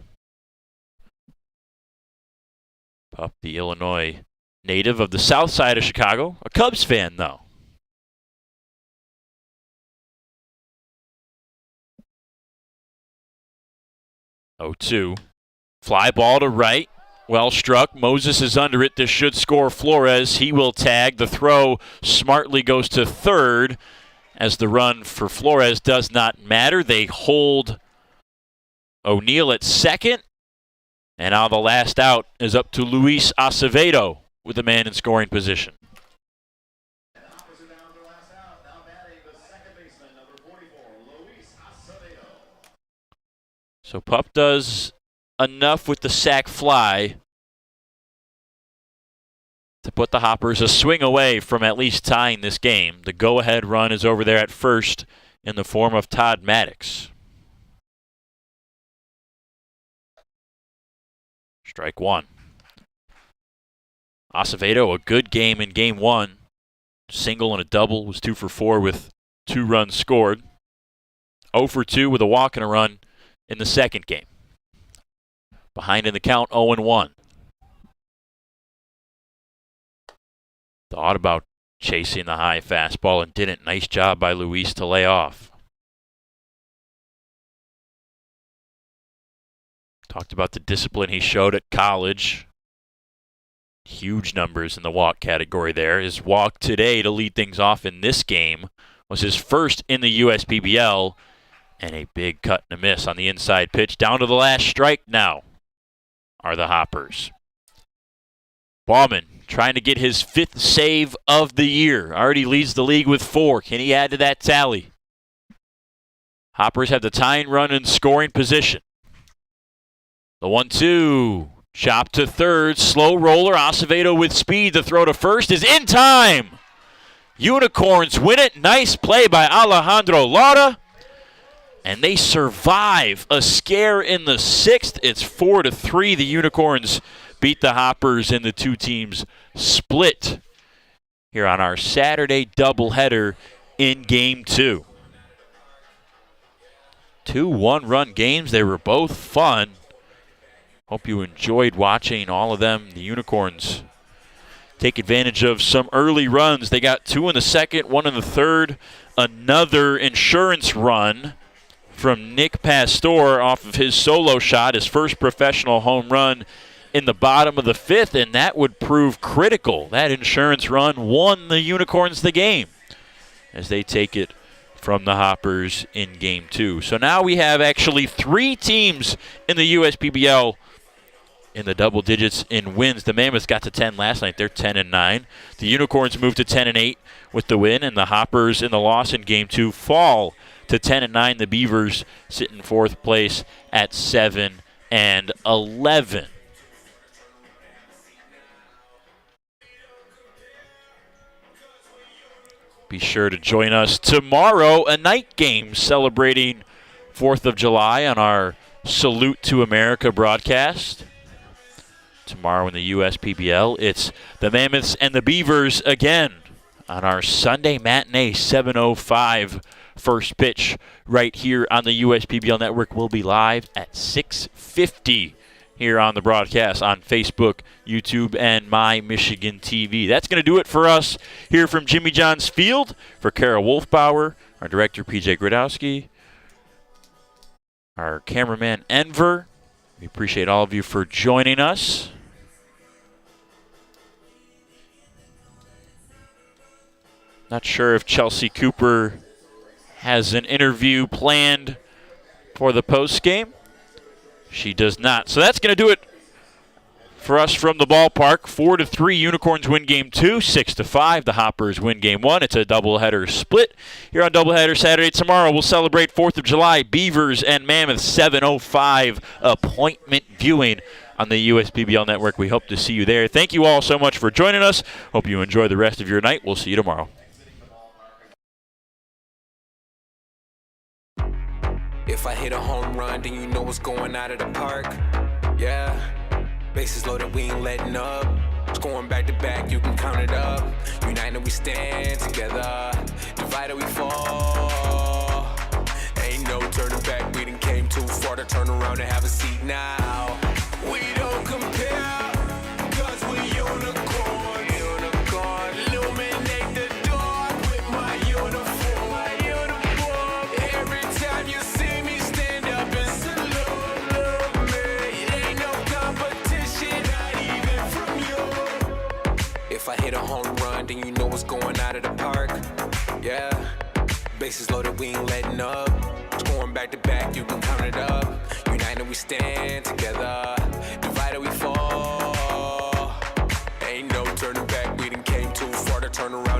Speaker 1: Pup, the Illinois native of the south side of Chicago, a Cubs fan though. Oh, 2. Fly ball to right. Well struck. Moses is under it. This should score Flores. He will tag. The throw smartly goes to third as the run for Flores does not matter. They hold O'Neill at second. And now the last out is up to Luis Acevedo with the man in scoring position. So Pup does enough with the sac fly to put the Hoppers a swing away from at least tying this game. The go-ahead run is over there at first in the form of Todd Maddox. Strike 1. Acevedo, a good game in game 1. Single and a double, was 2 for 4 with 2 runs scored. 0 for 2 with a walk and a run in the second game. Behind in the count, 0-1. Thought about chasing the high fastball and didn't. Nice job by Luis to lay off. Talked about the discipline he showed at college. Huge numbers in the walk category there. His walk today to lead things off in this game was his first in the USPBL. And a big cut and a miss on the inside pitch. Down to the last strike now are the Hoppers. Bauman trying to get his 5th save of the year. Already leads the league with 4. Can he add to that tally? Hoppers have the tying run in scoring position. The 1-2. Chop to third. Slow roller. Acevedo with speed. The throw to first is in time. Unicorns win it. Nice play by Alejandro Lara. And they survive a scare in the 6th. It's 4-3. The Unicorns beat the Hoppers, and the two teams split here on our Saturday doubleheader in Game 2. 2 one-run games. They were both fun. Hope you enjoyed watching all of them. The Unicorns take advantage of some early runs. They got 2 in the second, 1 in the third. Another insurance run from Nick Pastor off of his solo shot, his first professional home run in the bottom of the 5th, and that would prove critical. That insurance run won the Unicorns the game as they take it from the Hoppers in Game 2. So now we have actually 3 teams in the USPBL in the double digits in wins. The Mammoths got to 10 last night. They're 10-9. The Unicorns moved to 10-8 with the win, and the Hoppers in the loss in Game 2 fall to 10-9. The Beavers sit in 4th place at 7-11. Be sure to join us tomorrow, a night game celebrating 4th of July on our Salute to America broadcast. Tomorrow in the USPBL, it's the Mammoths and the Beavers again on our Sunday matinee, 7:05 first pitch right here on the USPBL network. Will be live at 6:50 here on the broadcast on Facebook, YouTube, and My Michigan TV. That's going to do it for us here from Jimmy John's Field. For Kara Wolfbauer, our director, PJ Gradowski, our cameraman, Enver. We appreciate all of you for joining us. Not sure if Chelsea Cooper has an interview planned for the postgame. She does not. So that's going to do it for us from the ballpark. 4-3, Unicorns win Game 2. 6-5, the Hoppers win Game 1. It's a doubleheader split here on Doubleheader Saturday. Tomorrow we'll celebrate 4th of July, Beavers and Mammoths, 7:05 appointment viewing on the USPBL Network. We hope to see you there. Thank you all so much for joining us. Hope you enjoy the rest of your night. We'll see you tomorrow.
Speaker 5: If I hit a home run, then you know what's going out of the park. Yeah, bases loaded, we ain't letting up. Scoring back to back, you can count it up. United we stand together, divided we fall. Ain't no turning back, we done came too far to turn around and have a seat now. We don't compare, cause we unicorn. Illuminate the dark with my uniform. Every time you see me stand up and salute me. It ain't no competition, not even from you. If I hit a home run, then you know what's going out of the park. Yeah, bases loaded, we ain't letting up. Scoring back to back, you can count it up. United we stand together, divided we fall. Ain't no turning back, we done came too far to turn around.